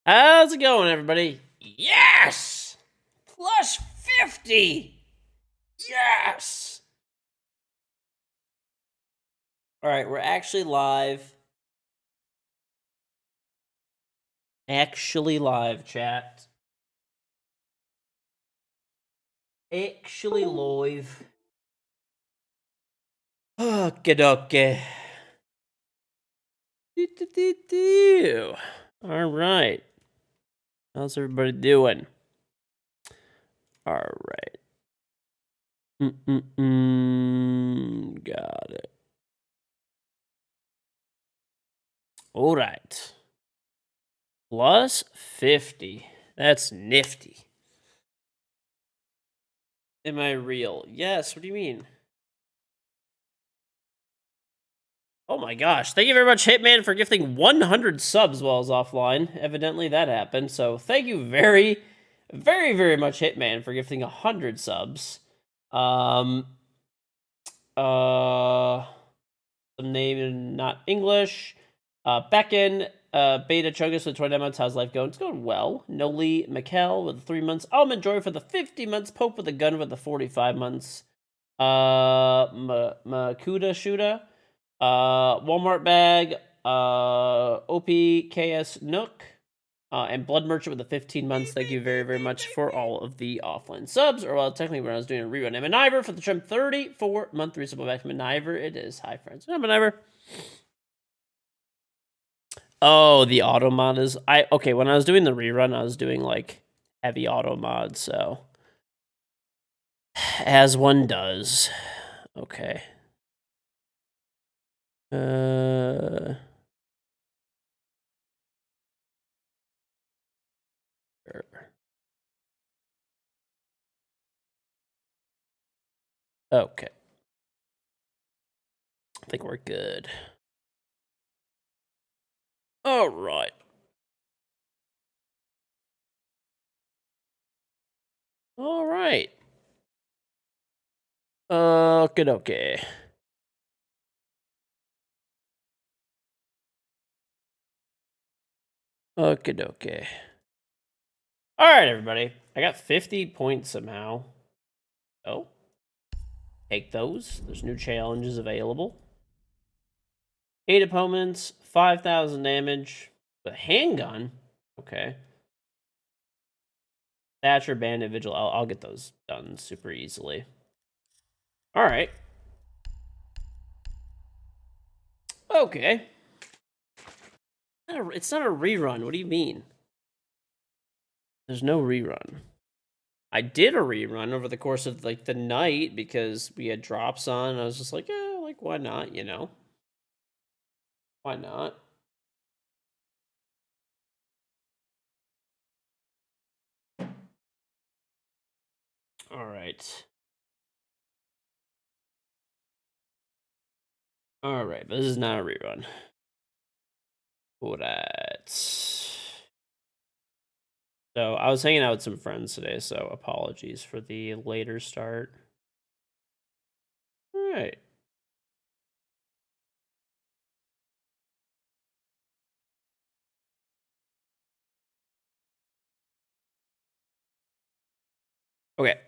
How's it going, everybody? Yes! Plus 50! Yes! Alright, we're actually live. Actually live, chat. Actually live. Okay. Alright. How's everybody doing? Alright. Got it. Alright. Plus 50. That's nifty. Am I real? Yes, what do you mean? Oh my gosh. Thank you very much, Hitman, for gifting 100 subs while I was offline. Evidently that happened. So thank you very, very, very much, Hitman, for gifting 100 subs. Some name not English. Beckon, Beta Chungus with 29 months. How's life going? It's going well. Noli Mikkel with 3 months. Almond Joy for the 50 months. Pope with a gun with the 45 months. Makuda Shuda. Walmart Bag, OPKS Nook, and Blood Merchant with the 15 months. Thank you very, very much for all of the offline subs, or well, technically when I was doing a rerun. And Maniver for the trim 34-month resubscribe back to Maniver. It is. Hi, friends. Hi, Maniver. Oh, the auto mod is... Okay, when I was doing the rerun, I was doing, like, heavy auto mod, so... As one does. Okay. Sure. Okay. I think we're good. All right. All right. Okay. Okay. All right, everybody. I got 50 points somehow. Oh. Take those. There's new challenges available. 8 opponents, 5,000 damage. With a handgun? Okay. Thatcher, Bandit, Vigil. I'll get those done super easily. All right. Okay. It's not a rerun. What do you mean? There's no rerun. I did a rerun over the course of, like, the night because we had drops on. I was just like, yeah, like, why not, you know? Why not? All right. All right, but this is not a rerun. Alright. So I was hanging out with some friends today, so apologies for the later start. All right. Okay.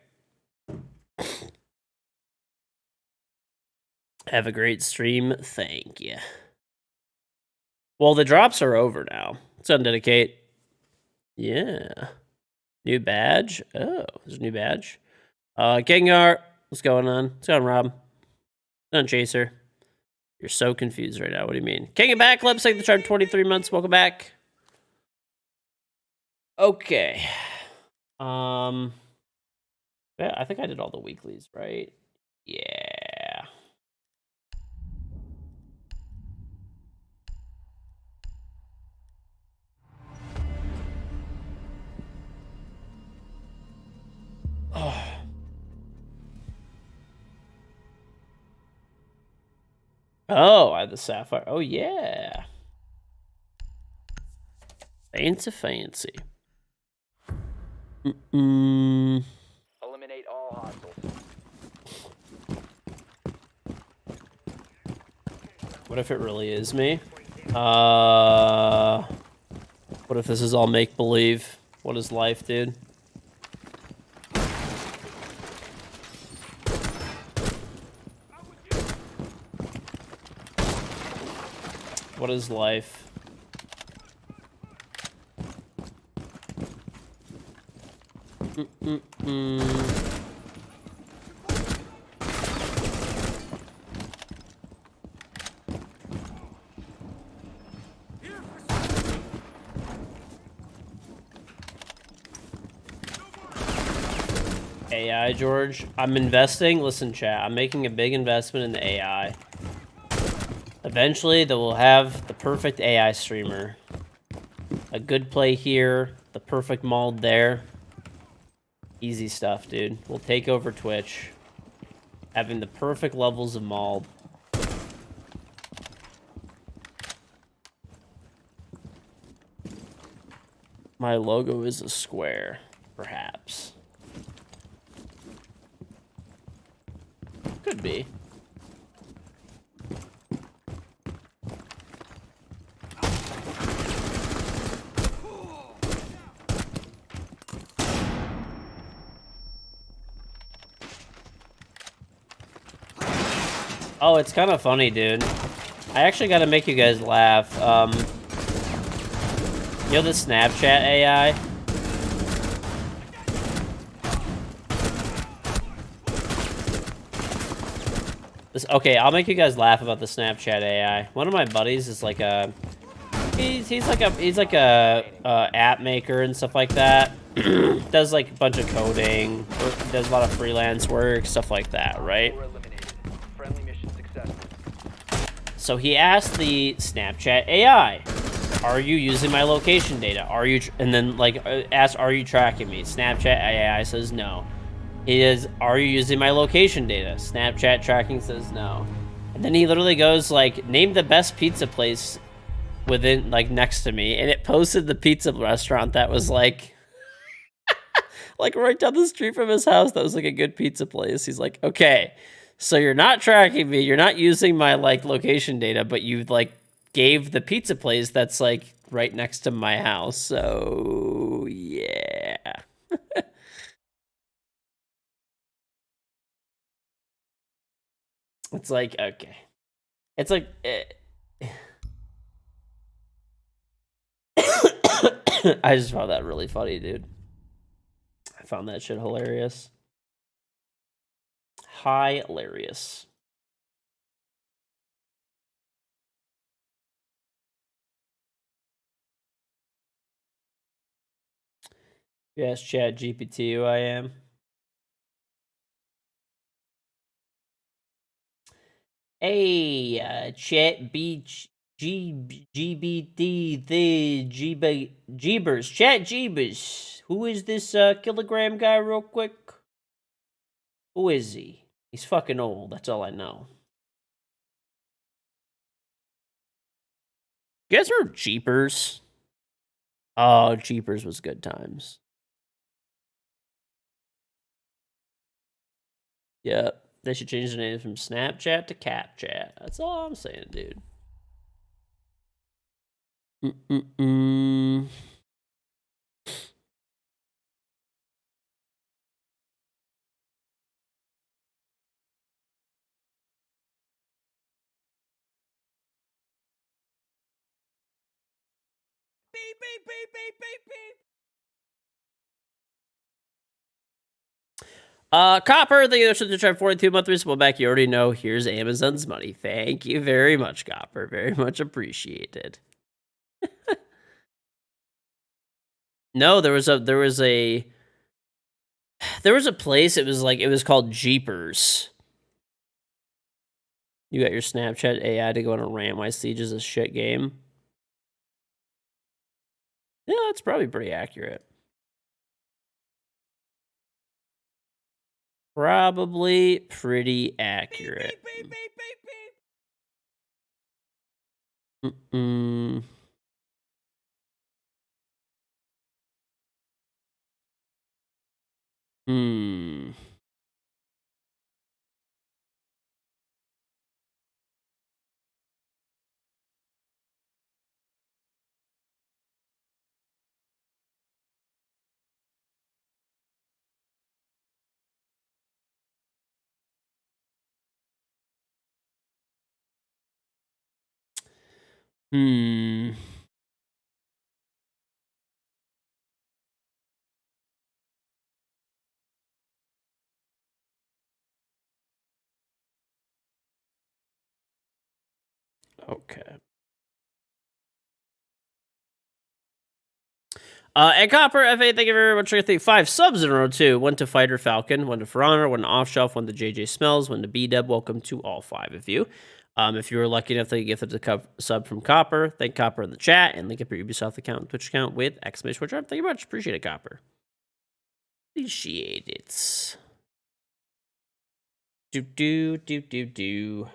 Have a great stream. Thank you. Well, the drops are over now. Let's undedicate. Yeah. New badge. Oh, there's a new badge. KingGeorge. What's going on? What's going on, Rob? What's on, Chaser? You're so confused right now. What do you mean? King of Backflips, like the charm 23 months. Welcome back. Okay. Yeah, I think I did all the weeklies, right? Yeah. Oh. Oh, I have the sapphire. Oh, yeah. Fancy. Eliminate all hostiles. What if it really is me? What if this is all make-believe? What is life, dude? What is life? AI, George. I'm investing. Listen, chat. I'm making a big investment in the AI. Eventually, they will have the perfect AI streamer. A good play here. The perfect mold there. Easy stuff, dude. We'll take over Twitch. Having the perfect levels of mold. My logo is a square, perhaps. Could be. Oh, it's kind of funny, dude. I actually got to make you guys laugh. You know the Snapchat AI? Okay, I'll make you guys laugh about the Snapchat AI. One of my buddies is like a... He's like a app maker and stuff like that. Does like a bunch of coding, does a lot of freelance work, stuff like that, right? So he asked the Snapchat AI, "Are you using my location data? Are you?" And then like asked, "Are you tracking me?" Snapchat AI says no. He is, "Are you using my location data?" Snapchat tracking says no. And then he literally goes like, "Name the best pizza place within like next to me," and it posted the pizza restaurant that was like like right down the street from his house. That was like a good pizza place. He's like, "Okay, so you're not tracking me, you're not using my like location data, but you like gave the pizza place that's like right next to my house, so yeah." It's like, okay, it's like I just found that really funny, dude. I found that shit hilarious. Hilarious. Yes, Chat GPT who I am. Hey, Chat GBT the Jeebers. Chat Jeebers. Who is this kilogram guy real quick? Who is he? He's fucking old, that's all I know. You guys remember Jeepers? Oh, Jeepers was good times. Yep. They should change the name from Snapchat to CapChat. That's all I'm saying, dude. Mm-mm-mm. Beep, beep, beep, beep, beep, beep. Copper, thank you so much for 42 month respawn back. You already know. Here's Amazon's money. Thank you very much, Copper. Very much appreciated. No, there was a place. It was called Jeepers. You got your Snapchat AI to go on a rant why Siege is a shit game. Yeah, that's probably pretty accurate. Probably pretty accurate. Beep, beep, beep, beep, beep. Mm-mm. Hmm. Hmm. Okay. And Copper FA, thank you very much. I think 5 subs in a row too. One to Fighter Falcon, one to For Honor, one to Off Shelf, one to JJ Smells, one to B Dub. Welcome to all 5 of you. If you were lucky enough to get a sub from Copper, thank Copper in the chat and link up your Ubisoft account and Twitch account with exclamation point. Thank you much. Appreciate it, Copper. Appreciate it. Do.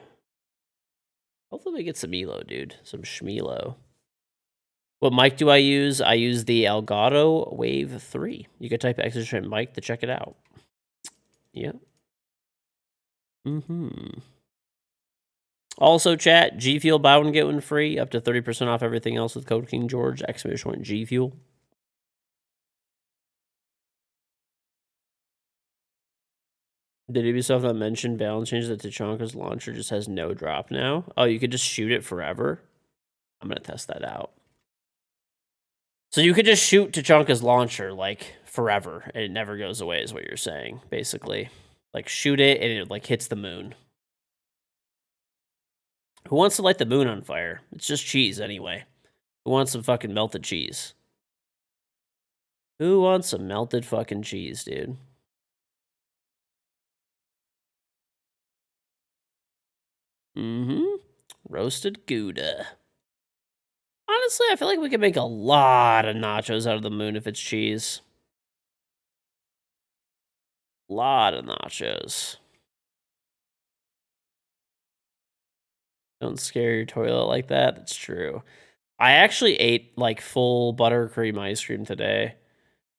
Hopefully we get some Elo, dude. Some Shmelo. What mic do I use? I use the Elgato Wave 3. You can type extra mic to check it out. Yeah. Also, chat, G Fuel, buy one, get one free, up to 30% off everything else with code KingGeorge, exclamation point G Fuel. Did Ubisoft not mention balance changes that Tachanka's launcher just has no drop now? Oh, you could just shoot it forever? I'm going to test that out. So you could just shoot Tachanka's launcher, like, forever, and it never goes away, is what you're saying, basically. Like, shoot it, and it, like, hits the moon. Who wants to light the moon on fire? It's just cheese, anyway. Who wants some fucking melted cheese? Who wants some melted fucking cheese, dude? Roasted Gouda. Honestly, I feel like we could make a lot of nachos out of the moon if it's cheese. Lot of nachos. Don't scare your toilet like that. That's true. I actually ate like full buttercream ice cream today.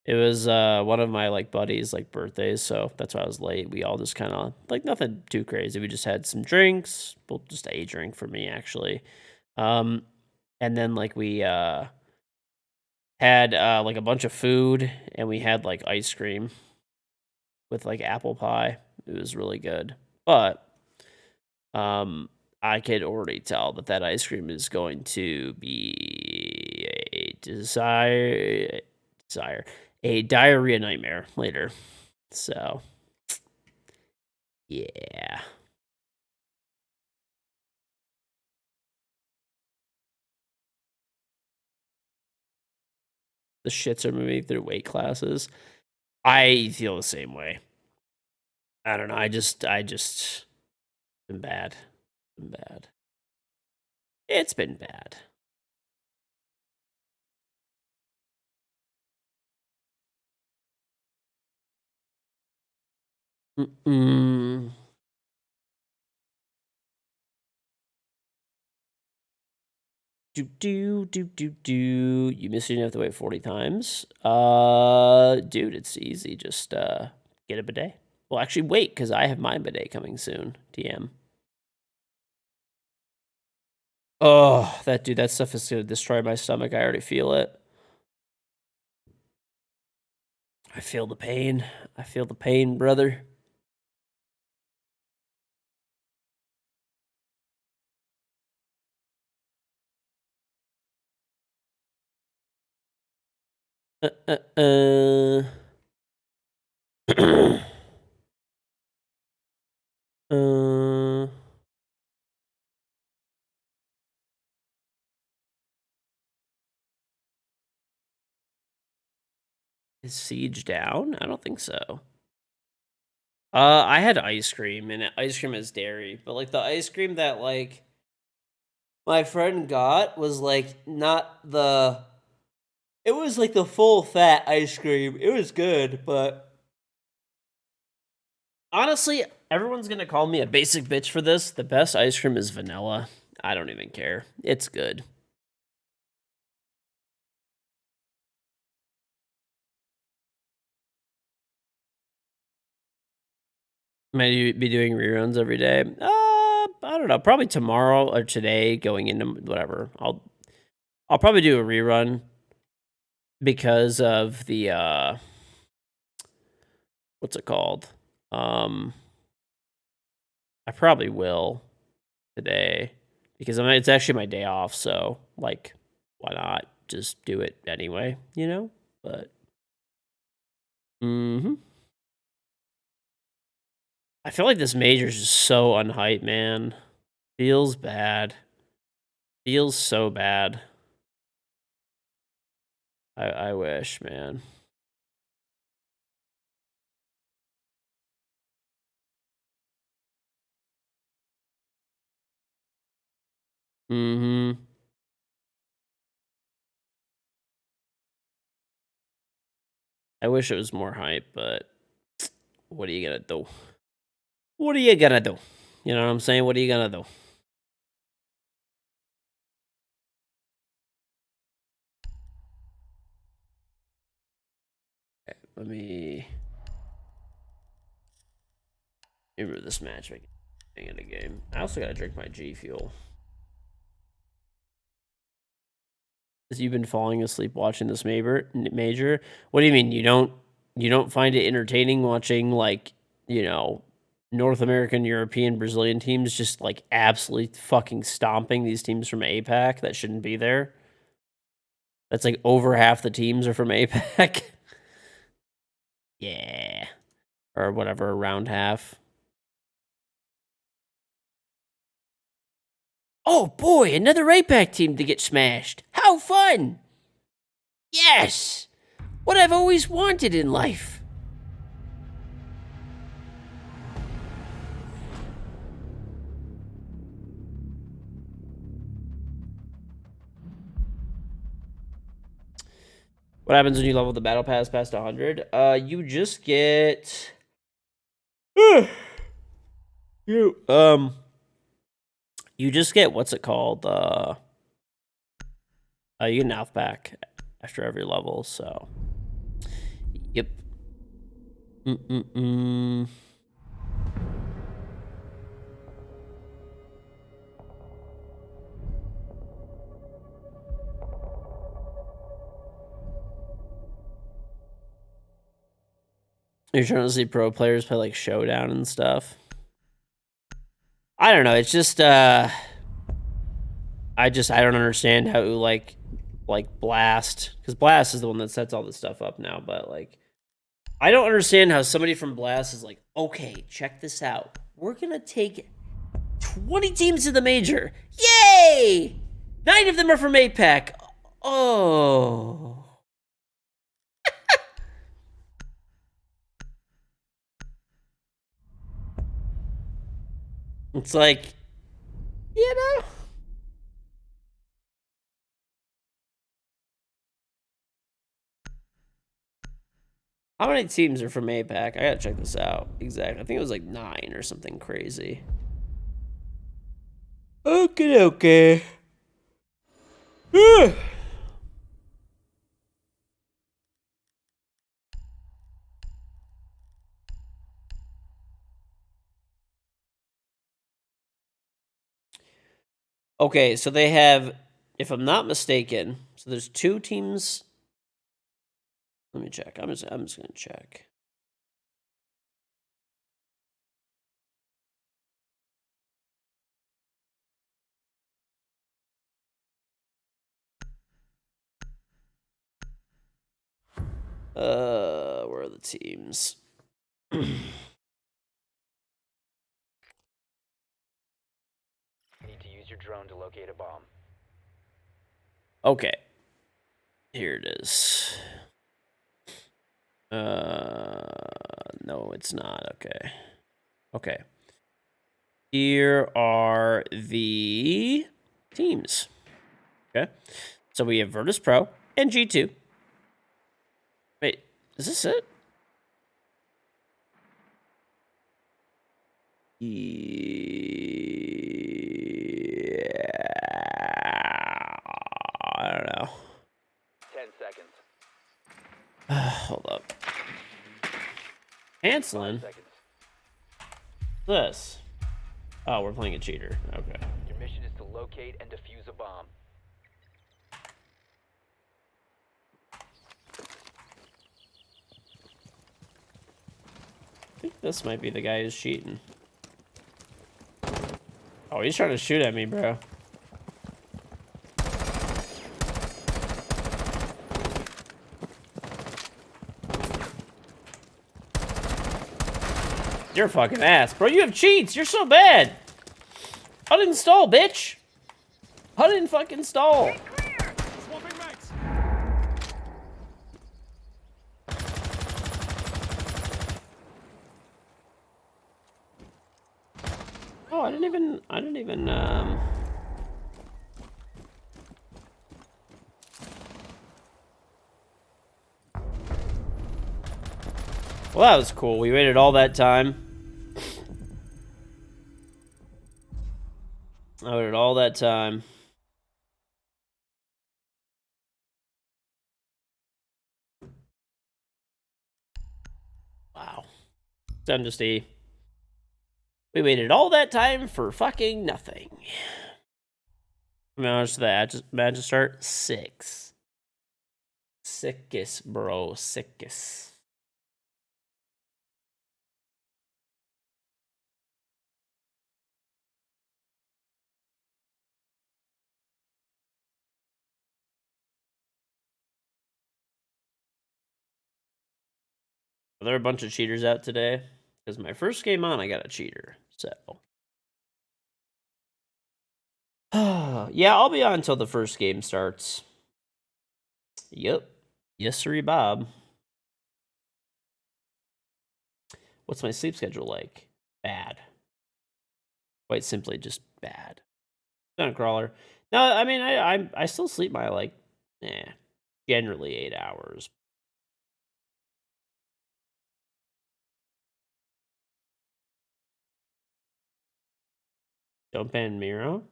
It was one of my like buddies' like birthdays, so that's why I was late. We all just kind of like nothing too crazy. We just had some drinks. Well, just a drink for me actually. And then like we had like a bunch of food and we had like ice cream with like apple pie. It was really good. But I could already tell that ice cream is going to be a diarrhea nightmare later. So, yeah. The shits are moving through weight classes. I feel the same way. I don't know. I just been bad. Been bad. It's been bad. Mm-mm. Do. You missed it, you have to wait 40 times. Dude, it's easy. Just get a bidet. Well, actually, wait, because I have my bidet coming soon. TM. Oh, that stuff is gonna destroy my stomach. I already feel it. I feel the pain. I feel the pain, brother. uh. Is Siege down? I don't think so. I had ice cream, and ice cream has dairy, but like the ice cream that like my friend got was like not the. It was like the full fat ice cream. It was good, but honestly, everyone's gonna call me a basic bitch for this. The best ice cream is vanilla. I don't even care. It's good. Might you be doing reruns every day? I don't know. Probably tomorrow or today, going into whatever. I'll probably do a rerun because of the what's it called? I probably will today Because it's actually my day off, so, like, why not just do it anyway, you know? But, I feel like this major is just so unhyped, man. Feels bad. Feels so bad. I wish, man. Mm-hmm. I wish it was more hype, but what are you gonna do? What are you gonna do? You know what I'm saying? What are you gonna do? Okay, let me remember this match in a game. I also gotta drink my G Fuel. Has you been falling asleep watching this major? What do you mean? You don't find it entertaining watching, like, you know, North American, European, Brazilian teams just like absolutely fucking stomping these teams from APAC that shouldn't be there? That's like over half the teams are from APAC. Yeah. Or whatever, around half. Oh boy, another APAC team to get smashed. How fun! Yes! What I've always wanted in life. What happens when you level the battle pass past 100? You just get you you just get, what's it called? You get an alpha pack after every level, so yep. You're trying to see pro players play like Showdown and stuff. I don't know. It's just I don't understand how like Blast, because Blast is the one that sets all this stuff up now. But like, I don't understand how somebody from Blast is like, okay, check this out. We're gonna take 20 teams to the major. Yay! 9 of them are from APAC. Oh. It's like, you know. How many teams are from APAC? I gotta check this out. Exactly. I think it was like 9 or something crazy. Okay. Okay, so they have, if I'm not mistaken, so there's 2 teams. Let me check. I'm just gonna check. Where are the teams? You need to use your drone to locate a bomb. Okay. Here it is. No, it's not. Okay. Okay. Here are the teams. Okay. So we have Virtus Pro and G2. Wait, is this it? Yeah. I don't know. 10 seconds. Hold up. Canceling? 5 seconds. This. Oh, we're playing a cheater. Okay. Your mission is to locate and defuse a bomb. I think this might be the guy who's cheating. Oh, he's trying to shoot at me, bro. You're a fucking ass. Bro, you have cheats. You're so bad. Uninstall, bitch. Fucking install. Oh, I didn't even, Well, that was cool. We waited all that time. I waited all that time. Wow. Done just we waited all that time for fucking nothing. How much did that match start? 6. Sickest, bro. Sickest. Are there a bunch of cheaters out today? Because my first game on, I got a cheater. So. Yeah, I'll be on until the first game starts. Yep. Yes, sir, Bob. What's my sleep schedule like? Bad. Quite simply, just bad. Not a crawler. No, I mean, I still sleep my, like, generally 8 hours. Don't ban Mira.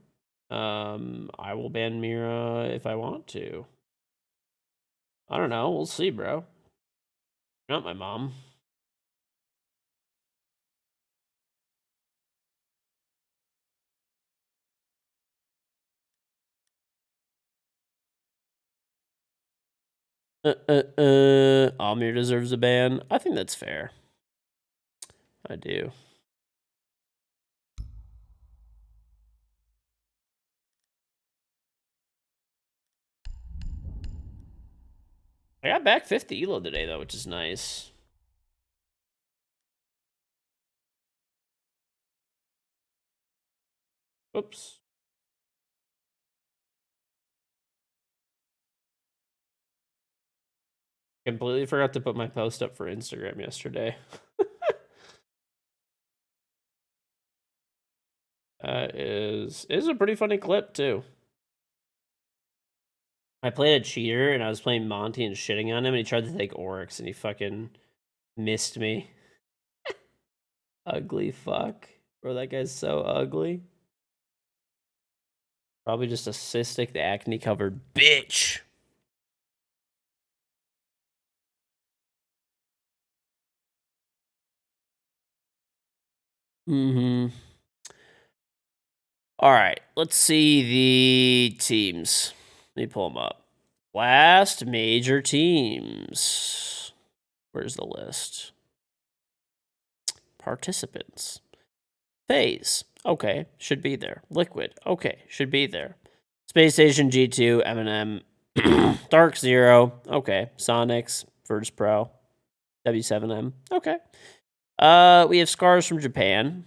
I will ban Mira if I want to. I don't know. We'll see, bro. Not my mom. Amir deserves a ban. I think that's fair. I do. I got back 50 elo today, though, which is nice. Oops. Completely forgot to put my post up for Instagram yesterday. is a pretty funny clip, too. I played a cheater, and I was playing Monty and shitting on him, and he tried to take Oryx, and he fucking missed me. Ugly fuck. Bro, that guy's so ugly. Probably just a cystic, acne-covered bitch. Mm-hmm. All right, let's see the teams. Let me pull them up. Last major teams. Where's the list? Participants. FaZe. Okay, should be there. Liquid. Okay, should be there. Space Station G2, Eminem, Dark Zero. Okay, Sonics, Virtus Pro, W7M. Okay. We have Scars from Japan.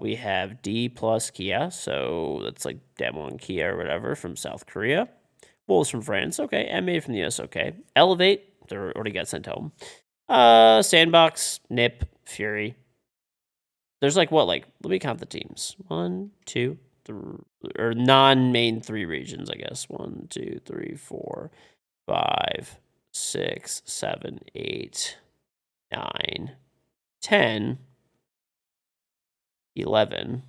We have D plus Kia, so that's like Demo and Kia or whatever from South Korea. Wolves from France, okay. MA from the US, okay. Elevate, they already got sent home. Sandbox, Nip, Fury. There's like what, like, let me count the teams. 1, 2, 3, or non-main 3 regions, I guess. 1, 2, 3, 4, 5, 6, 7, 8, 9, 10, 11.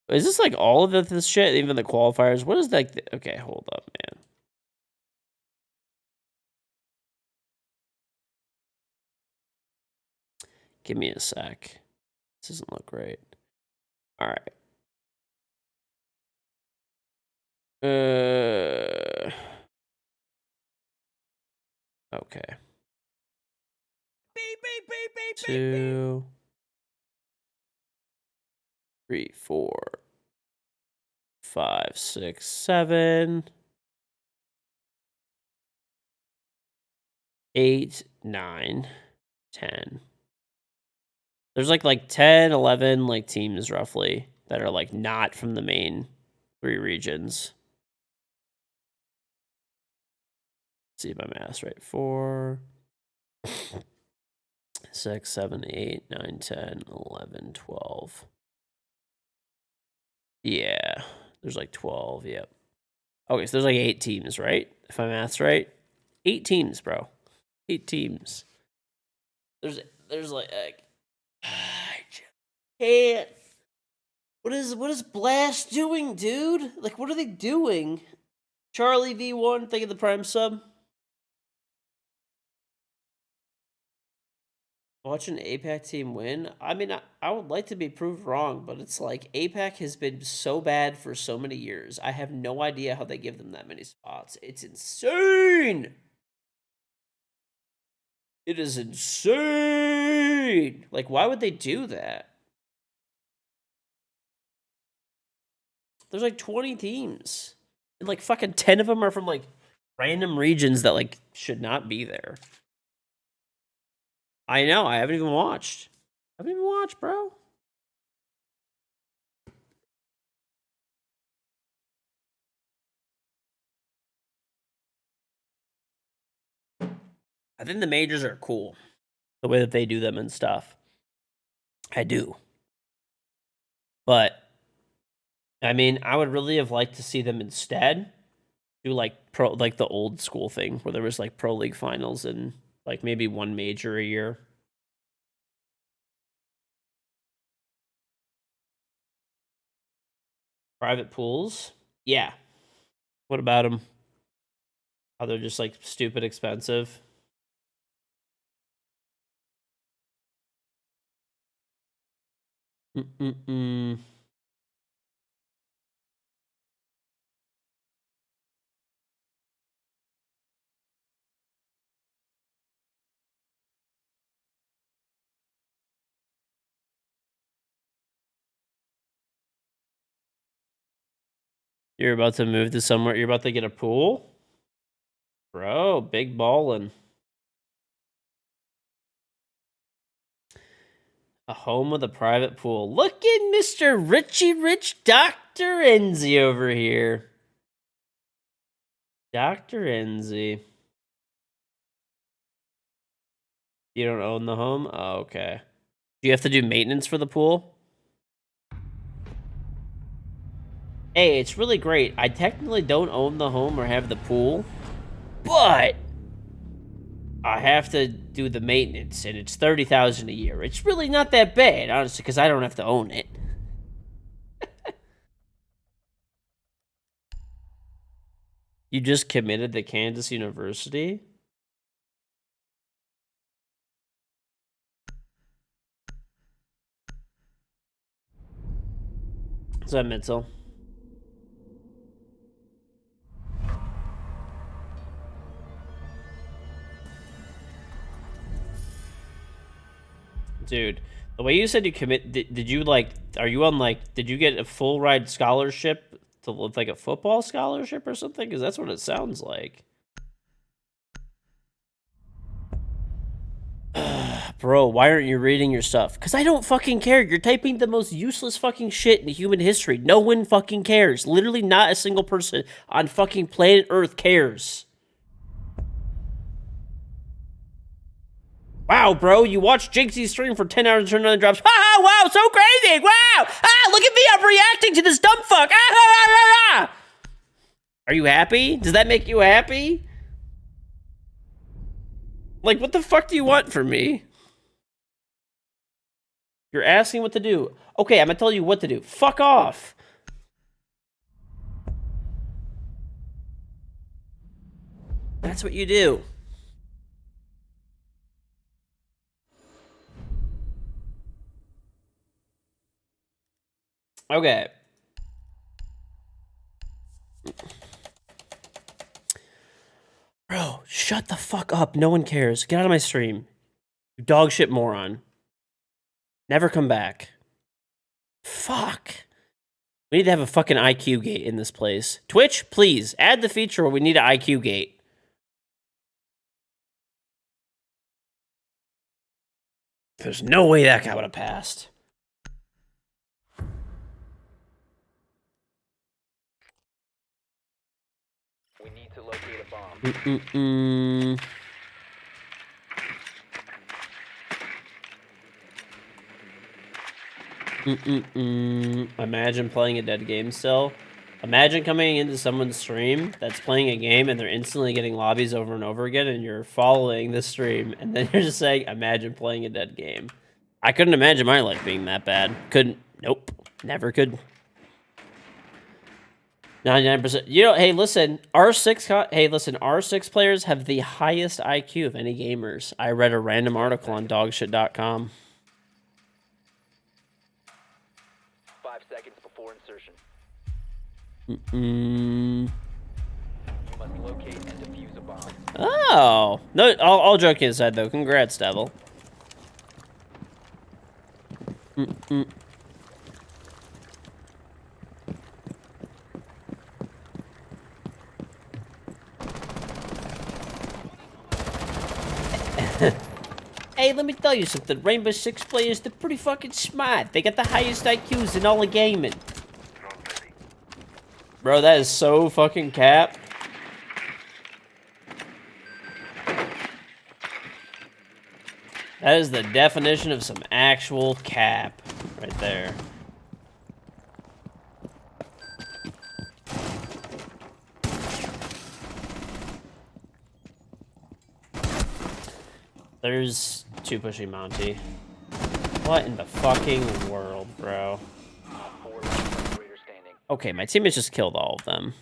Is this like all of this shit? Even the qualifiers? What is like? Okay, hold up, man. Give me a sec. This doesn't look great. All right. Okay. 2, 3, 4, 5, 6, 7, 8, 9. 10. There's like 10, 11 like teams roughly that are like not from the main 3 regions. Let's see my math's right. 4, 6, 7, 8, 9, 10, 11, 12. Yeah, there's like 12. Yep. Okay, so there's like 8 teams, right? If my math's right, 8 teams, bro. 8 teams. There's like I just can't. What is Blast doing, dude? Like, what are they doing? Charlie V1, thank you the Prime sub. Watch an APAC team win? I mean, I would like to be proved wrong, but it's like APAC has been so bad for so many years. I have no idea how they give them that many spots. It's insane. It is insane. Like, why would they do that? There's like 20 teams. And like fucking 10 of them are from like random regions that like should not be there. I know, I haven't even watched. Bro. I think the majors are cool. The way that they do them and stuff. I do. But I mean, I would really have liked to see them instead do like the old school thing where there was like pro league finals and like maybe one major a year. Private pools? Yeah. What about them? How they're just like stupid expensive? Mm-mm-mm. You're about to move to somewhere. You're about to get a pool? Bro, big ballin'. A home with a private pool. Look at Mr. Richie Rich Dr. Enzi over here. Dr. Enzi. You don't own the home? Oh, okay. Do you have to do maintenance for the pool? Hey, it's really great. I technically don't own the home or have the pool, but I have to do the maintenance, and it's $30,000 a year. It's really not that bad, honestly, because I don't have to own it. You just committed to Kansas University? Is that mental? Dude, the way you said you commit, did you like, are you on like, did you get a full ride scholarship to live like a football scholarship or something? Because that's what it sounds like. Bro, why aren't you reading your stuff? Because I don't fucking care. You're typing the most useless fucking shit in human history. No one fucking cares. Literally not a single person on fucking planet Earth cares. Wow, bro, you watched Jinxie's stream for 10 hours and turned on the drops. Ha wow, so crazy. Wow. Ah, look at me. I'm reacting to this dumb fuck. Ah. Are you happy? Does that make you happy? Like, what the fuck do you want from me? You're asking what to do. Okay, I'm gonna tell you what to do. Fuck off. That's what you do. Okay. Bro, shut the fuck up. No one cares. Get out of my stream. You dog shit moron. Never come back. Fuck. We need to have a fucking IQ gate in this place. Twitch, please, add the feature where we need an IQ gate. There's no way that guy would have passed. We need to locate a bomb. Imagine playing a dead game still. Imagine coming into someone's stream that's playing a game and they're instantly getting lobbies over and over again, and you're following the stream, and then you're just saying, imagine playing a dead game. I couldn't imagine my life being that bad. Couldn't. Nope. Never could. 99%. You know, hey, listen, R6 players have the highest IQ of any gamers. I read a random article on dogshit.com. 5 seconds before insertion. Mm-mm. You must locate and defuse a bomb. Oh. No, all joking aside, though. Congrats, Devil. Hey, let me tell you something. Rainbow Six players, they're pretty fucking smart. They got the highest IQs in all of gaming. Bro, that is so fucking cap. That is the definition of some actual cap right there. There's two pushing Monty. What in the fucking world, bro? 4 operator standing. Okay, my teammates just killed all of them.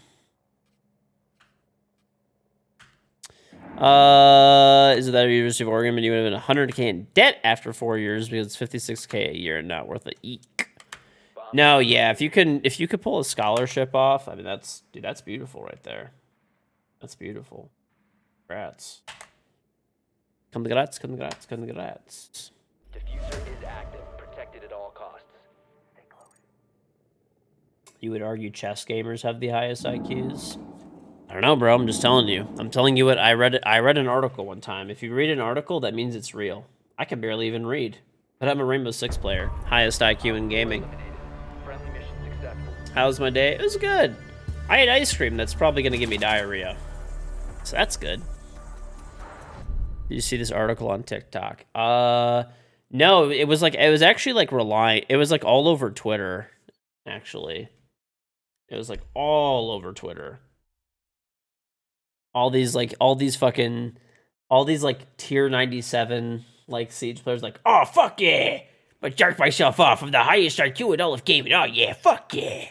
Is it that University of Oregon and you would have been 100K in debt after 4 years because it's 56K a year and not worth a eek? No, yeah, if you could pull a scholarship off, I mean that's beautiful right there. That's beautiful. Congrats. Congrats. Diffuser is active. Protected at all costs. Stay close. You would argue chess gamers have the highest IQs? I don't know, bro. I'm just telling you. I'm telling you what I read. I read an article one time. If you read an article, that means it's real. I can barely even read. But I'm a Rainbow Six player. Highest IQ in gaming. Friendly mission successful. How was my day? It was good. I ate ice cream. That's probably going to give me diarrhea. So that's good. Did you see this article on TikTok? No, it was actually like it was like all over Twitter, actually. It was like all over Twitter. All these like tier 97 like Siege players like, oh fuck yeah! But jerk myself off of the highest IQ in all of gaming. Oh yeah, fuck yeah.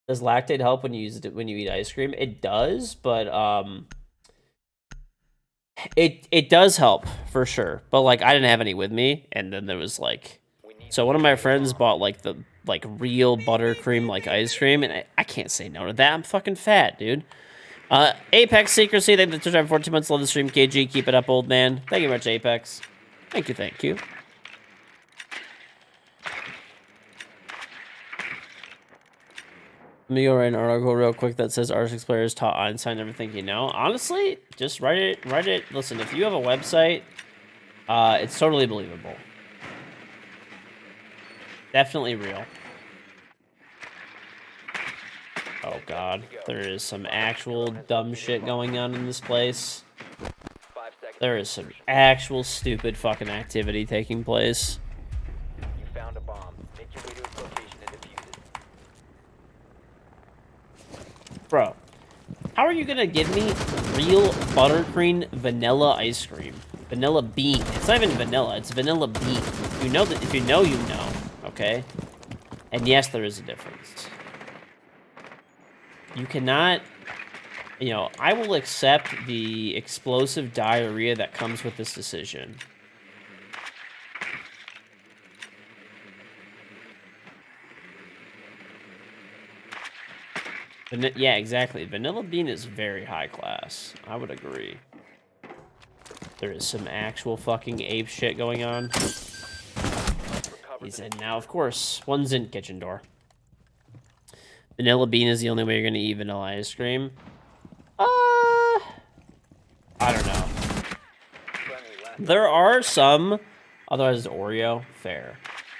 Does lactate help when you eat ice cream? It does, but it does help for sure. But like I didn't have any with me, and then there was like, so one of my friends bought like the real buttercream like ice cream, and I can't say no to that. I'm fucking fat, dude. Apex Secrecy, thank you for the 14 months. Love the stream, KG. Keep it up, old man. Thank you much, Apex. Thank you. Let me go write an article real quick that says R6 players taught Einstein everything you know. Honestly, just write it. Listen, if you have a website, it's totally believable. Definitely real. Oh god, there is some actual dumb shit going on in this place. 5 seconds. There is some actual stupid fucking activity taking place. You found a bomb. Make your way to its location and defuse it. Bro, how are you gonna give me real buttercream vanilla ice cream? Vanilla bean. It's not even vanilla, it's vanilla bean. You know that if you know, you know, okay? And yes, there is a difference. You cannot, I will accept the explosive diarrhea that comes with this decision. Yeah, exactly. Vanilla bean is very high class. I would agree. There is some actual fucking ape shit going on. He's in now, of course. One's in kitchen door. Vanilla bean is the only way you're gonna eat vanilla ice cream. I don't know. There are some, otherwise it's Oreo, fair.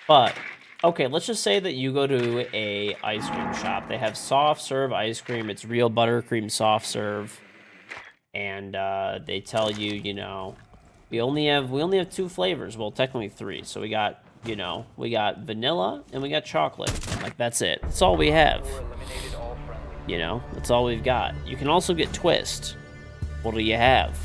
But, okay, let's just say that you go to a ice cream shop. They have soft serve ice cream. It's real buttercream soft serve. And they tell you, you know, we only have 2 flavors. Well, technically 3. So we got, you know, we got vanilla and we got chocolate. Like, that's it. That's all we have. You know, that's all we've got. You can also get twist. What do you have?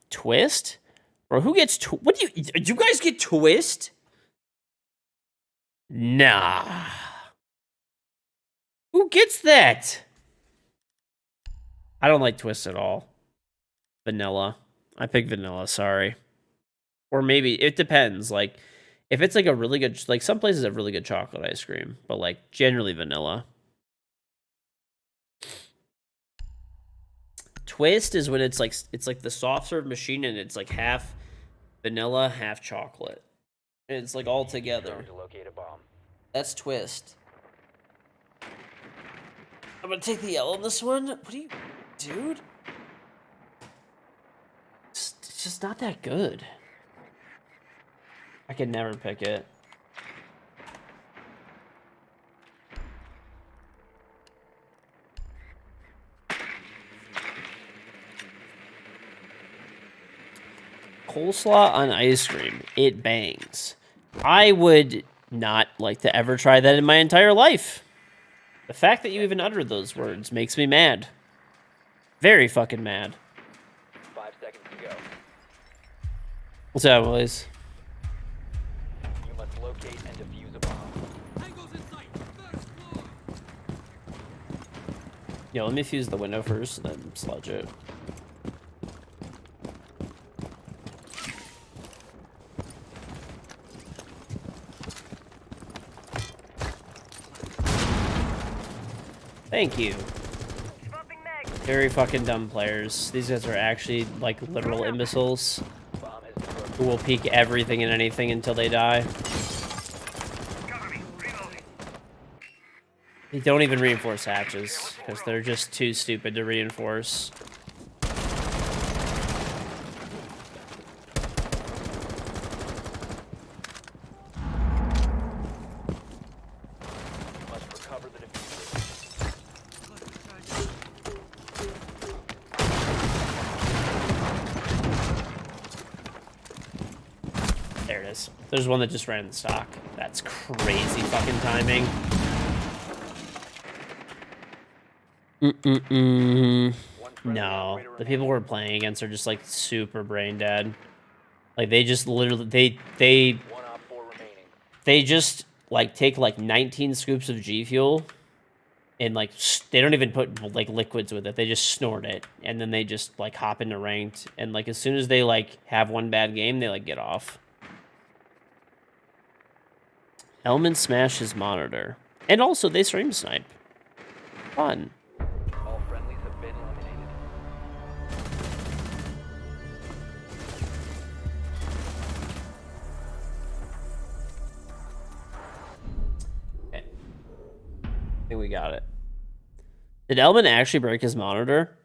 Twist? Bro, who gets what do you guys get twist? Nah. Who gets that? I don't like twist at all. Vanilla. I pick vanilla, sorry. Or maybe, it depends. Like, if it's like a really good, like some places have really good chocolate ice cream, but like generally vanilla. Twist is when it's like the soft serve machine and it's like half vanilla, half chocolate. And it's like all together. That's twist. I'm gonna take the L on this one. What do you, dude? It's just not that good. I could never pick it. Coleslaw on ice cream. It bangs. I would not like to ever try that in my entire life. The fact that you even uttered those words makes me mad. Very fucking mad. 5 seconds to go. What's up, boys? You must locate and defuse a bomb. Yo, let me fuse the window first, and then sludge it. Thank you. Very fucking dumb players. These guys are actually, like, literal imbeciles who will peek everything and anything until they die. They don't even reinforce hatches, because they're just too stupid to reinforce. There it is. There's one that just ran in the stock. That's crazy fucking timing. No, the people we're playing against are just like super brain dead. Like they just literally they just like take like 19 scoops of G Fuel and like they don't even put like liquids with it. They just snort it and then they just like hop into ranked and like as soon as they like have one bad game, they like get off. Elman smashed his monitor. And also they stream snipe. Fun. All friendlies have been eliminated. Okay. I think we got it. Did Elman actually break his monitor?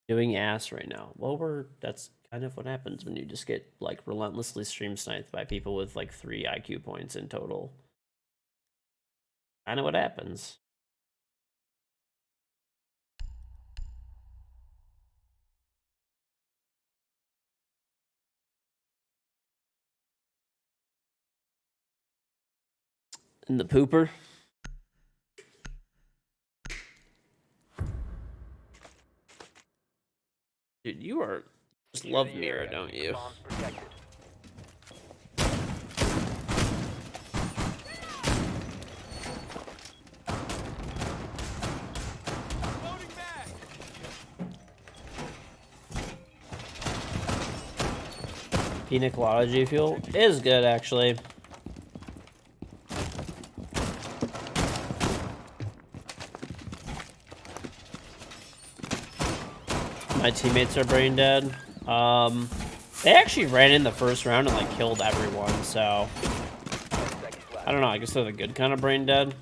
Doing ass right now. Well, that's kind of what happens when you just get like relentlessly stream sniped by people with like 3 IQ points in total. Kind of what happens. And the pooper. Dude, you are just love Mira, don't you? Bombs protected. Pina Colada G Fuel is good, actually. My teammates are brain dead. They actually ran in the first round and like killed everyone, so I don't know, I guess they're the good kind of brain dead.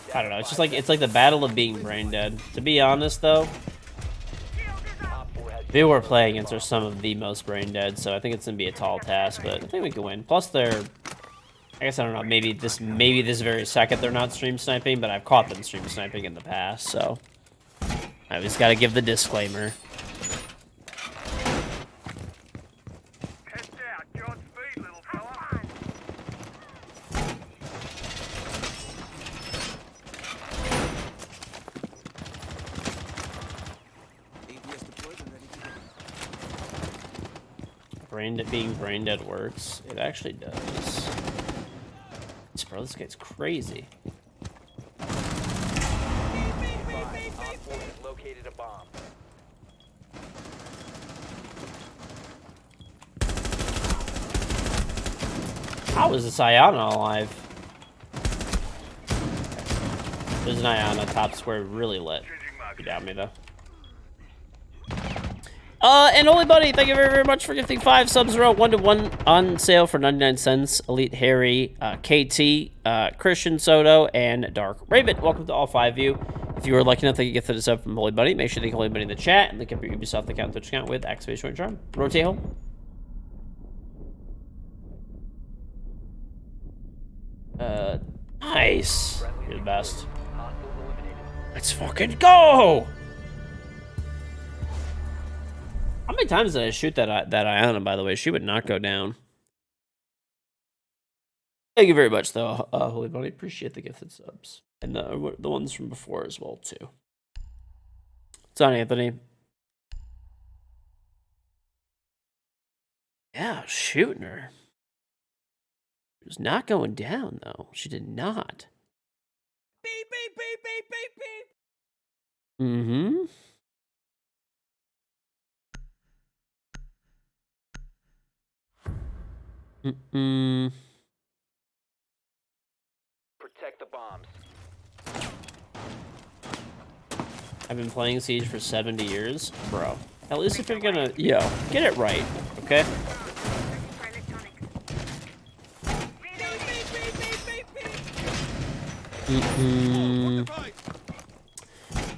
Down I don't know. It's just like it's like the battle of being brain dead. To be honest, though, they were playing against are some of the most brain dead, so I think it's gonna be a tall task, but I think we can win. Plus, they're, I guess I don't know. Maybe this very second they're not stream sniping, but I've caught them stream sniping in the past, so I just gotta give the disclaimer. Being brain dead works. It actually does. Bro, this guy's crazy. Located a bomb. How is this Iana alive? There's an Iana top square really lit. You doubt me though. And Holy Buddy, thank you very, very much for gifting 5 subs in a row. 1-to-1 on sale for 99 cents. Elite Harry, KT, Christian Soto, and Dark Raven. Welcome to all 5 of you. If you were lucky enough to get this up from Holy Buddy, make sure to thank Holy Buddy in the chat and link up your Ubisoft account, Twitch account with Activation Charm. Rotate home. Nice. You're the best. Let's fucking go! How many times did I shoot that Iana, by the way? She would not go down. Thank you very much, though, Holy Bunny. Appreciate the gifted subs. And the ones from before as well, too. What's on, Anthony? Yeah, shooting her. She was not going down, though. She did not. Beep, beep, beep, beep, beep, beep. Mm-hmm. Protect the bombs. I've been playing Siege for 70 years. Bro, at least if you're gonna, yo, get it right, okay?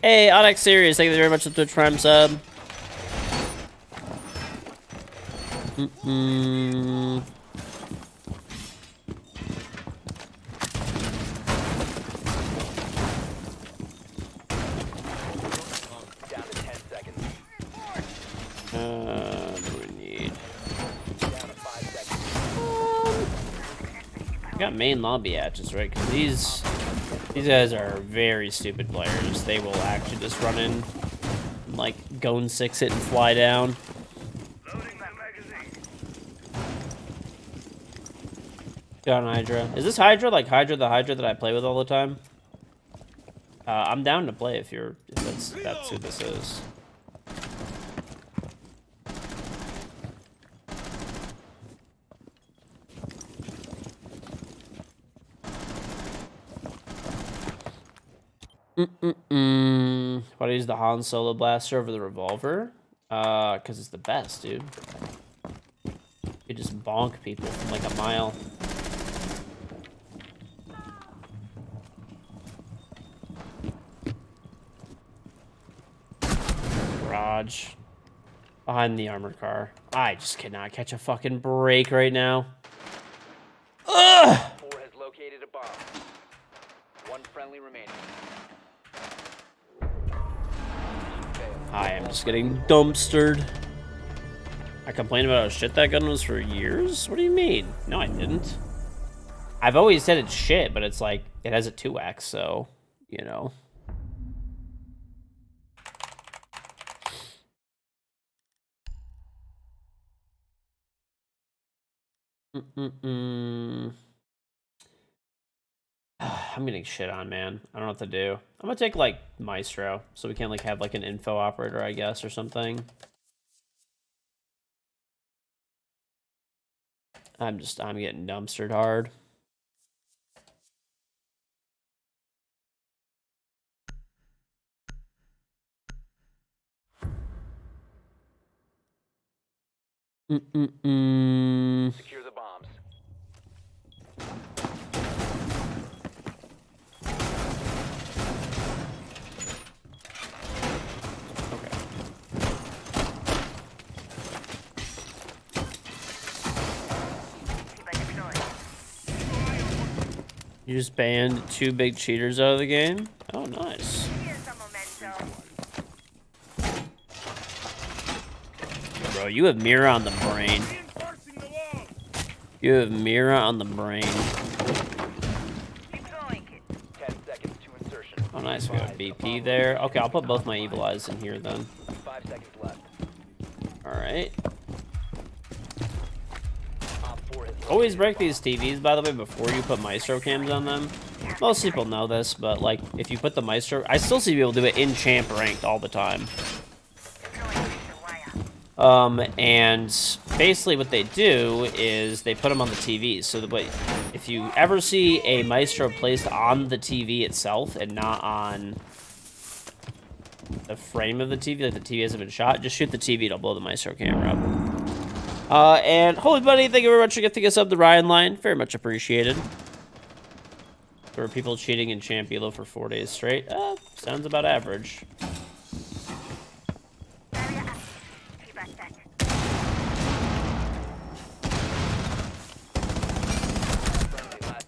Hey, Onyx Series, thank you very much for the Twitch Prime sub. What do we need? We got main lobby hatches, right? Because these guys are very stupid players. They will actually just run in, and, like, go and 6 it and fly down. Got an Hydra. Is this Hydra like Hydra the Hydra that I play with all the time? I'm down to play if that's who this is. Why do I use the Han Solo blaster over the revolver? Because it's the best, dude. You just bonk people from like a mile. Garage. Behind the armored car. I just cannot catch a fucking break right now. Ugh! 4 has located a bomb. 1 friendly remaining. I am just getting dumpstered. I complained about how shit that gun was for years? What do you mean? No, I didn't. I've always said it's shit, but it's like, it has a 2x, so, you know. I'm getting shit on, man. I don't know what to do. I'm gonna take, like, Maestro, so we can, like, have, like, an info operator, I guess, or something. I'm getting dumpstered hard. Secure the bombs. You just banned 2 big cheaters out of the game? Oh, nice. Bro, you have Mira on the brain. You have Mira on the brain. 10 seconds to insertion. Oh, nice. We got a BP there. Okay, I'll put both my Evil Eyes in here then. 5 seconds left. Alright. Op 4 has Always break these TVs, by the way, before you put Maestro cams on them. Most people know this, but, like, if you put the Maestro... I still see people do it in Champ Ranked all the time. And basically what they do is they put them on the TV. So that way, if you ever see a Maestro placed on the TV itself and not on the frame of the TV, like the TV hasn't been shot, just shoot the TV, it'll blow the Maestro camera up. And Holy Buddy, thank you very much for getting us up the Ryan line. Very much appreciated. There were people cheating in Champ Elo for 4 days straight. Sounds about average.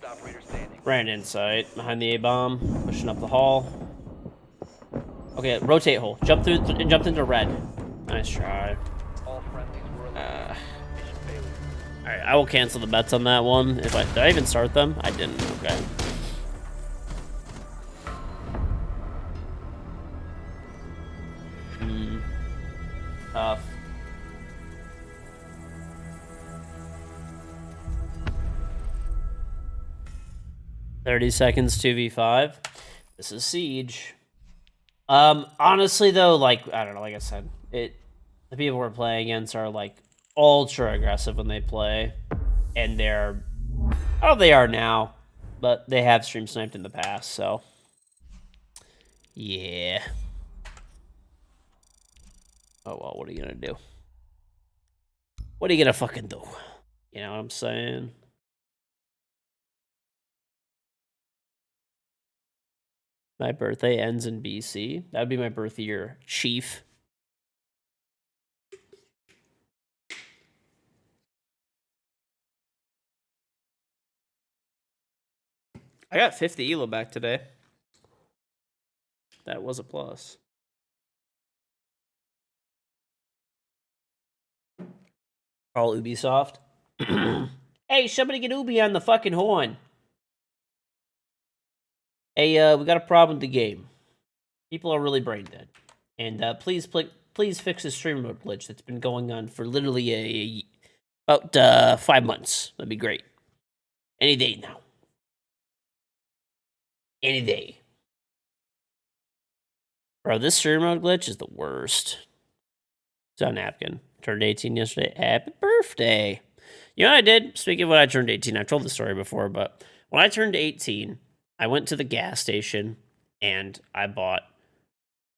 last operator standing. Ran insight behind the A-bomb, pushing up the hall. Okay, rotate hole. Jump through and jumped into red. Nice try. All friendlies were eliminated. Mission failure. All right, I will cancel the bets on that one. Did I even start them? I didn't. Okay. Tough. $30 seconds, 2v5. This is Siege. Honestly though, like, I don't know, like I said, the people we're playing against are like ultra aggressive when they play. And they're, oh, they are now, but they have stream sniped in the past, so yeah. Oh well, what are you gonna do? What are you gonna fucking do? You know what I'm saying? My birthday ends in BC. That would be my birth year, Chief. I got 50 ELO back today. That was a plus. All Ubisoft. Hey, somebody get Ubi on the fucking horn. Hey, we got a problem with the game. People are really brain dead. And please fix the stream mode glitch that's been going on for literally about 5 months. That'd be great. Any day now. Any day. Bro, this stream mode glitch is the worst. It's on napkin. Turned 18 yesterday. Happy birthday. You know what I did? Speaking of when I turned 18, I've told the story before, but when I turned 18, I went to the gas station and I bought,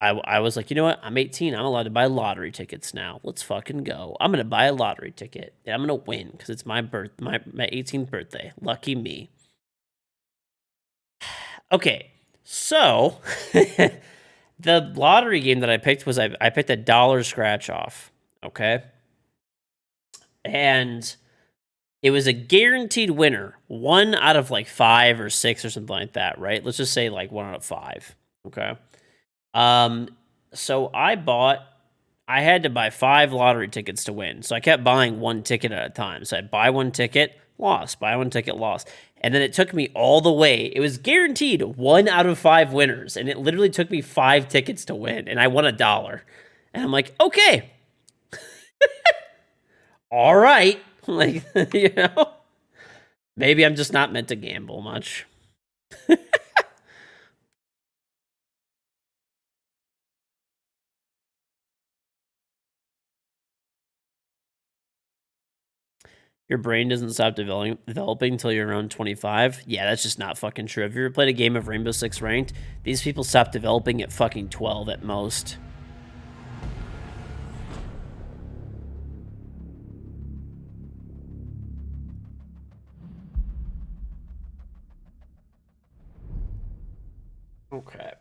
I was like, you know what? I'm 18. I'm allowed to buy lottery tickets now. Let's fucking go. I'm going to buy a lottery ticket and I'm going to win because it's my 18th birthday. Lucky me. Okay, so the lottery game that I picked was I picked a dollar scratch off. Okay. And it was a guaranteed winner. 1 out of like 5 or 6 or something like that, right? Let's just say like 1 out of 5. Okay. So I had to buy 5 lottery tickets to win. So I kept buying 1 ticket at a time. So I'd buy 1 ticket, lost, buy 1 ticket, lost. And then it took me all the way. It was guaranteed 1 out of 5 winners. And it literally took me 5 tickets to win. And I won $1. And I'm like, okay. All right. Like, you know, maybe I'm just not meant to gamble much. Your brain doesn't stop developing until you're around 25. Yeah, that's just not fucking true. Have you ever played a game of Rainbow Six Ranked? These people stop developing at fucking 12 at most. Okay.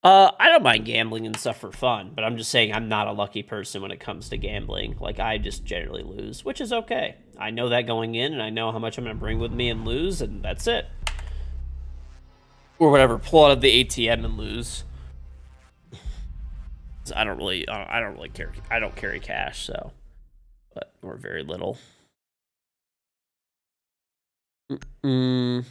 I don't mind gambling and stuff for fun, but I'm just saying I'm not a lucky person when it comes to gambling. Like, I just generally lose, which is okay. I know that going in, and I know how much I'm going to bring with me and lose, and that's it. Or whatever, pull out of the ATM and lose. I don't really care. I don't carry cash, so, but or very little. Mm.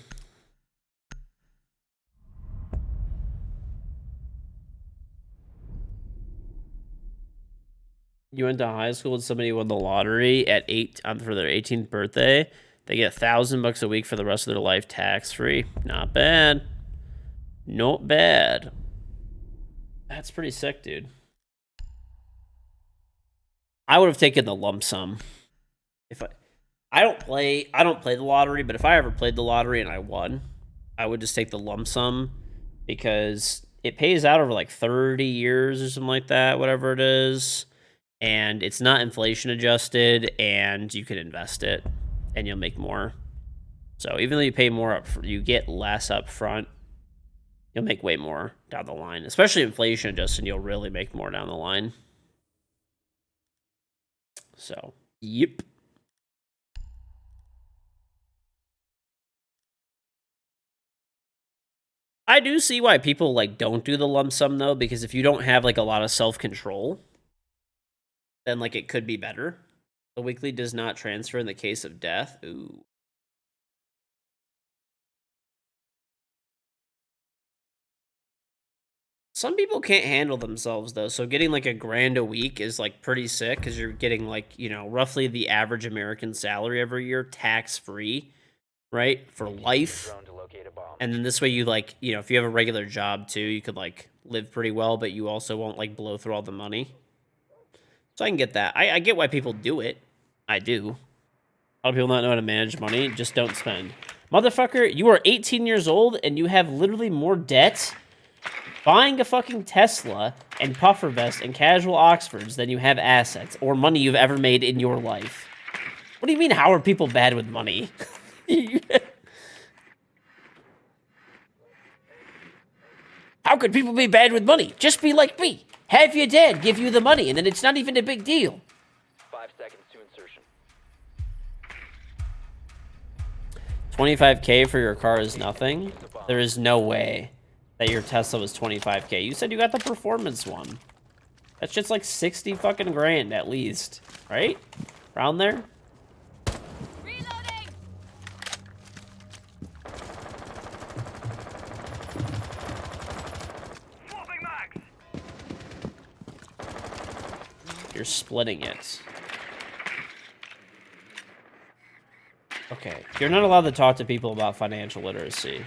You went to high school with somebody who won the lottery at for their 18th birthday. They get $1,000 a week for the rest of their life, tax free. Not bad. Not bad. That's pretty sick, dude. I would have taken the lump sum. If I don't play the lottery, but if I ever played the lottery and I won, I would just take the lump sum because it pays out over like 30 years or something like that, whatever it is. And it's not inflation adjusted, and you can invest it and you'll make more. So even though you pay more up, you get less up front, you'll make way more down the line. Especially inflation adjusted, you'll really make more down the line. So, yep. I do see why people like don't do the lump sum though, because if you don't have like a lot of self-control, then like it could be better. The weekly does not transfer in the case of death. Ooh. Some people can't handle themselves though, so getting like $1,000 a week is like pretty sick because you're getting like, you know, roughly the average American salary every year, tax free, right? For life. And then this way you like, you know, if you have a regular job too, you could like live pretty well, but you also won't like blow through all the money. So I can get that. I get why people do it. I do. A lot of people not know how to manage money, just don't spend. Motherfucker, you are 18 years old and you have literally more debt buying a fucking Tesla and puffer vest and casual Oxfords than you have assets or money you've ever made in your life. What do you mean, how are people bad with money? How could people be bad with money? Just be like me. Have your dad give you the money, and then it's not even a big deal. 5 seconds to insertion. 25K for your car is nothing? There is no way that your Tesla was 25K. You said you got the performance one. That's just like 60 fucking grand at least, right? Around there? Reloading. You're splitting it. Okay, you're not allowed to talk to people about financial literacy.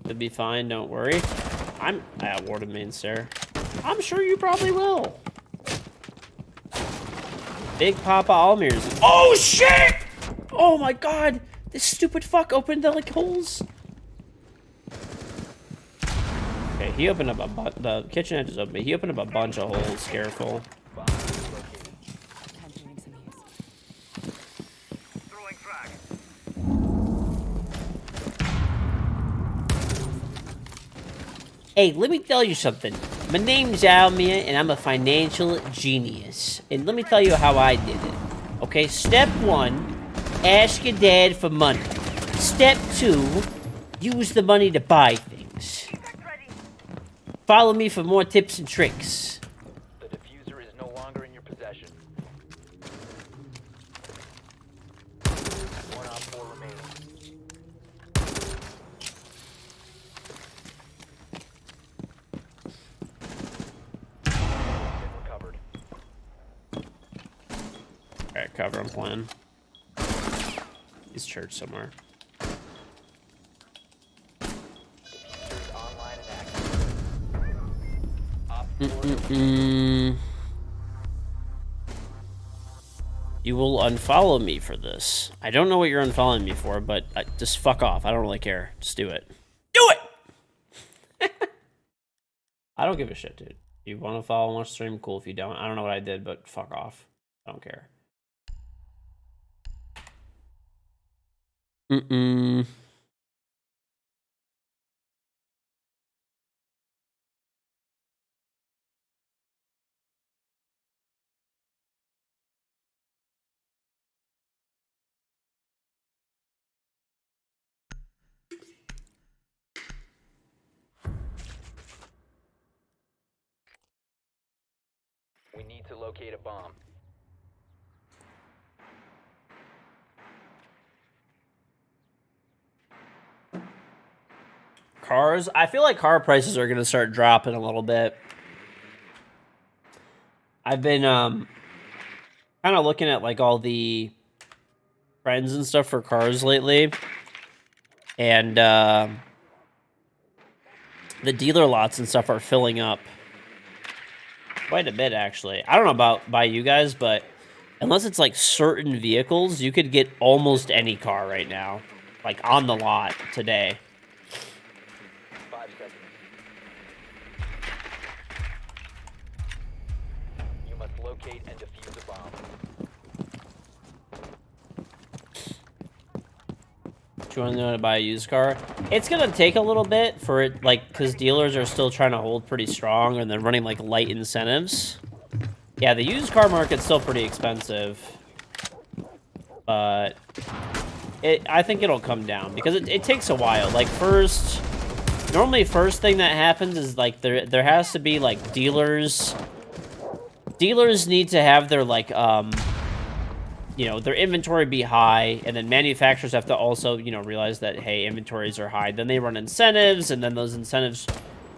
It'll be fine, don't worry. I'm Warden Main Stair. I'm sure you probably will. Big Papa Almir's. Oh shit! Oh my god! This stupid fuck opened the like holes. Okay, he opened up the kitchen edge is open. He opened up a bunch of holes. Careful. Hey, let me tell you something. My name's Almir, and I'm a financial genius. And let me tell you how I did it. Okay, step 1, ask your dad for money. Step 2, use the money to buy things. Follow me for more tips and tricks. The diffuser is no longer in your possession. 1 op 4 remaining. Recovered. Alright, cover him plan. He's church somewhere. Diffuser is online and active. Op 4 You will unfollow me for this. I don't know what you're unfollowing me for, but just fuck off. I don't really care. Just do it. Do it! I don't give a shit, dude. If you want to follow and watch the stream, cool. If you don't, I don't know what I did, but fuck off. I don't care. We need to locate a bomb. Cars. I feel like car prices are gonna start dropping a little bit. I've been kind of looking at like all the trends and stuff for cars lately, and the dealer lots and stuff are filling up quite a bit, actually. I don't know about by you guys, but unless it's like certain vehicles, you could get almost any car right now, like on the lot today. 5 seconds. You must locate and defuse a bomb. Do you want to know how to buy a used car? It's gonna take a little bit for it, like, because dealers are still trying to hold pretty strong and they're running like light incentives. Yeah, the used car market's still pretty expensive, but I think it'll come down because it takes a while. Like normally first thing that happens is like there has to be like dealers need to have their like you know, their inventory be high, and then manufacturers have to also, you know, realize that, hey, inventories are high. Then they run incentives, and then those incentives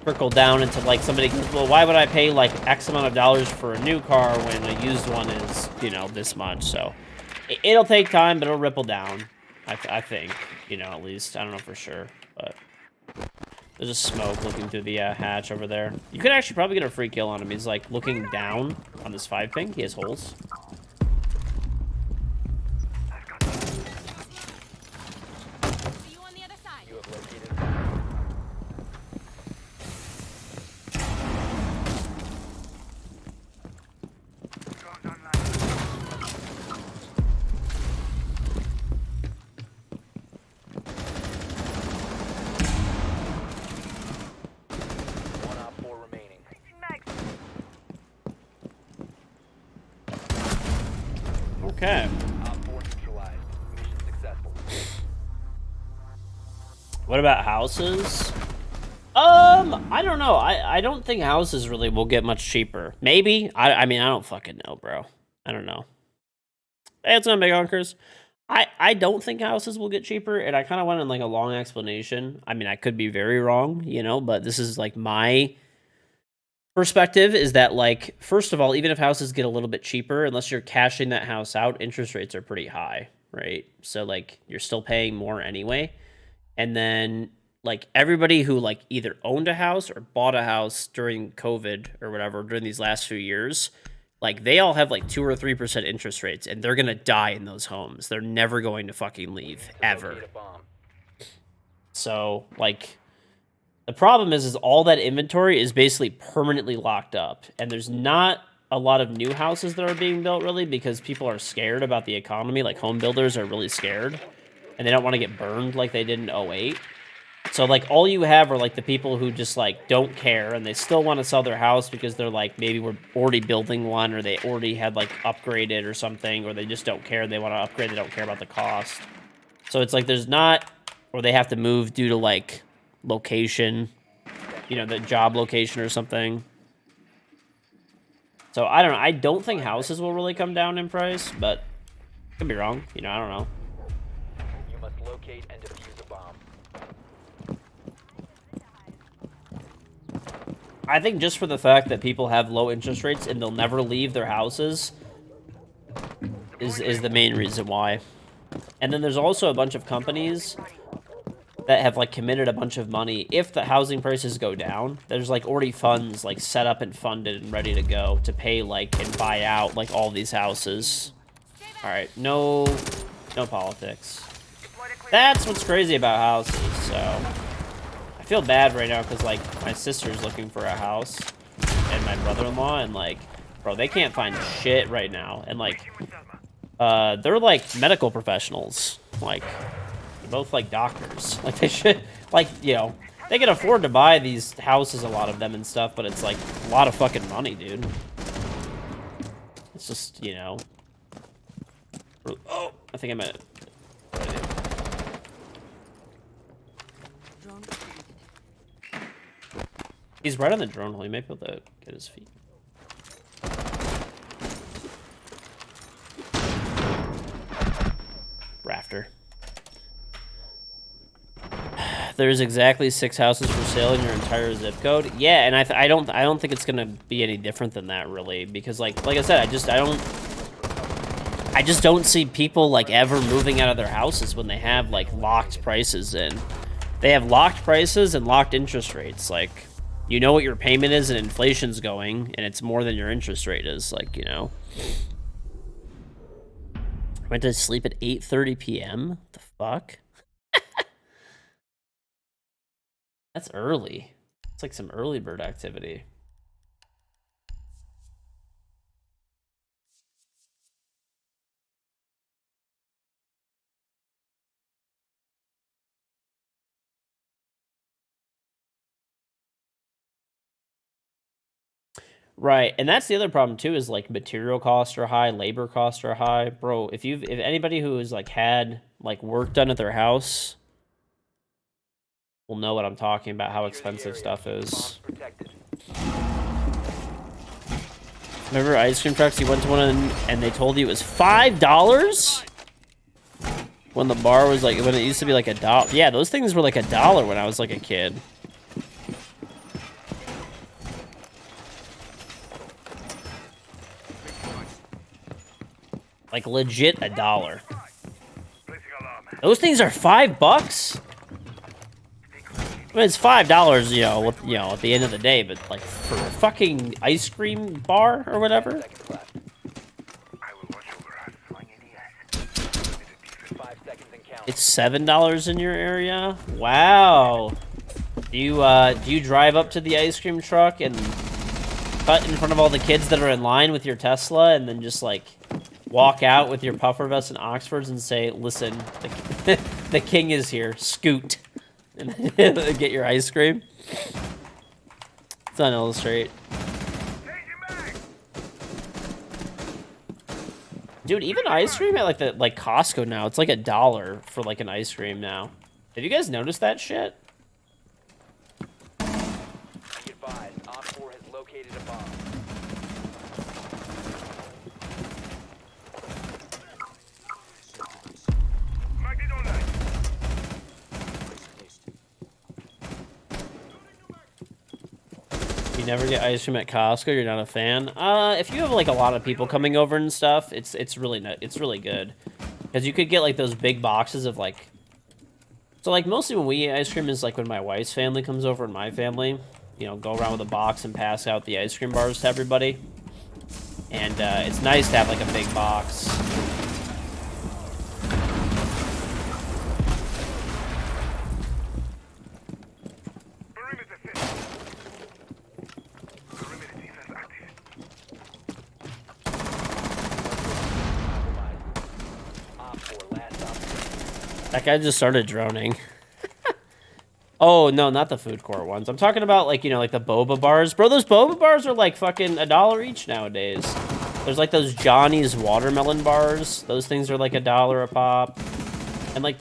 trickle down into, like, somebody goes, well, why would I pay, like, X amount of dollars for a new car when a used one is, you know, this much? So it'll take time, but it'll ripple down, I think, you know, at least. I don't know for sure, but there's just smoke looking through the hatch over there. You could actually probably get a free kill on him. He's, like, looking down on this 5 ping. He has holes. You have located a bomb. One op 4 remaining. Okay. Op 4 neutralized. Mission successful. What about houses? I don't know. I don't think houses really will get much cheaper. Maybe. I mean, I don't fucking know, bro. I don't know. Hey, it's not big honkers. I don't think houses will get cheaper, and I kind of went in like a long explanation. I mean, I could be very wrong, you know, but this is like my perspective is that, like, first of all, even if houses get a little bit cheaper, unless you're cashing that house out, interest rates are pretty high, right? So like you're still paying more anyway. And then like everybody who like either owned a house or bought a house during COVID or whatever during these last few years, like they all have like 2 or 3% interest rates, and they're gonna die in those homes. They're never going to fucking leave ever. Locate a bomb. So like the problem is all that inventory is basically permanently locked up, and there's not a lot of new houses that are being built really because people are scared about the economy. Like home builders are really scared, and they don't want to get burned like they did in 08. So like all you have are like the people who just like don't care, and they still want to sell their house because they're like, maybe we're already building one, or they already had like upgraded or something, or they just don't care. They want to upgrade. They don't care about the cost. So it's like there's not, or they have to move due to like location, you know, the job location or something. So I don't know. I don't think houses will really come down in price, but could be wrong. You know, I don't know. You must locate and defuse a bomb. I think just for the fact that people have low interest rates and they'll never leave their houses is the main reason why. And then there's also a bunch of companies that have like committed a bunch of money. If the housing prices go down, there's like already funds like set up and funded and ready to go to pay like and buy out like all these houses. All right, no politics. That's what's crazy about houses. So I feel bad right now because like my sister's looking for a house, and my brother-in-law, and like, bro, they can't find shit right now. And like, they're like medical professionals. Like, they're both like doctors. Like, they should, like, you know, they can afford to buy these houses, a lot of them and stuff, but it's like a lot of fucking money, dude. It's just, you know. Oh, I think I meant it. He's right on the drone hole. He may be able to get his feet. Rafter. There's exactly 6 houses for sale in your entire zip code. Yeah, and I don't think it's gonna be any different than that, really, because like I said, I just don't see people like ever moving out of their houses when they have like locked prices in. They have locked prices and locked interest rates. Like, you know what your payment is and inflation's going, and it's more than your interest rate is. Like, you know. Went to sleep at 8:30 p.m. What the fuck? That's early. It's like some early bird activity. Right, and that's the other problem too, is like material costs are high, labor costs are high. Bro, if anybody who has like had like work done at their house will know what I'm talking about, how expensive stuff is. Remember ice cream trucks? You went to one and they told you it was $5? When the bar was like, when it used to be like $1. Yeah, those things were like $1 when I was like a kid. Like legit $1. Those things are $5? I mean, it's $5, you know, at the end of the day, but like for a fucking ice cream bar or whatever. It's $7 in your area? Wow. Do you drive up to the ice cream truck and cut in front of all the kids that are in line with your Tesla and then just like walk out with your puffer vest and Oxfords and say, listen, the king is here, scoot, and get your ice cream? It's on Illustrate. Dude, even ice cream at like Costco now, it's like $1 for like an ice cream now. Have you guys noticed that shit? Be advised, Op 4 has located a bomb. You never get ice cream at Costco, you're not a fan? If you have like a lot of people coming over and stuff, it's really good. Because you could get like those big boxes of like, so like mostly when we eat ice cream is like when my wife's family comes over and my family, you know, go around with a box and pass out the ice cream bars to everybody. And it's nice to have like a big box. That guy just started droning. Oh, no, not the food court ones. I'm talking about, like, you know, like the boba bars. Bro, those boba bars are, like, fucking $1 each nowadays. There's, like, those Johnny's watermelon bars. Those things are, like, $1 a pop. And, like,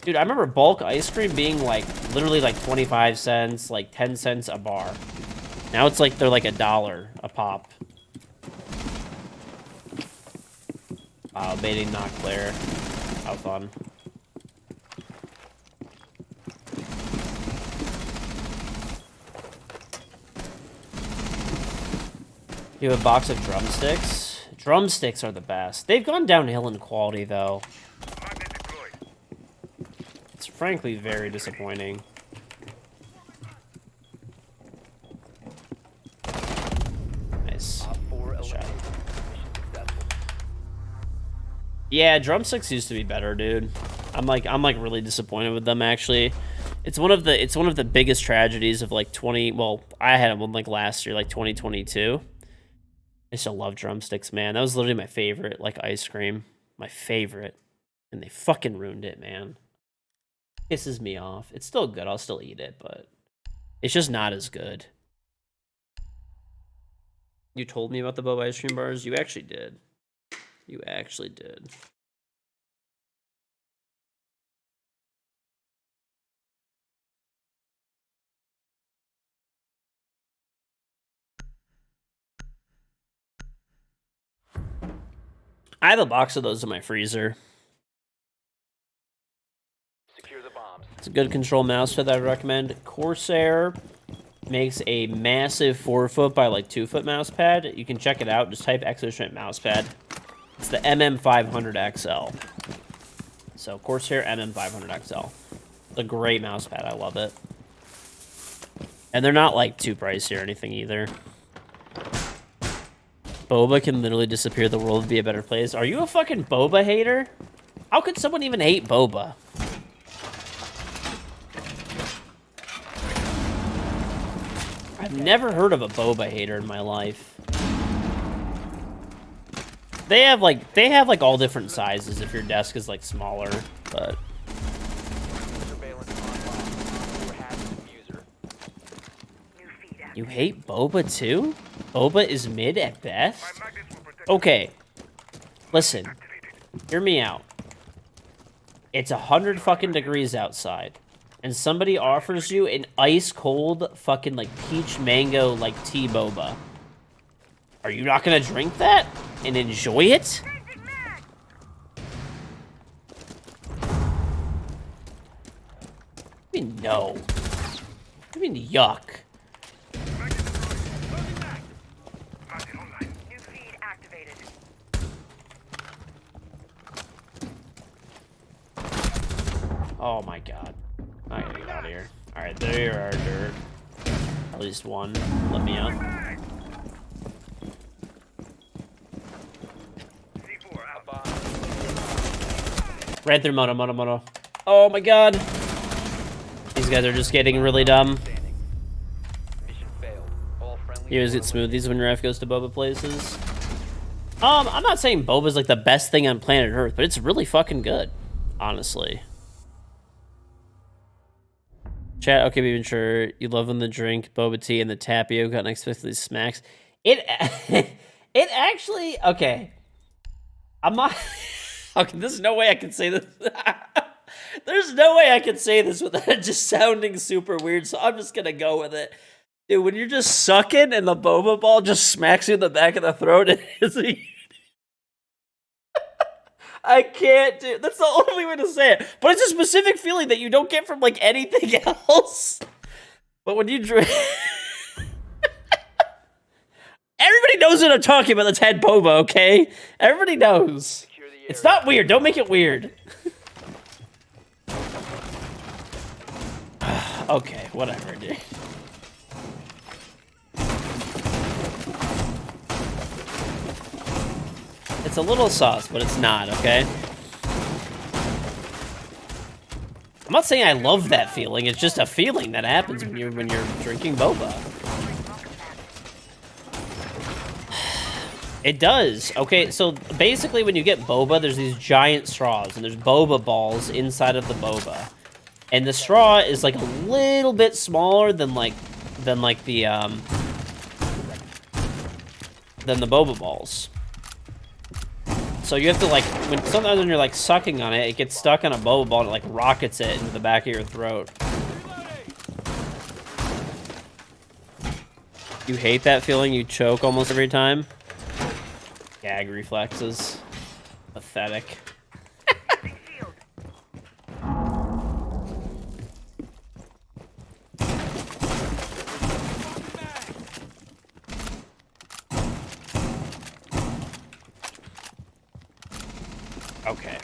dude, I remember bulk ice cream being, like, literally, like, 25 cents, like, 10 cents a bar. Now it's, like, they're, like, $1 a pop. Wow, baiting not clear. How fun. You have a box of drumsticks? Drumsticks are the best. They've gone downhill in quality, though. It's frankly very disappointing. Nice. Shot. Yeah, drumsticks used to be better, dude. I'm like really disappointed with them, actually. It's one of the biggest tragedies of like 20. Well, I had one like last year, like 2022. I still love drumsticks, man. That was literally my favorite, like ice cream, my favorite, and they fucking ruined it, man. Pisses me off. It's still good. I'll still eat it, but it's just not as good. You told me about the boba ice cream bars. You actually did. You actually did. I have a box of those in my freezer. Secure the bombs. It's a good control mouse pad that I recommend. Corsair makes a massive 4-foot by like 2-foot mouse pad. You can check it out. Just type Exostrand mouse pad. It's the MM500XL. So Corsair MM500XL. It's a great mouse pad. I love it. And they're not like too pricey or anything either. Boba can literally disappear. The world would be a better place. Are you a fucking boba hater? How could someone even hate boba? I've never heard of a boba hater in my life. They have like all different sizes if your desk is like smaller, but Surveillance on bomb. We're having diffuser. you hate boba too? Boba is mid at best? Okay. Listen. Hear me out. It's 100 fucking degrees outside. And somebody offers you an ice cold fucking like peach mango like tea boba. Are you not gonna drink that and enjoy it? I mean, no. I mean, yuck. New feed activated. Oh my god. I gotta get out of here. Alright, there are dirt. At least one. Let me out. A bomb. Right through mono. Oh my god. These guys are just getting really dumb. Standing. Mission failed. All friendly. You always get smoothies when your ref goes to boba places. I'm not saying boba's like the best thing on planet Earth, but it's really fucking good. Honestly. Chat, okay, even sure you love when the drink, boba tea, and the tapioca unexpectedly smacks. It it actually, okay. I'm not, okay, there's no way I can say this. There's no way I can say this without it just sounding super weird, so I'm just gonna go with it. Dude, when you're just sucking and the boba ball just smacks you in the back of the throat, I can't do. That's the only way to say it. But it's a specific feeling that you don't get from like anything else. But when you drink, everybody knows what I'm talking about. That's had boba, okay? Everybody knows. Secure the It's area. not weird. Don't make it weird. Okay, whatever, dude. It's a little sauce, but it's not, okay? I'm not saying I love that feeling. It's just a feeling that happens when you're drinking boba. It does. Okay, so basically when you get boba, there's these giant straws, and there's boba balls inside of the boba. And the straw is like a little bit smaller than the boba balls. So you have to like, sometimes when you're like sucking on it, it gets stuck on a boba ball and it like rockets it into the back of your throat. You hate that feeling? You choke almost every time? Gag reflexes. Pathetic. Okay.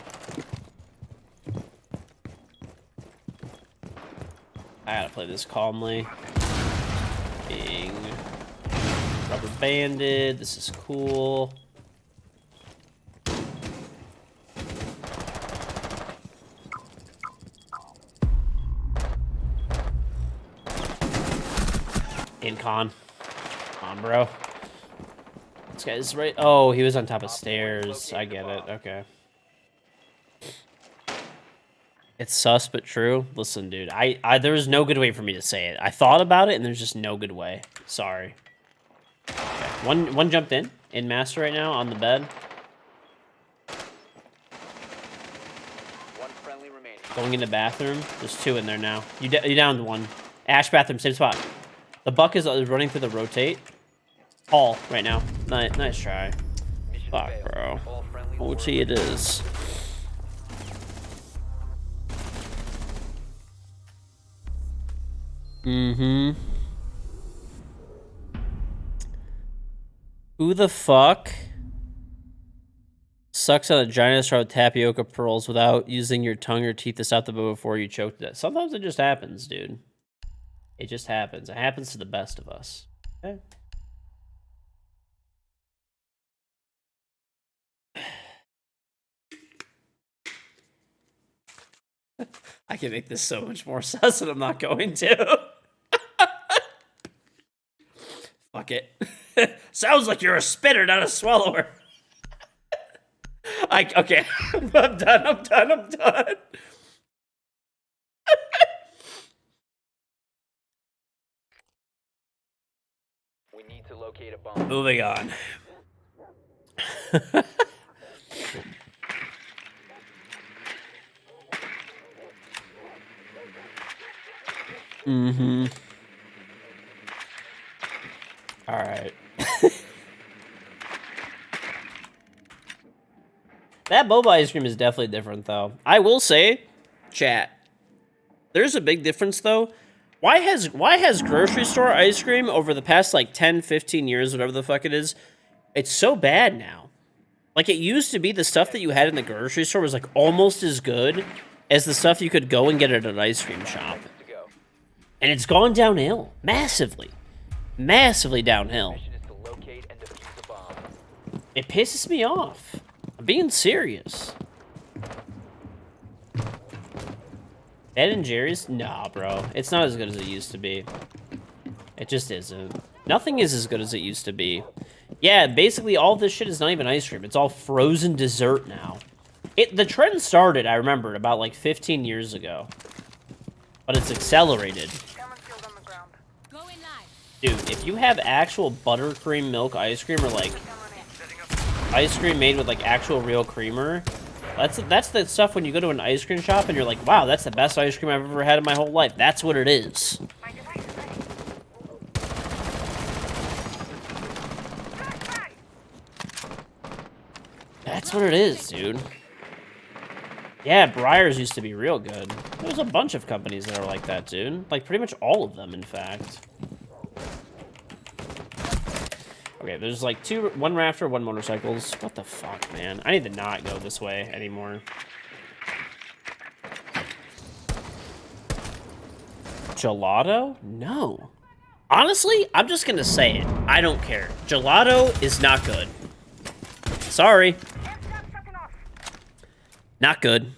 I gotta play this calmly. Being rubber banded. This is cool. In con. Come on, bro. This guy's right. Oh, he was on top of stairs. I get it. Okay. It's sus but true. Listen, dude. There's no good way for me to say it. I thought about it, and there's just no good way. Sorry. Okay. One jumped in master right now on the bed. One friendly remaining. Going in the bathroom. There's two in there now. You downed one. Ash bathroom, same spot. The buck is running through the rotate. Hall right now. Nice try. Mission Fuck, failed. bro. All friendlies OT it is. Mm-hmm. Who the fuck sucks on a giant straw with tapioca pearls without using your tongue or teeth to stop the boo before you choke to death? Sometimes it just happens, dude. It just happens. It happens to the best of us. Okay? I can make this so much more sus, and I'm not going to. Fuck it. Sounds like you're a spitter, not a swallower. Okay. I'm done. We need to locate a bomb. Moving on. Mm-hmm. All right. That boba ice cream is definitely different, though. I will say, chat, there's a big difference, though. Why has grocery store ice cream over the past, like, 10, 15 years, whatever the fuck it is, it's so bad now? Like, it used to be the stuff that you had in the grocery store was, like, almost as good as the stuff you could go and get at an ice cream shop. To go. And it's gone downhill. Massively. Massively downhill. Mission is to locate and defuse a bomb. It pisses me off. I'm being serious. Ben and Jerry's? Nah, bro. It's not as good as it used to be. It just isn't. Nothing is as good as it used to be. Yeah, basically all this shit is not even ice cream. It's all frozen dessert now. The trend started, I remember, about like 15 years ago. But it's accelerated. Dude, if you have actual buttercream milk ice cream or like ice cream made with like actual real creamer, that's the stuff when you go to an ice cream shop and you're like, wow, that's the best ice cream I've ever had in my whole life. That's what it is. That's what it is, dude. Yeah, Breyers used to be real good. There's a bunch of companies that are like that, dude. Like, pretty much all of them, in fact. Okay, there's like one Raptor, one motorcycles. What the fuck, man? I need to not go this way anymore. Gelato? No. Honestly, I'm just gonna say it. I don't care. Gelato is not good. Sorry. Not good.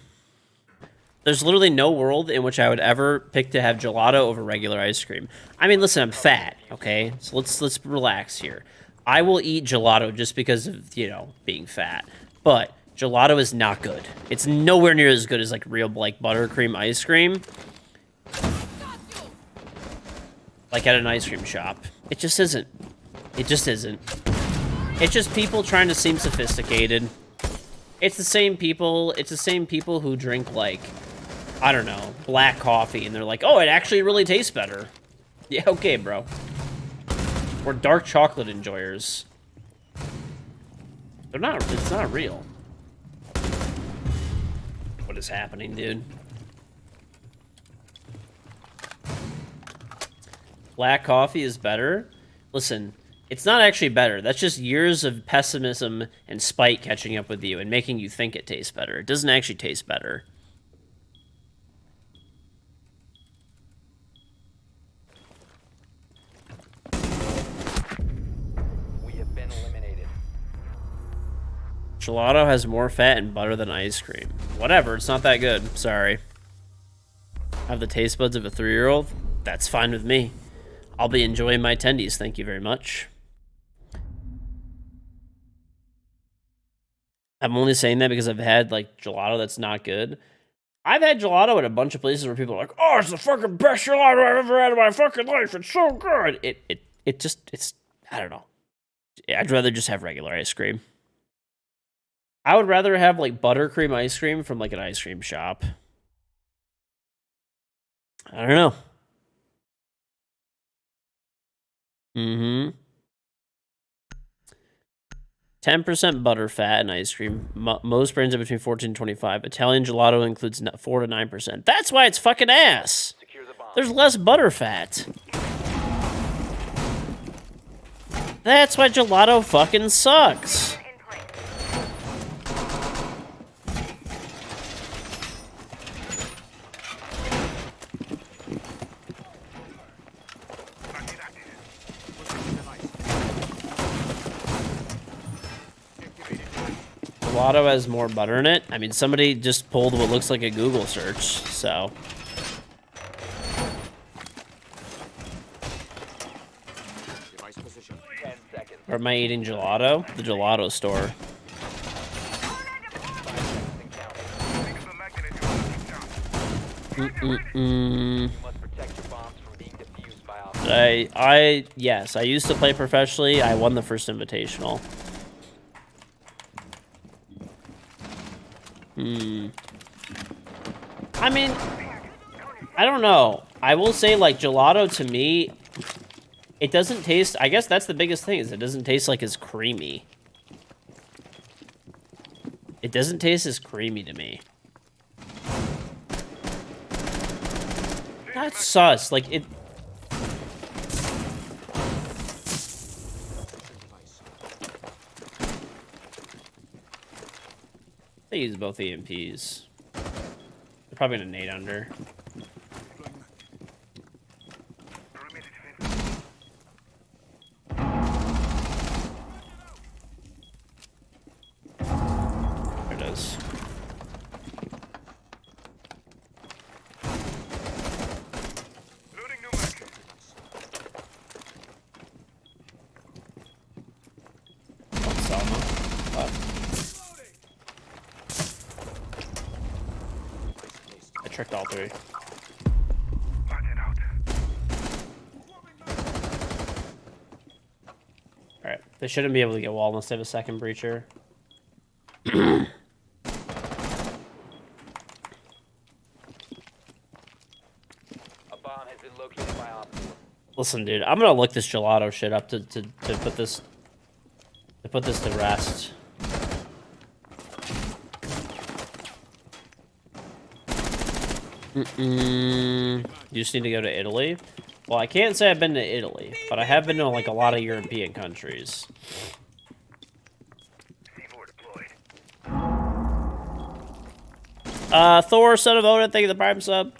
There's literally no world in which I would ever pick to have gelato over regular ice cream. I mean, listen, I'm fat, okay? So let's relax here. I will eat gelato just because of, you know, being fat. But gelato is not good. It's nowhere near as good as, like, real, like, buttercream ice cream. Like at an ice cream shop. It just isn't. It just isn't. It's just people trying to seem sophisticated. It's the same people who drink, like, I don't know, black coffee, and they're like, oh, it actually really tastes better. Yeah, okay, bro. Or dark chocolate enjoyers. It's not real. What is happening, dude? Black coffee is better? Listen, it's not actually better. That's just years of pessimism and spite catching up with you and making you think it tastes better. It doesn't actually taste better. We have been eliminated. Gelato has more fat and butter than ice cream. Whatever, it's not that good. Sorry. I have the taste buds of a 3-year-old? That's fine with me. I'll be enjoying my tendies. Thank you very much. I'm only saying that because I've had like gelato that's not good. I've had gelato at a bunch of places where people are like, "Oh, it's the fucking best gelato I've ever had in my fucking life. It's so good." It's I don't know. I'd rather just have regular ice cream. I would rather have like buttercream ice cream from like an ice cream shop. I don't know. Mm-hmm. 10% butter fat in ice cream. Most brands are between 14 and 25. Italian gelato includes 4 to 9%. That's why it's fucking ass. There's less butter fat. That's why gelato fucking sucks. Gelato has more butter in it. I mean, somebody just pulled what looks like a Google search, so. Or am I eating gelato? The gelato store. Yes, I used to play professionally. I won the first invitational. I mean, I don't know. I will say, like, gelato to me, it doesn't taste... I guess that's the biggest thing, is it doesn't taste like as creamy. It doesn't taste as creamy to me. That's sus. Like, it... They use both EMPs. They're probably gonna nade under. There it is. I tricked all three. Alright, they shouldn't be able to get wall unless they have a second breacher. Listen, dude, I'm gonna look this gelato shit up to put this to rest. You just need to go to Italy? Well, I can't say I've been to Italy, but I have been to like a lot of European countries. Thor, son of Odin, thank you for the Prime sub.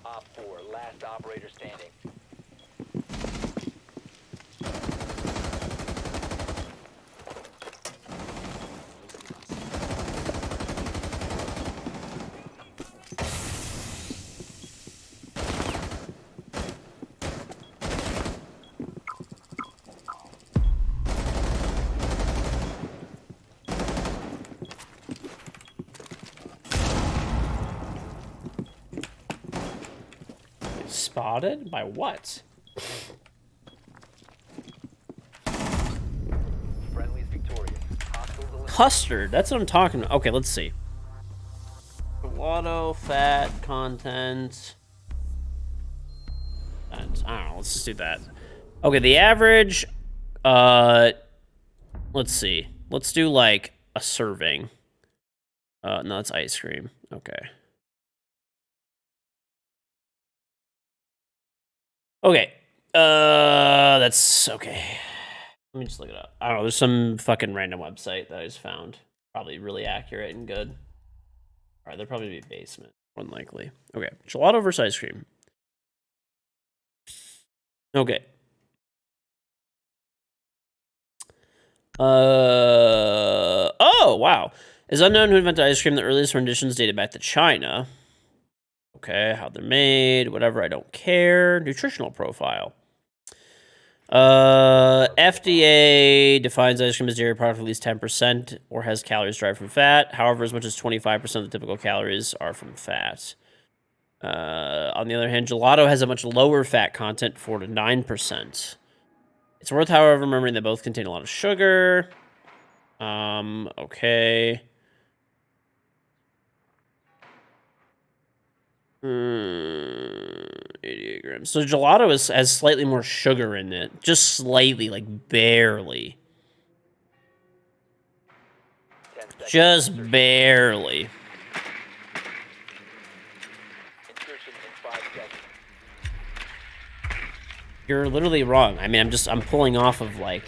Op 4, last operator standing. Spotted? By what? Friendly's victorious. Custard. That's what I'm talking about. Okay, let's see. Gelato, fat, content. I don't know. Let's just do that. Okay, the average. Let's see. Let's do like a serving. No, it's ice cream. Okay. Okay. That's okay. Let me just look it up. I don't know. There's some fucking random website that I just found. Probably really accurate and good. All right, there'll probably be a basement. Unlikely. Okay. Gelato versus ice cream. Okay. Oh, wow. It's unknown who invented ice cream. The earliest renditions dated back to China. Okay, how they're made, whatever, I don't care. Nutritional profile. FDA defines ice cream as dairy product at least 10% or has calories derived from fat. However, as much as 25% of the typical calories are from fat. On the other hand, gelato has a much lower fat content, 4 to 9%. It's worth, however, remembering that both contain a lot of sugar. Okay. 88 grams. So gelato has slightly more sugar in it. Just slightly, like barely. 10 seconds. Just barely. Insertion in 5 seconds. You're literally wrong. I mean, I'm pulling off of like...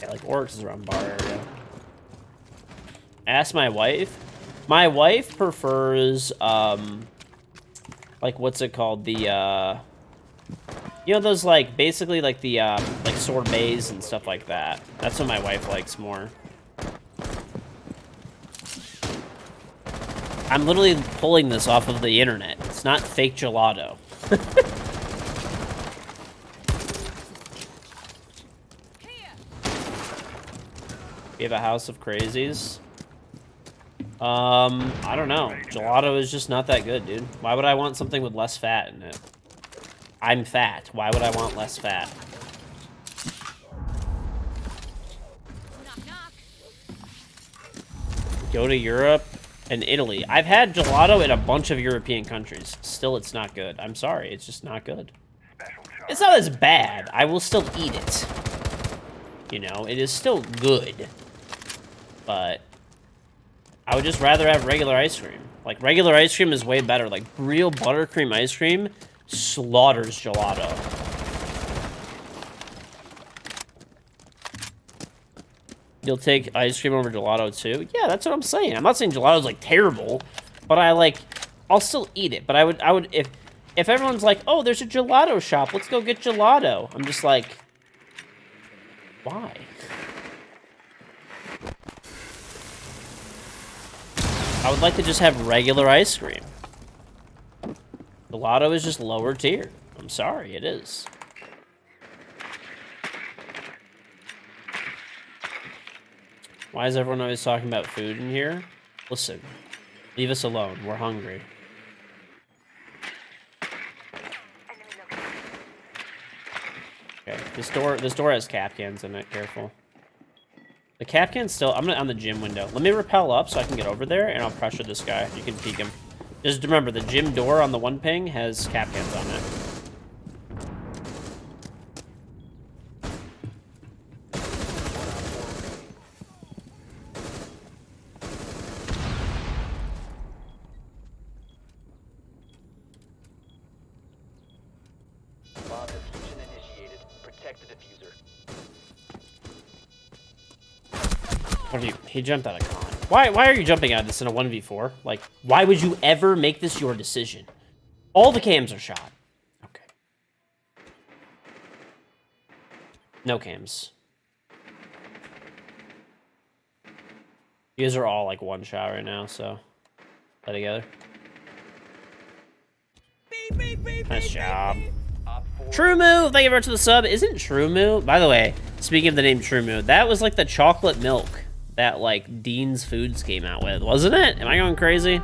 Yeah, like Oryx is around bar area. Ask my wife. My wife prefers, like, what's it called? The, you know those, like, basically, like, the, like, sorbets and stuff like that. That's what my wife likes more. I'm literally pulling this off of the internet. It's not fake gelato. We have a house of crazies. I don't know. Gelato is just not that good, dude. Why would I want something with less fat in it? I'm fat. Why would I want less fat? Knock, knock. Go to Europe and Italy. I've had gelato in a bunch of European countries. Still, it's not good. I'm sorry. It's just not good. It's not as bad. I will still eat it. You know, it is still good. But I would just rather have regular ice cream. Like, regular ice cream is way better. Like, real buttercream ice cream slaughters gelato. You'll take ice cream over gelato, too? Yeah, that's what I'm saying. I'm not saying gelato's, like, terrible. But I'll still eat it. But I would, if everyone's like, oh, there's a gelato shop, let's go get gelato. I'm just like, why? I would like to just have regular ice cream. Gelato is just lower tier. I'm sorry, it is. Why is everyone always talking about food in here? Listen, leave us alone. We're hungry. Okay, this door has cap cans in it. Careful. The cap can's still... I'm on the gym window. Let me rappel up so I can get over there, and I'll pressure this guy. You can peek him. Just remember, the gym door on the one ping has cap cans on it. Bomb diffusion initiated. Protect the diffuser. What are you... He jumped out of con. Why are you jumping out of this in a 1v4? Like, why would you ever make this your decision? All the cams are shot. Okay. No cams. You guys are all, like, one shot right now, so... Play together. Nice job. True Moo, thank you very much for the sub. Isn't True Moo... By the way, speaking of the name True Moo, that was, like, the chocolate milk that, like, Dean's Foods came out with, wasn't it? Am I going crazy?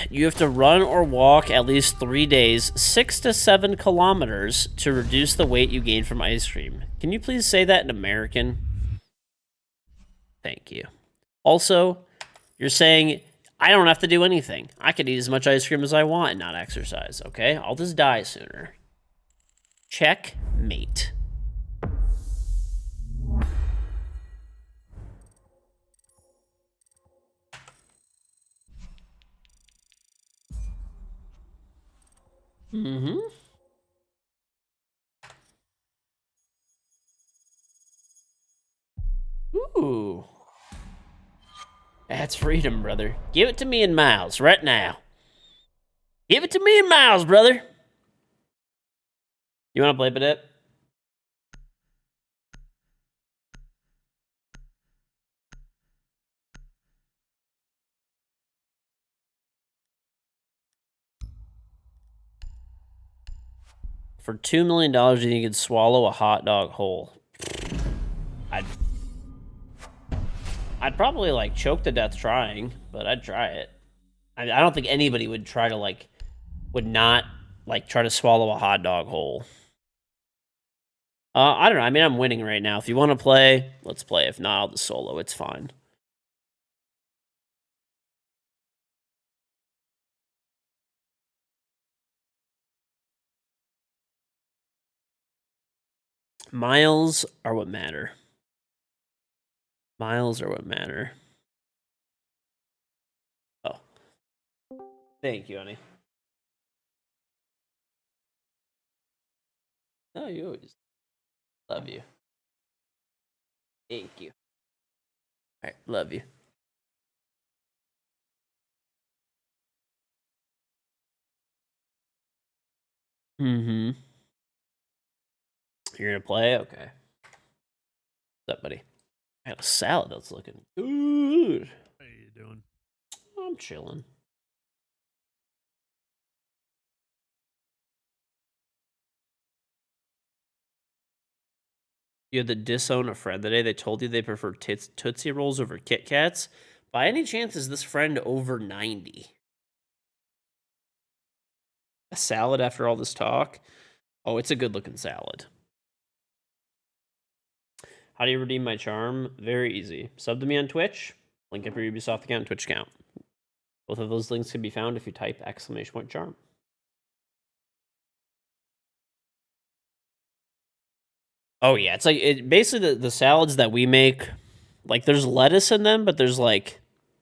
You have to run or walk at least 3 days, 6 to 7 kilometers to reduce the weight you gain from ice cream. Can you please say that in American? Thank you. Also, you're saying I don't have to do anything. I can eat as much ice cream as I want and not exercise, okay? I'll just die sooner. Checkmate. Mm-hmm. Ooh. That's freedom, brother. Give it to me in miles right now. Give it to me in miles, brother. You want to play Badit? For $2 million, you think you could swallow a hot dog whole? I'd probably like choke to death trying, but I'd try it. I don't think anybody would try to would not try to swallow a hot dog whole. I don't know. I mean, I'm winning right now. If you want to play, let's play. If not, I'll just solo. It's fine. Miles are what matter. Miles are what matter. Oh. Thank you, honey. Oh, you always love you. Thank you. All right, love you. Mm-hmm. You're gonna play? Okay. What's up, buddy? I got a salad that's looking good. How you doing? I'm chilling. You had to disown a friend today. They told you they prefer Tootsie Rolls over Kit Kats. By any chance, is this friend over 90? A salad after all this talk? Oh, it's a good looking salad. How do you redeem my charm? Very easy. Sub to me on Twitch. Link up your Ubisoft account and Twitch account. Both of those links can be found if you type !charm. Oh yeah, it's like basically the salads that we make, like there's lettuce in them, but there's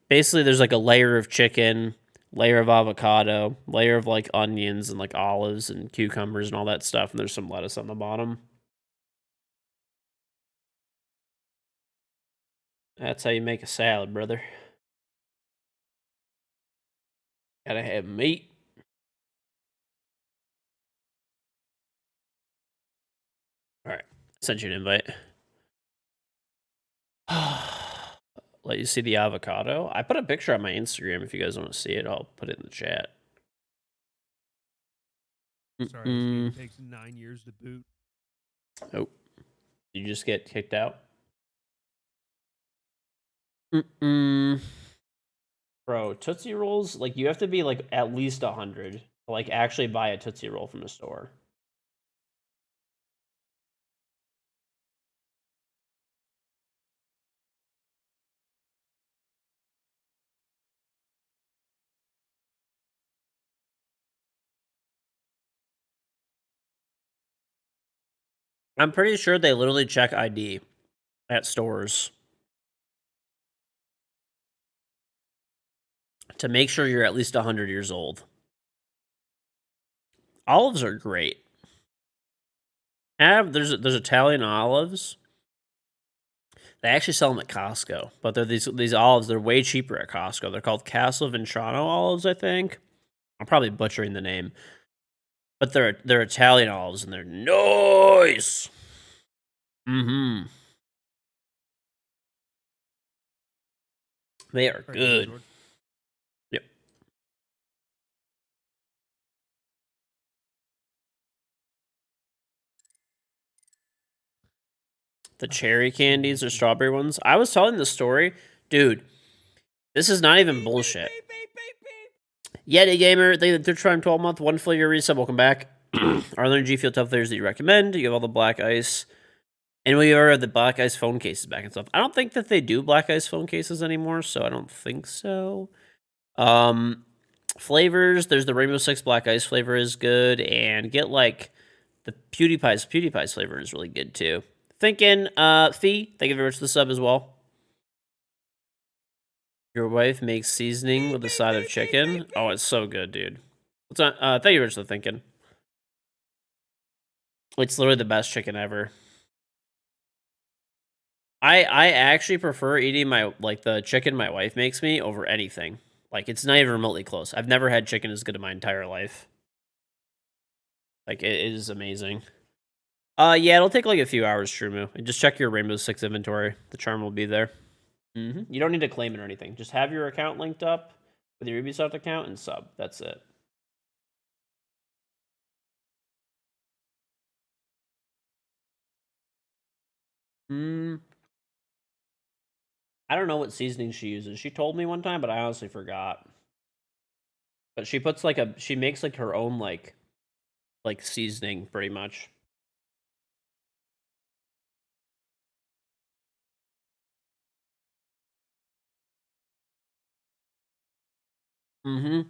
basically there's a layer of chicken, layer of avocado, layer of onions and olives and cucumbers and all that stuff, and there's some lettuce on the bottom. That's how you make a salad, brother. Gotta have meat. Alright. Sent you an invite. Let you see the avocado. I put a picture on my Instagram. If you guys want to see it, I'll put it in the chat. Sorry, this game takes 9 years to boot. Oh. You just get kicked out? Bro, Tootsie Rolls, you have to be at least 100 to actually buy a Tootsie Roll from the store. I'm pretty sure they literally check ID at stores to make sure you're at least 100 years old. Olives are great. There's Italian olives. They actually sell them at Costco, but they're these olives. They're way cheaper at Costco. They're called Castle Vinciano olives, I think. I'm probably butchering the name, but they're Italian olives and they're nice. Mm-hmm. They are good. KingGeorge. Yep. The cherry candies or strawberry ones. I was telling the story, dude. This is not even bullshit. Yeti Gamer, they're trying 12-month, one flavor resub. Welcome back. Are there any G Fuel tough flavors that you recommend? You have all the black ice. And we ever have the black ice phone cases back and stuff. I don't think that they do black ice phone cases anymore, so I don't think so. Flavors, there's the Rainbow Six Black Ice flavor is good, and get the PewDiePie's flavor is really good too. Thinking, Fee, thank you very much for the sub as well. Your wife makes seasoning with a side of chicken. Oh, it's so good, dude. What's on? Thank you very much for thinking. It's literally the best chicken ever. I actually prefer eating my the chicken my wife makes me over anything. Like, it's not even remotely close. I've never had chicken as good in my entire life. Like, it is amazing. Yeah, it'll take like a few hours, Trumu. And just check your Rainbow Six inventory. The charm will be there. You don't need to claim it or anything. Just have your account linked up with your Ubisoft account and sub. That's it. I don't know what seasoning she uses. She told me one time, but I honestly forgot. But she puts like she makes like her own like seasoning pretty much. Should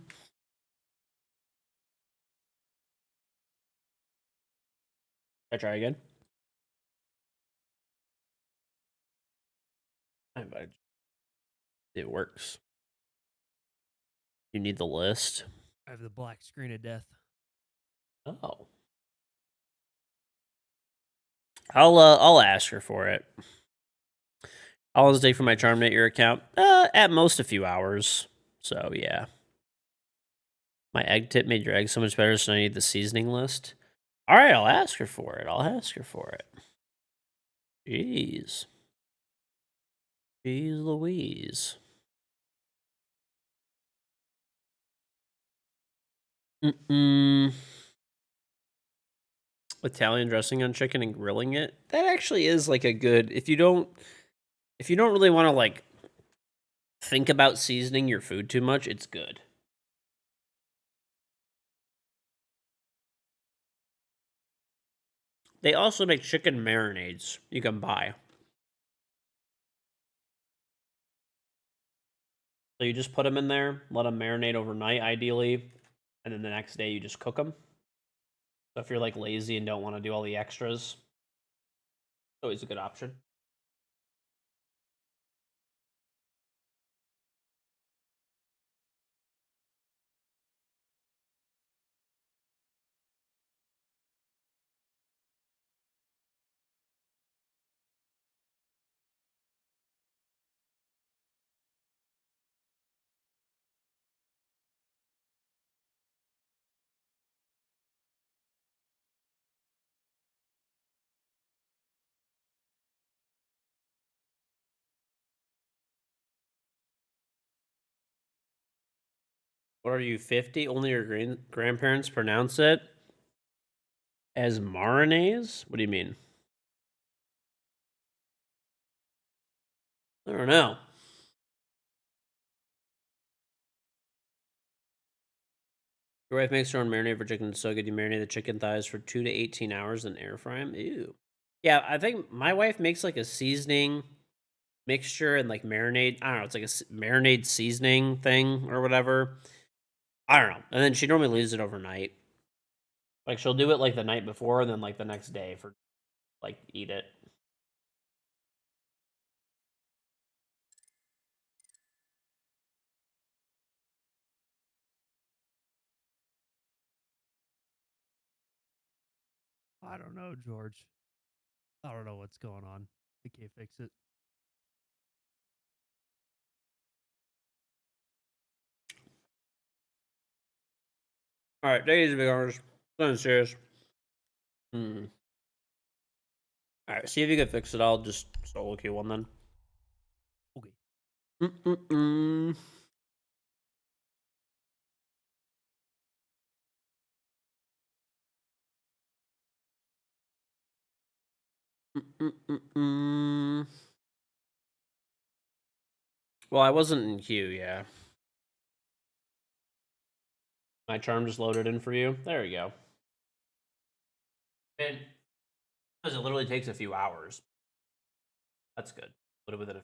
I try again? It works. You need the list. I have the black screen of death. Oh. I'll ask her for it. How long does it take for my charm to hit your account? At most a few hours. So yeah. My egg tip made your egg so much better, so I need the seasoning list. Alright, I'll ask her for it. Jeez. Jeez Louise. Italian dressing on chicken and grilling it. That actually is like a good if you don't really want to like think about seasoning your food too much, it's good. They also make chicken marinades you can buy. So you just put them in there, let them marinate overnight ideally, and then the next day you just cook them. So if you're like lazy and don't want to do all the extras, it's always a good option. What are you, 50? Only your grandparents pronounce it as marinades? What do you mean? I don't know. Your wife makes her own marinade for chicken. It's so good. You marinate the chicken thighs for 2 to 18 hours and air fry them. Ew. Yeah, I think my wife makes like a seasoning mixture and like marinade. I don't know. It's like a marinade seasoning thing or whatever. I don't know. And then she normally leaves it overnight. Like she'll do it like the night before and then like the next day for like eat it. I don't know, George. I don't know what's going on. I can't fix it. All right, take it easy, big owners. Nothing serious. All right, see if you can fix it. I'll just solo queue one then. Okay. Well, I wasn't in queue, yeah. My charm just loaded in for you. There we go. And because it literally takes a few hours. That's good. A little bit of.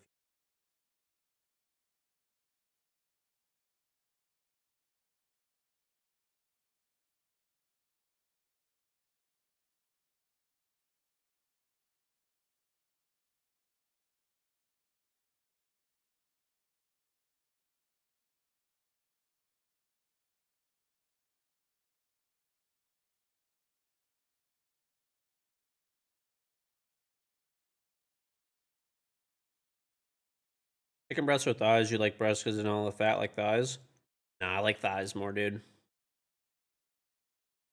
Chicken breasts or thighs? You like breasts because of all the fat like thighs? Nah, I like thighs more, dude.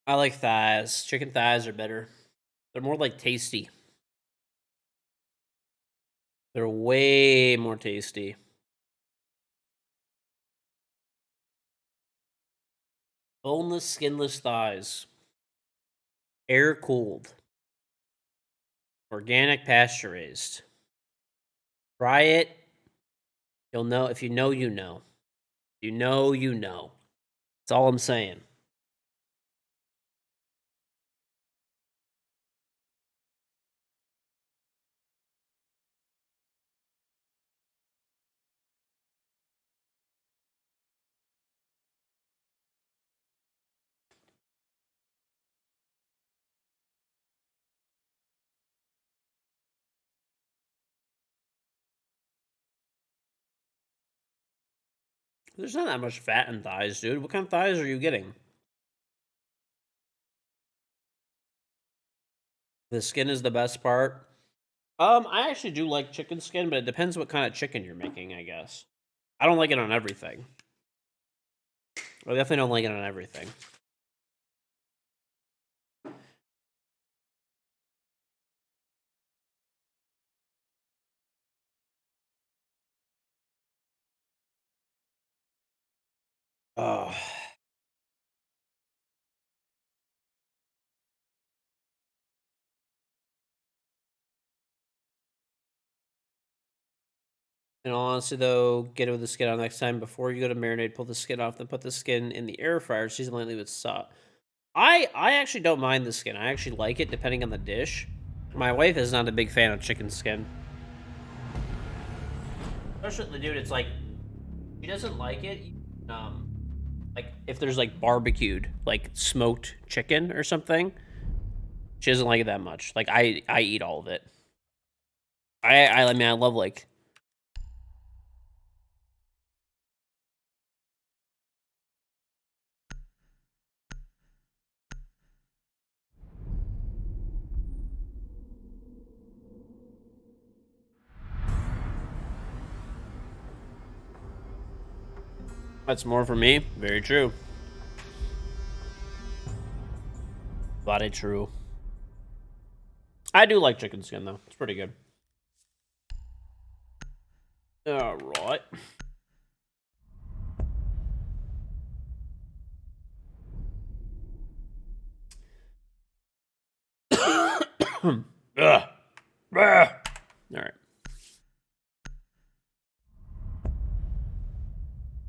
I like thighs. Chicken thighs are better. They're more like tasty. They're way more tasty. Boneless, skinless thighs. Air cooled. Organic pasture raised. Try it. You'll know. If you know, you know. You know, you know. That's all I'm saying. There's not that much fat in thighs, dude. What kind of thighs are you getting? The skin is the best part. I actually do like chicken skin, but it depends what kind of chicken you're making, I guess. I don't like it on everything. I definitely don't like it on everything. Oh. In all honesty, though, get it with the skin on next time. Before you go to marinate, pull the skin off, then put the skin in the air fryer. Season lightly with salt. I actually don't mind the skin. I actually like it, depending on the dish. My wife is not a big fan of chicken skin. Especially the dude, it's like, she doesn't like it. Like, if there's, like, barbecued, like, smoked chicken or something, she doesn't like it that much. Like, I eat all of it. I mean, I love, like... That's more for me. Very true. Very true. I do like chicken skin, though. It's pretty good. All right. Ugh. Ugh. All right.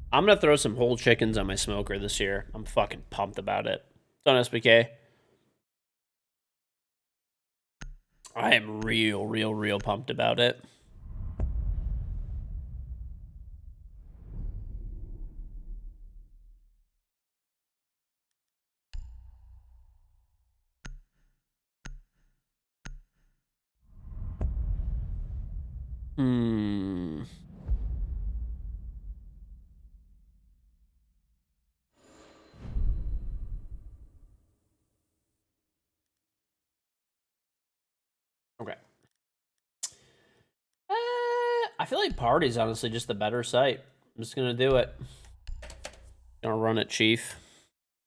I'm gonna throw some whole chickens on my smoker this year. I'm fucking pumped about it. It's on SBK. I am real pumped about it. Hmm. Okay. I feel like Party's honestly just the better site. I'm just gonna do it. Gonna run it, Chief.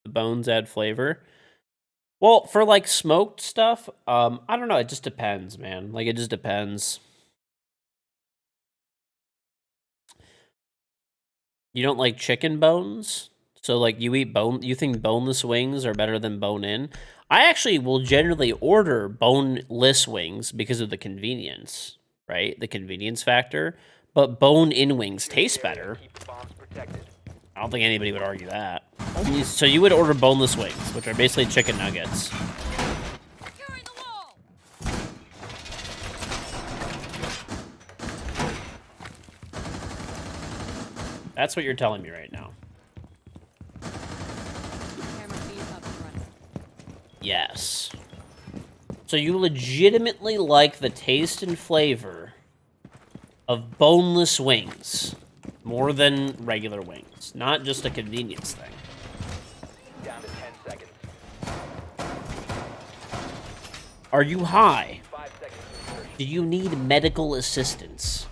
The bones add flavor. Well, for like smoked stuff, I don't know. It just depends, man. Like, it just depends. You don't like chicken bones? So, like, you eat bone. You think boneless wings are better than bone-in? I actually will generally order boneless wings because of the convenience, right? The convenience factor. But bone-in wings taste better. Keep the bombs protected. I don't think anybody would argue that. So you would order boneless wings, which are basically chicken nuggets. Securing the wall. That's what you're telling me right now. Camera feed up and running. Yes. So you legitimately like the taste and flavor of boneless wings more than regular wings, not just a convenience thing. Down to 10 seconds. Are you high? 5 seconds to insertion. Do you need medical assistance?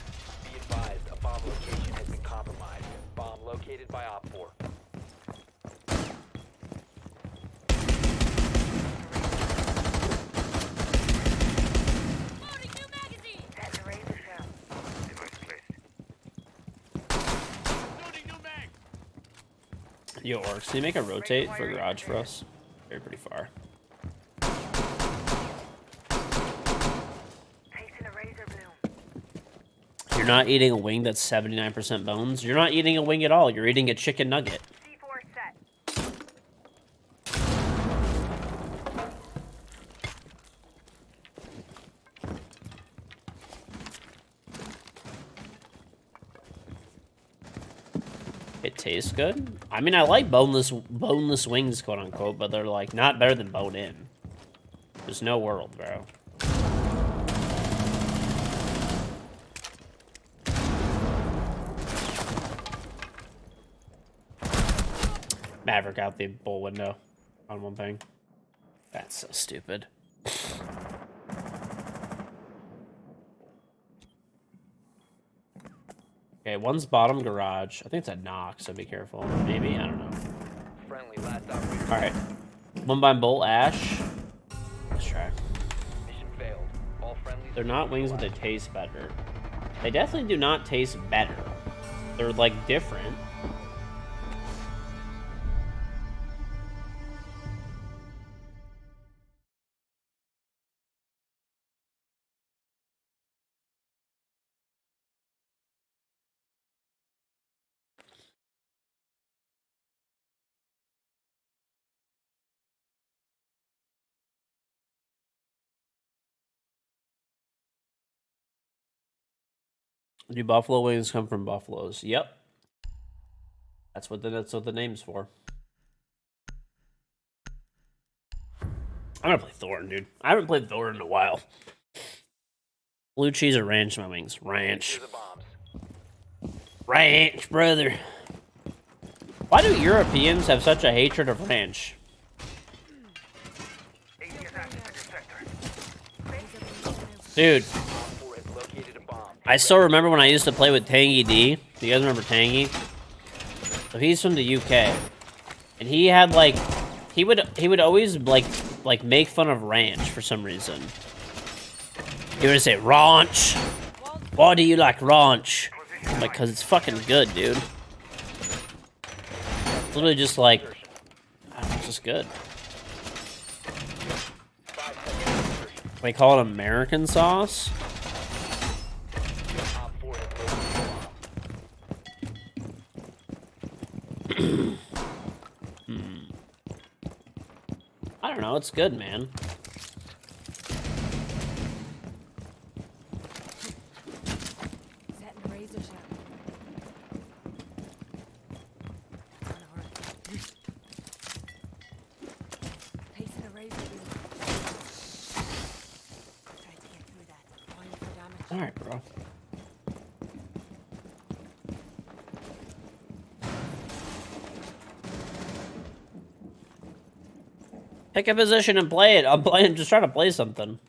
Be advised, a bomb location has been compromised. Bomb located by Op 4. Yo, Orcs, can you make a rotate for garage for us? They're pretty far. You're not eating a wing that's 79% bones. You're not eating a wing at all. You're eating a chicken nugget. It tastes good. I mean, I like boneless wings, quote unquote, but they're like not better than bone in. There's no world, bro. Maverick out the bowl window on one thing. That's so stupid. Okay, one's bottom garage. I think it's a knock, so be careful. Maybe, I don't know. Friendly, last operator. Alright. One by bolt, Ash. Let's try. Mission failed. All friendlies. They're not wings, but they taste better. They definitely do not taste better. They're, like, different. Do buffalo wings come from buffaloes? Yep. That's what the name's for. I'm gonna play Thorn, dude. I haven't played Thorn in a while. Blue cheese or ranch my wings? Ranch. The bombs. Ranch, brother. Why do Europeans have such a hatred of ranch? Dude, I still remember when I used to play with Tangy D. Do you guys remember Tangy? So he's from the UK, and he had like, he would always like make fun of ranch for some reason. He would say ranch. Why do you like ranch? I'm like, cause it's fucking good, dude. It's literally just like, I don't know, it's just good. They call it American sauce. I don't know, it's good, man. Setting razor sharp. Placing a razor blade. Try to get through that. Only for damage. Alright, bro. Pick a position and play it. I'm playing, just trying to play something.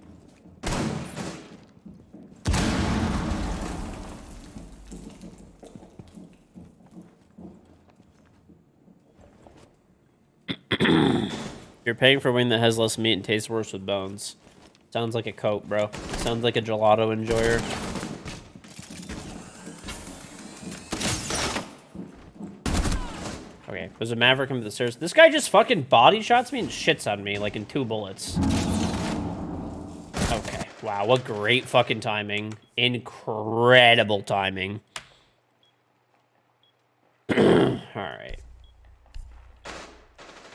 You're paying for a wing that has less meat and tastes worse with bones. Sounds like a Coke, bro. Sounds like a gelato enjoyer. Okay, there's a Maverick coming to the stairs. This guy just fucking body shots me and shits on me, like in 2 bullets. Okay, wow, what great fucking timing. Incredible timing. Alright.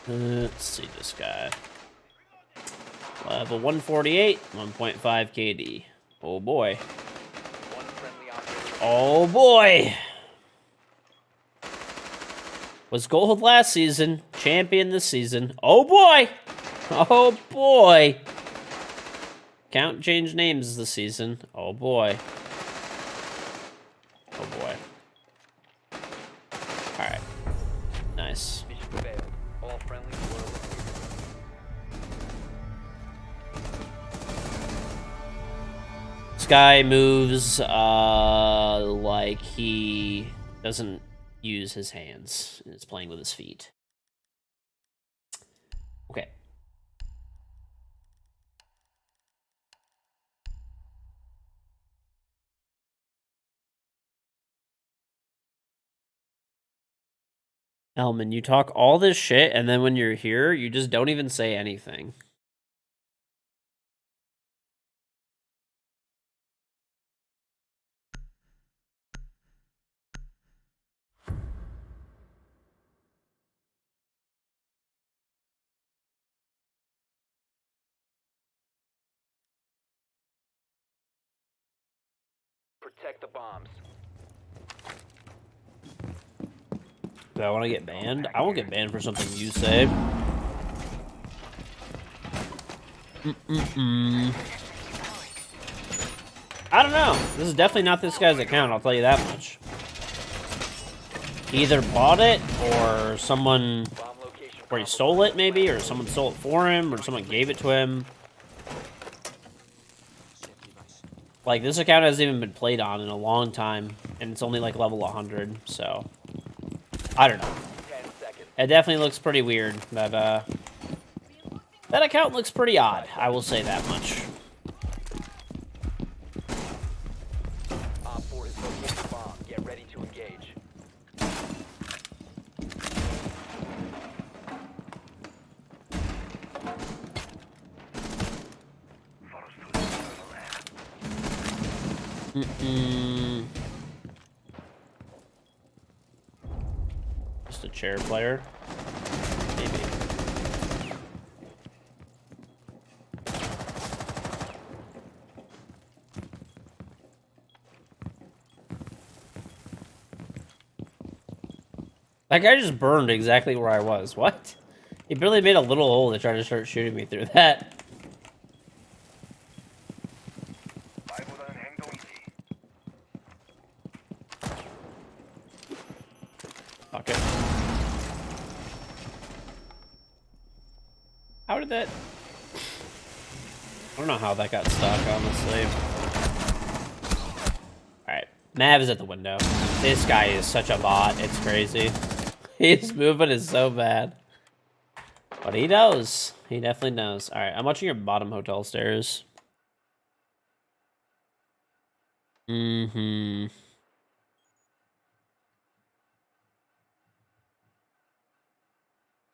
Let's see this guy. Level 148, 1.5 KD. Oh boy. Oh boy! Was gold last season, champion this season. Oh boy! Oh boy! Count changed names this season. Oh boy. Oh boy. Alright. Nice. Mission failed. All friendlies were eliminated. This guy moves like he doesn't use his hands and is playing with his feet. Okay. Elman, you talk all this shit, and then when you're here, you just don't even say anything. Protect the bombs. Do I want to get banned? I won't get banned for something you say. I don't know. This is definitely not this guy's account, I'll tell you that much. He either bought it, or someone... Bomb location. or he stole it, maybe, or someone stole it for him, or someone gave it to him. Like, this account hasn't even been played on in a long time, and it's only, like, level 100, so... I don't know. 10 seconds. It definitely looks pretty weird, but, that account looks pretty odd, I will say that much. Op 4 has located the bomb. Get ready to engage. Just a chair player. Maybe. That guy just burned exactly where I was. What? He barely made a little hole to try to start shooting me through that. Fuck it. How did that... I don't know how that got stuck, honestly. Alright. Mav is at the window. This guy is such a bot. It's crazy. His movement is so bad. But he knows. He definitely knows. Alright, I'm watching your bottom hotel stairs. Mm-hmm.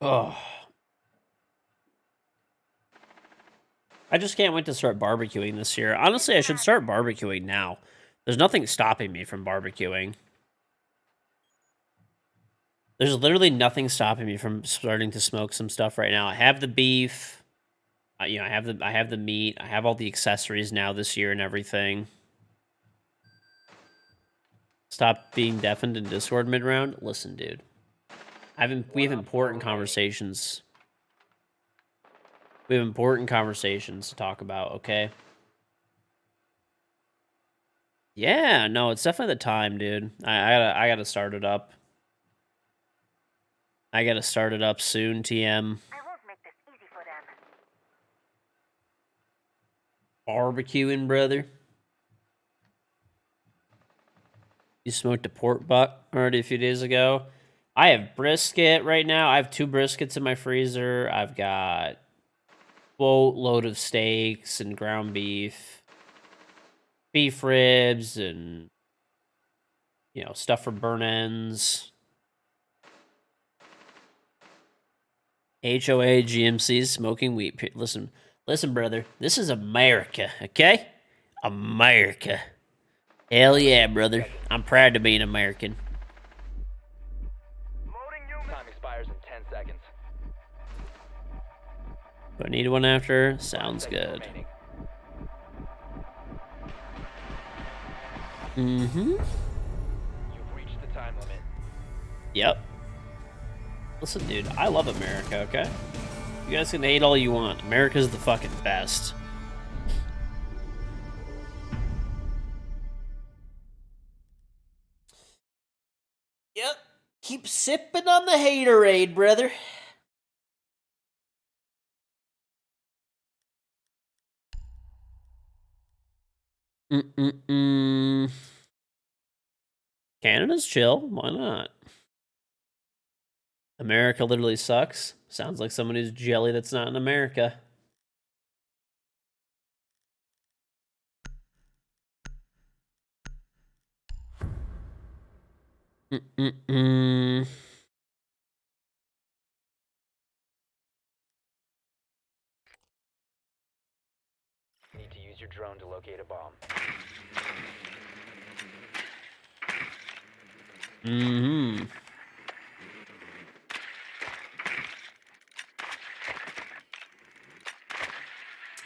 Oh. I just can't wait to start barbecuing this year. Honestly, I should start barbecuing now. There's nothing stopping me from barbecuing. There's literally nothing stopping me from starting to smoke some stuff right now. I have the beef. You know, I have the meat. I have all the accessories now this year and everything. Stop being deafened in Discord mid-round. Listen, dude. We have important conversations. We have important conversations to talk about, okay? Yeah, no, it's definitely the time, dude. I gotta start it up. I gotta start it up soon, TM. I won't make this easy for them. Barbecuing, brother. You smoked a pork butt already a few days ago. I have brisket right now. I have 2 briskets in my freezer. I've got boatload of steaks and ground beef, beef ribs, and, you know, stuff for burn ends. HOA, GMC, smoking weed. Listen, brother. This is America, okay? America. Hell yeah, brother. I'm proud to be an American. Time expires in 10 seconds. Do I need one after? 5 Sounds seconds good. remaining. Mm-hmm. You've reached the time limit. Yep. Listen, dude, I love America, okay? You guys can hate all you want. America's the fucking best. Yep. Keep sipping on the haterade, brother. Canada's chill. Why not? America literally sucks. Sounds like someone who's jelly that's not in America. drone to locate a bomb. Mm-hmm.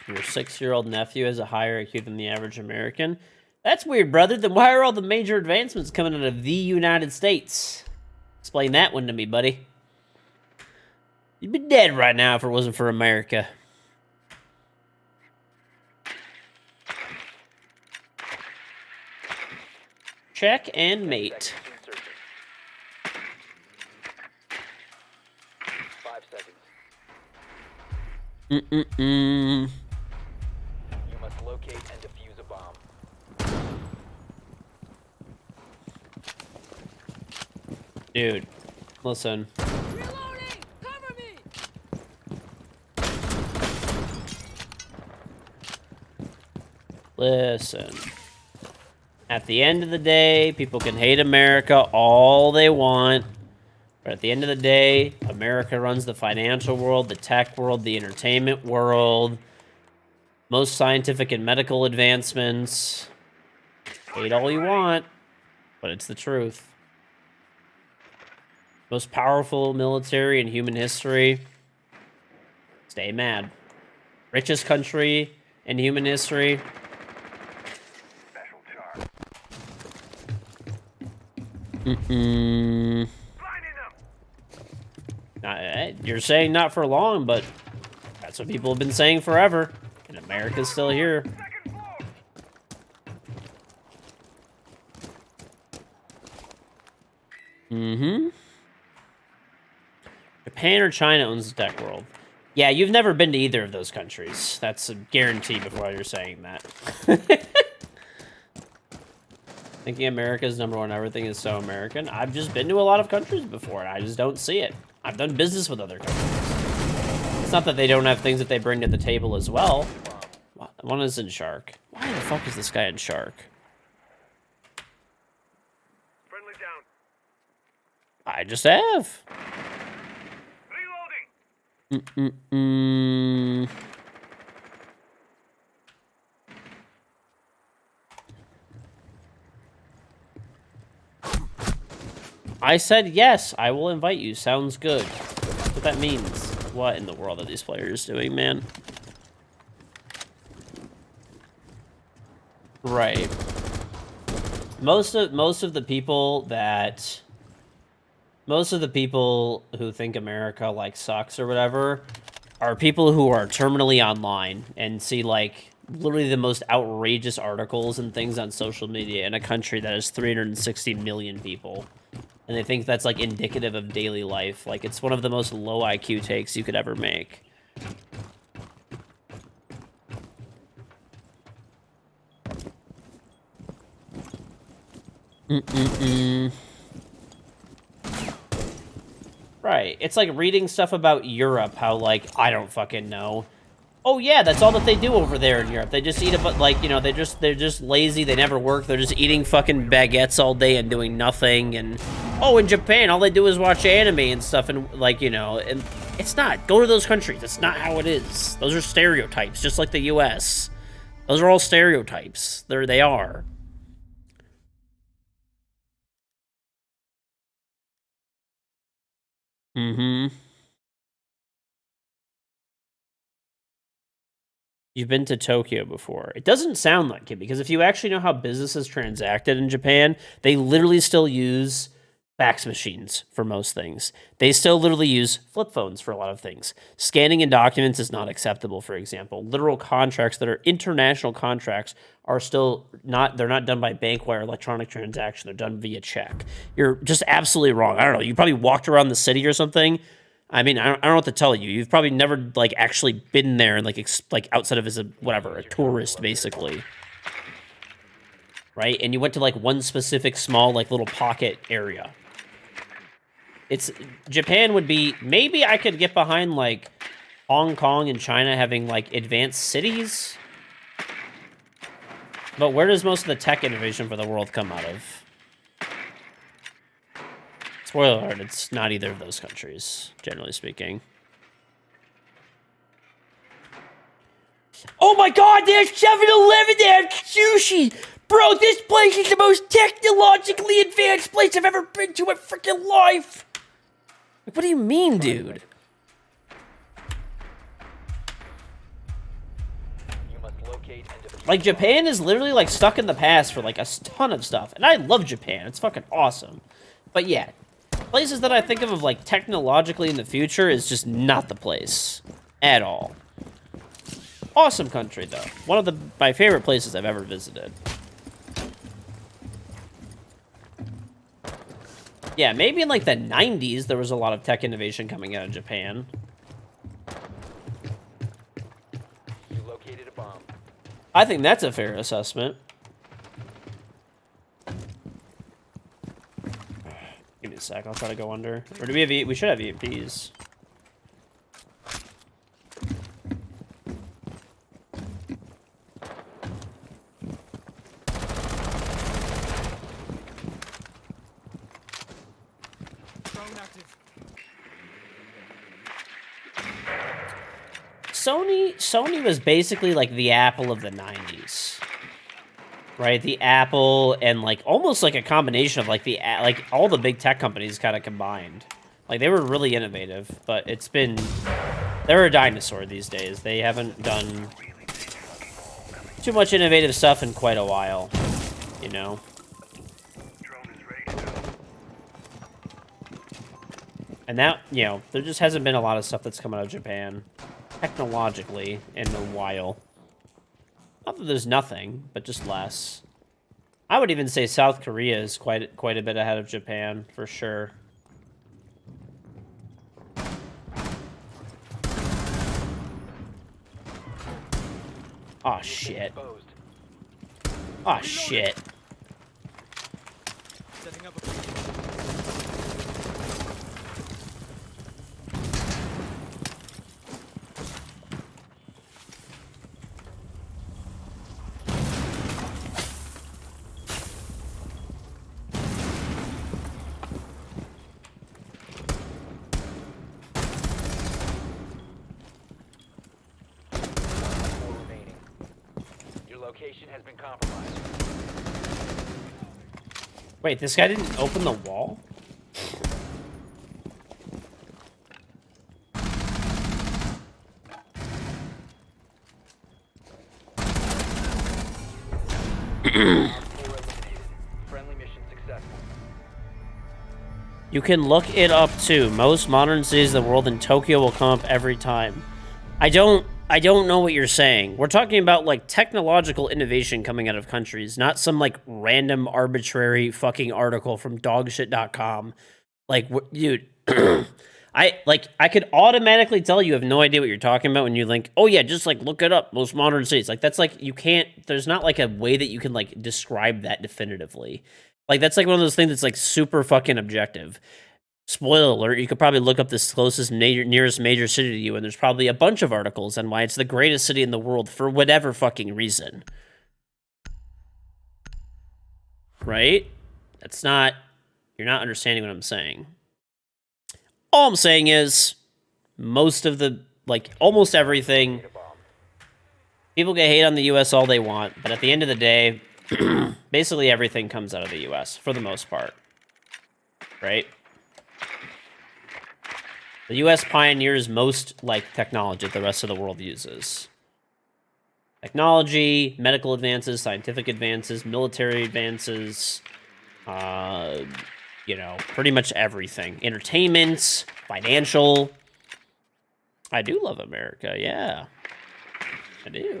Your 6-year-old nephew has a higher IQ than the average American. That's weird, brother. Then why are all the major advancements coming out of the United States? Explain that one to me, buddy. You'd be dead right now if it wasn't for America. Check and mate. Seconds to insertion. 5 seconds. Mm-mm-mm. You must locate and defuse a bomb. Dude, listen. Reloading! Cover me! Listen. At the end of the day, people can hate America all they want. But at the end of the day, America runs the financial world, the tech world, the entertainment world, most scientific and medical advancements. Hate all you want, but it's the truth. Most powerful military in human history. Stay mad. Richest country in human history. Mm-mm. You're saying not for long, but that's what people have been saying forever. And America's still here. Mm-hmm. Japan or China owns the tech world. Yeah, you've never been to either of those countries. That's a guarantee before you're saying that. Thinking America's number one everything is so American. I've just been to a lot of countries before, and I just don't see it. I've done business with other countries. It's not that they don't have things that they bring to the table as well. One is in Shark. Why the fuck is this guy in Shark? Friendly down. I just have. Reloading. Mm-mm-mm. I said yes, I will invite you. Sounds good. That's what that means. What in the world are these players doing, man? Right. Most of the people who think America like sucks or whatever are people who are terminally online and see like literally the most outrageous articles and things on social media in a country that has 360 million people. And they think that's like indicative of daily life. Like it's one of the most low IQ takes you could ever make. Mm-mm-mm. Right. It's like reading stuff about Europe, how, like, I don't fucking know. Oh, yeah, that's all that they do over there in Europe. They just eat like, you know, they're just lazy. They never work. They're just eating fucking baguettes all day and doing nothing. And, oh, in Japan, all they do is watch anime and stuff. And, like, you know, and it's not. Go to those countries. That's not how it is. Those are stereotypes, just like the U.S. Those are all stereotypes. They are. Mm-hmm. You've been to Tokyo before. It doesn't sound like it, because if you actually know how business is transacted in Japan, they literally still use fax machines for most things. They still literally use flip phones for a lot of things. Scanning in documents is not acceptable, for example. Literal contracts that are international contracts are still not, they're not done by bank wire electronic transaction. They're done via check. You're just absolutely wrong. I don't know. You probably walked around the city or something. I mean, I don't know what to tell you. You've probably never, like, actually been there and, like outside of as a, whatever, a tourist, basically. Right? And you went to, like, one specific small, like, little pocket area. Japan would be, maybe I could get behind, like, Hong Kong and China having, like, advanced cities. But where does most of the tech innovation for the world come out of? Spoiler alert, it's not either of those countries, generally speaking. Oh my god, there's 7-Eleven there, sushi! Bro, this place is the most technologically advanced place I've ever been to in freaking life! Like, what do you mean, dude? You must locate and defuse Like, Japan is literally, like, stuck in the past for, like, a ton of stuff. And I love Japan. It's fucking awesome. But, yeah. Places that I think of, like, technologically in the future is just not the place. At all. Awesome country, though. One of my favorite places I've ever visited. Yeah, maybe in, like, the 90s, there was a lot of tech innovation coming out of Japan. You located a bomb. I think that's a fair assessment. Give me a sec. I'll try to go under. Or do we have... We should have EMPs. Sony was basically like the Apple of the 90s. Right? The Apple and like almost like a combination of like all the big tech companies kind of combined. Like they were really innovative, but it's been they're a dinosaur these days. They haven't done too much innovative stuff in quite a while, you know. And that, you know, there just hasn't been a lot of stuff that's come out of Japan technologically in a while. Not that there's nothing, but just less. I would even say South Korea is quite a bit ahead of Japan, for sure. Aw, shit. Aw, shit. Setting up a location has been compromised. Wait, this guy didn't open the wall? Friendly mission successful. You can look it up too. Most modern cities in the world in Tokyo will come up every time. I don't know what you're saying. We're talking about like technological innovation coming out of countries, not some like random arbitrary fucking article from dogshit.com. Like, dude, I could automatically tell you have no idea what you're talking about when you link, oh yeah, just like look it up, most modern cities. Like that's like, you can't, there's not like a way that you can like describe that definitively. Like that's like one of those things that's like super fucking objective. Spoiler alert, you could probably look up this closest nearest major city to you, and there's probably a bunch of articles on why it's the greatest city in the world for whatever fucking reason. Right? That's not... You're not understanding what I'm saying. All I'm saying is, most of the... Like, almost everything... People can hate on the U.S. all they want, but at the end of the day, basically everything comes out of the U.S., for the most part. Right? The U.S. pioneers most, like, technology that the rest of the world uses. Technology, medical advances, scientific advances, military advances, you know, pretty much everything. Entertainment, financial. I do love America, yeah. I do.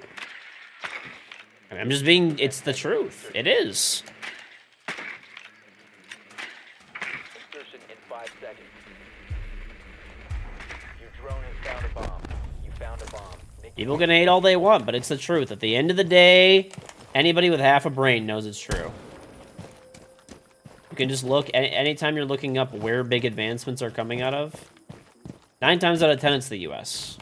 I mean, I'm just being, it's the truth. It is. Insertion in 5 seconds. Your drone has found a bomb. You found a bomb. People can hate all they want, but it's the truth. At the end of the day, anybody with half a brain knows it's true. You can just look, anytime you're looking up where big advancements are coming out of, 9 times out of 10, it's the U.S.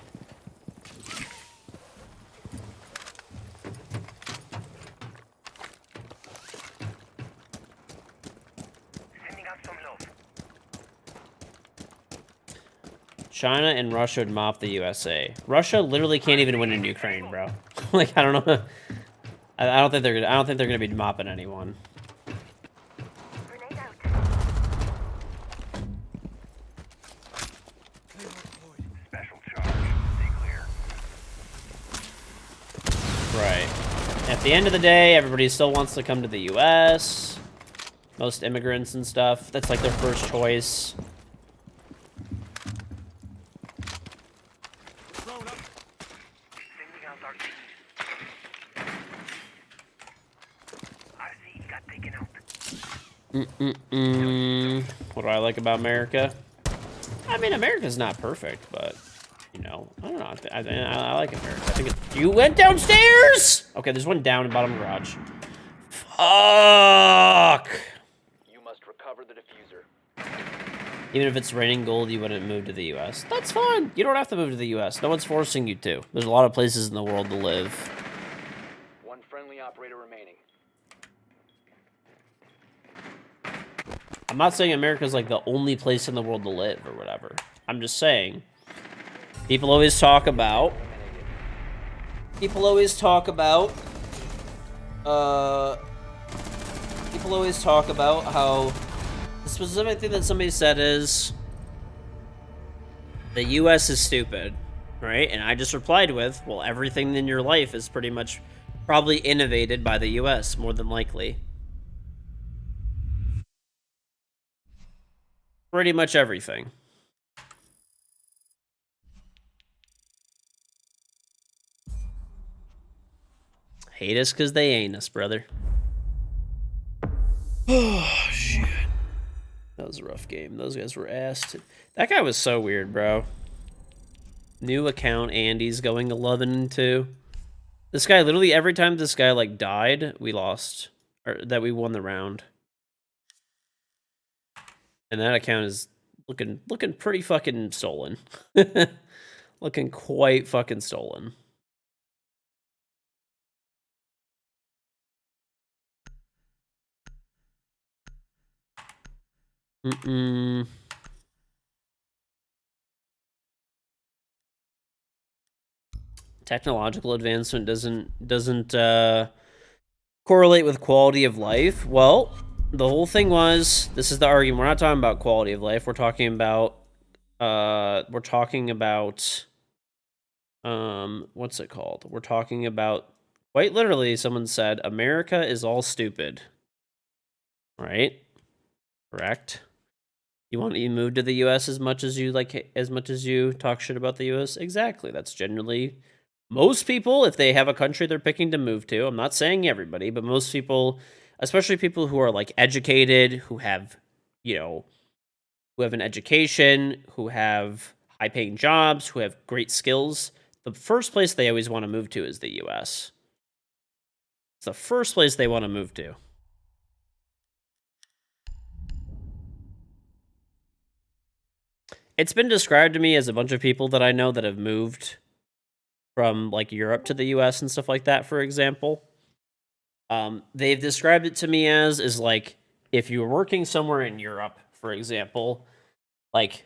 China and Russia would mop the USA. Russia literally can't even win in Ukraine, bro. Like, I don't know. I don't think they're gonna. I don't think they're gonna be mopping anyone. Special charge. Stay clear. Right. At the end of the day, everybody still wants to come to the U.S. Most immigrants and stuff. That's like their first choice. Sending out our team. RC got taken out. What do I like about America? I mean, America's not perfect, but you know, I don't know. I like America. I think you went downstairs. Okay, there's one down in bottom garage. Fuck. You must recover the diffuser. Even if it's raining gold, you wouldn't move to the U.S. That's fine. You don't have to move to the U.S. No one's forcing you to. There's a lot of places in the world to live. One friendly operator remaining. I'm not saying America's like the only place in the world to live or whatever. I'm just saying. People always talk about. People always talk about how the specific thing that somebody said is the US is stupid, right? And I just replied with, well, everything in your life is pretty much probably innovated by the US, more than likely. Pretty much everything. Hate us because they ain't us, brother. Oh, shit. That was a rough game. Those guys were asked. That guy was so weird, bro. New account, Andy's going 11-2. This guy, literally every time this guy, like, died, we lost. Or that we won the round. And that account is looking pretty fucking stolen. Looking quite fucking stolen. Technological advancement doesn't correlate with quality of life. Well, the whole thing was, this is the argument. We're not talking about quality of life. We're talking about what's it called? We're talking about, quite literally, someone said America is all stupid. Right? Correct. You want to move to the US as much as you talk shit about the US? Exactly. That's generally most people, if they have a country they're picking to move to. I'm not saying everybody, but most people, especially people who are like educated, who have, you know, who have an education, who have high paying jobs, who have great skills, the first place they always want to move to is the US. It's the first place they want to move to. It's been described to me as a bunch of people that I know that have moved from like Europe to the US and stuff like that, for example. They've described it to me as is like if you were working somewhere in Europe, for example, like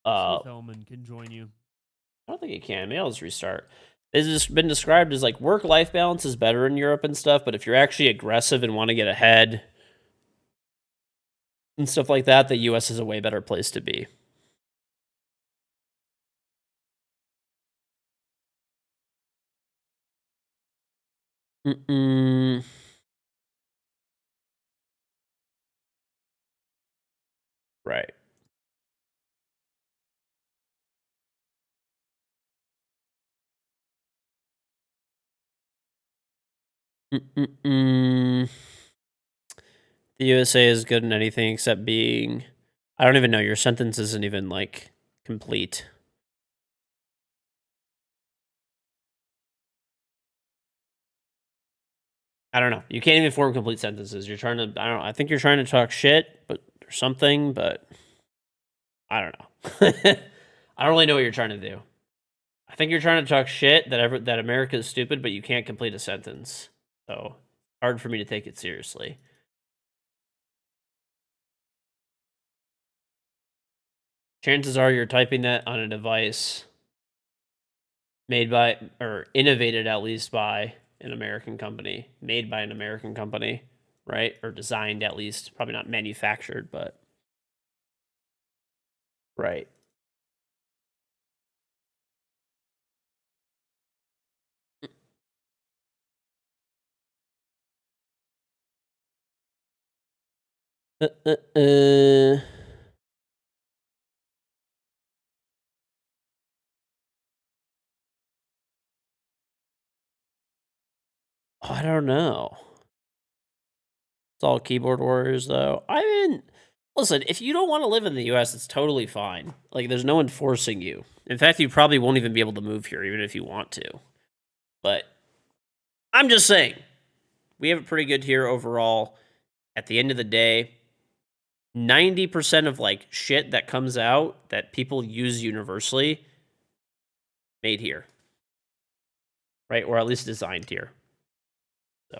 Hellman can join you. I don't think it can. Maybe I'll just restart. It's just been described as like work-life balance is better in Europe and stuff, but if you're actually aggressive and want to get ahead and stuff like that, the US is a way better place to be. Right. The USA is good in anything except being... I don't even know. Your sentence isn't even, like, complete. I don't know. You can't even form complete sentences. You're trying to... I don't know. I think you're trying to talk shit, but or something, but... I don't know. I don't really know what you're trying to do. I think you're trying to talk shit that America is stupid, but you can't complete a sentence. So, hard for me to take it seriously. Chances are you're typing that on a device made by, or innovated at least by, an American company, made by an American company, right? Or designed at least, probably not manufactured, but right. Uh. I don't know. It's all keyboard warriors, though. I mean, listen, if you don't want to live in the US, it's totally fine. Like, there's no one forcing you. In fact, you probably won't even be able to move here, even if you want to. But I'm just saying, we have it pretty good here overall. At the end of the day, 90% of like shit that comes out that people use universally made here. Right? Or at least designed here. So.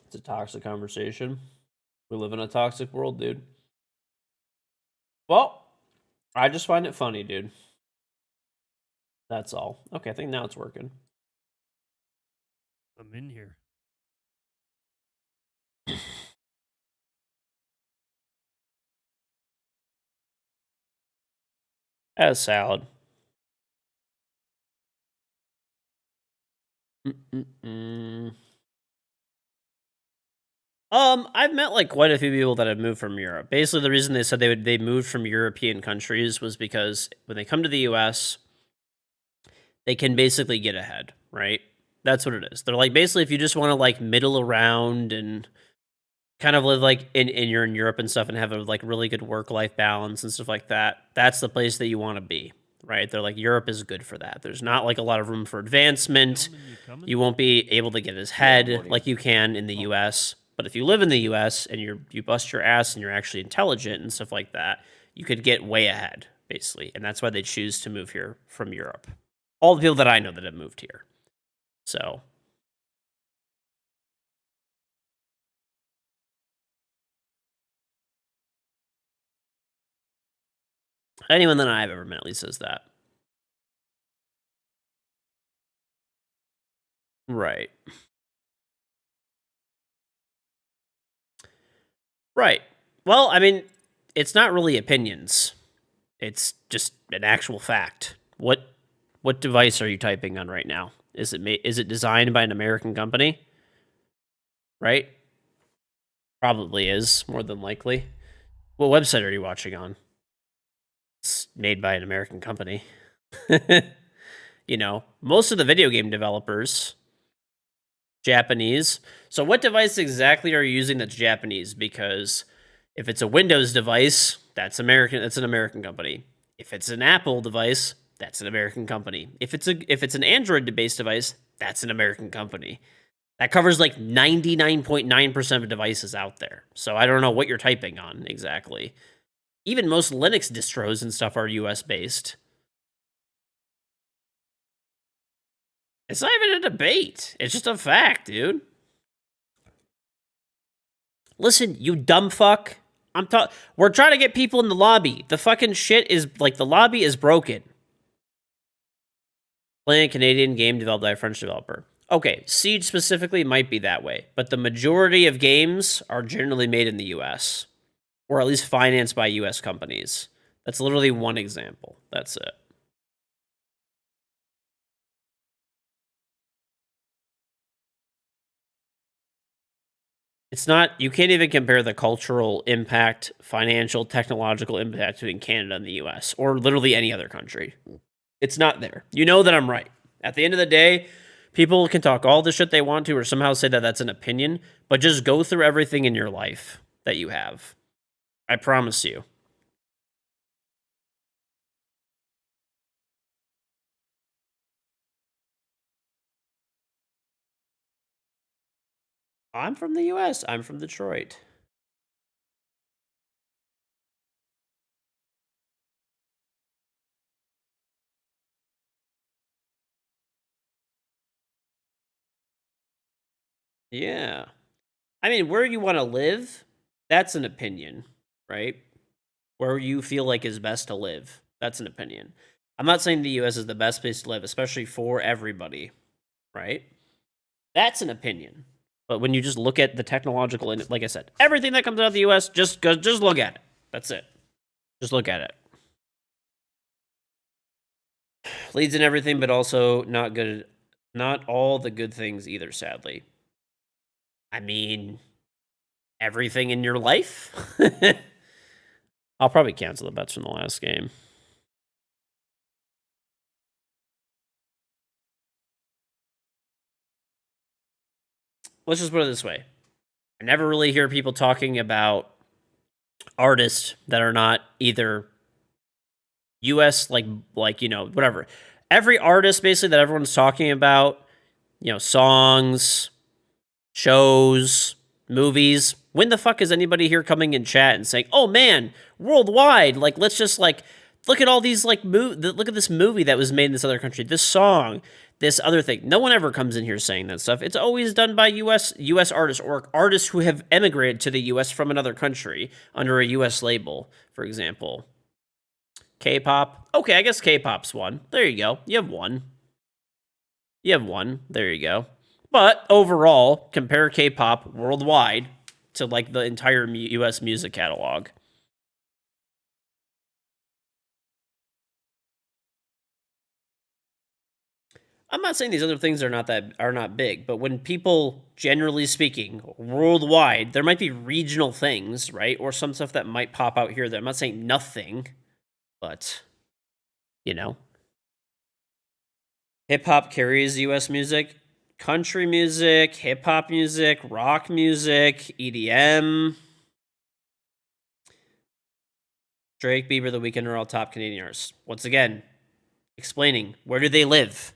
It's a toxic conversation. We live in a toxic world, dude. Well, I just find it funny, dude. That's all. Okay, I think now it's working. I'm in here. As salad. I've met like quite a few people that have moved from Europe. Basically, the reason they said they moved from European countries was because when they come to the US, they can basically get ahead, right? That's what it is. They're like, basically, if you just want to like middle around and kind of live like you're in Europe and stuff and have a like really good work-life balance and stuff like that, that's the place that you want to be, right? They're like, Europe is good for that. There's not like a lot of room for advancement. Gentlemen, you coming? You won't be able to get as head like you can in the US. But if you live in the US and you bust your ass and you're actually intelligent and stuff like that, you could get way ahead, basically. And that's why they choose to move here from Europe. All the people that I know that have moved here. So anyone that I've ever met at least says that. Right. Right. Well, I mean, it's not really opinions. It's just an actual fact. What device are you typing on right now? Is it designed by an American company? Right? Probably is, more than likely. What website are you watching on? It's made by an American company. You know, most of the video game developers Japanese. So what device exactly are you using that's Japanese? Because if it's a Windows device, that's American. That's an American company. If it's an Apple device, that's an American company. If it's an Android-based device, that's an American company. That covers like 99.9% of devices out there. So I don't know what you're typing on exactly. Even most Linux distros and stuff are US based. It's not even a debate. It's just a fact, dude. Listen, you dumb fuck. We're trying to get people in the lobby. The fucking shit is like the lobby is broken. Playing a Canadian game developed by a French developer. Okay, Siege specifically might be that way, but the majority of games are generally made in the US, or at least financed by US companies. That's literally one example. That's it. It's not, you can't even compare the cultural impact, financial, technological impact between Canada and the US, or literally any other country. It's not there. You know that I'm right. At the end of the day, people can talk all the shit they want to or somehow say that that's an opinion, but just go through everything in your life that you have. I promise you. I'm from the US. I'm from Detroit. Yeah. I mean, where you want to live, that's an opinion, right? Where you feel like is best to live, that's an opinion. I'm not saying the US is the best place to live, especially for everybody, right? That's an opinion. But when you just look at the technological, and like I said, everything that comes out of the US, just look at it. That's it. Just look at it. Leads in everything, but also not good. Not all the good things either, sadly. I mean, everything in your life? I'll probably cancel the bets from the last game. Let's just put it this way. I never really hear people talking about artists that are not either US, like whatever. Every artist basically that everyone's talking about, songs, shows, movies. When the fuck is anybody here coming in chat and saying, "Oh man, worldwide, like let's just like look at all these like look at this movie that was made in this other country, this song, this other thing." No one ever comes in here saying that stuff. It's always done by US artists or artists who have emigrated to the US from another country under a US label, for example. K-pop. Okay, I guess K-pop's one. There you go. You have one. There you go. But overall, compare K-pop worldwide to like the entire US music catalog. I'm not saying these other things are not big, but when people, generally speaking, worldwide, there might be regional things, right? Or some stuff that might pop out here. That I'm not saying nothing, but hip hop carries US music, country music, hip hop music, rock music, EDM. Drake, Bieber, The Weeknd are all top Canadian artists. Once again, explaining where do they live?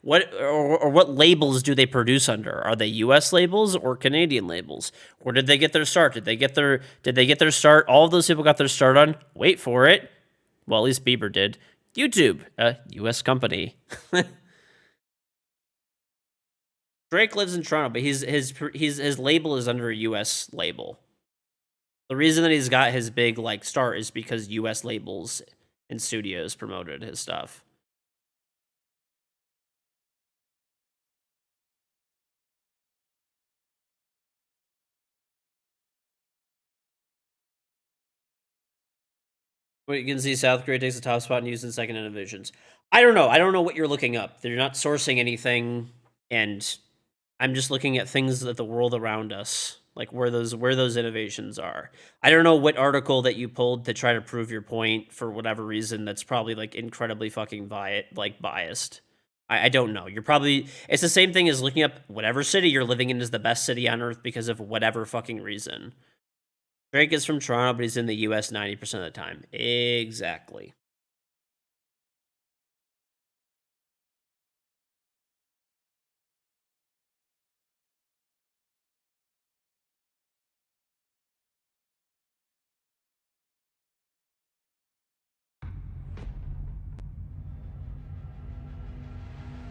what labels do they produce under? Are they US labels or Canadian labels? Where did they get their start? Did they get their start? All of those people got their start on, wait for it. Well, at least Bieber did. YouTube, a US company. Drake lives in Toronto, but his label is under a US label. The reason that he's got his big like start is because US labels and studios promoted his stuff. But you can see South Korea takes the top spot and used in second innovations. I don't know. I don't know what you're looking up. They're not sourcing anything, and I'm just looking at things that the world around us, like where those innovations are. I don't know what article that you pulled to try to prove your point for whatever reason. That's probably like incredibly fucking biased. I don't know. It's the same thing as looking up whatever city you're living in is the best city on earth because of whatever fucking reason. Drake is from Toronto, but he's in the US 90% of the time. Exactly.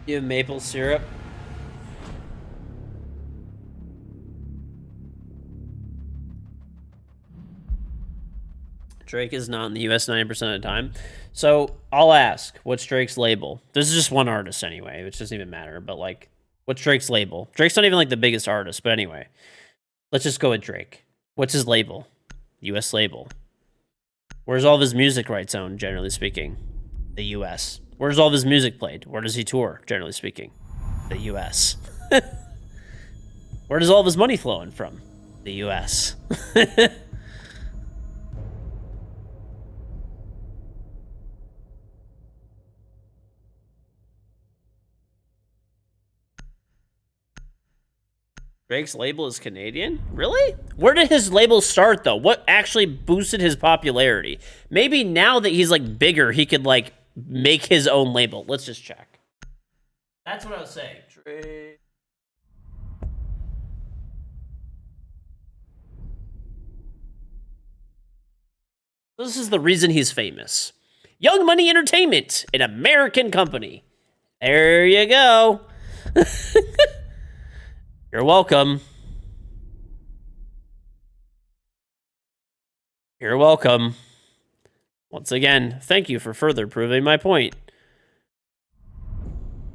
You have maple syrup? Drake is not in the US 90% of the time. So I'll ask, what's Drake's label? This is just one artist anyway, which doesn't even matter, but like, what's Drake's label? Drake's not even like the biggest artist, but anyway. Let's just go with Drake. What's his label? US label. Where's all of his music rights owned, generally speaking? The US. Where's all of his music played? Where does he tour, generally speaking? The US. Where does all of his money flowing from? The US. Drake's label is Canadian? Really? Where did his label start, though? What actually boosted his popularity? Maybe now that he's, like, bigger, he could, like, make his own label. Let's just check. That's what I was saying. Drake. This is the reason he's famous. Young Money Entertainment, an American company. There you go. You're welcome. You're welcome. Once again, thank you for further proving my point.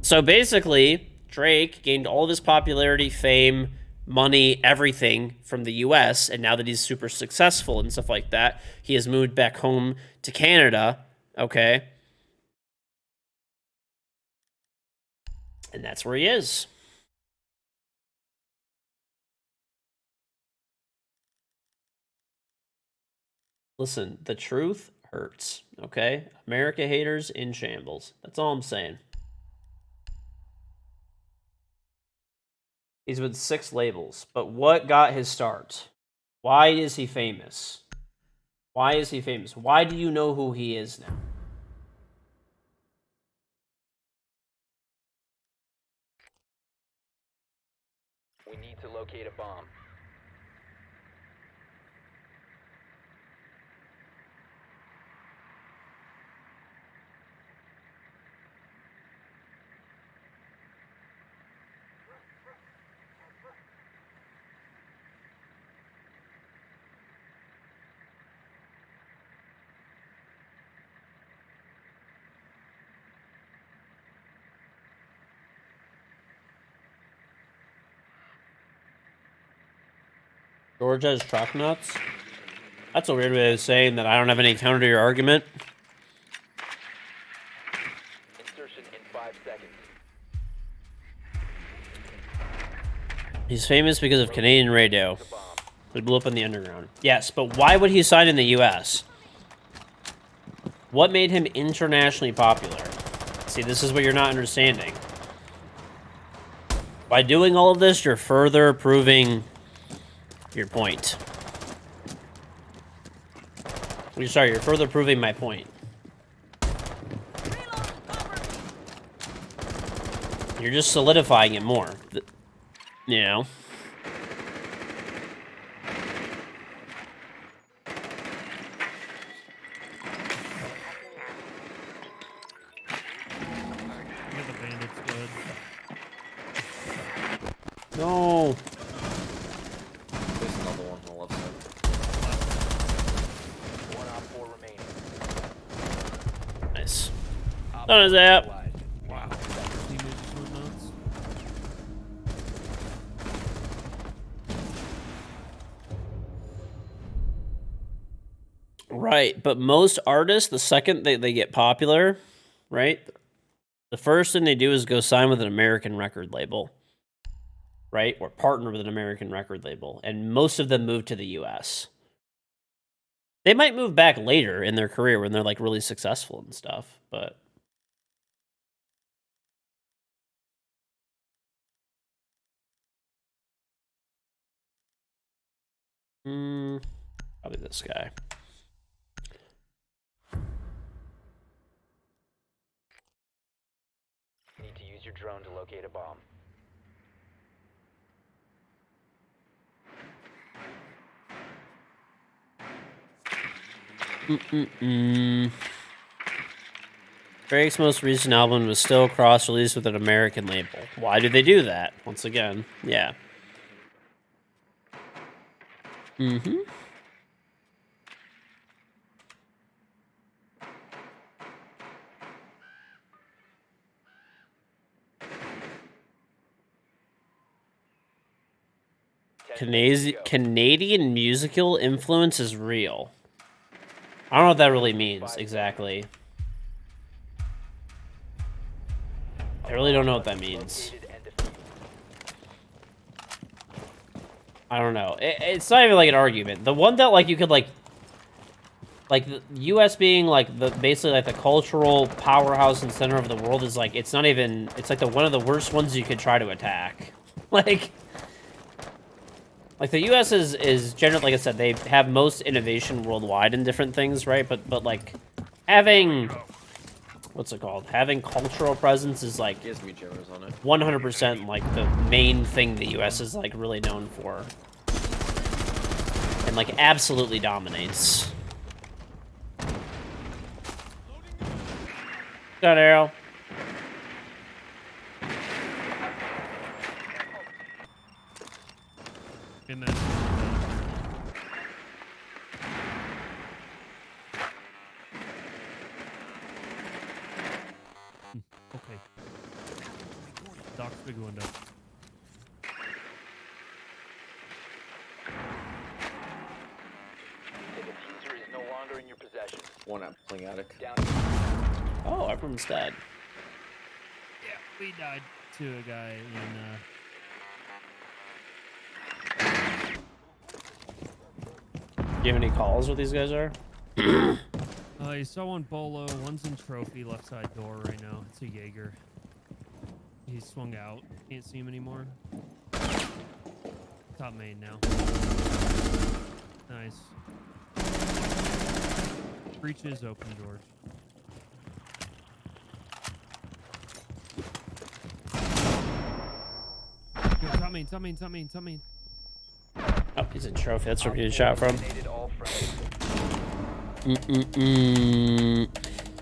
So basically, Drake gained all of his popularity, fame, money, everything from the US, and now that he's super successful and stuff like that, he has moved back home to Canada, okay? And that's where he is. Listen, the truth hurts, okay? America haters in shambles. That's all I'm saying. He's with 6 labels, but what got his start? Why is he famous? Why is he famous? Why do you know who he is now? We need to locate a bomb. George has truck nuts? That's a weird way of saying that I don't have any counter to your argument. Insertion in 5 seconds. He's famous because of Canadian radio. The bomb. It blew up in the underground. Yes, but why would he sign in the US? What made him internationally popular? See, this is what you're not understanding. By doing all of this, you're further proving your point. You're further proving my point. You're just solidifying it more. You know? Yeah, the bandit's good. No. There's another one on the left side. 1 op 4 remaining. Nice. Op Done his four app. neutralized. Wow. Teammates just went nuts. Right, but most artists, the second they get popular, right, the first thing they do is go sign with an American record label, right, or partner with an American record label, and most of them move to the US. They might move back later in their career when they're like really successful and stuff, but probably this guy. Need to use your drone to locate a bomb. Drake's most recent album was still cross-released with an American label. Why do they do that? Once again, yeah. Mm-hmm. Canadian musical influence is real. I don't know what that really means exactly. I really don't know what that means. Located and defused. I don't know. It's not even like an argument. The one that like you could like the U.S. being like the basically like the cultural powerhouse and center of the world is like it's not even. It's like the one of the worst ones you could try to attack. Like the U.S. is generally, like I said, they have most innovation worldwide in different things, right? But like having what's it called? Having cultural presence is like Gives me jitters on it. 100% like the main thing the U.S. is like really known for, and like absolutely dominates. Got arrow. In that. Okay. Doc's big window. The diffuser is no longer in your possession. One at Pling Attic. Down. Oh, everyone's dead. Yeah, we died to a guy in. Do you have any calls what these guys are? You saw one bolo, one's in trophy, left side door right now. It's a Jaeger. He swung out. Can't see him anymore. Top main now. Nice. Breach is open, George. Yo, top main, top main, top main, top main. Oh, he's in trophy. That's where Op he 4 shot from. eliminated all friendlies.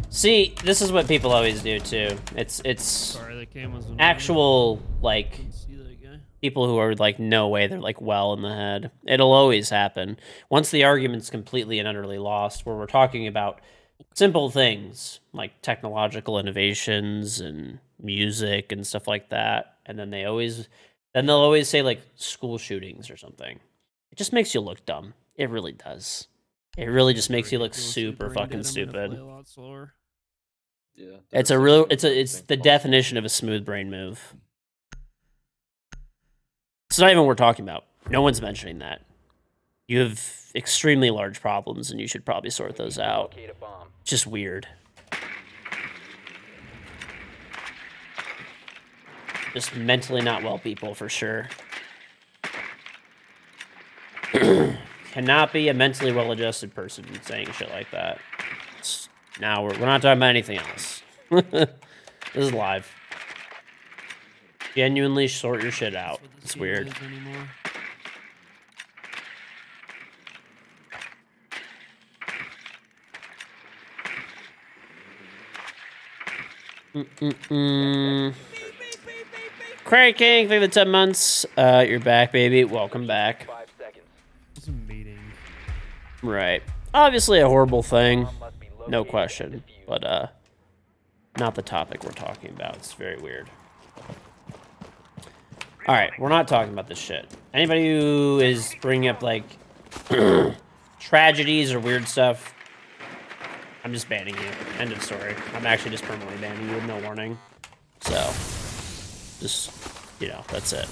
See, this is what people always do too. It's Sorry, that cam was actual like Didn't see that guy. people who are like no way they're like well in the head. It'll always happen. Once the argument's completely and utterly lost, where we're talking about simple things like technological innovations and music and stuff like that, and then they'll always say like school shootings or something. It just makes you look dumb. It really does. It really just makes you look Ridiculously super brain fucking dead. I'm gonna stupid. play a lot slower. Yeah. It's there's a real. some It's the thing definition of a smooth brain move. It's not even what we're talking about. No one's mentioning that. You have extremely large problems, and you should probably sort those out. Locate a bomb. Just weird. Just mentally not well people for sure. Cannot be a mentally well-adjusted person saying shit like that. Now we're not talking about anything else. This is live. Genuinely sort your shit out. That's what this It's game weird. is anymore. Craig King, thank you for the 10 months. You're back, baby. Welcome back. 5 seconds. It's a meeting. Right. Obviously a horrible thing. Bomb must be located No and question. defused. But, not the topic we're talking about. It's very weird. Alright, we're not talking about this shit. Anybody who is bringing up, like, tragedies or weird stuff, I'm just banning you. End of story. I'm actually just permanently banning you with no warning. So, just, you know, that's it.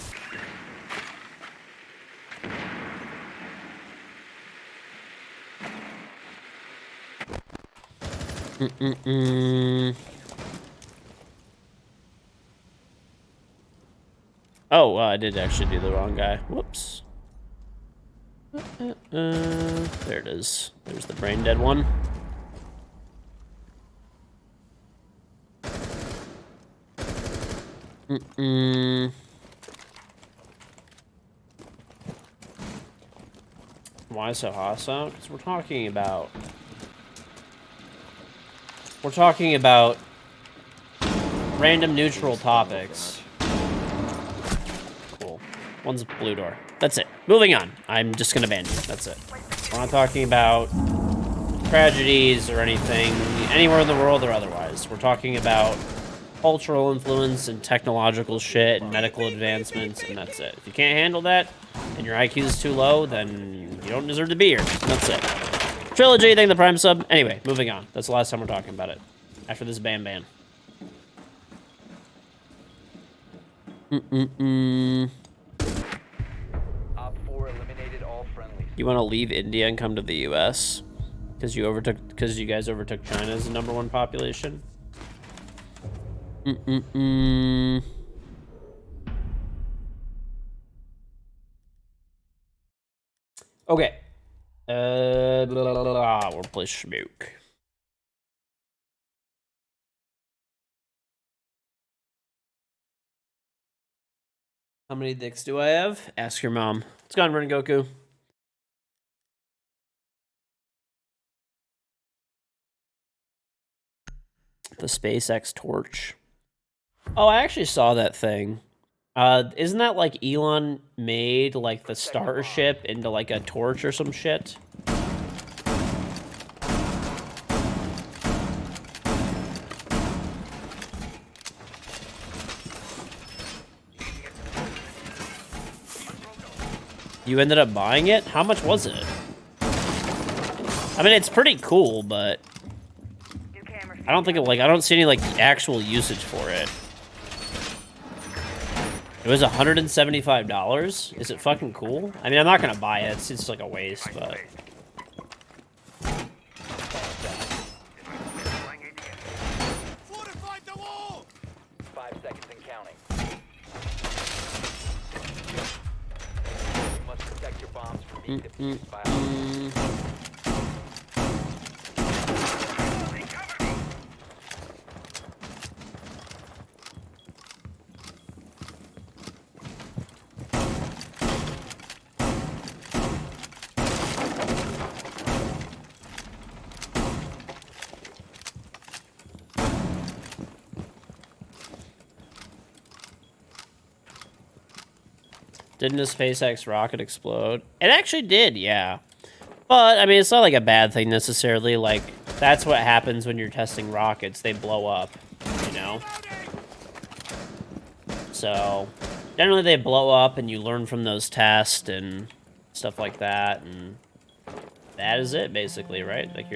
Oh, I did actually do the wrong guy. Whoops. There it is. There's the brain dead one. Why so hostile? Because we're talking about random neutral topics. Cool. One's blue door. That's it. Moving on. I'm just gonna ban you. That's it. We're not talking about tragedies or anything, anywhere in the world or otherwise. We're talking about cultural influence and technological shit and medical advancements, and that's it. If you can't handle that and your IQ is too low, then you don't deserve to be here. That's it. Trilogy, thank the Prime sub. Anyway, moving on. That's the last time we're talking about it. After this ban. Op 4 eliminated all friendlies. You want to leave India and come to the U.S. because you guys overtook China as the #1 population? Okay. We'll play Smoke. How many dicks do I have? Ask your mom. It's gone, Ren Goku. The SpaceX torch. Oh, I actually saw that thing. Isn't that like Elon made like the Starship into like a torch or some shit? You ended up buying it? How much was it? I mean, it's pretty cool, but I don't think it, like, I don't see any like actual usage for it. It was $175. Is it fucking cool? I mean, I'm not gonna buy it. It's just like a waste, but. Fortified the wall! 5 seconds and counting. You must protect your bombs from being defused by others. Didn't a SpaceX rocket explode? It actually did, yeah. But, I mean, it's not like a bad thing necessarily. Like, that's what happens when you're testing rockets. They blow up, you know? So, generally they blow up and you learn from those tests and stuff like that. And that is it, basically, right? Like,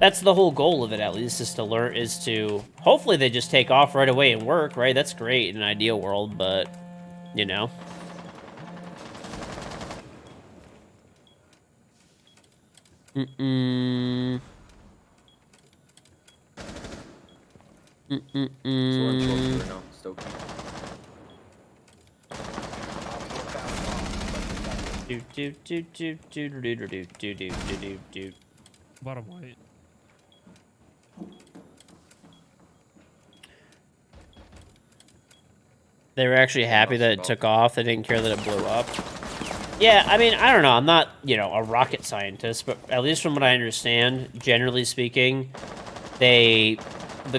that's the whole goal of it, at least, is to learn, is to... Hopefully they just take off right away and work, right? That's great in an ideal world, but... You know? Mm-mm. So we're in Mm-mm-mm. right now. Stoked. Do do do do do do do do do do do do. Bottom white. They were actually happy that it took off. They didn't care that it blew up. Yeah, I mean, I don't know. I'm not, you know, a rocket scientist, but at least from what I understand, generally speaking, the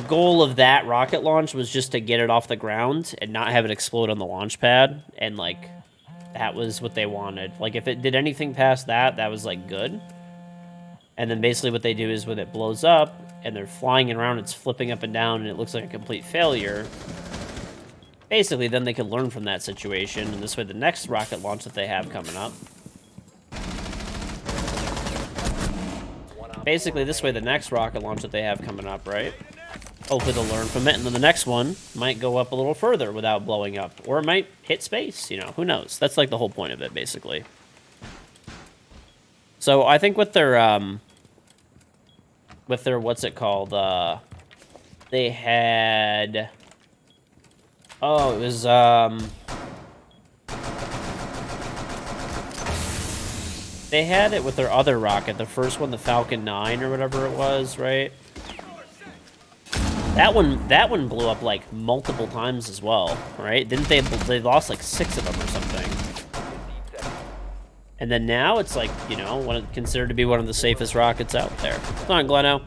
goal of that rocket launch was just to get it off the ground and not have it explode on the launch pad. And, like, that was what they wanted. Like, if it did anything past that, that was, like, good. And then basically what they do is when it blows up and they're flying around, it's flipping up and down, and it looks like a complete failure. Basically, then they can learn from that situation, and this way the next rocket launch that they have coming up... Basically, this way the next rocket launch that they have coming up, right? Hopefully they'll learn from it, and then the next one might go up a little further without blowing up. Or it might hit space, you know, who knows? That's like the whole point of it, basically. So, I think with their, what's it called, they had... Oh, it was, they had it with their other rocket, the first one, the Falcon 9 or whatever it was, right? That one blew up, like, multiple times as well, right? Didn't they lost, like, 6 of them or something. And then now it's, like, you know, considered to be one of the safest rockets out there. Come on, Gleno.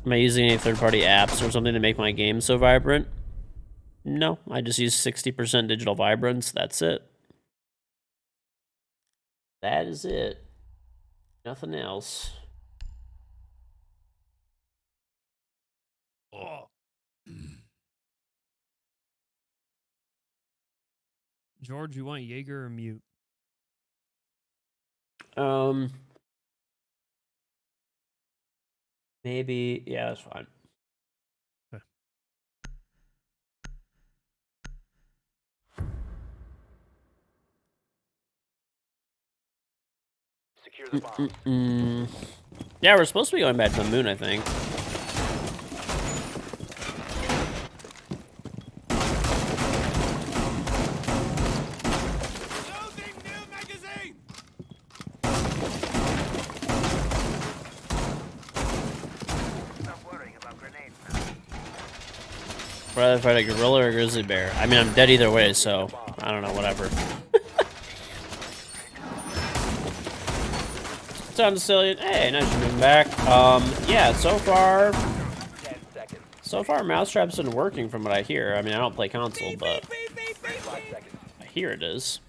Am I using any third-party apps or something to make my game so vibrant? No, I just use 60% digital vibrance. That's it. That is it. Nothing else. Oh. George, you want Jaeger or mute? Maybe, yeah, that's fine. Okay. Secure the bombs. Yeah, we're supposed to be going back to the moon, I think. Loading new magazine! Stop worrying about grenades now. Rather fight a gorilla or a grizzly bear. I mean, I'm dead either way, so I don't know, whatever. It's down to Cillian. Hey, nice to be back. Yeah, so far 10 seconds. Mousetrap's been working from what I hear. I mean, I don't play console, but 5 seconds. I hear it is.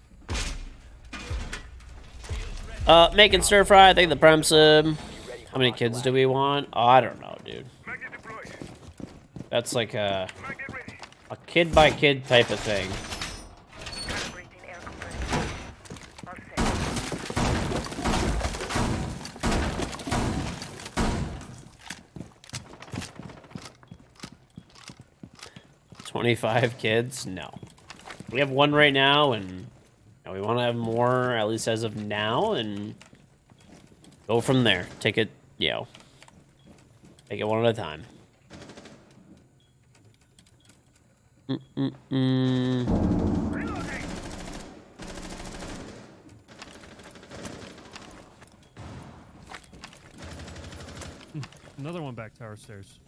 Making stir fry. I think the prem sub. How many kids do we want? Oh, I don't know, dude. That's like a kid by kid type of thing. Calibrating air compressor. All set. 25 kids? No. We have one right now, and we want to have more, at least as of now, and go from there. Take it, take it one at a time. Another one back tower stairs.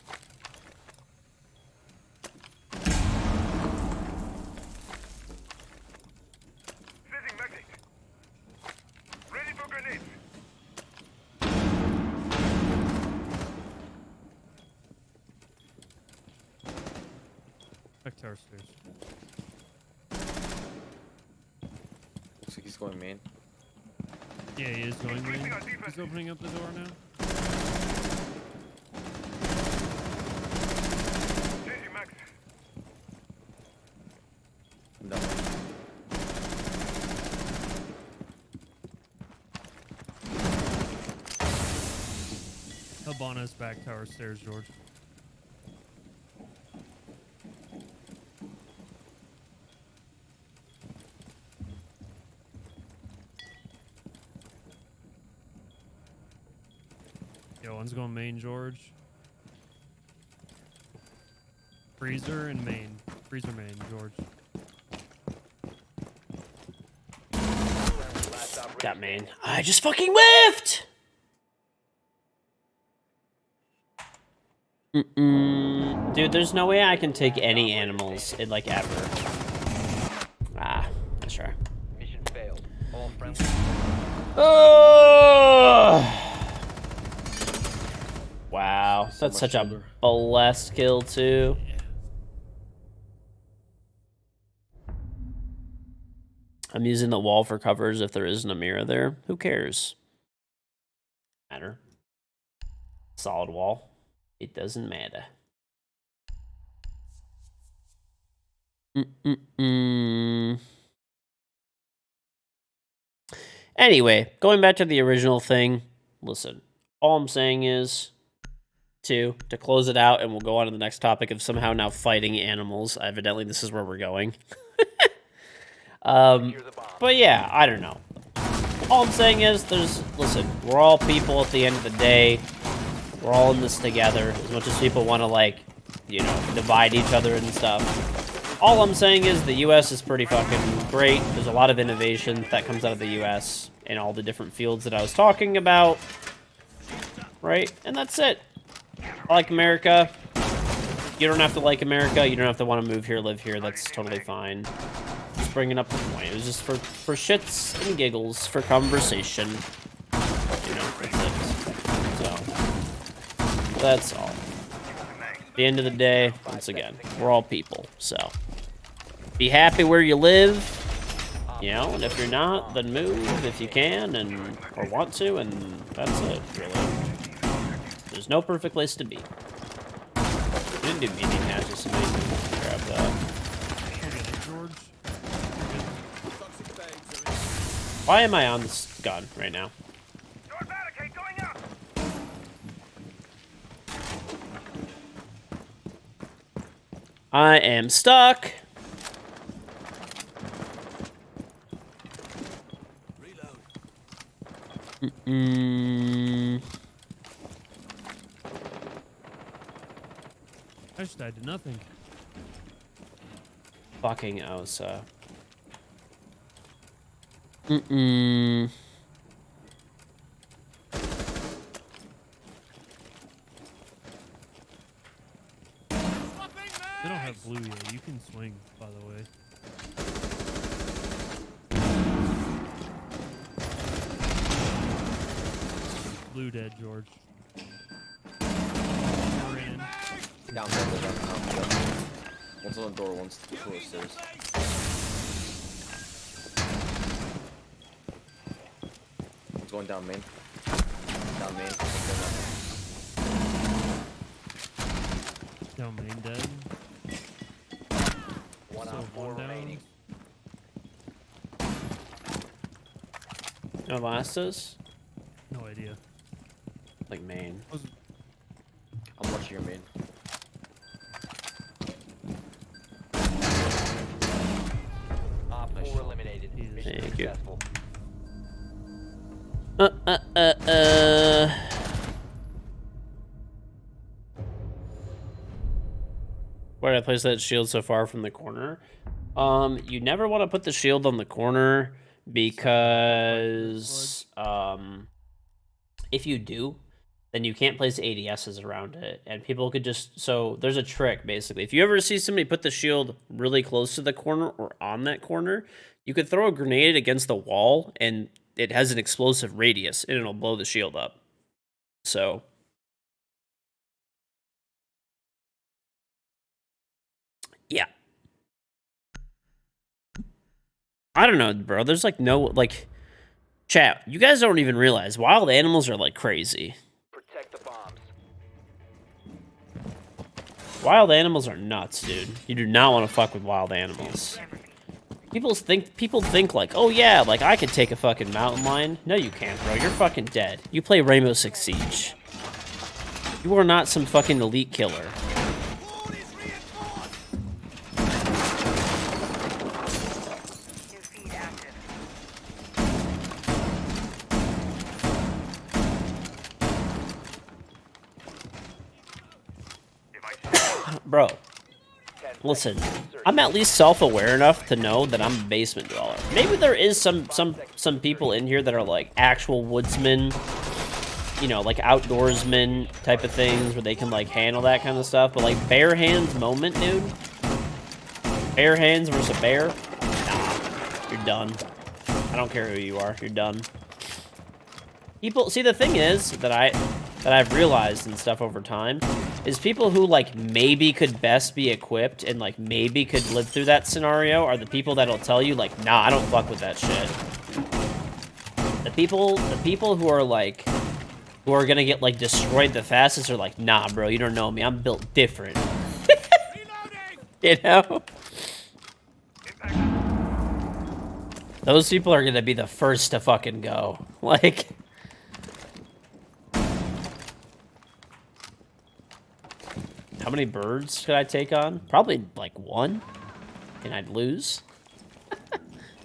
Setting magnet. Ready for grenades. Back tower stairs. Looks like he's going main. Yeah, he is going main. He's opening up the door now. Changing max. I'm done. Habana's back tower stairs, George. Yo, one's going main, George. Freezer and main. Freezer main, George. Last operator Got main. I just fucking whiffed! Dude, there's no way I can take any animals in, like, ever. Ah, let's try. mission failed. All friendly. Oh! Wow, that's much such a shoulder. blessed kill, too. I'm using the wall for covers if there isn't a mirror there. Who cares? Matter. Solid wall. It doesn't matter. Anyway, going back to the original thing. Listen, all I'm saying is to close it out, and we'll go on to the next topic of somehow now fighting animals. Evidently, this is where we're going. Secure the bomb. But yeah, I don't know. All I'm saying is listen, we're all people at the end of the day. We're all in this together. As much as people want to, like, divide each other and stuff. All I'm saying is the U.S. is pretty fucking great. There's a lot of innovation that comes out of the U.S. in all the different fields that I was talking about. Right? And that's it. I like America. You don't have to like America. You don't have to want to move here, live here. That's totally fine. Just bringing up the point. It was just for shits and giggles, for conversation. That's it. So, that's all. At the end of the day, once again, we're all people. So, be happy where you live. And if you're not, then move if you can or want to, and that's it, really. There's no perfect place to be. We didn't do meeting hatches, so maybe we can grab that. George. Why am I on this gun right now? Door barricade going up. I am stuck. I just died to nothing. Fucking Osa. They don't have blue yet. You can swing, by the way. Blue dead, George. Ran. Down there, down. One's on the door, one's upstairs. One's going down main. Down main. Down main dead. One So on 4 one down. remaining. No last is? No idea. Like main. I'm watching your main. Op 4 eliminated. Jesus. Mission Thank you. successful. Why did I place that shield so far from the corner? You never want to put the shield on the corner because if you do, then you can't place ADSs around it, and people could just. So there's a trick basically. If you ever see somebody put the shield really close to the corner or on that corner, you could throw a grenade against the wall, and it has an explosive radius, and it'll blow the shield up. So. Yeah. I don't know, bro. There's like no, like, chat, you guys don't even realize wild animals are like crazy. Protect the bombs. Wild animals are nuts, dude. You do not want to fuck with wild animals. People think like, oh yeah, like I could take a fucking mountain lion. No, you can't, bro. You're fucking dead. You play Rainbow Six Siege. You are not some fucking elite killer. New feed active. Bro, 10 listen, seconds. Insertion. I'm at least self-aware enough to know that I'm a basement dweller. Maybe there is some people in here that are like actual woodsmen, you know, like outdoorsmen type of things where they can like handle that kind of stuff. But like bare hands moment, dude. Bare hands versus a bear? Nah, you're done. I don't care who you are, you're done. People, see, the thing is that I've realized and stuff over time is people who like maybe could best be equipped and like maybe could live through that scenario are the people that'll tell you like, nah, I don't fuck with that shit. The people who are like, who are gonna get like destroyed the fastest are like, nah, bro, you don't know me, I'm built different. You know? Those people are gonna be the first to fucking go. Like. How many birds could I take on? Probably like one. And I'd lose.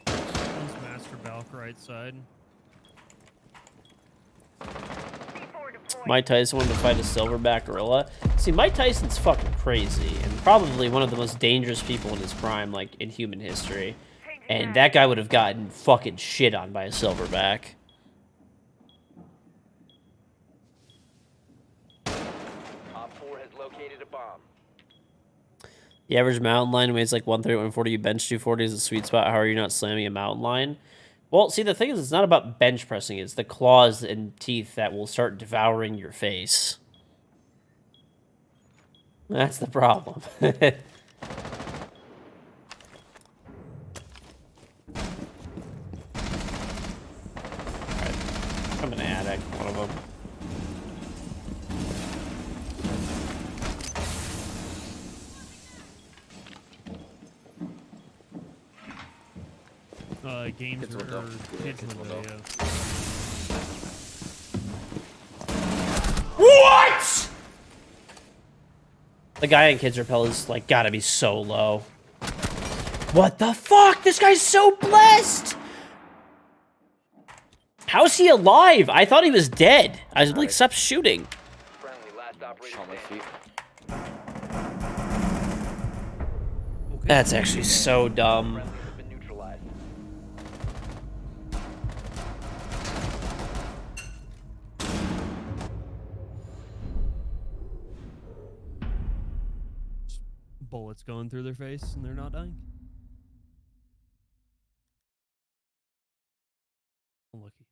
One's Master Balk right side. C4 deployed. Mike Tyson wanted to fight a silverback gorilla. See, Mike Tyson's fucking crazy and probably one of the most dangerous people in his prime, like in human history. And that guy would have gotten fucking shit on by a silverback. Op 4 has located a bomb. The average mountain lion weighs like 130, 140. You bench 240 is a sweet spot. How are you not slamming a mountain lion? Well, see, the thing is, it's not about bench pressing. It's the claws and teeth that will start devouring your face. That's the problem. I'm an addict, one of them. Games Kids or window. Yeah, kids kids window, window. yeah. What? The guy in Kids Repel is like gotta be so low. What the fuck? This guy's so blessed. How's he alive? I thought he was dead. I was like, stop shooting. Friendly, last operator Shot my standing. feet. Okay. That's actually so dumb. Friendly has been neutralized. Bullets going through their face and they're not dying. Unlucky.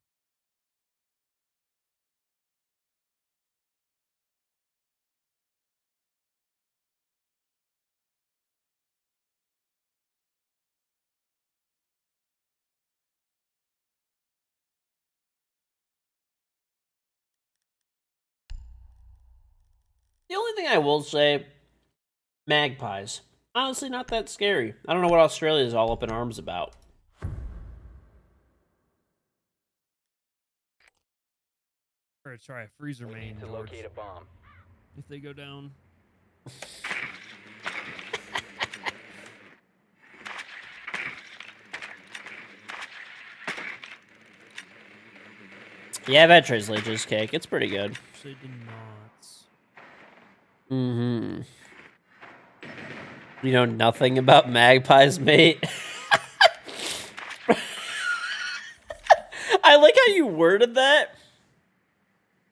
The only thing I will say, magpies. Honestly, not that scary. I don't know what Australia is all up in arms about. Or try a freezer We main, need to George. locate a bomb. If they go down. Yeah, I've had Translator's cake. It's pretty good. Actually did not. Mm-hmm. You know nothing about magpies, mate? I like how you worded that.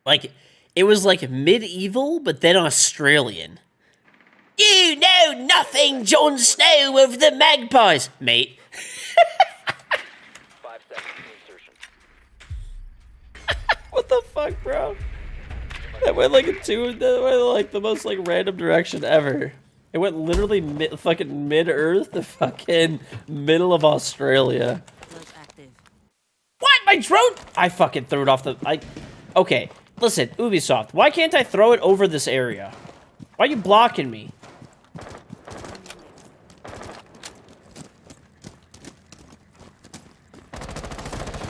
Like, it was like medieval, but then Australian. You know nothing, Jon Snow, of the magpies, mate. 5 seconds to insertion. What the fuck, bro? That went like that went like the most like random direction ever. It went literally fucking mid-earth to fucking middle of Australia. What? My drone? I fucking threw it off the... Okay, listen, Ubisoft, why can't I throw it over this area? Why are you blocking me?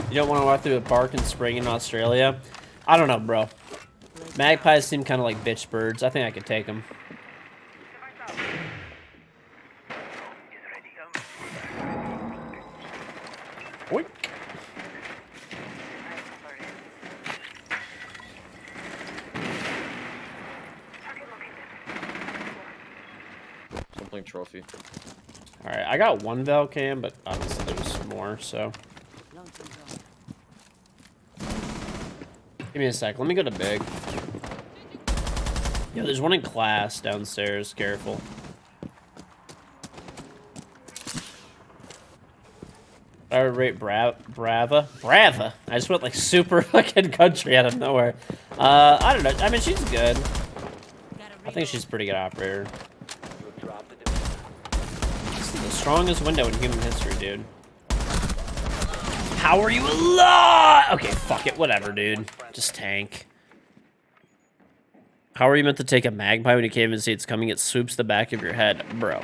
You don't want to walk through a park in spring in Australia? I don't know, bro. Magpies seem kind of like bitch birds. I think I could take them. Oink. Something trophy. Alright, I got one Valcam, but obviously there's more, so. Give me a sec. Let me go to big. Yeah, there's one in class downstairs. Careful. I would rate Brava. I just went like super fucking country out of nowhere. I don't know. I mean, she's good. I think she's a pretty good operator. You have dropped the diffuser. This is the strongest window in human history, dude. How are you alive? Okay, fuck it. Whatever, dude. Just tank. How are you meant to take a magpie when you can't even see it's coming? It swoops the back of your head. Bro,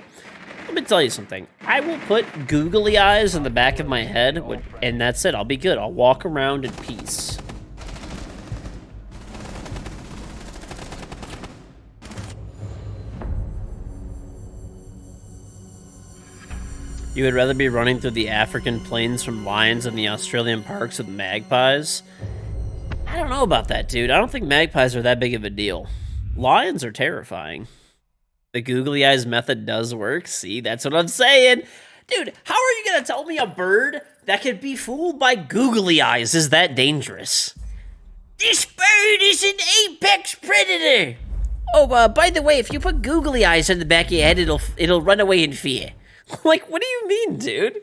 let me tell you something. I will put googly eyes in the back of my head, and that's it. I'll be good. I'll walk around in peace. You would rather be running through the African plains from lions than the Australian parks with magpies? I don't know about that, dude. I don't think magpies are that big of a deal. Lions are terrifying. The googly eyes method does work. See, that's what I'm saying. Dude, how are you gonna tell me a bird that can be fooled by googly eyes is that dangerous? This bird is an apex predator! Oh, by the way, if you put googly eyes on the back of your head, it'll run away in fear. Like, what do you mean, dude?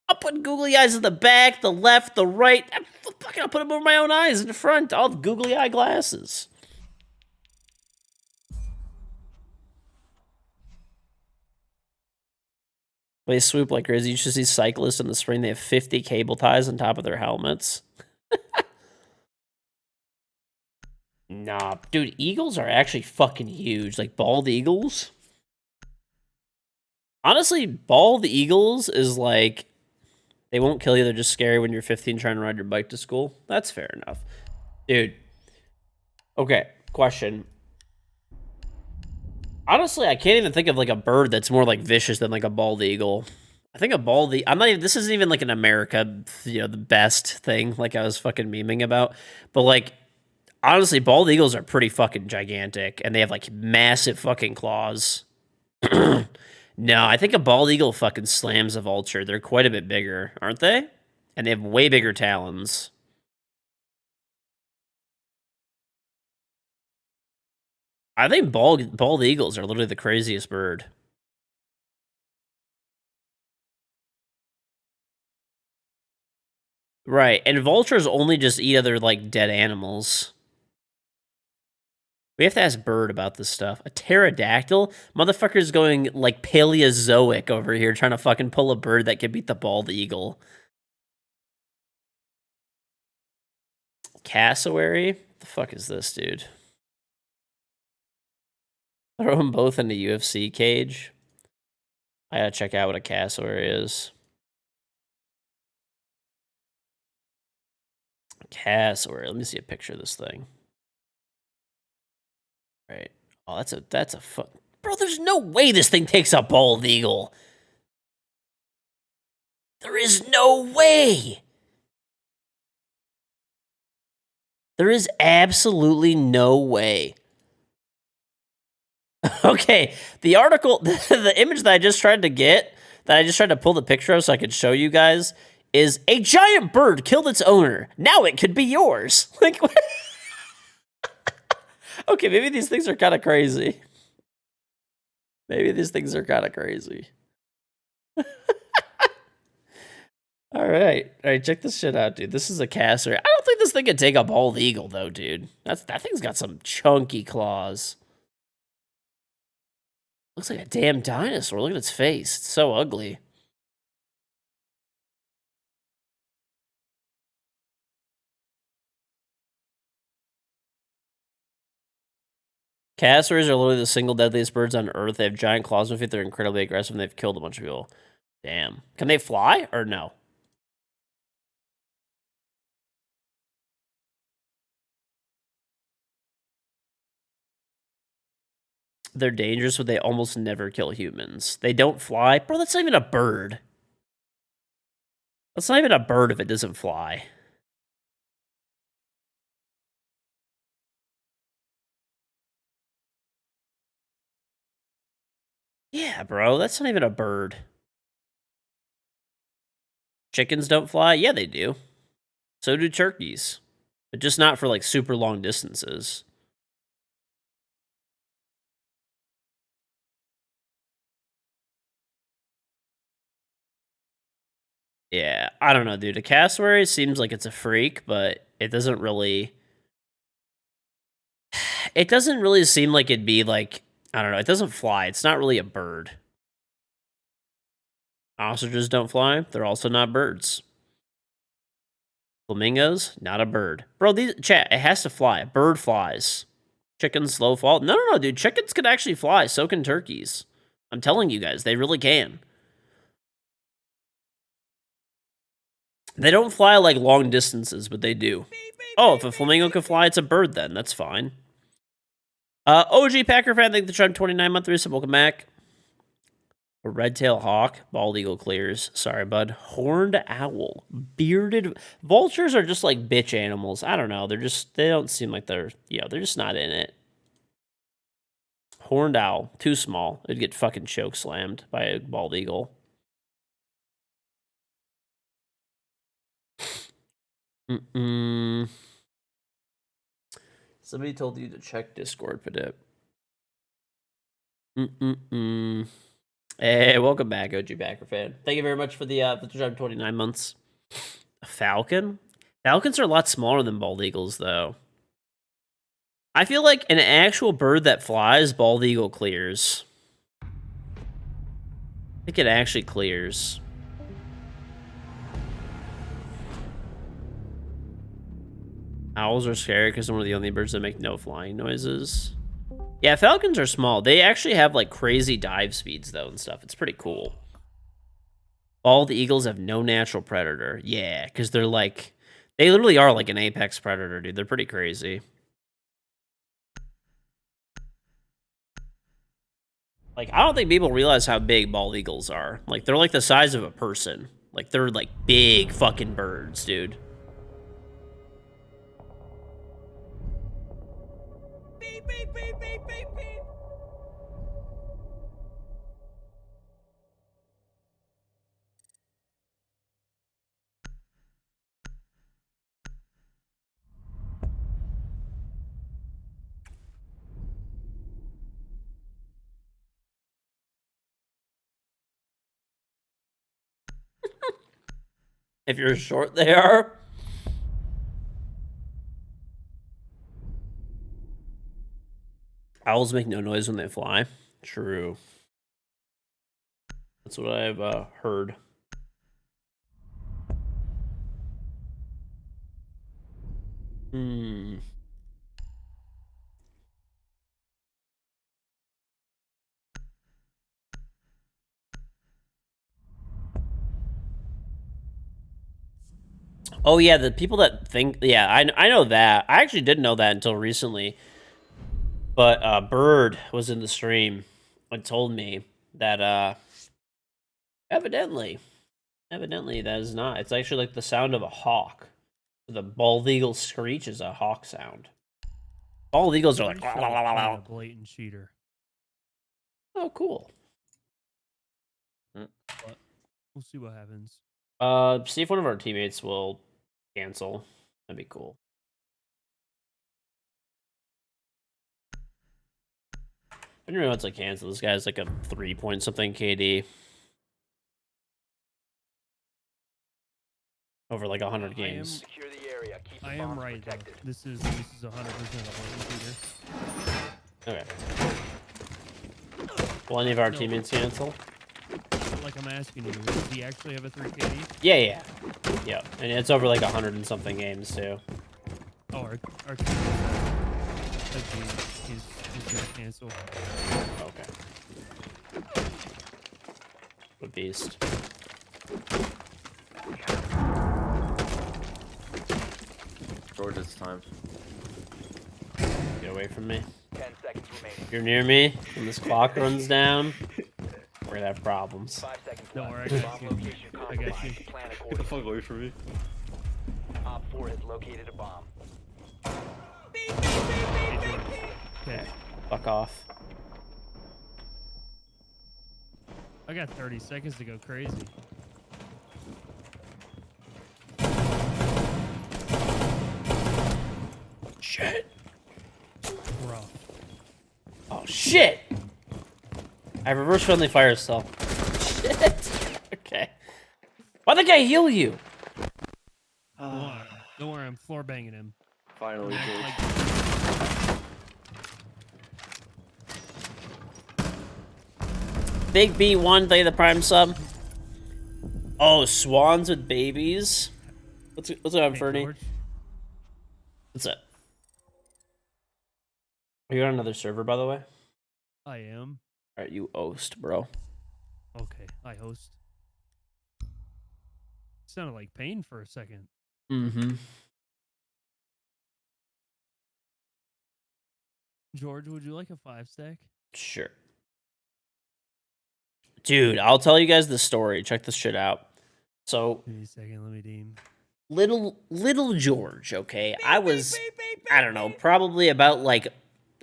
I'll put googly eyes in the back, the left, the right. I'll put them over my own eyes in the front. I'll have googly eye glasses. They swoop like crazy. You should see cyclists in the spring. They have 50 cable ties on top of their helmets. Nah, dude, eagles are actually fucking huge. Like, bald eagles. Honestly, bald eagles is like... They won't kill you. They're just scary when you're 15 trying to ride your bike to school. That's fair enough. Dude. Okay, question. Honestly, I can't even think of like a bird that's more like vicious than like a bald eagle. I think a bald eagle... I'm not even... This isn't even like an America, you know, the best thing like I was fucking memeing about. But like, honestly, bald eagles are pretty fucking gigantic. And they have like massive fucking claws. No, I think a bald eagle fucking slams a vulture. They're quite a bit bigger, aren't they? And they have way bigger talons. I think bald eagles are literally the craziest bird. Right, and vultures only just eat other, like, dead animals. We have to ask Bird about this stuff. A pterodactyl? Motherfucker's going, like, Paleozoic over here trying to fucking pull a bird that could beat the bald eagle. Cassowary? The fuck is this, dude? Throw them both in the UFC cage. I gotta check out what a cassowary is. Cassowary. Let me see a picture of this thing. Right. Oh, that's a fun. Bro, there's no way this thing takes a bald eagle. There is no way. There is absolutely no way. Okay, the article, the image that I just tried to get, that I just tried to pull the picture of so I could show you guys, is a giant bird killed its owner. Now it could be yours. Like, what? Okay, maybe these things are kind of crazy. Maybe these things are kind of crazy. All right, check this shit out, dude. This is a cassowary. I don't think this thing could take a bald eagle, though, dude. That thing's got some chunky claws. Looks like a damn dinosaur. Look at its face. It's so ugly. Cassowaries are literally the single deadliest birds on Earth. They have giant claws on their feet. They're incredibly aggressive, and they've killed a bunch of people. Damn. Can they fly or no? They're dangerous, but they almost never kill humans. They don't fly. Bro, that's not even a bird. That's not even a bird if it doesn't fly. Yeah, bro, that's not even a bird. Chickens don't fly? Yeah, they do. So do turkeys. But just not for, like, super long distances. Yeah, I don't know, dude. A cassowary seems like it's a freak, but it doesn't really... It doesn't really seem like it'd be, like... I don't know, it doesn't fly. It's not really a bird. Ostriches don't fly. They're also not birds. Flamingos, not a bird. Bro, chat, it has to fly. A bird flies. Chickens slow fall. No, dude. Chickens can actually fly. So can turkeys. I'm telling you guys, they really can. They don't fly like long distances, but they do. Oh, if a flamingo can fly, it's a bird then. That's fine. OG Packer fan, thank you for the 29-month resub. Welcome back. A red-tailed hawk, bald eagle clears. Sorry, bud. Horned owl, bearded vultures are just like bitch animals. I don't know. They don't seem like they're just not in it. Horned owl, too small. It'd get fucking choke slammed by a bald eagle. Somebody told you to check Discord, Padip. Hey, welcome back, OG Packer fan. Thank you very much for the 29 months. A falcon? Falcons are a lot smaller than bald eagles, though. I feel like an actual bird that flies, bald eagle clears. I think it actually clears. Owls are scary because they're one of the only birds that make no flying noises. Yeah, falcons are small. They actually have, like, crazy dive speeds, though, and stuff. It's pretty cool. Bald eagles have no natural predator. Yeah, because they're, like... They literally are, like, an apex predator, dude. They're pretty crazy. Like, I don't think people realize how big bald eagles are. Like, they're, like, the size of a person. Like, they're, like, big fucking birds, dude. Beep, beep, beep, beep, beep, beep. If you're short, they are. Owls make no noise when they fly. True. That's what I've heard. Oh yeah, the people that think, yeah, I know that. I actually didn't know that until recently. But Bird was in the stream and told me that evidently that is not. It's actually like the sound of a hawk. The bald eagle screech is a hawk sound. Bald eagles are like. Pretty sure we're playing a blatant cheater. Oh, cool. But we'll see what happens. See if one of our teammates will cancel. That'd be cool. I didn't know it's like cancel. This guy's like a 3-point something KD. Over like 100 games. Secure the area. Keep the I am bombs right though. protected. This is 100% a blatant cheater. Okay. Will any of our No. teammates cancel? Like I'm asking you, does he actually have a 3 KD? Yeah. And it's over like 100 and something games too. Oh, our team he's gonna cancel. Okay. What a beast. George, it's time. Get away from me. 10 seconds remaining. If you're near me and this clock runs down, we're gonna have problems. 5 seconds No, left. I got Bomb you. location I got compromised. you. Plan Get the accordingly. fuck away from me. Op 4 has located a bomb. Okay. Fuck off. I got 30 seconds to go crazy. Shit. Rough. Oh shit! I have reverse friendly fire still. Shit. Okay. Why'd the guy heal you? Don't worry, I'm floor banging him. Finally, Act George. Big B1, thank you the prime sub. Oh, swans with babies. What's up, Hey, Fernie? George. What's up? Are you on another server, by the way? I am. Alright, you host, bro. Okay, I host. Sounded like pain for a second. Mm-hmm. George, would you like a 5-stack? Sure. Dude, I'll tell you guys the story. Check this shit out. So, Give me a second, let me deem. little George, okay? I was, I don't know, probably about like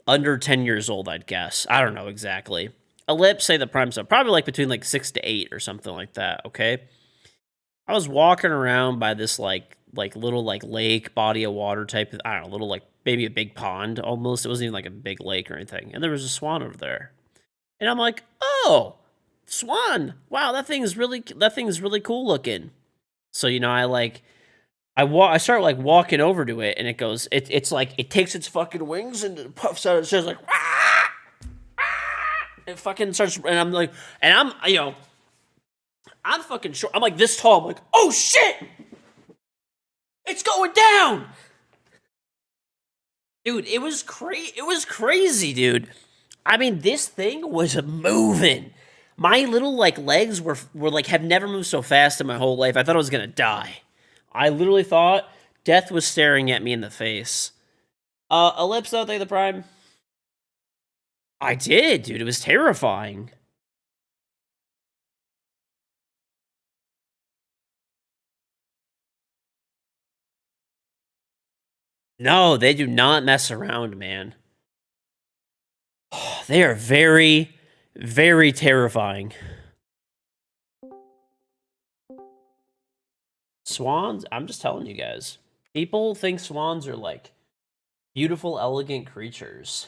under 10 years old, I'd guess. I don't know exactly. Ellipse, say the prime sub, probably like between like 6 to 8 or something like that, okay? I was walking around by this like little like lake, body of water type of, I don't know, little like maybe a big pond almost. It wasn't even like a big lake or anything. And there was a swan over there. And I'm like, "Oh, swan. Wow, that thing's really cool looking." So, you know, I start like walking over to it, and it goes, it's like it takes its fucking wings and it puffs out. It says like, "Wah! It fucking starts, and I'm like, and I'm, you know, I'm fucking short. I'm like this tall. I'm like, oh shit, it's going down, dude. It was crazy, dude. I mean, this thing was moving. My little like legs were like have never moved so fast in my whole life. I thought I was gonna die. I literally thought death was staring at me in the face. Ellipse, though, thank the prime. I did, dude. It was terrifying. No, they do not mess around, man. They are very, very terrifying. Swans, I'm just telling you guys. People think swans are like beautiful, elegant creatures.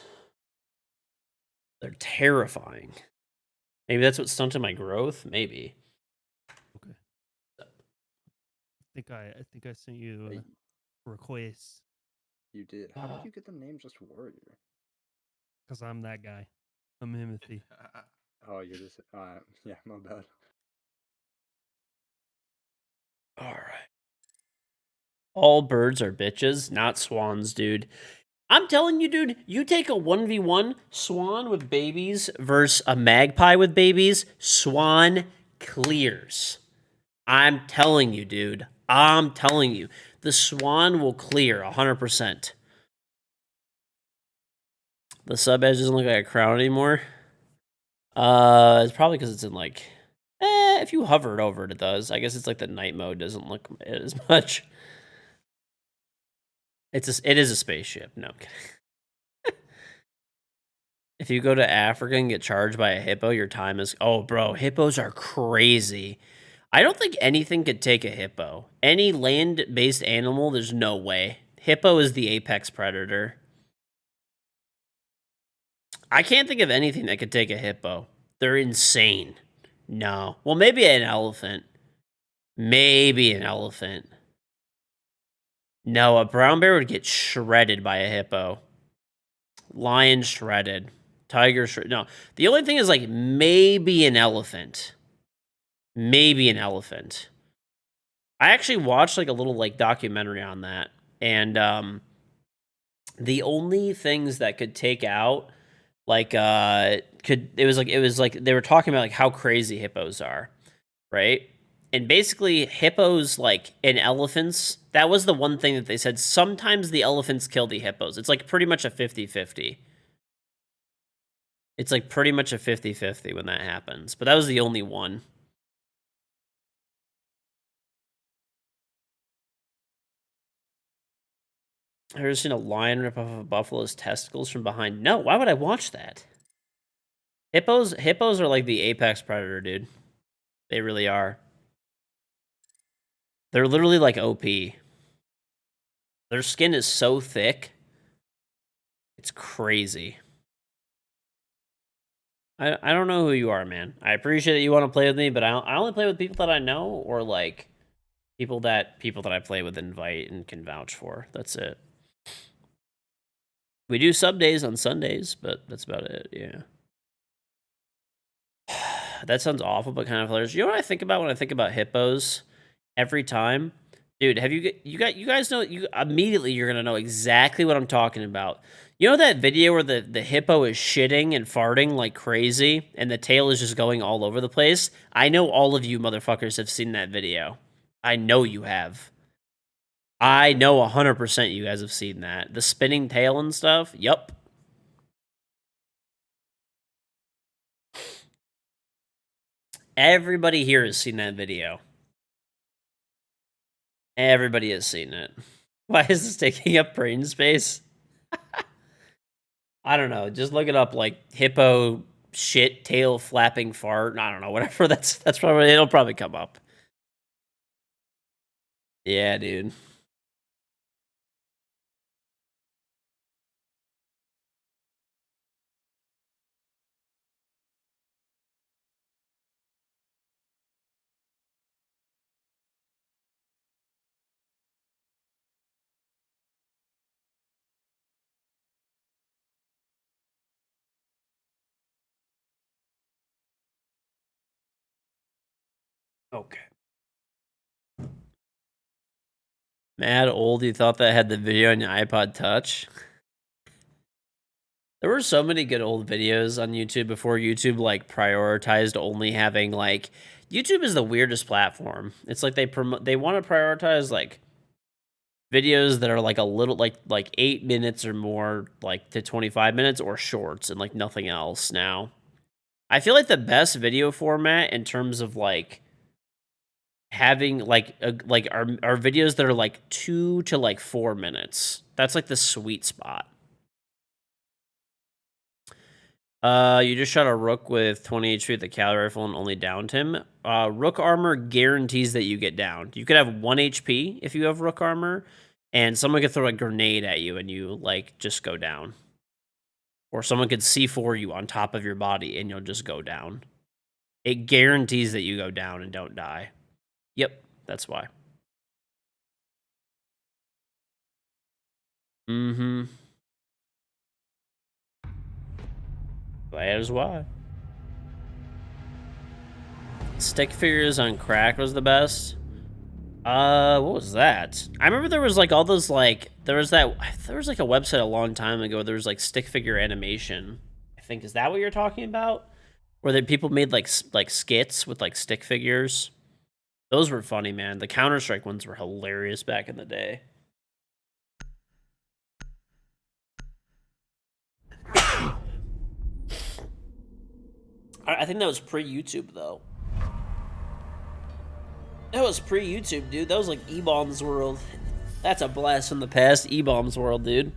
They're terrifying. Maybe that's what stunted my growth. Maybe. Okay. I think I sent you a request You did. How did you get the name just Warrior? because I'm that guy. I'm Himothy. Oh, you're just yeah, my bad. All right. All birds are bitches, not swans, dude. I'm telling you, dude, you take a 1v1 swan with babies versus a magpie with babies, swan clears. I'm telling you, dude. I'm telling you, the Swan will clear 100%. The sub edge doesn't look like a crown anymore. It's probably because it's in like, if you hover it over it, it does. I guess it's like the night mode doesn't look as much. It is a spaceship. No, I'm kidding. If you go to Africa and get charged by a hippo, your time is... Oh, bro, hippos are crazy. I don't think anything could take a hippo. Any land-based animal, there's no way. Hippo is the apex predator. I can't think of anything that could take a hippo. They're insane. No. Well, maybe an elephant. Maybe an elephant. No, a brown bear would get shredded by a hippo. Lion shredded. Tiger shredded. No. The only thing is, like, maybe an elephant. Maybe an elephant. I actually watched, like, a little, like, documentary on that. And, the only things that could take out, like, it was like, they were talking about, like, how crazy hippos are, right? And basically, hippos, like, and elephants, that was the one thing that they said. Sometimes the elephants kill the hippos. It's, like, pretty much a 50-50. It's, like, pretty much a 50-50 when that happens. But that was the only one. Have you ever seen a lion rip off a buffalo's testicles from behind? No, why would I watch that? Hippos are like the apex predator, dude. They really are. They're literally like OP. Their skin is so thick. It's crazy. I don't know who you are, man. I appreciate that you want to play with me, but I only play with people that I know, or like people that I play with invite and can vouch for. That's it. We do sub days on Sundays, but that's about it. Yeah. That sounds awful, but kind of hilarious. You know what I think about when I think about hippos? Every time, dude. Have you guys know? You immediately you're gonna know exactly what I'm talking about. You know that video where the hippo is shitting and farting like crazy, and the tail is just going all over the place? I know all of you motherfuckers have seen that video. I know you have. I know 100% you guys have seen that. The spinning tail and stuff. Yup. Everybody here has seen that video. Everybody has seen it. Why is this taking up brain space? I don't know. Just look it up, like hippo shit tail flapping fart. I don't know, whatever. That's probably, it'll probably come up. Yeah, dude. Okay. Mad old, you thought that had the video on your iPod Touch? There were so many good old videos on YouTube before YouTube, like, prioritized only having, like... YouTube is the weirdest platform. It's like they want to prioritize, like, videos that are, like, a little, like 8 minutes or more, like, to 25 minutes, or shorts, and, like, nothing else now. I feel like the best video format in terms of, like, having, like, our videos that are, like, 2 to, like, 4 minutes. That's, like, the sweet spot. You just shot a rook with 20 HP with the cavalry rifle and only downed him. Rook armor guarantees that you get downed. You could have 1 HP if you have rook armor, and someone could throw a grenade at you and you, like, just go down. Or someone could C4 you on top of your body and you'll just go down. It guarantees that you go down and don't die. Yep, that's why. Mm-hmm. That is why. Stick figures on crack was the best. What was that? I remember there was like all those like there was like a website a long time ago. There was like stick figure animation. I think, is that what you're talking about? Where people made like skits with like stick figures. Those were funny, man. The Counter-Strike ones were hilarious back in the day. I think that was pre-YouTube, though. That was pre-YouTube, dude. That was like E-Bombs World. That's a blast from the past. E-Bombs World, dude.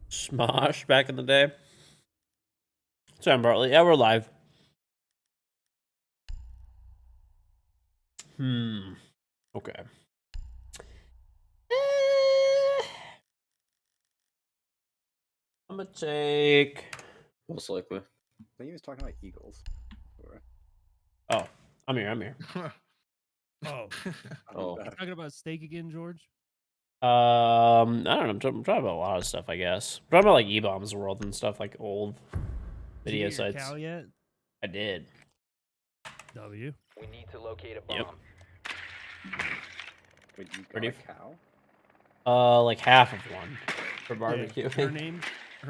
Smosh back in the day. Sam Bartley. Yeah, we're live. Okay. I'm gonna take. Most likely. I think he was talking about Eagles. Or, Oh, I'm here. I'm here. Oh, Oh. bad. talking about steak again, George? I don't know. I'm talking about a lot of stuff, I guess. I'm talking about like E-Bombs World and stuff, like old Did video you get your sites. cow yet? I did. W. We need to locate a bomb. Yep. Wait, you got Ready a f- cow? Like half of one for Yeah, barbecue. her name's Oh.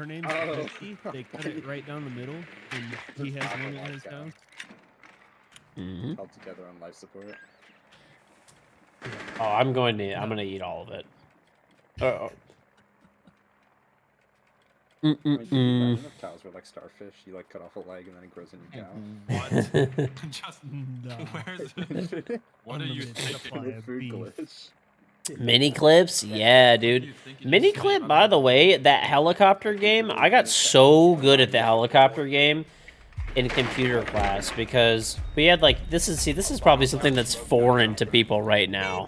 Christy. They cut it right down the middle, and he has Half one of at my his cow. house. Mm-hmm. Held together on life support. Oh, I'm gonna eat all of it. Oh. I mean, can you Mm-mm-mm. imagine if cows were like starfish? You like cut off a leg and then it grows a new cow. What? Just No. where's it? What are you Unlimited thinking? supply The of food beef. glitch. Mini clips, yeah, What are dude. you thinking? Mini Just clip, sleep. by the way, that helicopter game. I got so good at the helicopter game in computer class because we had like this is probably something that's foreign to people right now.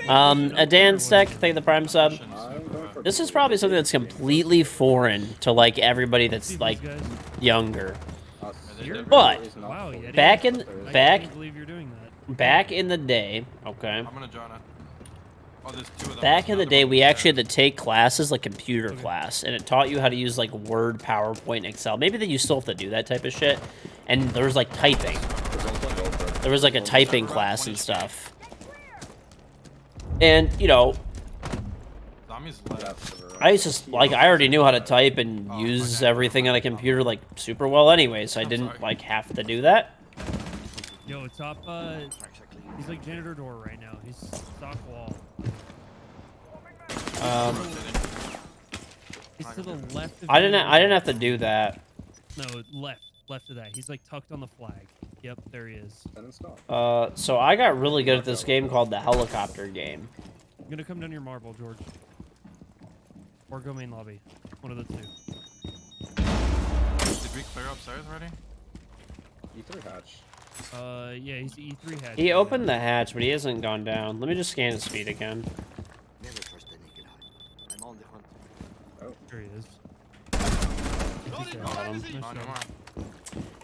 A Dan Steck, thank you the Prime sub. I'm going for This is probably something that's completely foreign to like everybody See that's these like guys? younger. us. You're- But- Is not Wow, fully Yeti. Back in- but there is- I back- can't believe you're doing that. Back in the day, okay. I'm gonna join it. Oh, there's two of them. Back in There's the another day, one we there. actually had to take classes like computer Okay. class, and it taught you how to use like Word, PowerPoint, and Excel. Maybe that you still have to do that type of shit. And there was like typing. There's one playing Gold, bro. There was like a typing class and stuff. And you know, Zombies left. That's the I used to like I already knew how to type and Oh, use okay. everything on a computer like super well anyway, so I I'm didn't sorry. like have to do that. Yo, top, he's like janitor door right now. He's stock wall. He's to the left of I didn't janitor door. have to do that. No, left of that. He's like tucked on the flag. Yep, there he is. Then install. So I got really good at this game called the helicopter game. I'm gonna come down your marble, George. Or go main lobby. One of the two. Did we clear upstairs already? E3 hatch. Yeah, he's E3 hatch. He opened the hatch, but he hasn't gone down. Let me just scan his feet again. Never trust the naked eye. I'm on the hunt. There he is. Got him. Nice Not job.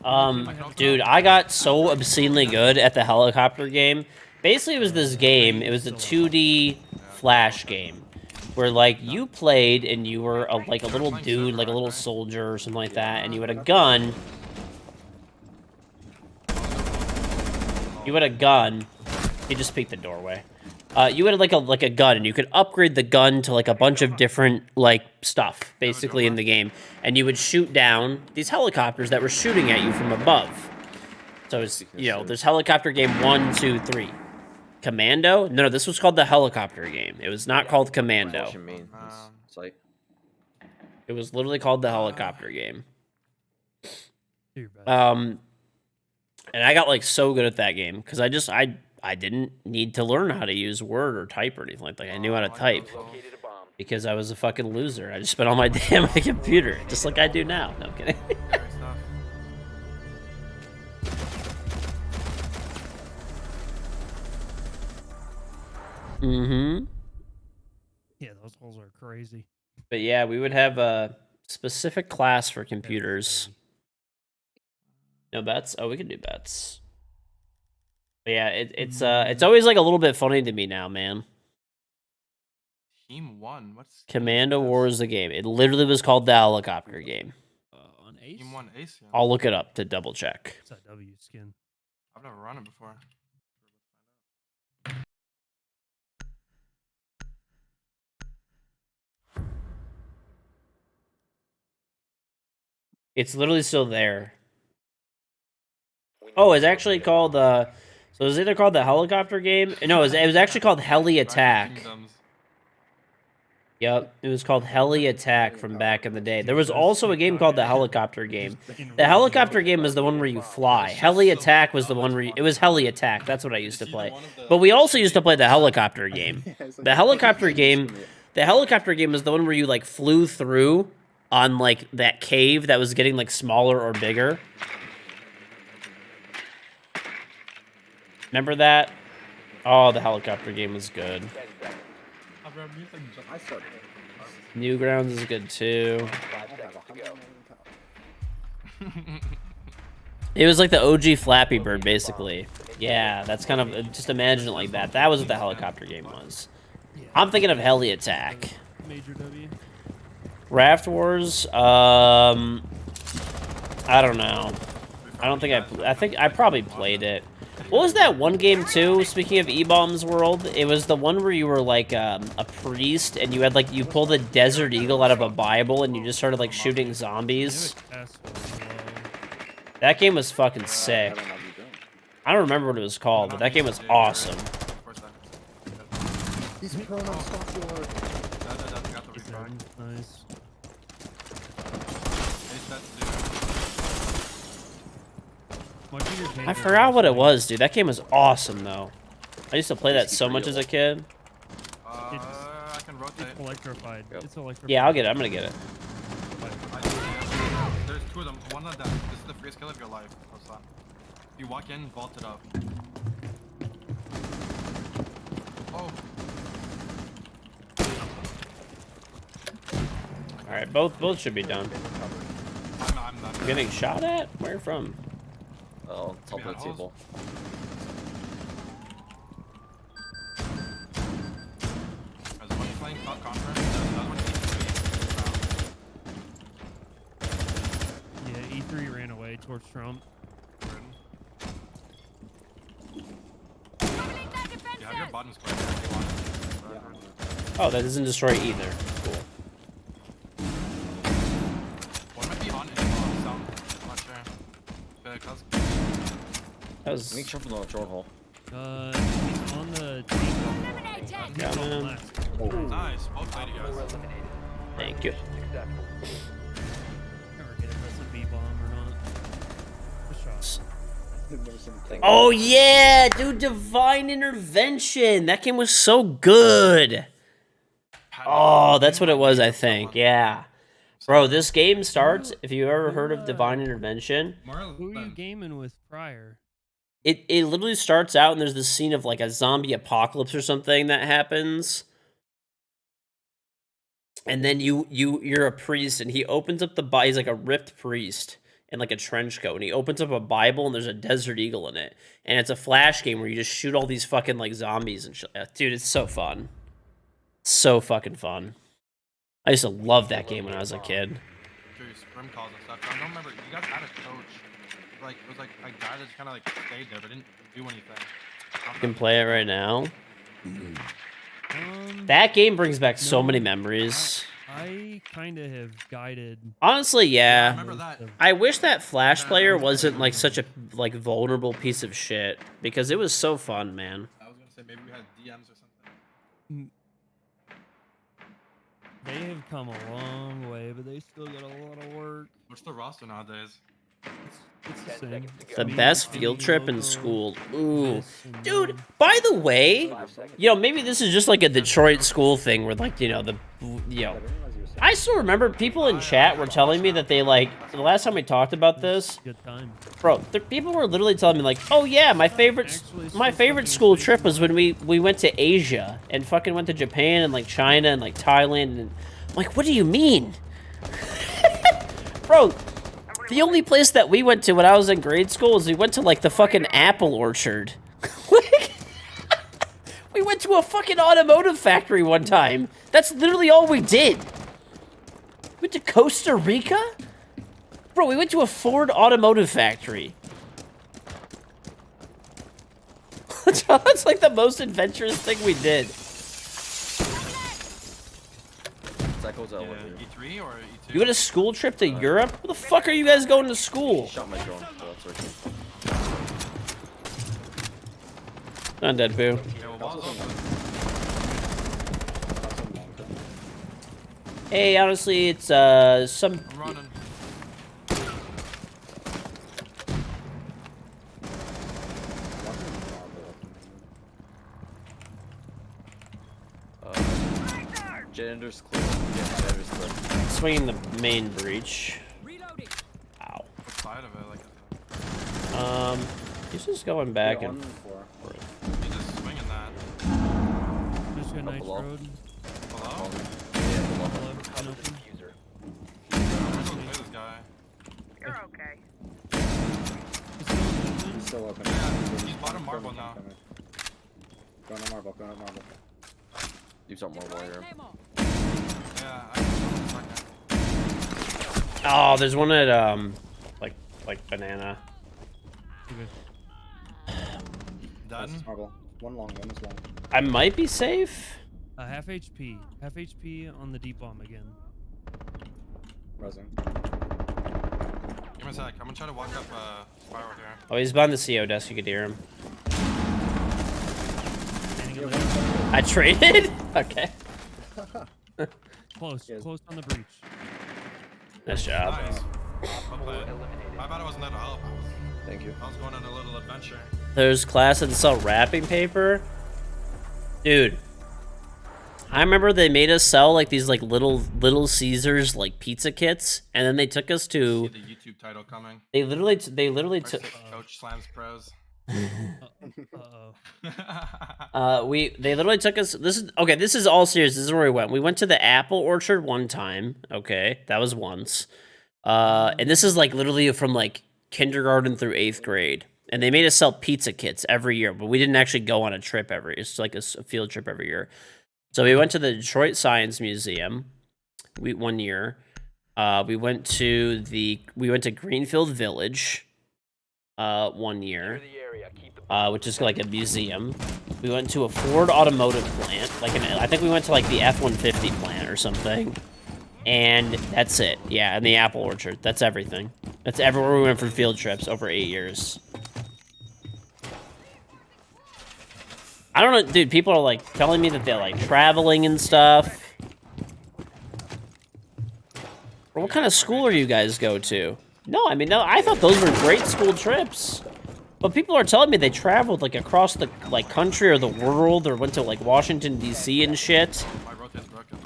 anymore. Dude, I got so obscenely good at the helicopter game. Basically, it was this game. It was a 2D flash game where like you played and you were like a little dude, like a little soldier or something like that, and you had a gun. You had a gun. He just peeked the doorway. You had like a gun, and you could upgrade the gun to like a bunch of different like stuff, basically in the game, and you would shoot down these helicopters that were shooting at you from above. So it's there's helicopter game 1, 2, 3. Commando? No, this was called the helicopter game. It was not called Commando. What you mean? It's like It was literally called the helicopter game. Do your best. And I got like so good at that game because I I didn't need to learn how to use Word or type or anything like that. I knew how to I type know. Located a bomb. because I was a fucking loser. I just spent all my day on my computer, just like I do now. No, I'm kidding. Scary stuff. Mm-hmm. Yeah, those holes are crazy. But yeah, we would have a specific class for computers. Crazy. No bets? Oh, we can do bets. But yeah, it's always like a little bit funny to me now, man. Team 1. What's Commando Wars the game. It literally was called the helicopter game. On Ace? Team 1 Ace? Yeah. I'll look it up to double check. It's that W skin. I've never run it before. It's literally still there. We need Oh, to it's actually called so it was either called the helicopter game. No, it was actually called Heli Back to Attack. Kingdoms. Yep, it was called Heli Attack from back in the day. There was also a game TikTok called the ad. helicopter game. In The real helicopter life. game is the one where you fly. It's just Heli so Attack was the dumb, one it's where you, it funny. was Heli Attack. That's what I used to It's play. either one of the- But we also used to play the helicopter game. Yeah, it's like, The helicopter it's game, from it. the helicopter game is the one where you like flew through on like that cave that was getting like smaller or bigger. Remember that? Oh, the helicopter game was good. 10 seconds. I started. Newgrounds is good too. 5 I have seconds to 100 go. million copies. It was like the OG Flappy Bird, basically. Yeah, that's kind of just imagine it like that. That was what the helicopter game was. Yeah, I'm thinking of Heli Attack. Major W. Raft Wars. I don't know. I don't think I think I probably played it. What was that one game too? Speaking of E-Bombs World, it was the one where you were like a priest and you had like you pulled a desert eagle out of a Bible and you just started like shooting zombies. That game was fucking sick. I don't know what you're doing. I don't remember what it was called, but that game was awesome. He's prone on Stockdor. Nice. I forgot what it was, dude. That game was awesome though. I used to play that so much as a kid. I can rotate. It's electrified. Yep. It's electrified. Yeah, I'll get it. I'm gonna get it. There's two of them. One of them. This is the freest kill of your life. What's that? You walk in, vault it up. Oh. All right, both should be done. I'm Getting shot at? Where from? Oh, top of the Behind table. There's one playing top conference. There's another one Yeah, E3 ran away towards Trump. You have your buttons clicked if you want it. Oh, that doesn't destroy either. Cool. One might be on info sound. I'm not sure. Because That was. Make sure from the drone hole. He's on the tank. Yeah, man. nice. Both lady Four guys. eliminated. Thank you. Successful. Never get if that's a B bomb or not. Good shot. I've never seen a thing. Oh yeah, dude! Divine Intervention. That game was so good. Oh, that's what it was. I think. Yeah. Bro, this game starts. If you ever heard of Divine Intervention, Who are you gaming with prior? it literally starts out and there's this scene of like a zombie apocalypse or something that happens. And then you're a priest and he opens up the Bible. He's like a ripped priest in like a trench coat and he opens up a Bible and there's a desert eagle in it. And it's a flash game where you just shoot all these fucking like zombies and shit. Dude, it's so fun. So fucking fun. I used to love that game when I was a kid. Scrim calls and stuff. I don't remember. You guys had a coach. Like it was like a guy that just kind of like stayed there but didn't do anything. You can play it right now. That game brings back so many memories. I kind of have guided. Honestly, I yeah. remember that. I wish that Flash player wasn't like such a like vulnerable piece of shit because it was so fun, man. I was gonna say maybe we had DMs or something. They have come a long way, but they still got a lot of work. What's the roster nowadays? It's the 10 same. seconds to It's go. The me, best Jimmy, field trip in Loco, school. Ooh. this, and Dude, them. by the way, 5 seconds. you know, maybe this is just like a Detroit school thing where like, you know, I didn't realize you were saying I still remember people in chat were telling me that they like, the last time we talked about this, Good time. bro, people were literally telling me like, oh yeah, my favorite school trip was when we went to Asia and fucking went to Japan and like China and like Thailand and I'm like, what do you mean? Bro, the only place that we went to when I was in grade school is we went to like the fucking apple orchard. Like, we went to a fucking automotive factory one time. That's literally all we did. We went to Costa Rica? Bro, we went to a Ford automotive factory. That's like the most adventurous thing we did. That goes out Yeah, with you. E3 or E2? You had a school trip to Europe? Where the fuck are you guys going to school? Shot my drone. Oh, that's right. Undead Boo. Yeah, well, That's Wazo's some long term. Hey, honestly, it's some. I'm running. Jander's clear. Yeah, Jander's clear. Swinging the main breach. Reloading. Ow. What side of it? Like, He's just going back Yeah, and. 1 and 4. he's just swinging that. Just a nice below. road. Hello? Yeah, below. Hello, Cover the open. diffuser. I'm gonna go play this guy. You're okay. He's still open. Yeah, he's bottom marble now. Going on marble, going on marble. Use up more warrior. Ammo. Yeah, I can second. Oh, there's one at like banana. Okay. Done? Marble. One long, one is long. I might be safe. Half HP. Half HP on the deep bomb again. Resin. Give me a sec. I'm gonna try to walk up spiral here. Oh, he's behind the CO desk. You could hear him. Standing on the I traded. Okay. close. Yes. Close on the breach. Nice job. Nice. Well Four played. eliminated. My bad I wasn't there to help. Thank you. I was going on a little adventure. There's class that sell wrapping paper. Dude, I remember they made us sell like these like little Caesars like pizza kits, and then they took us See to. the YouTube title coming. They literally took. Coach slams pros. Uh-oh. They literally took us. This is all serious. This is where we went. We went to the apple orchard one time. Okay, that was once. And this is like literally from like kindergarten through 8th grade. And they made us sell pizza kits every year, but we didn't actually go on a trip it's like a field trip every year. So we went to the Detroit Science Museum. One year. We went to Greenfield Village. One year. Clear the area. Keep the Which is like a museum. We went to a Ford automotive plant. I think we went to like the F-150 plant or something. And that's it. Yeah, and the apple orchard. That's everything. That's everywhere we went for field trips over 8 years. I don't know, dude. People are like telling me that they're like traveling and stuff. Or what kind of school are you guys go to? No, I mean, no. I thought those were great school trips. But people are telling me they traveled like across the like country or the world, or went to like Washington D.C. and shit. My rotate's broken.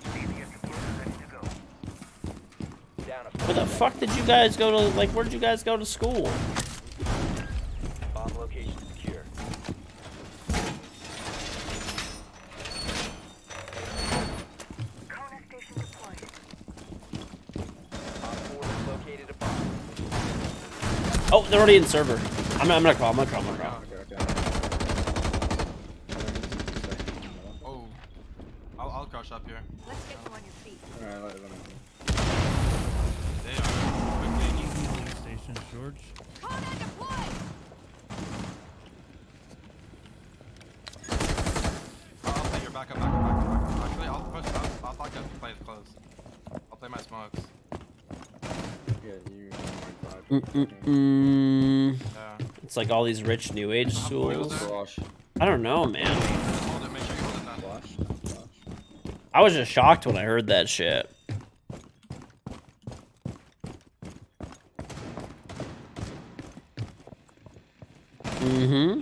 down a Where the fuck did you guys go to? Like, where'd you guys go to school? bomb location secure. Corner station deployed. Op 4 has located a bomb. Oh, they're already in server. I'm gonna call. Okay, okay. Oh. I'll crush up here. Let's get you on your feet. Alright, let me know. They are quickly. Healing station, George. Corner deployed. I'll play your backup. Actually, I'll push up. I'll fuck up. Play it close. I'll play my smokes. Yeah, you. Yeah. It's like all these rich new age schools. Flash. I don't know, man. Hold it. Make sure you hold it down. Flash. I was just shocked when I heard that shit. Mm-hmm.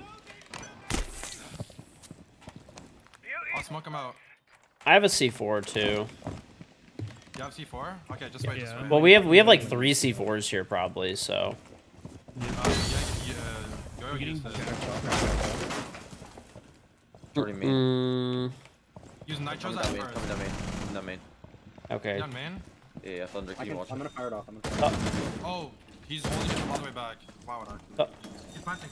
I'll smoke him out. I have a C4 too. You have C4? Okay, just wait, just Yeah. wait. Well, we have like 3 C4s here probably, so. Go We're getting use this. Already main. Mm, Use nitros Coming at down main. first. Coming down main. Coming down main. okay. You on main? Yeah, Thunder. Can you watch I'm him? gonna fire it off. I'm gonna fire it off. Oh, he's holding it all the way back. Wow, what Oh. he's planting.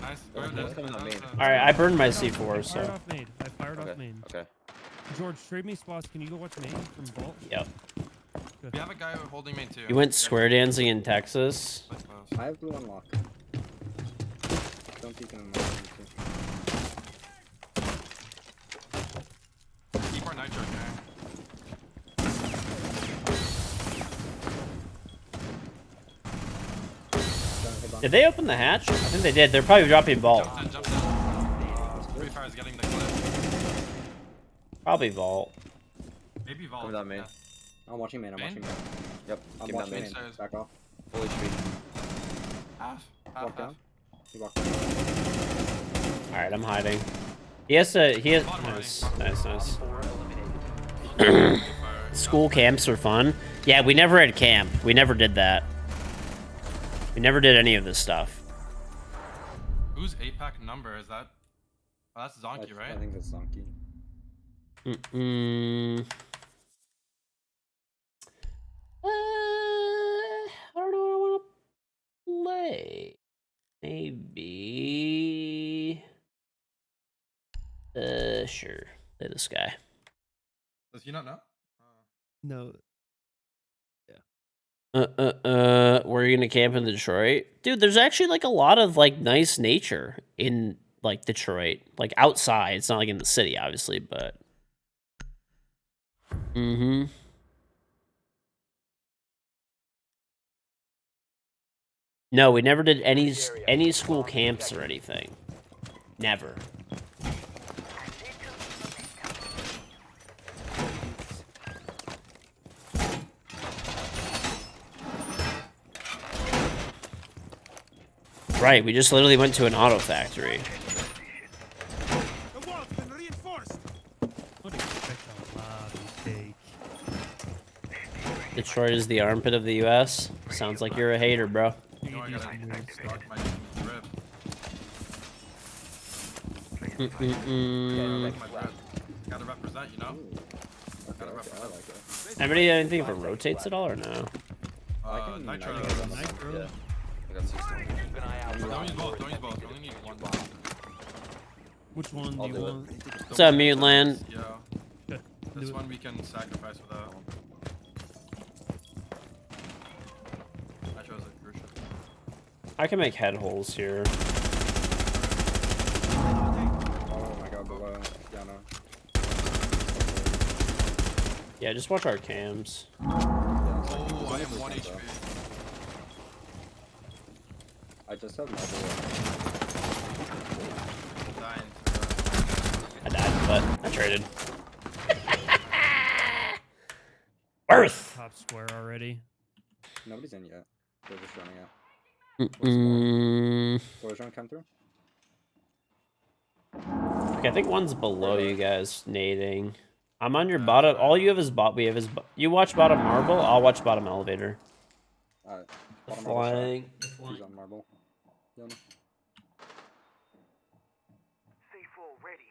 Nice. Oh, he's coming on main. Alright, I burned my C4, I fired so. off main. I fired off Okay. main. Okay. George, trade me spots. Can you go watch main from vault? Yep. We have a guy holding main too. You went square dancing in Texas. That's close. I have blue unlock. Don't peek in the Keep our nitro gang. Did they open the hatch? I think they did. They're probably dropping vault. Jumped in. Free Fire is getting the clip. Probably vault. Maybe Vault. Coming down main. I'm watching main. I'm Main? watching main. Yep. I'm Came down watching main. main. Back off. Full HP. Half. Walk down. He walked down. Alright, I'm hiding. He has to. He has. Bottom Nice, hiding. nice, nice. 4 eliminated. Free Fire. School camps are fun. Yeah, we never had camp. We never did that. We never did any of this stuff. Whose 8-pack number is that? Oh, that's Zonky, right? I think it's Zonky. Mm-mm. I don't know what I want to play. Maybe. Sure. Play this guy. Does he not know? No. Where are you gonna camp in Detroit? Dude, there's actually like a lot of like nice nature in like Detroit. Like outside. It's not like in the city, obviously, but mm-hmm. No, we never did any school camps or anything. Never. Right, we just literally went to an auto factory. The wall's been reinforced. What expect a lobby take? Detroit is the armpit of the U.S. Sounds like you're a hater, bro. You know I gotta stock my drip. Mm-mm-mm. My drip. Gotta represent, you know? Gotta I represent. like it. Anybody got anything from rotates at all or no? can Nitro. nitro. Nitro. Yeah. I got 16. Keep an eye out for Don't use both, operators don't use both. attempting You only to need defuse one. your bomb. Which one do I'll you do it. want? What's up, Mute Land? Yeah. Okay, This do it. one we can sacrifice without. Nitro's a crucial. I can make head holes here. Oh my god, below. Yeah, no. Yeah, just watch our cams. Oh, I am 1 HP. I just have marble. Dying. I died, but I traded. Earth! Top square already. Nobody's in yet. They're just running out. Mm, Doors trying to come through? okay, I think one's below you guys, nading. I'm on your bottom. All you have is we have is. You watch bottom marble. I'll watch bottom elevator. Alright. The Bottom marble shot. flying. He's on marble. Yona. C4 ready.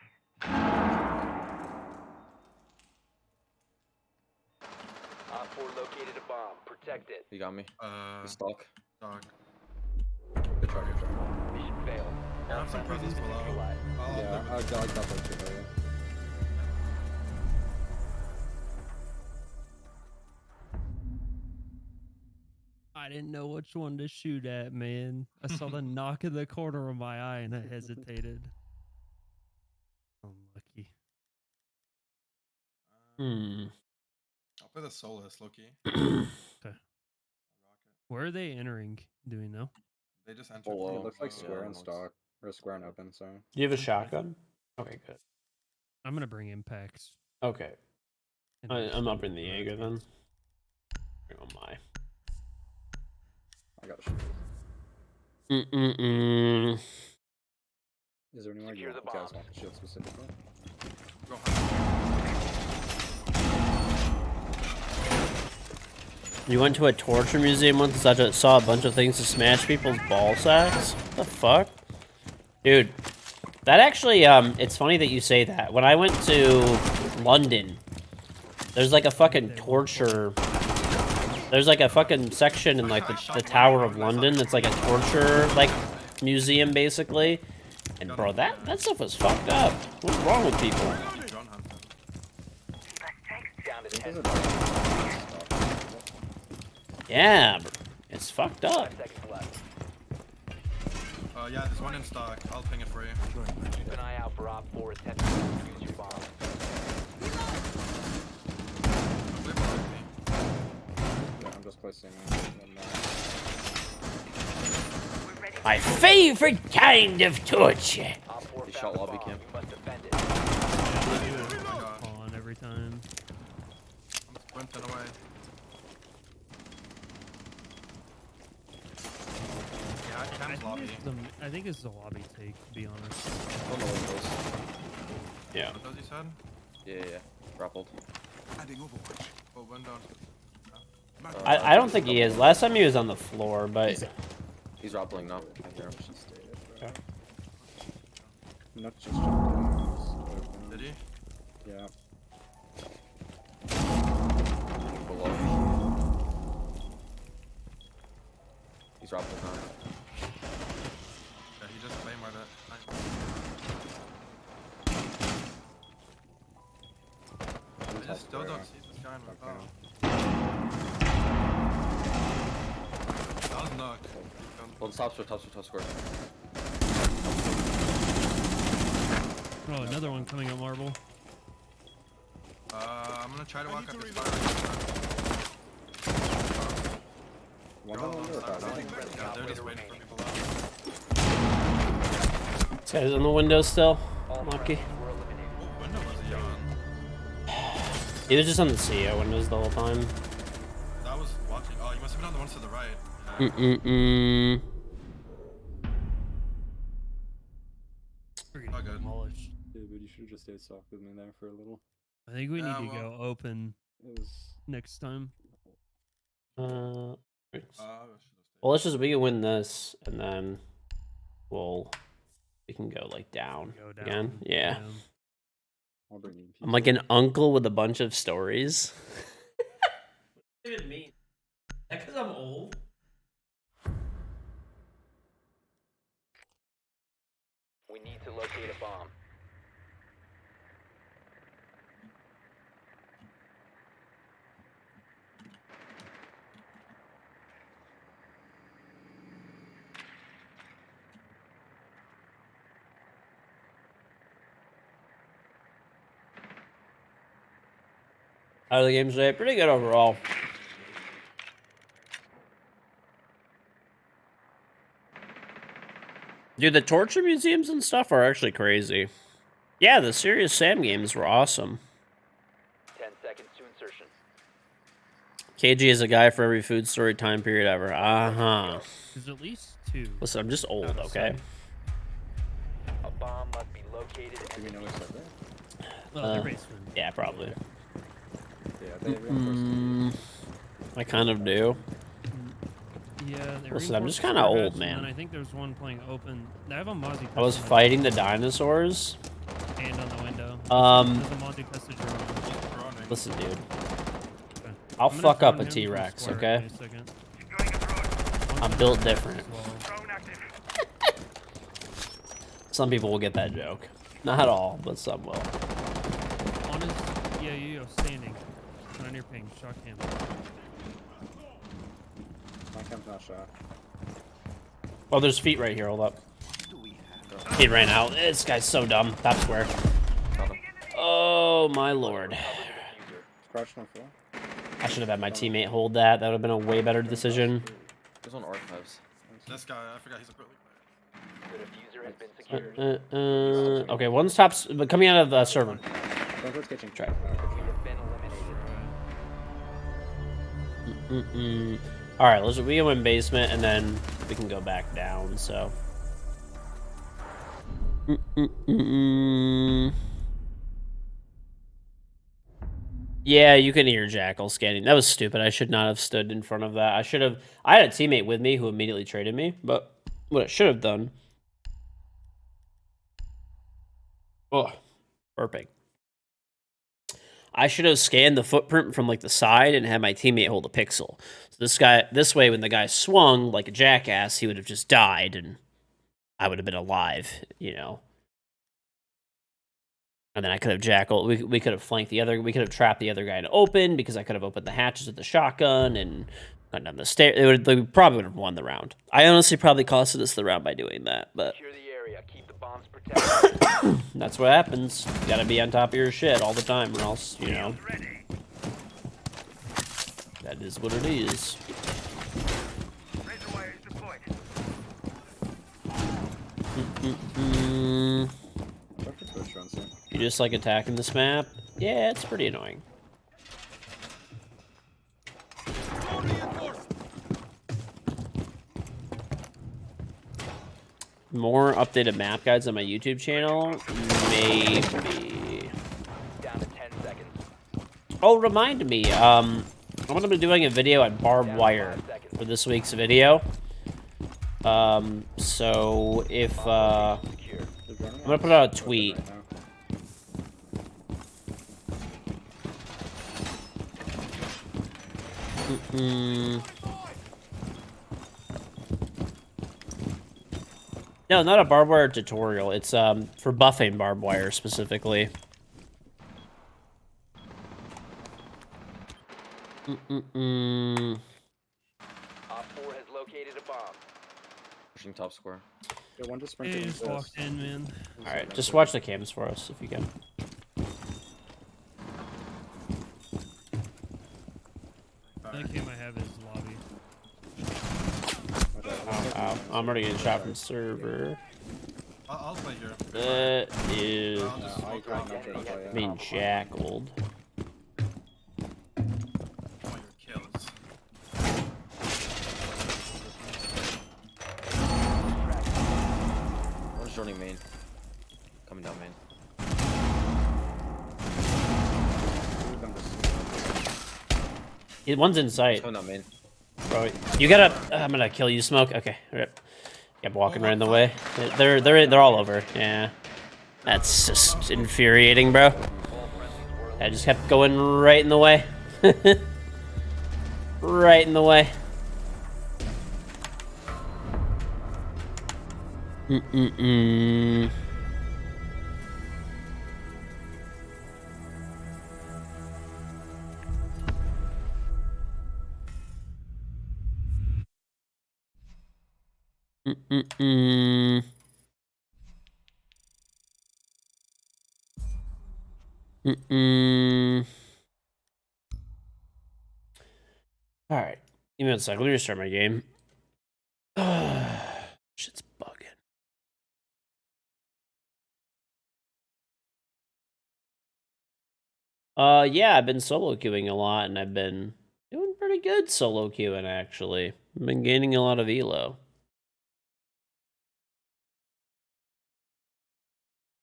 Op 4 located a bomb. Protect it. You got me. Uh, The stock. dog. Good try, good try. Mission failed. I have some presence below. I'll Yeah, live I with like that one too, yeah. I didn't know which one to shoot at, man. I saw the knock in the corner of my eye and I hesitated. Unlucky. Hmm. I'll play the Solus, Loki. Okay. Where are they entering? Do we know? They just entered. Below. It looks like Yeah, square and looks- stock. Or square and open, so. Do you have a shotgun? Okay, good. I'm gonna bring impacts. Okay. and I'm also up in the Jaeger then. Oh my. I got a shield. Mm-mm-mm. Is there anywhere Secure the you guys bombs. want the shield specifically? Go hunt. You went to a torture museum once and saw a bunch of things to smash people's ball sacks? What the fuck? Dude, that actually, it's funny that you say that. When I went to London, there's like a fucking torture... There's like a fucking section in like the Tower of London that's like a torture, like, museum, basically. And bro, that stuff was fucked up. What's wrong with people? Drone hunt. Down to 10 There's a Yeah, bro. It's fucked up. seconds left. Yeah, there's one in stock. I'll ping it for you. Keep an eye out for Op 4 attempting to defuse your bomb. Wait behind me. Yeah, I'm just placing one more. My favorite kind of torture. Op 4 He found shot the lobby bomb. cam. You must defend it. Oh my god. On every time. I'm sprinting away. Yeah, cam's lobby. I think it's the lobby take, to be honest. On the windows. Yeah. What does he said? Yeah. Grappled. Oh, window. I don't think he is. Last time he was on the floor, but... He's rappelling now. I hear him. She stayed it, bro. Not just jumping. Did he? Yeah. Below. He's rappelling now. Yeah, he just claimed it. I just still don't see this guy in my phone. That was knock. Well, top square. Oh, another one coming up marble. I'm gonna try to walk up this fire. One on one or five? Yeah, they're just waiting for me below. This guy's on the window still. Lucky. Were eliminated. What window was he on? He was just on the CEO windows the whole time. That was watching. Oh, you must have been on the ones to the right. Mm-mm-mm. We're Oh, getting good. demolished. Dude, but you should have just stayed soft with me there for a little. I think we need Yeah, to well- go open It was. next time. Well, Well, let's just, we can win this, and then we can go, like, down Go down. again. Yeah. I'll bring you. I'm like an uncle with a bunch of stories. What does it even mean? That because I'm old? We need to locate a bomb. How are the games today? Pretty good overall. Dude, the torture museums and stuff are actually crazy. Yeah, the Serious Sam games were awesome. 10 seconds to insertion. KG is a guy for every food story time period ever. Uh-huh. There's at least two. Listen, I'm just old, okay? A bomb must be located Do and we know what's up there? Well, they're basement. Yeah, probably. Yeah, they reinforced I kind of do. Yeah, they Listen, I'm reinforced just kinda the old, hatch, and man. then I think there's one playing open. They have a Mozzie. I was fighting the dinosaurs. And on the window. Um, There's a Mozzie Pestage running. Listen, dude. Okay. I'll I'm gonna fuck up drone a him from T-Rex, square okay? in a second. I'm built different. As well. Drone active. Some people will get that joke. Not all, but some will. On his, yeah, you standing. On your ping, shock him. My cam's not shot. Oh, there's feet right here. Hold up. He ran out. This guy's so dumb. Top square. Got him. Oh, my lord. Crouched on floor. I should have had my teammate hold that. That would have been a way better decision. There's on archives. This guy, I forgot he's a really player. the diffuser has been secured. Okay, one's top, but coming out of the server. Don't go to kitchen. Try. We have been eliminated. All right, we go in basement and then we can go back down. So. Yeah, you can hear Jackal scanning. That was stupid. I should not have stood in front of that. I should have. I had a teammate with me who immediately traded me, but what I should have done. Oh, burping. I should have scanned the footprint from like the side and had my teammate hold a pixel. So this way, when the guy swung like a jackass, he would have just died, and I would have been alive, you know. And then I could have Jackal. We could have flanked the other. We could have trapped the other guy in open because I could have opened the hatches with the shotgun and gone down the stairs. They probably would have won the round. I honestly probably costed us the round by doing that, but Secure the area. Keep the bombs protected. that's what happens. You gotta be on top of your shit all the time, or else, you know, that is what it is. Razor wire is deployed. Fucking push runs here. You just like attacking this map? Yeah, it's pretty annoying. More updated map guides on my YouTube channel? Maybe. Down to 10 seconds. Oh, remind me. I'm gonna be doing a video on barbed wire for this week's video. So if Secure. I'm gonna put out a tweet. Right now. No, not a barbed wire tutorial. It's for buffing barbed wire specifically. Op 4 has located a bomb. Pushing top square. Yeah, one just Hey, sprinted just into walked in, man. All right, just watch the cams for us if you can. The cam I have is lobby. Ow, I'm already getting shot from server. I'll play here. That is I'll just smoke I'm around. not trying to play it. being shackled. I want your kills. One's joining main. Coming down main. One's in sight. Coming down main. Bro, you gotta. I'm gonna kill you, Smoke. Okay. Kept walking right in the way. They're all over. Yeah. That's just infuriating, bro. I just kept going right in the way. Right in the way. Mm-mm-mm. Mm-mm-mm. Mm-mm. All right. Give me a sec. Let me restart my game. Shit's bugging. Yeah, I've been solo queuing a lot, and I've been doing pretty good solo queuing, actually. I've been gaining a lot of elo.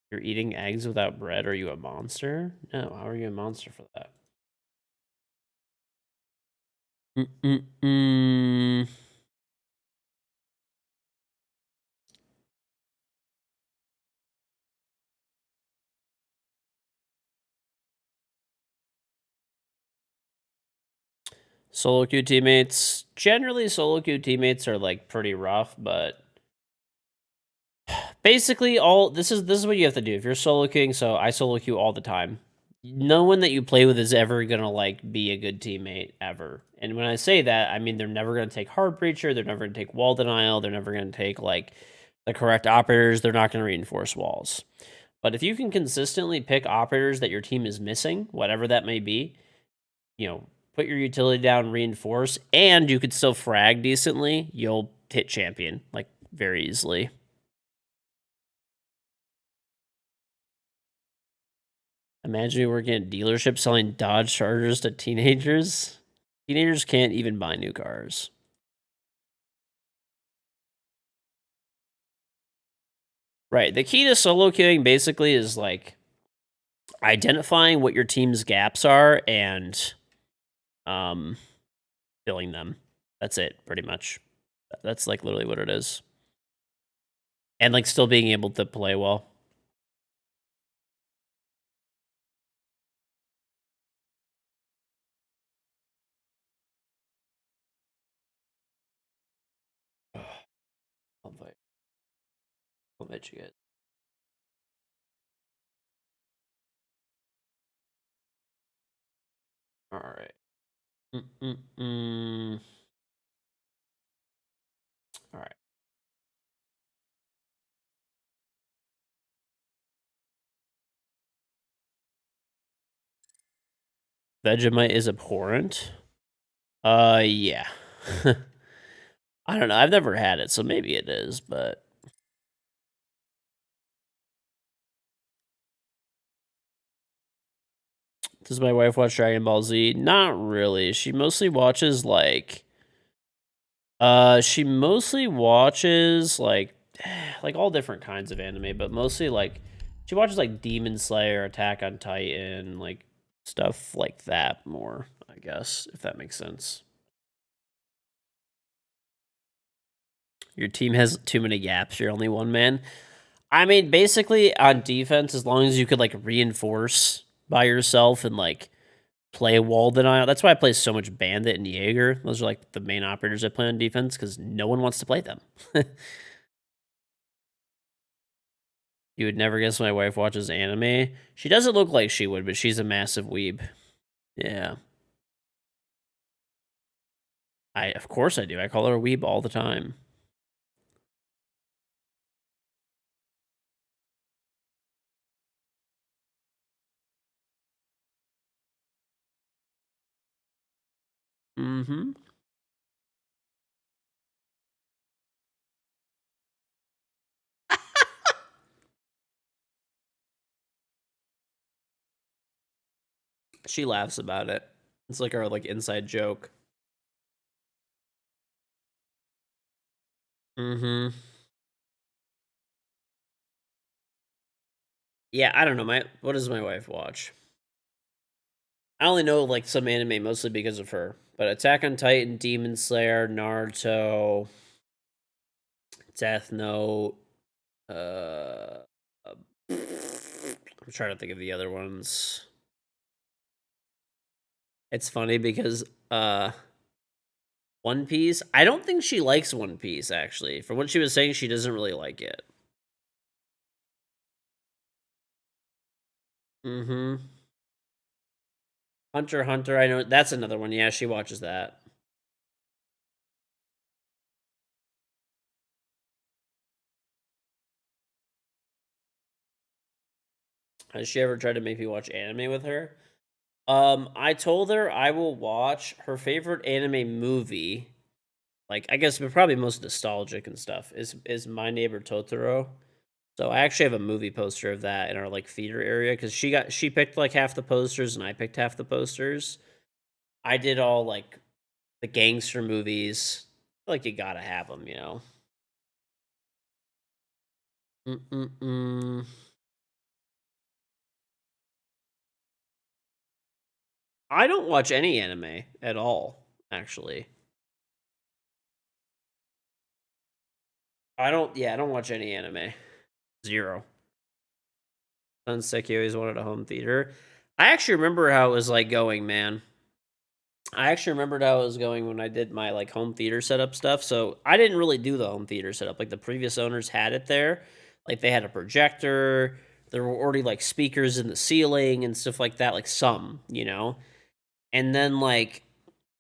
You're eating eggs without bread? Are you a monster? No, how are you a monster for that? Mm-mm-mm. Solo queue teammates. Generally, solo queue teammates are like pretty rough, but basically this is what you have to do if you're solo queuing. So I solo queue all the time. No one that you play with is ever gonna like be a good teammate ever. And when I say that, I mean they're never gonna take hard breacher, they're never gonna take wall denial, they're never gonna take like the correct operators, they're not gonna reinforce walls. But if you can consistently pick operators that your team is missing, whatever that may be, you know, put your utility down, reinforce, and you could still frag decently, you'll hit champion like very easily. Imagine you working at a dealership selling Dodge Chargers to teenagers. Teenagers can't even buy new cars. Right. The key to solo queuing basically is like identifying what your team's gaps are and filling them. That's it, pretty much. That's like literally what it is. And like still being able to play well. I'll invite you guys. All right. All right. Vegemite is abhorrent. Yeah. I don't know. I've never had it, so maybe it is, but does my wife watch Dragon Ball Z? Not really. She mostly watches like like all different kinds of anime, but mostly like she watches like Demon Slayer, Attack on Titan, like stuff like that more, I guess, if that makes sense. Your team has too many gaps. You're only one man. I mean, basically on defense, as long as you could like reinforce by yourself and like play wall denial. That's why I play so much Bandit and Jaeger. Those are like the main operators I play on defense because no one wants to play them. You would never guess my wife watches anime. She doesn't look like she would, but she's a massive weeb. Yeah. Of course I do. I call her a weeb all the time. Mm-hmm. She laughs about it. It's like our like inside joke. Mm-hmm. Yeah, I don't know. What does my wife watch? I only know like some anime mostly because of her. But Attack on Titan, Demon Slayer, Naruto, Death Note, I'm trying to think of the other ones. It's funny because One Piece, I don't think she likes One Piece actually. From what she was saying, she doesn't really like it. Mm-hmm. Hunter x Hunter, I know that's another one. Yeah, she watches that. Has she ever tried to make me watch anime with her? I told her I will watch her favorite anime movie. Like I guess but probably most nostalgic and stuff is My Neighbor Totoro. So I actually have a movie poster of that in our like theater area because she picked like half the posters and I picked half the posters. I did all like the gangster movies. Like you gotta have them, you know. Mm-mm-mm. I don't watch any anime at all, actually. I don't watch any anime. Zero. Sunset, you always wanted a home theater. I actually remember how it was like going, man. I actually remembered how it was going when I did my like home theater setup stuff. So I didn't really do the home theater setup. Like the previous owners had it there. Like they had a projector. There were already like speakers in the ceiling and stuff like that. Like some, you know. And then like,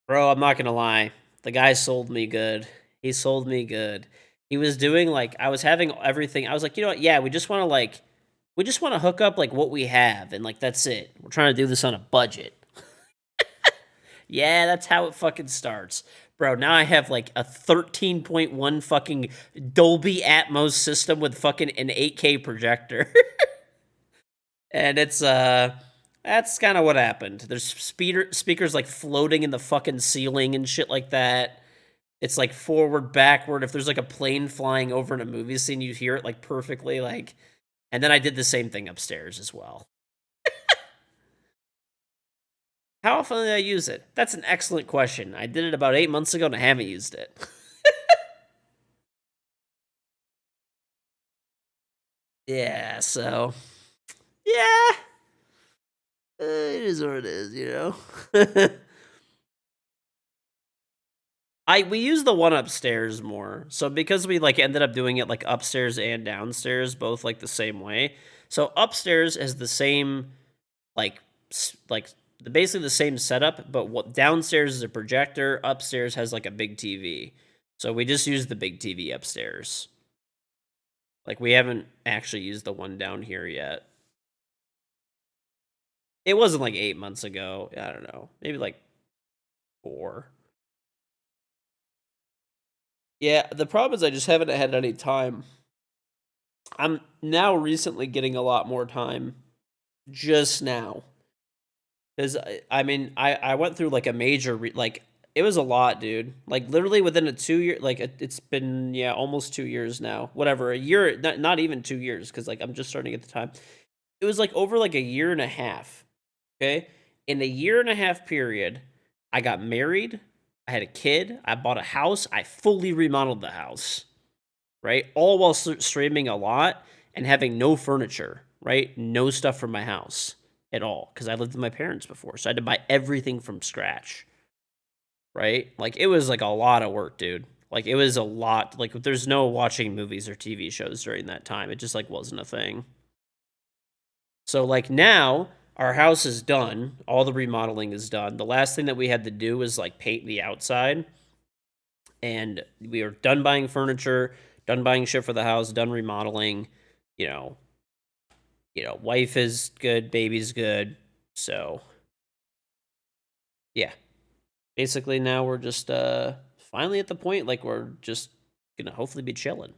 bro, I'm not gonna lie. The guy sold me good. He sold me good. He was doing like I was having everything. I was like, you know what? Yeah, we just want to hook up like what we have and like that's it. We're trying to do this on a budget. Yeah, that's how it fucking starts. Bro, now I have like a 13.1 fucking Dolby Atmos system with fucking an 8K projector. And it's That's kind of what happened. There's speakers like floating in the fucking ceiling and shit like that. It's like forward, backward. If there's like a plane flying over in a movie scene, you hear it like perfectly. Like, and then I did the same thing upstairs as well. How often did I use it? That's an excellent question. I did it about 8 months ago and I haven't used it. Yeah, so yeah, it is what it is, you know. We use the one upstairs more, so because we like ended up doing it like upstairs and downstairs, both like the same way. So upstairs is the same, like basically the same setup, but what downstairs is a projector. Upstairs has like a big TV, so we just use the big TV upstairs. Like we haven't actually used the one down here yet. It wasn't like 8 months ago. I don't know. Maybe like 4. Yeah, the problem is I just haven't had any time. I'm now recently getting a lot more time. Just now. Because, I mean, I went through like a major, like, it was a lot, dude. Like, literally within a 2 year, like, it's been, yeah, almost 2 years now. Whatever, a year, not even 2 years, because, like, I'm just starting at the time. It was like over like a year and a half. Okay? In a year and a half period, I got married, I had a kid, I bought a house, I fully remodeled the house, right? All while streaming a lot and having no furniture, right? No stuff from my house at all, because I lived with my parents before, so I had to buy everything from scratch, right? Like, it was like a lot of work, dude. Like, it was a lot. Like, there's no watching movies or TV shows during that time. It just, like, wasn't a thing. So, like, now our house is done. All the remodeling is done. The last thing that we had to do was like paint the outside. And we are done buying furniture, done buying shit for the house, done remodeling. You know, wife is good, baby's good. So yeah. Basically now we're just finally at the point like we're just gonna hopefully be chilling.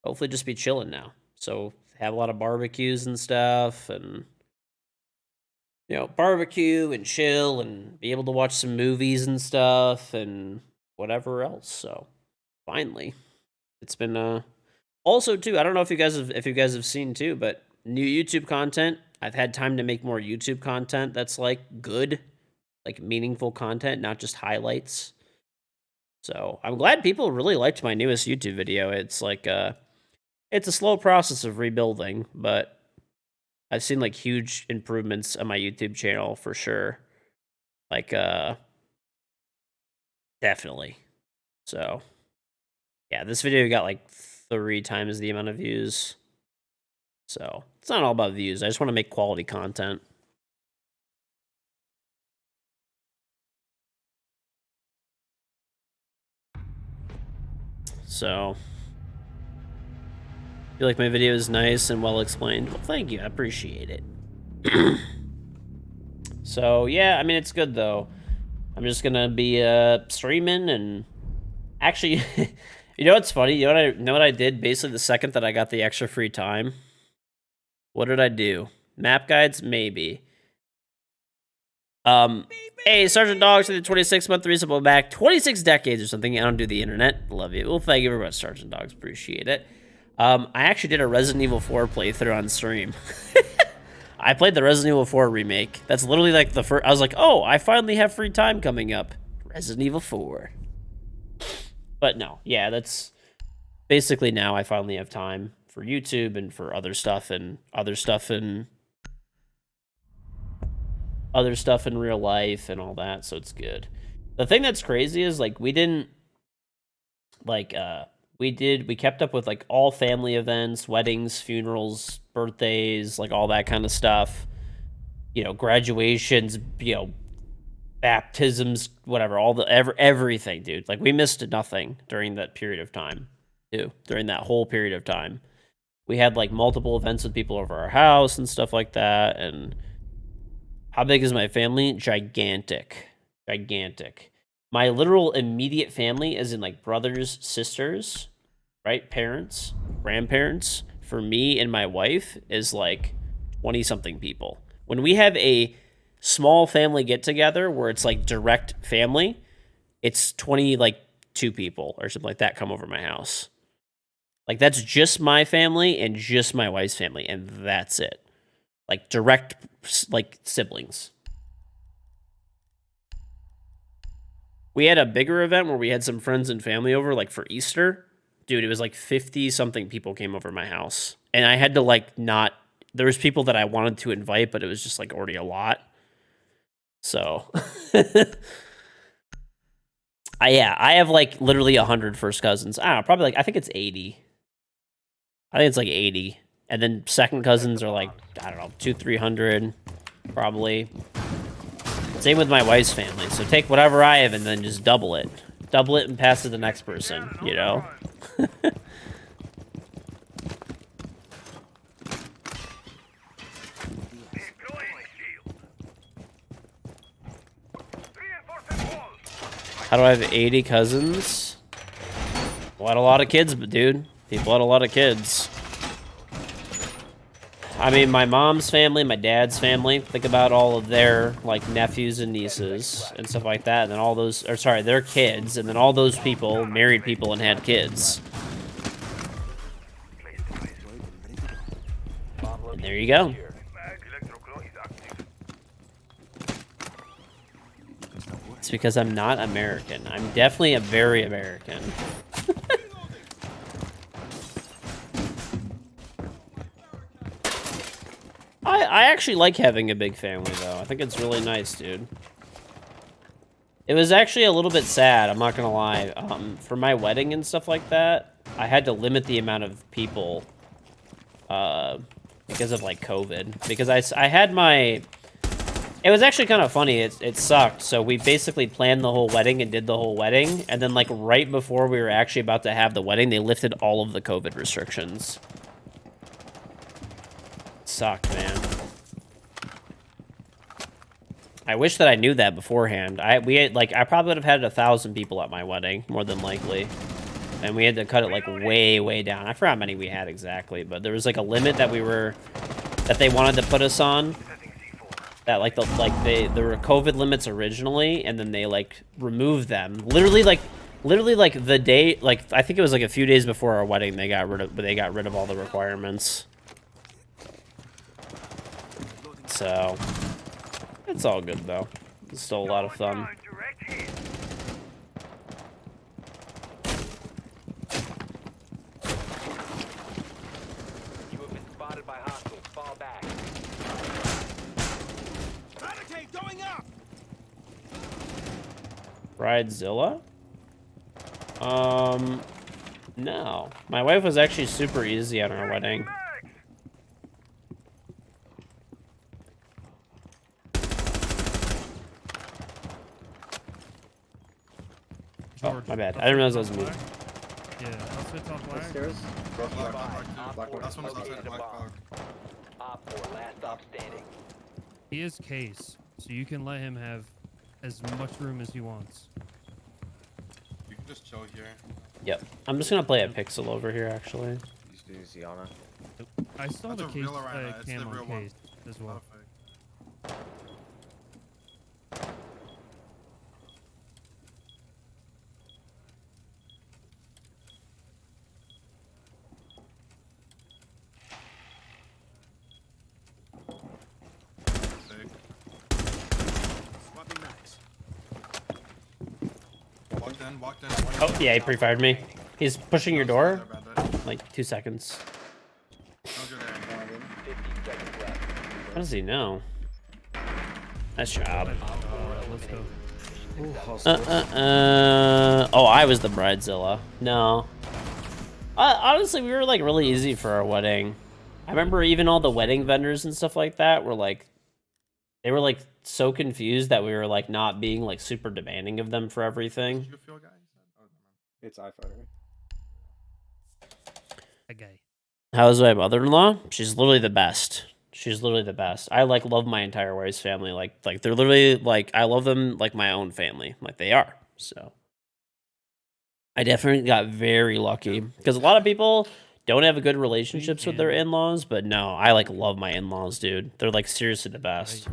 Hopefully just be chilling now. So have a lot of barbecues and stuff and barbecue and chill and be able to watch some movies and stuff and whatever else. So finally, it's been also too. I don't know if you guys have seen too, but new YouTube content. I've had time to make more YouTube content that's like good, like meaningful content, not just highlights. So I'm glad people really liked my newest YouTube video. It's like it's a slow process of rebuilding, but I've seen like huge improvements on my YouTube channel for sure. Like definitely. So yeah, this video got like 3 times the amount of views. So it's not all about views. I just want to make quality content. So feel like my video is nice and well explained. Well, thank you. I appreciate it. So yeah, I mean it's good though. I'm just gonna be streaming and actually, you know what's funny? You know what I did basically the second that I got the extra free time? What did I do? Map guides, maybe. Hey, Sergeant Dogs to the 26-month resubble back. 26 decades or something. I don't do the internet. Love you. Well, thank you very much, Sergeant Dogs. Appreciate it. I actually did a Resident Evil 4 playthrough on stream. I played the Resident Evil 4 remake. That's literally like the first. I was like, oh, I finally have free time coming up. Resident Evil 4. But no, yeah, that's basically now I finally have time for YouTube and for other stuff in real life and all that, so it's good. The thing that's crazy is like we kept up with like all family events, weddings, funerals, birthdays, like all that kind of stuff. Graduations, baptisms, whatever, everything, dude. Like we missed nothing during that period of time, too. During that whole period of time, we had like multiple events with people over our house and stuff like that. And how big is my family? Gigantic. My literal immediate family, as in like brothers, sisters, right? Parents, grandparents, for me and my wife is like 20 something people. When we have a small family get together where it's like direct family, it's 22 people or something like that come over my house. Like that's just my family and just my wife's family, and that's it. Like direct like siblings. We had a bigger event where we had some friends and family over, like for Easter. Dude, it was like 50 something people came over my house. And I had to like not, there was people that I wanted to invite, but it was just like already a lot. So, I have like literally 100 first cousins. I don't know, probably like, I think it's 80. I think it's like 80. And then second cousins are like, I don't know, 200-300 probably. Same with my wife's family. So take whatever I have and then just double it. Double it and pass it to the next person, you know? How do I have 80 cousins? Well, I had a lot of kids, but dude, people had a lot of kids. I mean, my mom's family, my dad's family, think about all of their, like, nephews and nieces and stuff like that, and then all those, or sorry, their kids, and then all those people married people and had kids. And there you go. It's because I'm not American. I'm definitely a very American. I actually like having a big family, though. I think it's really nice, dude. It was actually a little bit sad, I'm not gonna lie. For my wedding and stuff like that, I had to limit the amount of people because of, like, COVID. Because I had my... It was actually kind of funny. It sucked. So we basically planned the whole wedding and did the whole wedding. And then, like, right before we were actually about to have the wedding, they lifted all of the COVID restrictions. Sucked, man. I wish that I knew that beforehand. I probably would have had 1,000 people at my wedding, more than likely. And we had to cut it, like, way, way down. I forgot how many we had exactly, but there was, like, a limit that they wanted to put us on. That, there were COVID limits originally, and then they, like, removed them. Literally, the day, like, I think it was, like, a few days before our wedding, they got rid of all the requirements. So, it's all good, though. It's still a lot of fun. You have been spotted by hostiles. Fall back. Barricade going up! Bridezilla? No. My wife was actually super easy on our wedding. Oh, my bad. I didn't realize I was muted. Yeah, outside top flag. Upstairs. Black Op black. four That's one located outside a black bomb. dog. Op 4, last stop standing. He is case, so you can let him have as much room as he wants. You can just chill here. Yep. I'm just gonna play a pixel over here, actually. Use Yana. I still have That's a a case, real Arena, it's the cam on real one. case as well. Perfect. Sick. Swapping max. Walked in. Oh, yeah, he pre-fired me. He's pushing your door. Bad. Like, 2 seconds. No good there. 15 seconds left. How does he know? Nice job. Let's go. Oh, I was the bridezilla. No. Honestly, we were, like, really easy for our wedding. I remember even all the wedding vendors and stuff like that were, like... They were, like, so confused that we were, like, not being, like, super demanding of them for everything. You feel guy? Oh, It's iFighter. Okay. How's my mother-in-law? She's literally the best. She's literally the best. I, like, love my entire wife's family. Like, they're literally, like, I love them like my own family. Like, they are. So... I definitely got very lucky. Because a lot of people don't have good relationships with their can. in-laws, but no, I like love my in-laws, dude. They're like seriously the best.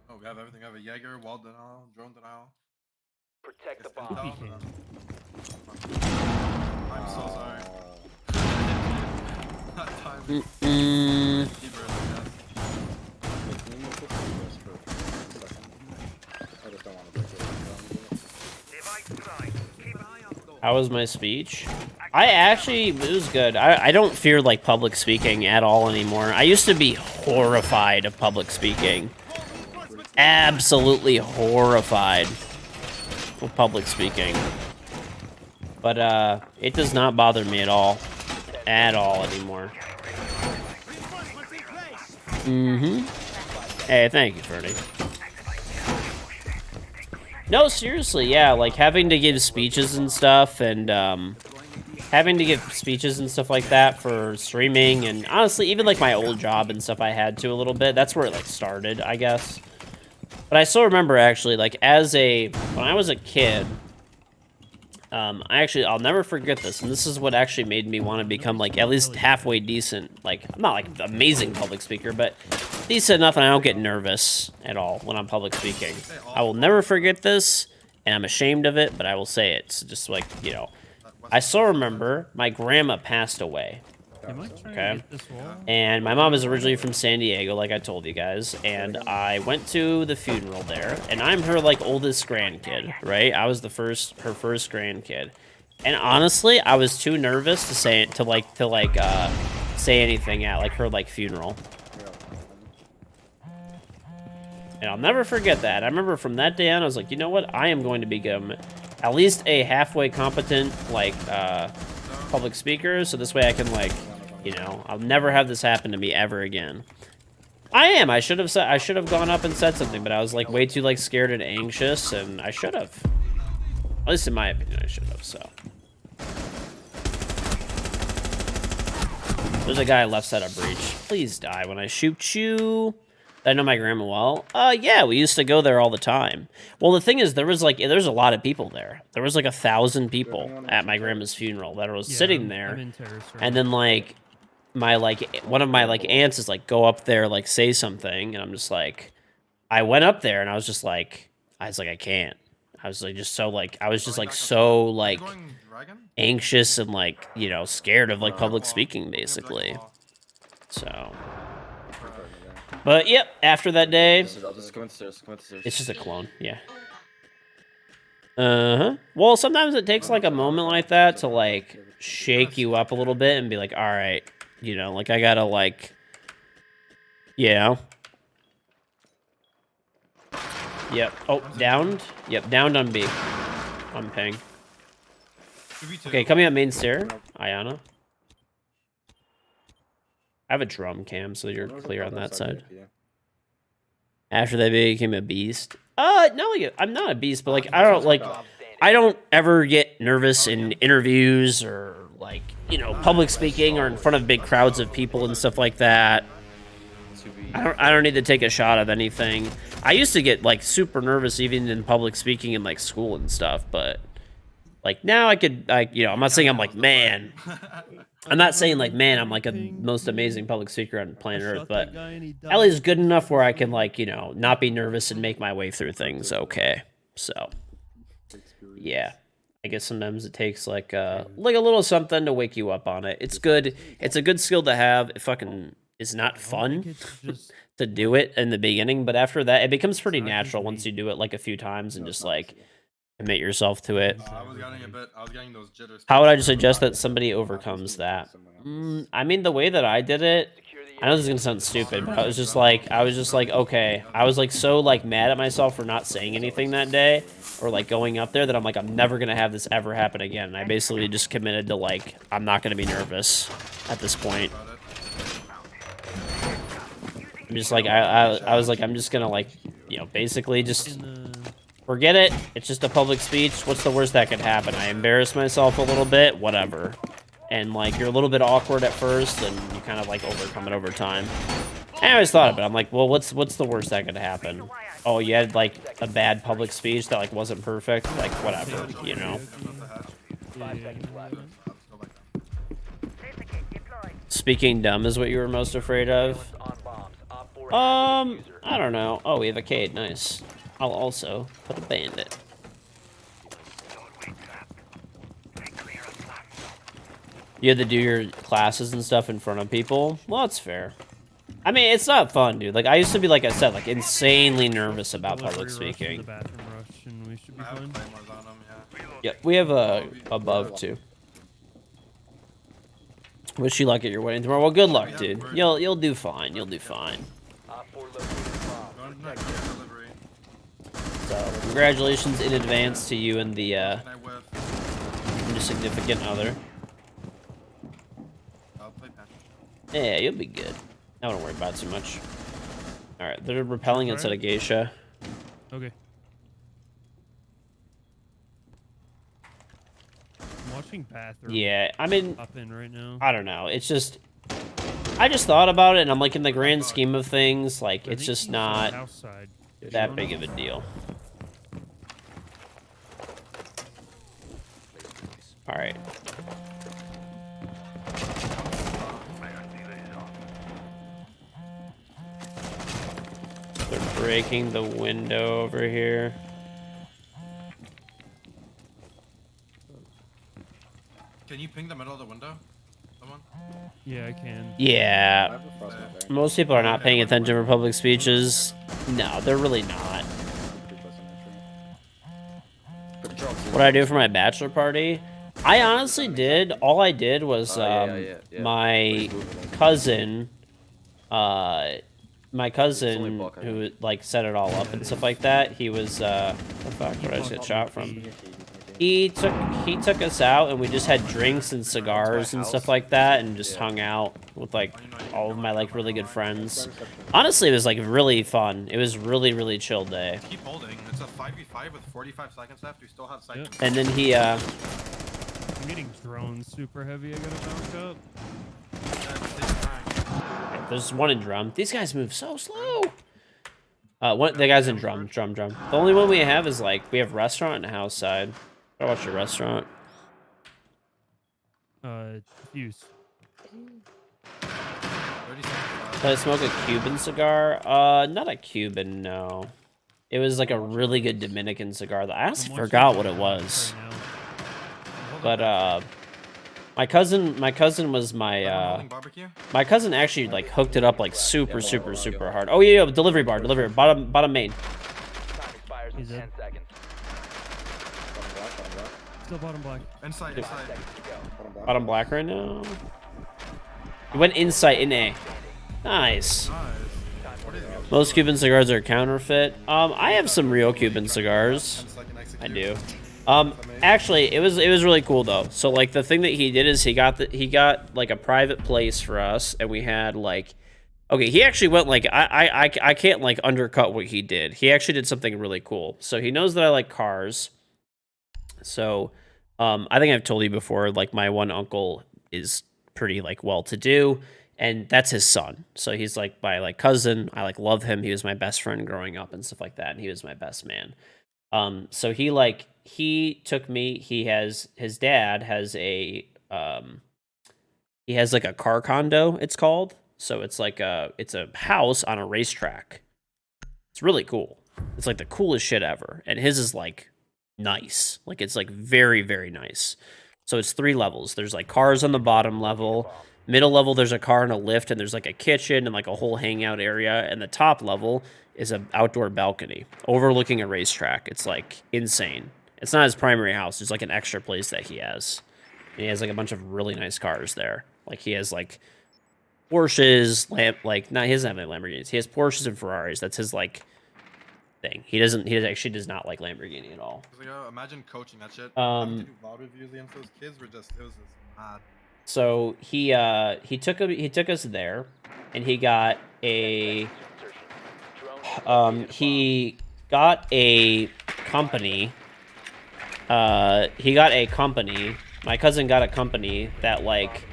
Oh, we have everything. We have a Jaeger, wall denial, drone denial. Protect the It's bomb. intel. can. I'm so sorry. That time. Mm-mm. Keep it like that. Wait, can you move this to this for a second? I just don't want to break it. Device designed. Keep an eye on the door. How was my speech? It was good. I don't fear like public speaking at all anymore. I used to be horrified of public speaking. Absolutely horrified of public speaking. But it does not bother me at all. At all anymore. Reinforcements in place. Mm-hmm. Hey, thank you, Ferdy. No, seriously, yeah, like having to give speeches and stuff and like that for streaming and honestly even like my old job and stuff I had to a little bit. That's where it like started, I guess. But I still remember actually like when I was a kid, I'll never forget this, and this is what actually made me want to become like at least halfway decent. Like I'm not like an amazing public speaker, but decent enough, and I don't get nervous at all when I'm public speaking. I will never forget this, and I'm ashamed of it, but I will say it. It's just like, you know, I still remember my grandma passed away. Am I trying Okay. to get this wall? And my mom is originally from San Diego, like I told you guys. And I went to the funeral there, and I'm her like oldest grandkid, right? I was her first grandkid. And honestly, I was too nervous to say say anything at like her like funeral. And I'll never forget that. I remember from that day on, I was like, you know what? I am going to become at least a halfway competent like public speaker, so this way I can like, you know, I'll never have this happen to me ever again. I should have gone up and said something, but I was like way too like scared and anxious, and I should have. At least in my opinion, I should have. So there's a guy left side of breach. Please die when I shoot you. I know my grandma well. Yeah, we used to go there all the time. Well, the thing is, there's a lot of people there. There was like 1,000 people at my grandma's funeral that was sitting I'm there. in terrace right And now. then like one of my like aunts is like, go up there, like say something, and I'm just like, I went up there and I was like, I can't. I was like I was just like so like Going dragon? anxious and like, you know, scared of like public speaking basically. So. But yep, after that day, I'll just come upstairs. Come upstairs. it's just a clone, yeah. Uh-huh. Well, sometimes it takes like a moment like that to like shake you up a little bit and be like, all right, you know, like I gotta like, you know. Yep. Oh, downed? Yep, downed on B. On ping. 2v2. Okay, coming up main stair, Ayana. I have a drum cam, so you're clear on that side. After that became a beast. No, I'm not a beast, but like I don't ever get nervous in interviews or like, you know, public speaking or in front of big crowds of people and stuff like that. I don't need to take a shot of anything. I used to get like super nervous even in public speaking in like school and stuff, but like now I could, like, you know, I'm not saying I'm like, man. I'm not saying like, man, I'm like a most amazing public speaker on planet Earth, but at least good enough where I can like, you know, not be nervous and make my way through things okay. So, yeah. I guess sometimes it takes like a little something to wake you up on it. It's good. It's a good skill to have. It fucking is not fun to do it in the beginning, but after that, it becomes pretty natural once you do it like a few times and just like commit yourself to it. I was getting those jitters. How would I just suggest that somebody overcomes that? I mean, the way that I did it, I know this is gonna sound stupid, but I was just like, okay. I was like so like mad at myself for not saying anything that day, or like going up there that I'm like, I'm never gonna have this ever happen again. And I basically just committed to like, I'm not gonna be nervous at this point. I'm just like, I was like, I'm just gonna like, you know, basically just forget it. It's just a public speech. What's the worst that could happen? I embarrass myself a little bit, whatever. And like, you're a little bit awkward at first, and you kind of like overcome it over time. I always thought of it. I'm like, well, what's the worst that could happen? Oh, you had like a bad public speech that like wasn't perfect. Like, whatever, you know. Five seconds left. Save the kit. Speaking dumb is what you were most afraid of. Surveillance on bombs. Op 4 has the diffuser. I don't know. Oh, we have a Cade. Nice. I'll also put a bandit. You had to do your classes and stuff in front of people? Well, that's fair. I mean, it's not fun, dude. Like, I used to be, like I said, like, insanely nervous about Delivery public rush and speaking. The bathroom rush, and we should be I have fine. claymores on them, yeah. Yep, we have a above, too. Wish you luck at your wedding tomorrow. Well, good luck, dude. You'll do fine. You'll do fine. Op 4 located a bomb. Going to next delivery. So, congratulations in advance to you and the Can I whiff? your significant other. I'll play patch. Yeah, you'll be good. I wouldn't worry about it too much. All right, they're repelling instead of geisha. Okay. I'm watching bathroom. Yeah, I mean, Up in right now. I don't know. It's just, I just thought about it, and I'm like, in the grand scheme of things, like, I it's think just he's not outside. that big of a deal. All right. They're breaking the window over here. Can you ping the middle of the window? Someone? Yeah, I can. I Yeah, have a frostbite there. most people are not paying attention for public speeches. No, they're really not. Pretty close on entry. But the drops. What did I do for my bachelor party? I honestly did. All I did was Yeah. my cousin, who like set it all up and stuff like that. He was what the fuck? Where did I just get shot from? He took us out and we just had drinks and cigars and stuff like that and just hung out with like all of my like really good friends. Honestly, it was like really fun. It was really chill day. Keep holding. It's a 5v5 with 45 seconds left. We still have seconds. And then he I'm getting drones super heavy. I gotta bounce up. Yeah, just take your time. there's one in drum. These guys move so slow. The guy's in drum. The only one we have is like we have restaurant and house side. I watch your restaurant. Fuse. 30 seconds left. Did I smoke a Cuban cigar? Not a Cuban, no. It was like a really good Dominican cigar. I honestly I'm watching forgot what it right was. now. But my cousin was Holding barbecue? my cousin actually like hooked it up like super hard. Oh yeah, delivery bar, bottom main. Time expires in He's 10 in. seconds. Still bottom black. Inside. Seconds to go. Bottom black right now. He went inside in A. Nice. Nice. What is it? Most Cuban cigars are counterfeit. I have some real Cuban cigars. 10 second execute. I do. Actually, it was really cool though. So like the thing that he did is he got like a private place for us, and we had like, okay, he actually went like I can't like undercut what he did. He actually did something really cool. So he knows that I like cars. So, I think I've told you before, like my one uncle is pretty like well-to-do, and that's his son. So he's like my like cousin. I like love him. He was my best friend growing up and stuff like that, and he was my best man. So he took me. His dad has a he has like a car condo. It's called. So it's a house on a racetrack. It's really cool. It's like the coolest shit ever, and his is like nice. Like it's like very nice. So it's 3 levels. There's like cars on the bottom level. Middle level, there's a car and a lift, and there's like a kitchen and like a whole hangout area. And the top level is an outdoor balcony overlooking a racetrack. It's like insane. It's not his primary house. There's like an extra place that he has. And he has like a bunch of really nice cars there. Like he has like Porsches, he doesn't have any Lamborghinis. He has Porsches and Ferraris. That's his like thing. He actually does not like Lamborghini at all. Like, imagine coaching that shit. Um, To do VOD reviews against those kids it was just mad. So he took us there, and he got a company. My cousin got a company that like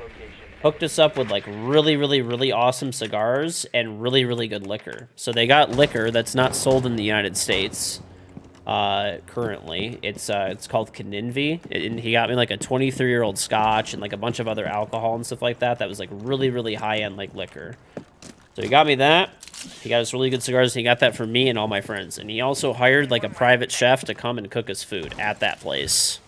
hooked us up with like really awesome cigars and really good liquor. So they got liquor that's not sold in the United States. currently. It's called Kaninvi, and he got me like a 23-year-old Scotch and like a bunch of other alcohol and stuff like that. That was like really, really high end like liquor. So he got me that. He got us really good cigars. And he got that for me and all my friends. And he also hired like a private chef to come and cook us food at that place.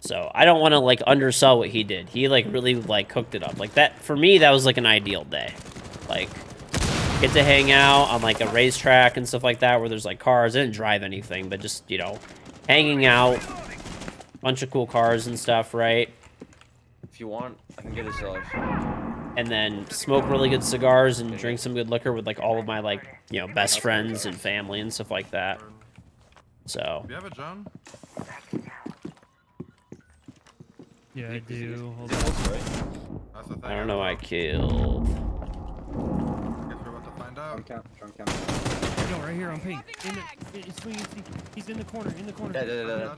So I don't want to like undersell what he did. He like really like cooked it up like that. For me, that was like an ideal day. Like get to hang out on like a racetrack and stuff like that where there's like cars. I didn't drive anything, but just, you know, hanging out, bunch of cool cars and stuff, right? If you want, I can get his And then smoke really good cigars and drink some good liquor with like all of my like, you know, best friends and family and stuff like that. So Do you have a drone? Yeah, I do. Hold Right? on. That's the thing. I don't know. I killed. Guess we're about to find out. Drunk camp. No, right here on pink. He's in the corner. In the corner. Yeah.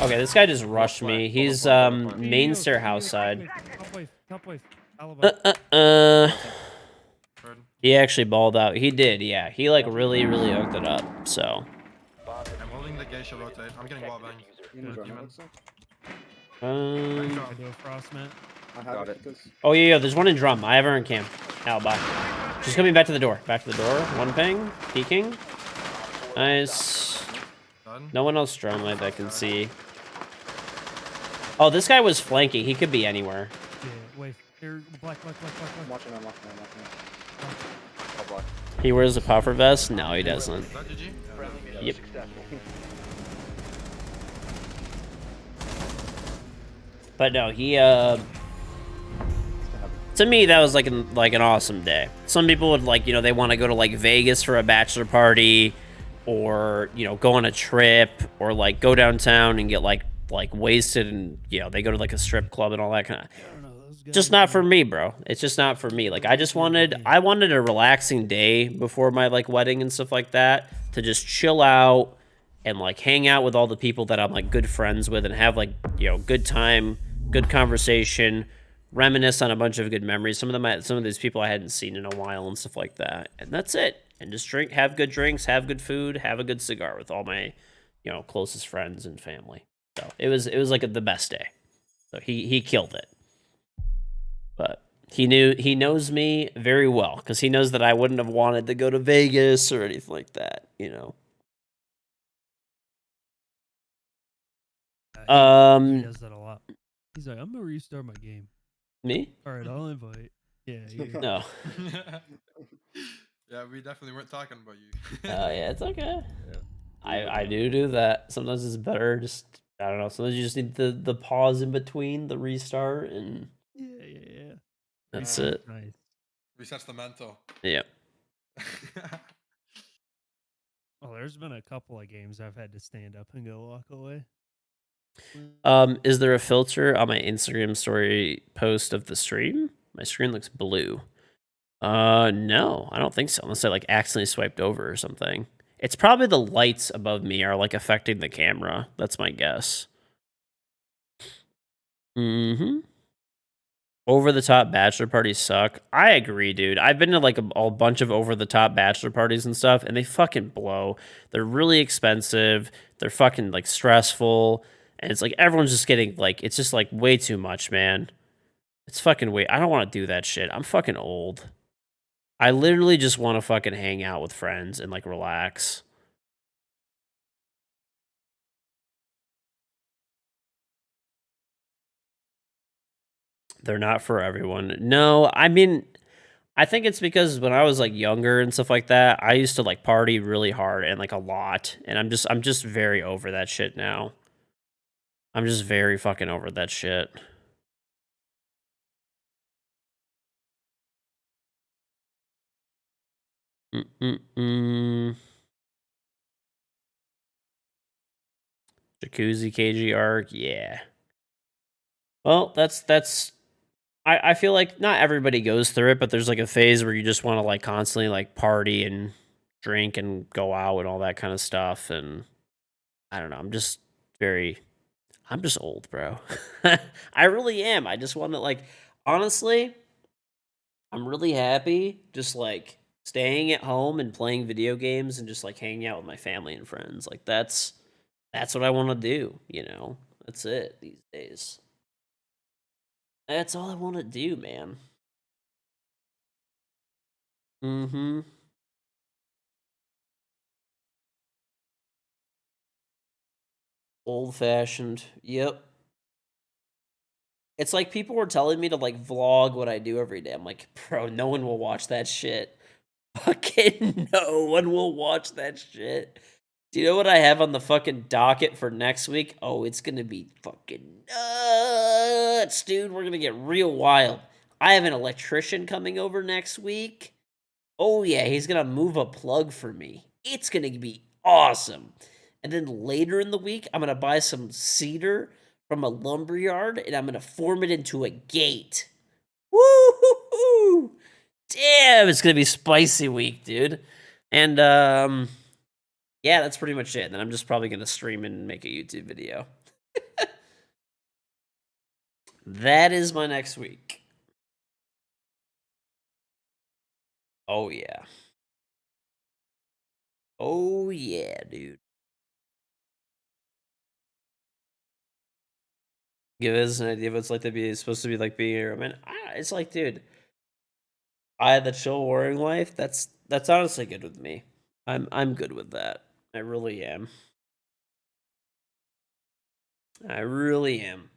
Okay, this guy just rushed me. He's main stair house side. Top wave. Alibi. Bird. He actually balled out. He did, yeah. He like really hooked it up. So. I'm holding the geisha rotate. I'm getting wall banged. You know, Demon. it looks like. I Um. do a frost mat. I have Got it it. because Oh yeah, there's one in drum. I have her in camp. Alibi. She's coming back to the door. Back to the door. One ping. Peeking. Nice. Done. No one else drum that I can see. Oh, this guy was flanking. He could be anywhere. Yeah, wait. Here, black. I'm watching him. Oh, black. He wears a puffer vest? No, he doesn't. Is that GG? Friendly mission Yep. successful. But no, he to me that was like an awesome day. Some people would like, you know, they want to go to like Vegas for a bachelor party, or, you know, go on a trip, or like go downtown and get like wasted, and, you know, they go to like a strip club and all that kind of. Just not for me, bro. It's just not for me. Like I wanted a relaxing day before my like wedding and stuff like that, to just chill out and like hang out with all the people that I'm like good friends with, and have like, you know, good time, good conversation, reminisce on a bunch of good memories. Some of these people I hadn't seen in a while and stuff like that. And that's it. And just have good drinks, have good food, have a good cigar with all my, you know, closest friends and family. So it was like the best day. So he killed it. But he knows me very well, because he knows that I wouldn't have wanted to go to Vegas or anything like that, you know. He does that a lot. He's like, I'm gonna restart my game. Me? All right, I'll invite. Yeah. No. Yeah, we definitely weren't talking about you. Yeah, it's okay. I do that. Sometimes it's better just, I don't know. Sometimes you just need the pause in between the restart, and Yeah. that's it. Nice. Resets the mental. Yeah. Oh, there's been a couple of games I've had to stand up and go walk away. Is there a filter on my Instagram story post of the stream? My screen looks blue. No, I don't think so. Unless I like accidentally swiped over or something. It's probably the lights above me are like affecting the camera. That's my guess. Over the top bachelor parties suck. I agree, dude. I've been to like a bunch of over the top bachelor parties and stuff, and they fucking blow. They're really expensive. They're fucking like stressful. And it's like everyone's just getting like, it's just like way too much, man. It's fucking way. I don't want to do that shit. I'm fucking old. I literally just want to fucking hang out with friends and like relax. They're not for everyone. No, I mean, I think it's because when I was like younger and stuff like that, I used to like party really hard and like a lot, and I'm just very over that shit now. I'm just very fucking over that shit. Jacuzzi KG arc, yeah. Well, that's I feel like not everybody goes through it, but there's like a phase where you just want to like constantly like party and drink and go out and all that kind of stuff. And I don't know, I'm just old, bro. I really am. I just want to like, honestly, I'm really happy just like Staying at home and playing video games and just like hanging out with my family and friends. Like that's what I want to do, you know. That's it these days. That's all I want to do, man. Mm-hmm. Old fashioned. Yep. It's like people were telling me to like vlog what I do every day. I'm like, bro, no one will watch that shit. Fucking no one will watch that shit. Do you know what I have on the fucking docket for next week? Oh, it's gonna be fucking nuts, dude. We're gonna get real wild. I have an electrician coming over next week. Oh, yeah, he's gonna move a plug for me. It's gonna be awesome. And then later in the week, I'm gonna buy some cedar from a lumber yard and I'm gonna form it into a gate. Woo! Damn, it's gonna be spicy week, dude. And yeah, that's pretty much it. Then I'm just probably gonna stream and make a YouTube video. That is my next week. Oh yeah. Oh yeah, dude. Give us an idea of what it's like to be supposed to be like being here. I mean, it's like, dude, I had the chill warring life. That's honestly good with me. I'm good with that. I really am. I really am.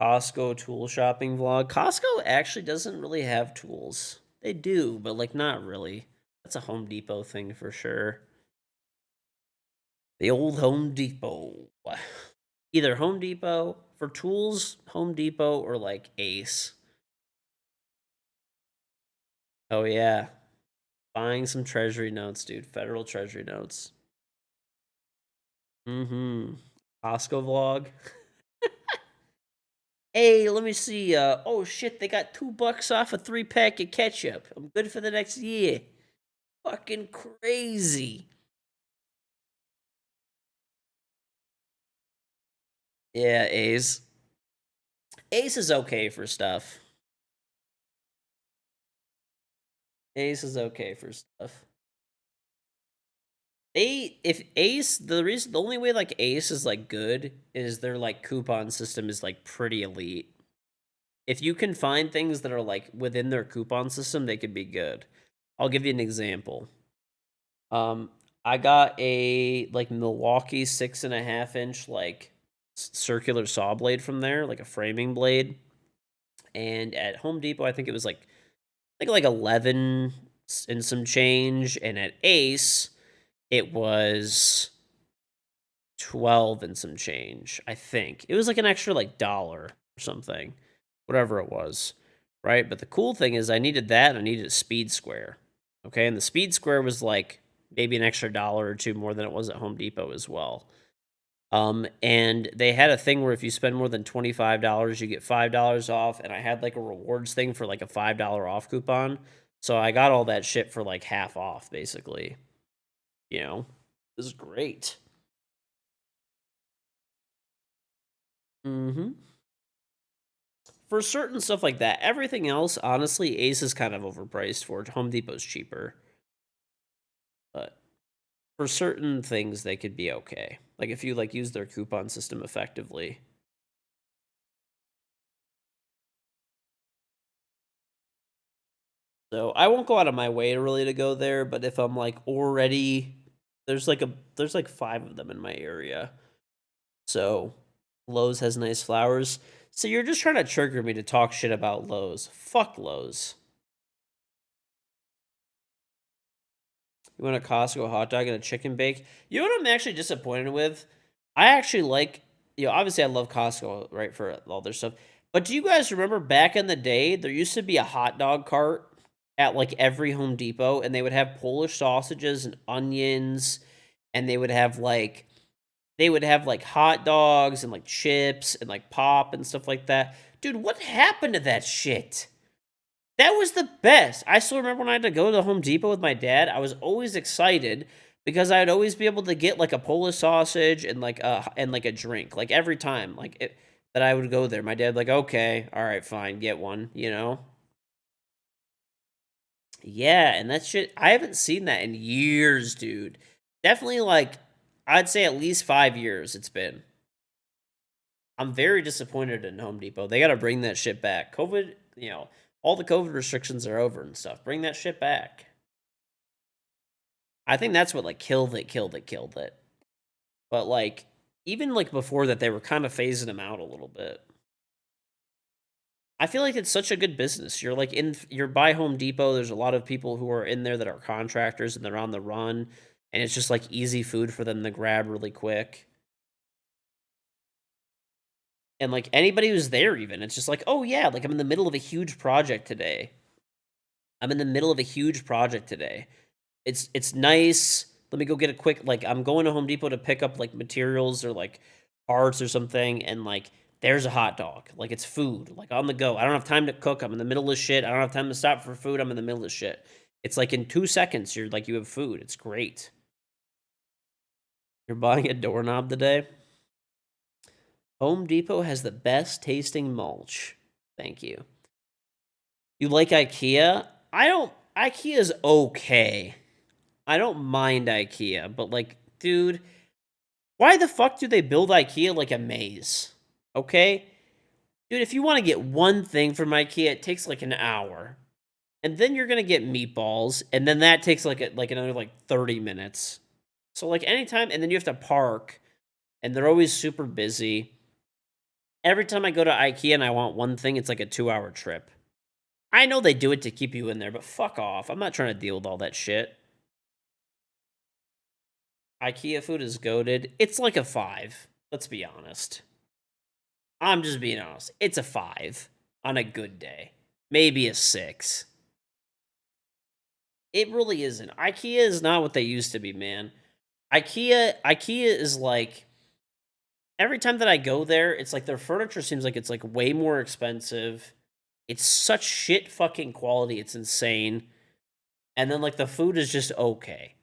Costco tool shopping vlog. Costco actually doesn't really have tools. They do, but like not really. That's a Home Depot thing for sure. The old Home Depot. Either Home Depot for tools, Home Depot, or like Ace. Oh yeah. Buying some treasury notes, dude. Federal treasury notes. Mm-hmm. Costco vlog. Hey, let me see. Oh shit, they got $2 off a 3-pack of ketchup. I'm good for the next year. Fucking crazy. Yeah, Ace. Ace is okay for stuff. Ace is okay for stuff. If Ace, the only way like Ace is like good is their like coupon system is like pretty elite. If you can find things that are like within their coupon system, they could be good. I'll give you an example. I got a like Milwaukee 6.5-inch like circular saw blade from there, like a framing blade. And at Home Depot, I think it was like 11 and some change, and at Ace, it was 12 and some change. I think it was like an extra like dollar or something, whatever it was, right? But the cool thing is, I needed that, and I needed a speed square. Okay, and the speed square was like maybe an extra dollar or two more than it was at Home Depot as well. And they had a thing where if you spend more than $25, you get $5 off. And I had like a rewards thing for like a $5 off coupon. So I got all that shit for like half off, basically. You know, this is great. Mm-hmm. For certain stuff like that. Everything else, honestly, Ace is kind of overpriced for it. Home Depot's cheaper. But for certain things, they could be okay. Like if you like use their coupon system effectively. So I won't go out of my way really to go there, but if I'm like already there's like 5 of them in my area. So Lowe's has nice flowers. So you're just trying to trigger me to talk shit about Lowe's. Fuck Lowe's. You want a Costco hot dog and a chicken bake? You know what I'm actually disappointed with? I actually like, obviously I love Costco, right, for all their stuff. But do you guys remember back in the day, there used to be a hot dog cart at like every Home Depot, and they would have Polish sausages and onions, and they would have like hot dogs and like chips and like pop and stuff like that. Dude, what happened to that shit? That was the best. I still remember when I had to go to Home Depot with my dad. I was always excited because I'd always be able to get like a Polish sausage and like a drink. Like every time that I would go there, my dad like, okay, all right, fine, get one. Yeah, and that shit, I haven't seen that in years, dude. Definitely, like, I'd say at least 5 years it's been. I'm very disappointed in Home Depot. They got to bring that shit back. COVID, all the COVID restrictions are over and stuff. Bring that shit back. I think that's what like killed it. But like even like before that, they were kind of phasing them out a little bit. I feel like it's such a good business. You're by Home Depot. There's a lot of people who are in there that are contractors and they're on the run, and it's just like easy food for them to grab really quick. And like anybody who's there, even it's just like, oh yeah, like I'm in the middle of a huge project today. It's nice. Let me go get a quick like I'm going to Home Depot to pick up like materials or like parts or something, and like there's a hot dog. Like it's food, like on the go. I don't have time to cook. I'm in the middle of shit. I don't have time to stop for food. I'm in the middle of shit. It's like in 2 seconds, you have food. It's great. You're buying a doorknob today? Home Depot has the best tasting mulch. Thank you. You like IKEA? I don't. IKEA's okay. I don't mind IKEA, but like, dude, why the fuck do they build IKEA like a maze? Okay? Dude, if you want to get one thing from IKEA, it takes like an hour. And then you're gonna get meatballs, and then that takes like another like 30 minutes. So like anytime, and then you have to park, and they're always super busy. Every time I go to IKEA and I want one thing, it's like a 2-hour trip. I know they do it to keep you in there, but fuck off. I'm not trying to deal with all that shit. IKEA food is goated. It's like a 5. Let's be honest. I'm just being honest. It's a 5 on a good day. Maybe a 6. It really isn't. IKEA is not what they used to be, man. IKEA is like every time that I go there, it's like their furniture seems like it's like way more expensive. It's such shit fucking quality. It's insane. And then like the food is just okay.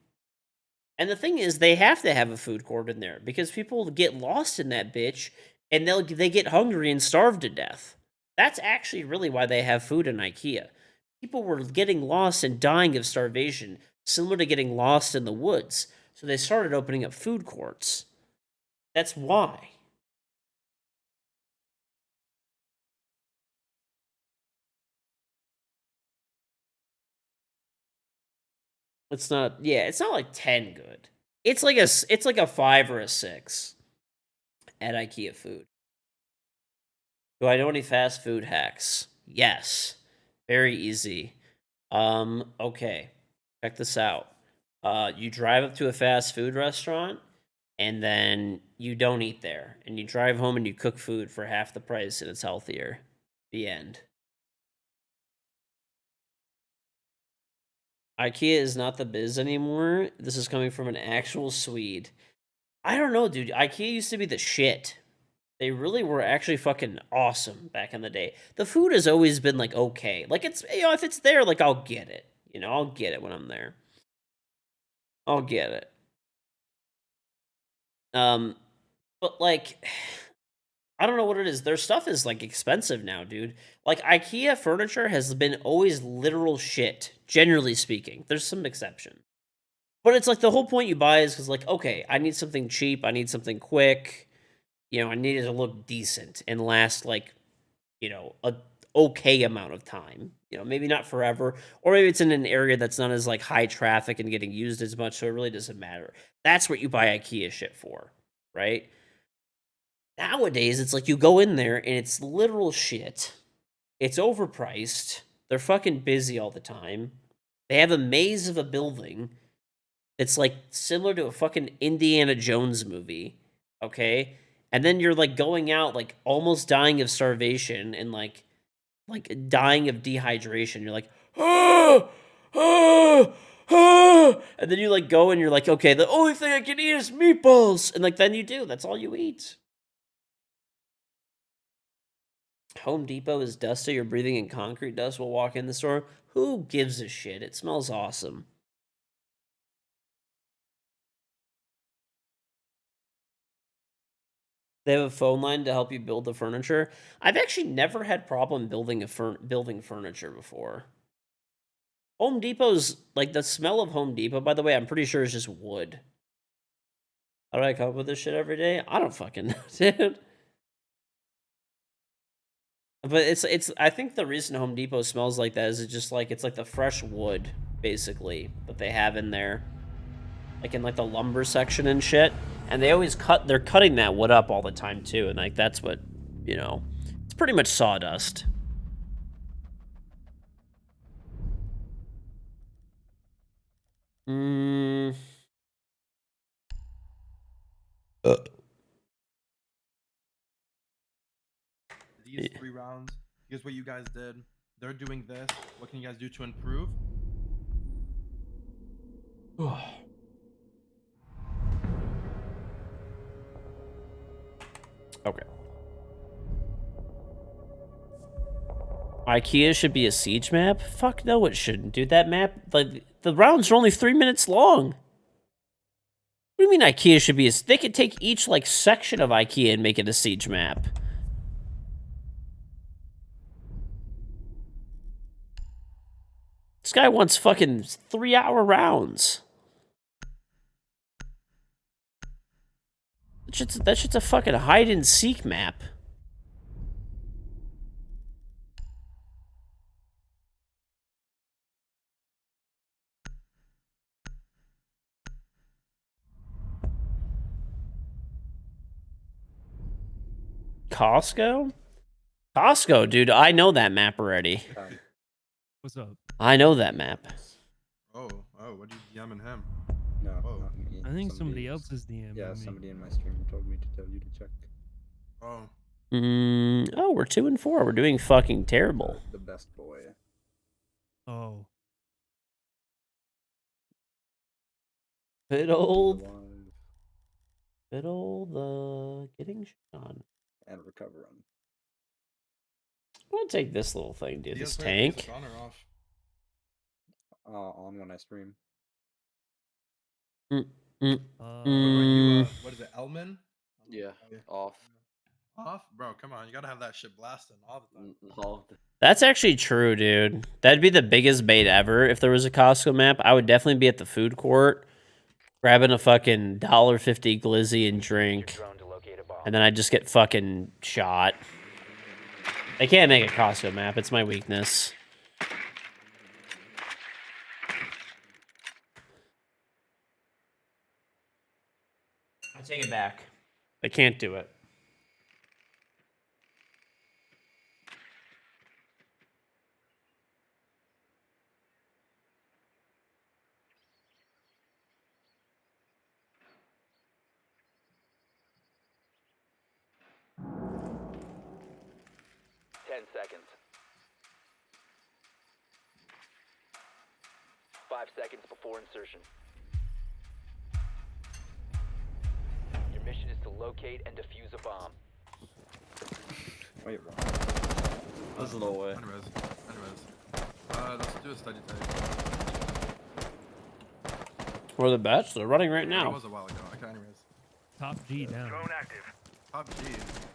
And the thing is, they have to have a food court in there because people get lost in that bitch and they get hungry and starve to death. That's actually really why they have food in IKEA. People were getting lost and dying of starvation, similar to getting lost in the woods. So they started opening up food courts. That's why. It's not like 10 good. It's like a 5 or a 6 at IKEA food. Do I know any fast food hacks? Yes. Very easy. Okay. Check this out. You drive up to a fast food restaurant and then you don't eat there. And you drive home and you cook food for half the price and it's healthier. The end. IKEA is not the biz anymore. This is coming from an actual Swede. I don't know, dude. IKEA used to be the shit. They really were actually fucking awesome back in the day. The food has always been like okay. Like it's if it's there, like I'll get it. I'll get it when I'm there. I'll get it. But like I don't know what it is. Their stuff is like expensive now, dude. Like IKEA furniture has been always literal shit, generally speaking. There's some exception. But it's like the whole point you buy is cuz like okay, I need something cheap, I need something quick. I need it to look decent and last like, a okay amount of time. Maybe not forever, or maybe it's in an area that's not as like high traffic and getting used as much, so it really doesn't matter. That's what you buy IKEA shit for, right? Nowadays, it's like you go in there and it's literal shit. It's overpriced. They're fucking busy all the time. They have a maze of a building. It's like similar to a fucking Indiana Jones movie, okay? And then you're like going out like almost dying of starvation and like dying of dehydration. You're like, ah, ah, ah. And then you like go and you're like, okay, the only thing I can eat is meatballs. And like then you do. That's all you eat. Home Depot is dusty. You're breathing in concrete dust while walking in the store. Who gives a shit? It smells awesome. They have a phone line to help you build the furniture. I've actually never had problem building building furniture before. Home Depot's like the smell of Home Depot, by the way, I'm pretty sure is just wood. How do I come up with this shit every day? I don't fucking know, dude. But it's I think the reason Home Depot smells like that is it's just like it's like the fresh wood, basically, that they have in there. Like in like the lumber section and shit. And they always they're cutting that wood up all the time too, and like that's what, you know, it's pretty much sawdust. These 3 rounds, here's what you guys did. They're doing this. What can you guys do to improve? Okay. IKEA should be a siege map? Fuck no, it shouldn't, dude. That map, like, the rounds are only 3 minutes long. What do you mean IKEA should be a... They could take each, like, section of IKEA and make it a siege map. This guy wants fucking 3-hour rounds. That shit's a fucking hide-and-seek map. Costco? Costco, dude. I know that map already. What's up? I know that map. Oh, what are you DMing him? No, Oh. not me. I think somebody else is DMing Yeah, me. somebody in my stream told me to tell you to check. Oh. Oh, we're 2 and 4. We're doing fucking terrible. The best boy. Oh. Fiddle, Alive getting shit on. and recover him. I'm gonna take this little thing, dude. Do you This guys play Days of tank. Dawn or off? On when I stream. What about you, what is it, Elman? Yeah, Oh, yeah. off. Off? Bro, come on. You gotta have that shit blasting all the time. No. That's actually true, dude. That'd be the biggest bait ever if there was a Costco map. I would definitely be at the food court, grabbing a fucking $1.50 glizzy and drink, Drone to locate a bomb. and then I'd just get fucking shot. They can't make a Costco map. It's my weakness. I take it back. They can't do it. Seconds. 5 seconds before insertion. Your mission is to locate and defuse a bomb. Wait, what? There's no way. Anyways. Let's do a study type. We're the best. They're running right It now. was a while ago. Okay, anyways. Top G down. Drone active. Top G.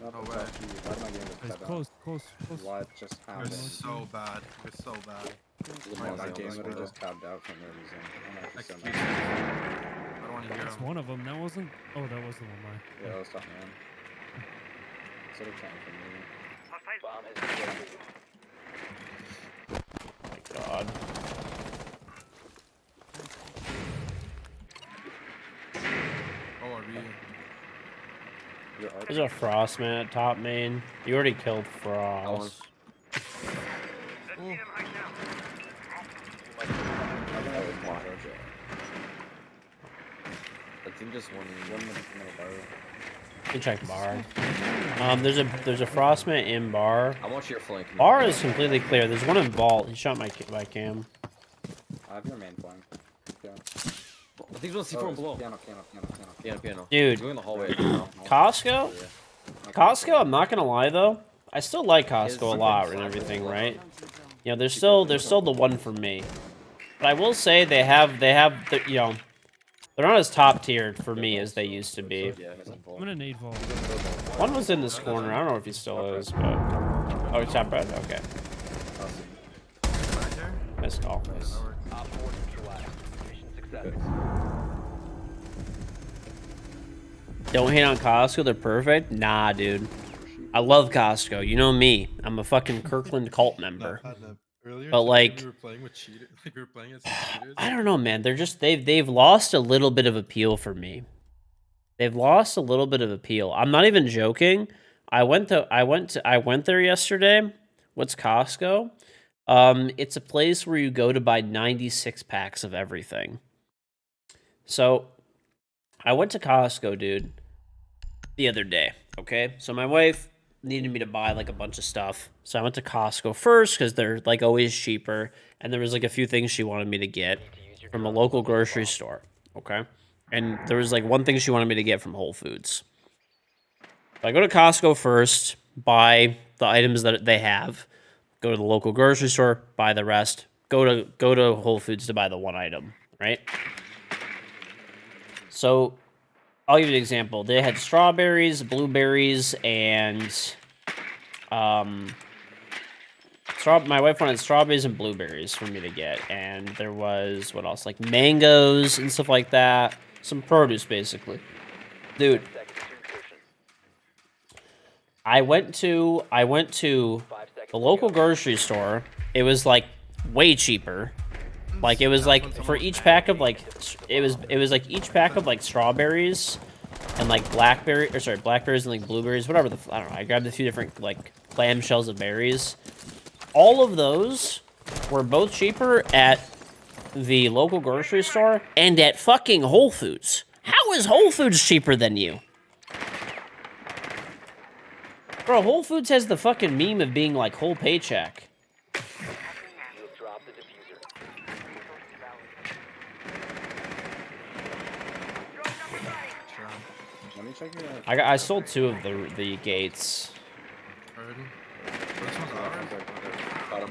Not No the way. top G. Why my game was It's cut out? close. What just You're happened? so bad. You're so bad. My bad. game literally just tabbed out for no reason. I'm actually so Excuse me. mad. I don't want to hear That's him. one of them. That wasn't. Oh, that was the one. Yeah, that was tough, man. Instead of trying for me. Hostile. Bomb has been located. My God. Oh, are we? Your art. There's a Frost man at top main. You already killed Frost. Let's get him right now. I think just one. You check bar. There's a Frostman in bar. I want your flank. Bar is completely clear. There's one in vault. He shot my cam. I have your main flank. Yeah. I think it's C4 below. Piano. Piano. Dude. Going the hallway now. Costco? Yeah. Costco, I'm not gonna lie though. I still like Costco a lot and everything, right? You know, they're still the one for me. But I will say they have the, you know, they're not as top tiered for me as they used to be. Yeah, he's on I'm gonna nade vault. One was in this corner. I don't know if he still is, but oh, he's top red. Okay, Right here? nice call. That works. seconds. Don't hate on Costco. They're perfect. Nah, dude. I love Costco. You know me. I'm a fucking Kirkland cult member. Earlier But, today, like- we were playing with cheaters. Like we were playing as cheaters. I don't know, man. They're just they've lost a little bit of appeal for me. They've lost a little bit of appeal. I'm not even joking. I went there yesterday. What's Costco? It's a place where you go to buy 96 packs of everything. So, I went to Costco, dude, the other day. Okay, so my wife needed me to buy like a bunch of stuff, so I went to Costco first because they're like always cheaper, and there was like a few things she wanted me to get from a local grocery store. Okay, and there was like one thing she wanted me to get from Whole Foods. So I go to Costco first, buy the items that they have, go to the local grocery store, buy the rest, go to Whole Foods to buy the one item, right? So I'll give you an example. They had strawberries, blueberries, and my wife wanted strawberries and blueberries for me to get, and there was what else? Like mangoes and stuff like that. Some produce, basically. Dude, I went to the local grocery store. It was like way cheaper. Like it was like for each pack of like it was like each pack of like strawberries and like blackberries and like blueberries, whatever I don't know. I grabbed a few different like clamshells of berries. All of those were both cheaper at the local grocery store and at fucking Whole Foods. How is Whole Foods cheaper than you? Bro, Whole Foods has the fucking meme of being like whole paycheck. You have dropped the diffuser. Let me check your. I sold 2 of the gates. Heard. This one's ours. Got him.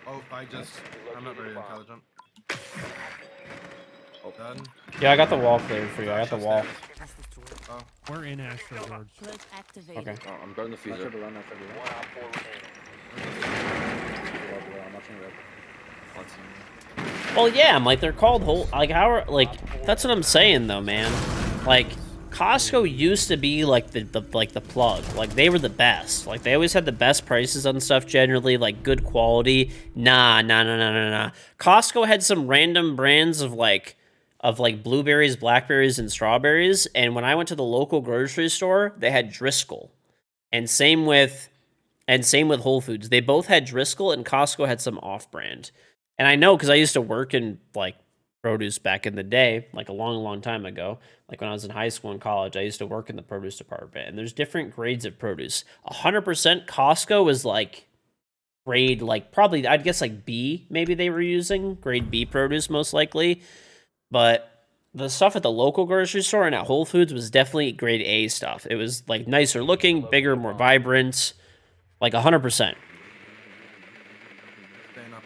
Oh, I'm not very intelligent. Oh, done. Yeah, I got the wall cleared for you. I got the wall. Oh, We're in Astro, George. Close activated. Okay. Oh, I'm guarding the Not sure fuser. to run, not sure to run. One op 4 remaining. I'm watching red. Well, yeah, I'm like they're called whole. Like how are like that's what I'm saying though, man. Like Costco used to be like the plug. Like they were the best. Like they always had the best prices on stuff generally, like good quality. Nah. Costco had some random brands of like blueberries, blackberries, and strawberries. And when I went to the local grocery store, they had Driscoll. And same with Whole Foods. They both had Driscoll, and Costco had some off-brand. And I know because I used to work in like produce back in the day, like a long time ago. Like when I was in high school and college, I used to work in the produce department. And there's different grades of produce. 100% Costco was like grade, like probably, I'd guess like B, maybe they were using. Grade B produce most likely. But the stuff at the local grocery store and at Whole Foods was definitely grade A stuff. It was like nicer looking, bigger, more vibrant, like 100%. staying up.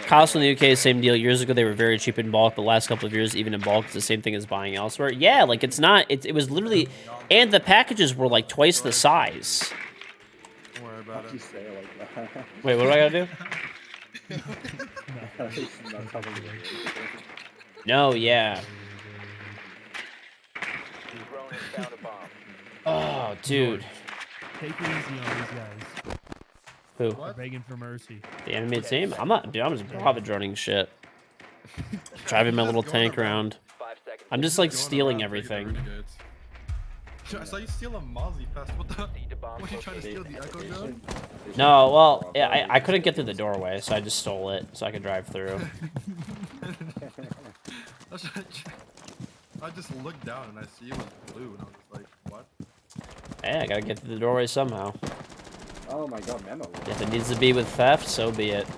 Costco in the UK, same deal. Years ago, they were very cheap in bulk. The last couple of years, even in bulk, it's the same thing as buying elsewhere. Yeah, like it's not. It was literally, and the packages were like twice the size. Don't worry How about do you it. say it like that? Wait, what do I gotta do? Not telling you. No, yeah. Drone has found a bomb. Oh, dude. Take it easy on these guys. Who? They're begging for mercy. The enemy team? I'm not. Dude, I'm just Bravo droning shit. Driving my little tank around. 5 seconds. I'm just like Going stealing around breaking the everything. renegades. I saw you steal a Mozzie fest. What the? Proceed to bomb What are you trying to location. steal the Echo gun? No, well, yeah, I couldn't get through the doorway, so I just stole it so I could drive through. I just looked down and I see it was blue and I was just like, what? Hey, I gotta get through the doorway somehow. Oh my god, memo. If it needs to be with theft, so be it. No,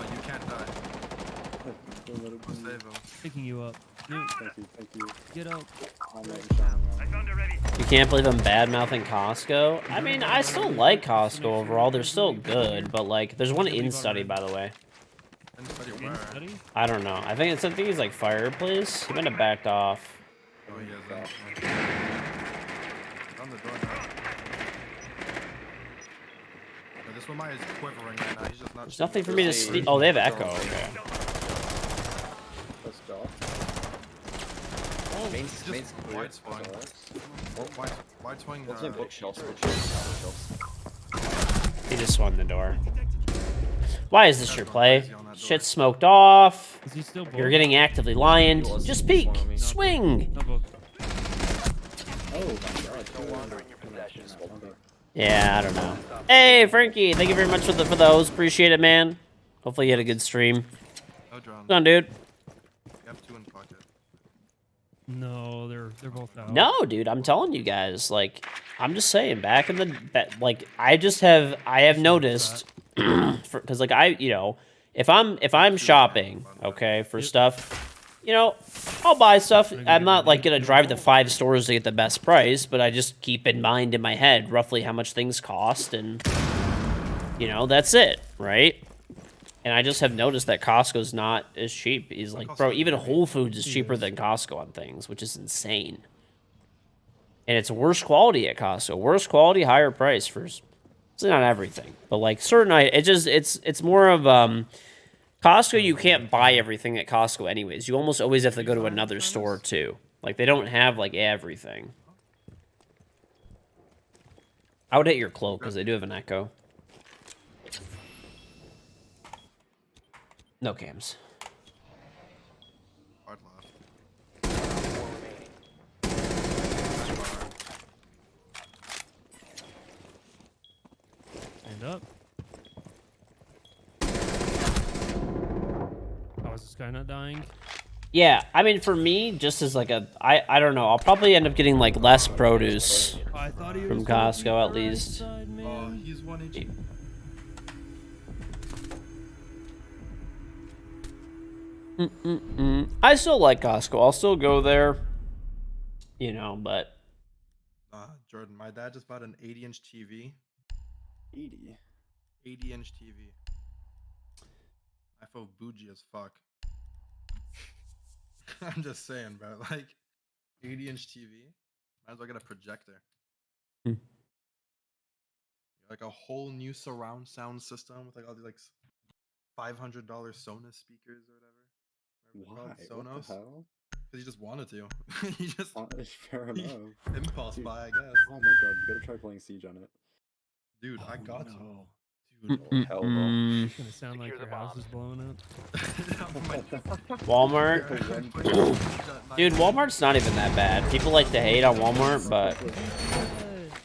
you can't die. Go save him. Picking you up. Yeah, Thank you. get up. I'm not showing I found a ready. You can't believe I'm bad-mouthing Costco? I mean, I still like Costco overall. They're still good, but, like, there's one in-study, by the way. And study In where? study? I don't know. I think he's, like, fireplace. He might have backed off. Oh, he has that. On the door now. Yeah, this one mine is quivering right now. He's just not. There's nothing for me to steal. Oh, they have Echo. Okay. Main's clear. Wide swing. Wide swing. What's in bookshelves? Bookshelves. He just swung the door. Why is this your play? Shit's smoked off. Is he still You're bold? getting actively lioned. He was. Just He peek. swung on me. Swing. No book. Oh my god. No longer in your possession. Yeah, I don't know. Hey, Frankie. Thank you very much for those. Appreciate it, man. Hopefully you had a good stream. No drone. Come on, dude. You have 2 in pocket. No, they're both out. No, dude, I'm telling you guys, like, I'm just saying, back in the, like, I have noticed, because, like, if I'm shopping, okay, for stuff, I'll buy stuff. I'm not, like, gonna drive to 5 stores to get the best price, but I just keep in mind in my head roughly how much things cost, and, that's it, right? And I just have noticed that Costco's not as cheap. He's like, bro, even Whole Foods is cheaper than Costco on things, which is insane. And it's worse quality at Costco. Worse quality, higher price for, it's not everything, but like certain, it's more of, Costco, you can't buy everything at Costco anyways. You almost always have to go to another store too. Like they don't have like everything. I would hit your cloak because they do have an echo. No cams. Hard left. 4 remaining. Stand up. How is this guy not dying? Yeah, I mean, for me, just as like I don't know, I'll probably end up getting like less produce I thought he from was gonna Costco be at right least. side, Oh, man. he's 1 HP. I still like Costco. I'll still go there, but Jordan, my dad just bought an 80-inch TV. 80. 80-inch TV. I feel bougie as fuck. I'm just saying, bro. Like, 80-inch TV. Might as well get a projector. Hmm. Like a whole new surround sound system with like all these like $500 Sonos speakers or whatever. Why? What What the hell? Because he just wanted to. He just Fair enough. impulse Dude. buy, I guess. Oh my god, you gotta try playing Siege on it. Dude, I Oh got no. to. Dude, Oh, hell no. It's gonna sound like Secure your the house bombs. is blowing up. Walmart. Dude, Walmart's not even that bad. People like to hate on Walmart, but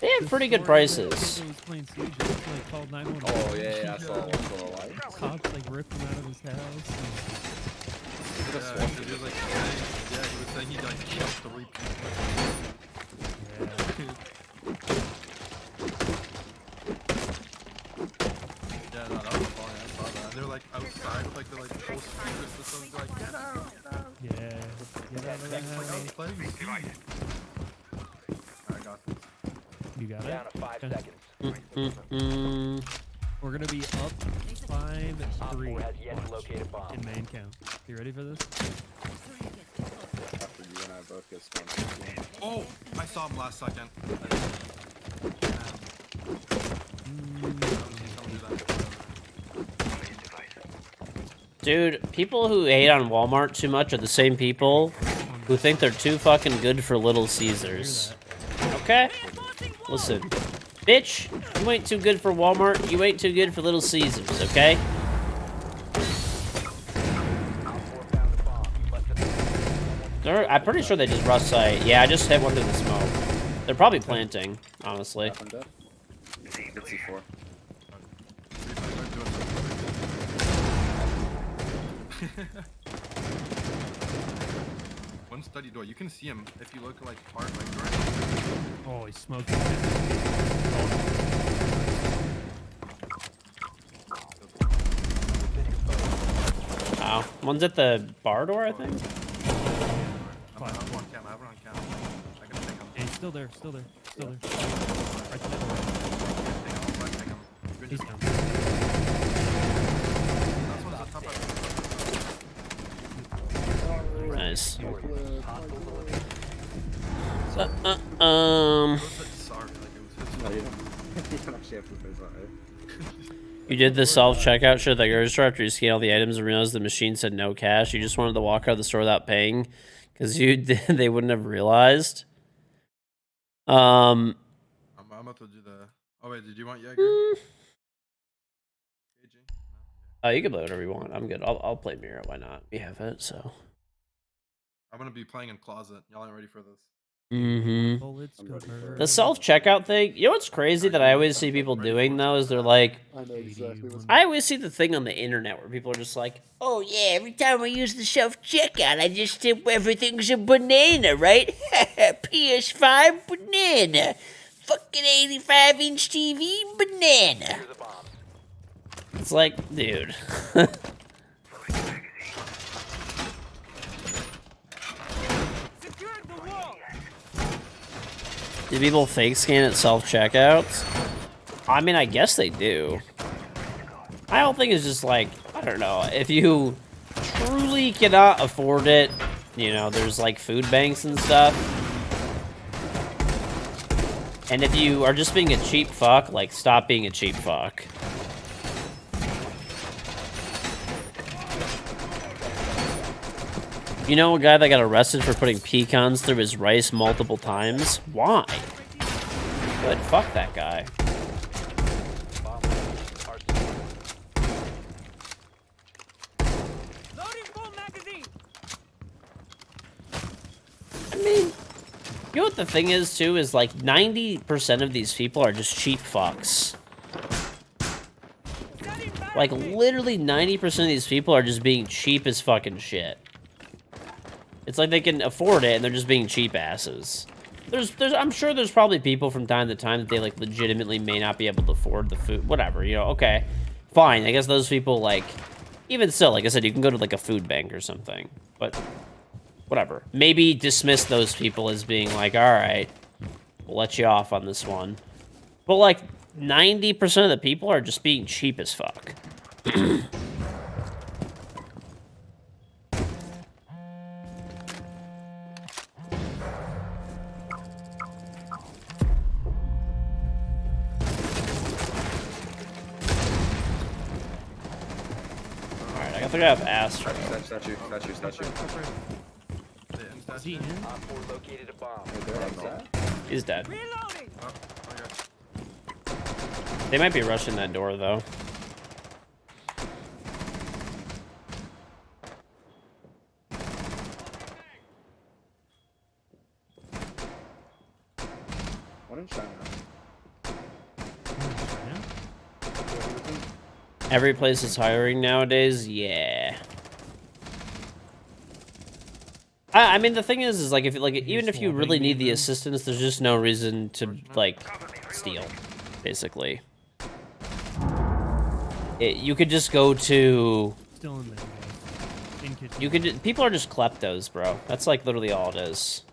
they have pretty good prices. He was playing Siege, and he, like, called 911. Oh yeah, I saw one for a while. Cops like ripped him out of his house. Yeah, 'cause he was like, he was saying he like killed 3 people. Yeah, no, that was funny. I saw that. They're like outside with like the whole speaker systems. They're like, get out! Yeah. Get out of the Like, I was house. playing Siege. I got this. You got Down it? to 5 Okay. seconds. We're gonna be up 5-3 Op 4 has yet to watch, locate a bomb. in main count. You ready for this? After you and I both get spawned. Oh, I saw him last second. Dude, people who hate on Walmart too much are the same people who think they're too fucking good for Little Caesars. Okay? Listen. Bitch, you ain't too good for Walmart, you ain't too good for Little Caesars, okay? Op 4 found a bomb. You must have I'm pretty sure they just rush site. Yeah, I just hit one through the smoke. They're probably planting, honestly. I'm dead. It's C4. One study door. You can see him if you look like hard like right. Oh, he smoked. Wow. One's at the bar door, I think? I'm on cam. I have it on cam. I can take him. Yeah, he's still there. Still there. Still there. Right to the door. I can take him. He's down. That's one's the top right. Nice. Clip. Sorry, like it was his No, you don't. You don't actually have to say sorry. You did the self-checkout shit at the grocery store after you scanned all the items and realized the machine said no cash. You just wanted to walk out of the store without paying. because they wouldn't have realized. I'm about to do the. Oh wait, did you want Jaeger? KG? No? Oh, you can play whatever you want. I'm good. I'll play Mira. Why not? We have it, so. I'm gonna be playing in closet. Y'all ain't ready for this. Mm-hmm. Bullets, I'm ready for converter. it. The self-checkout thing, you know what's crazy that I always see people doing, though, is they're like, I know exactly what's I always see the thing on the internet where people are just like, oh yeah, every time I use the self-checkout, I just think everything's a banana, right? PS5 banana. Fucking 85-inch TV banana. Secure the bombs. It's like, dude. Secured the wall. Do people fake scan at self-checkouts? I mean, I guess they do. My whole thing is just like, I don't know, if you truly cannot afford it, you know, there's like food banks and stuff. And if you are just being a cheap fuck, like, stop being a cheap fuck. You know a guy that got arrested for putting pecans through his rice multiple times? Why? Good, fuck that guy. Bomb locations are secured. Loading full magazine. I mean, you know what the thing is, too, is like 90% of these people are just cheap fucks. Like, literally 90% of these people are just being cheap as fucking shit. It's like they can afford it, and they're just being cheap asses. I'm sure there's probably people from time to time that they, like, legitimately may not be able to afford the food. Whatever, you know, okay. Fine, I guess those people, like... Even still, like I said, you can go to, like, a food bank or something. But, whatever. Maybe dismiss those people as being like, alright, we'll let you off on this one. But, like, 90% of the people are just being cheap as fuck. Alright, I think I have Astro. Statue. Is he in? Op 4 located a bomb. He's dead. Reloading. Oh, okay. They might be rushing that door, though. One in China. Every place is hiring nowadays? Yeah. I mean, the thing is like, if even if you really need the assistance, there's just no reason to, like, steal, basically. You could just go to... Still in there, guys. In kitchen. You could... People are just kleptos, bro. That's, like, literally all it is.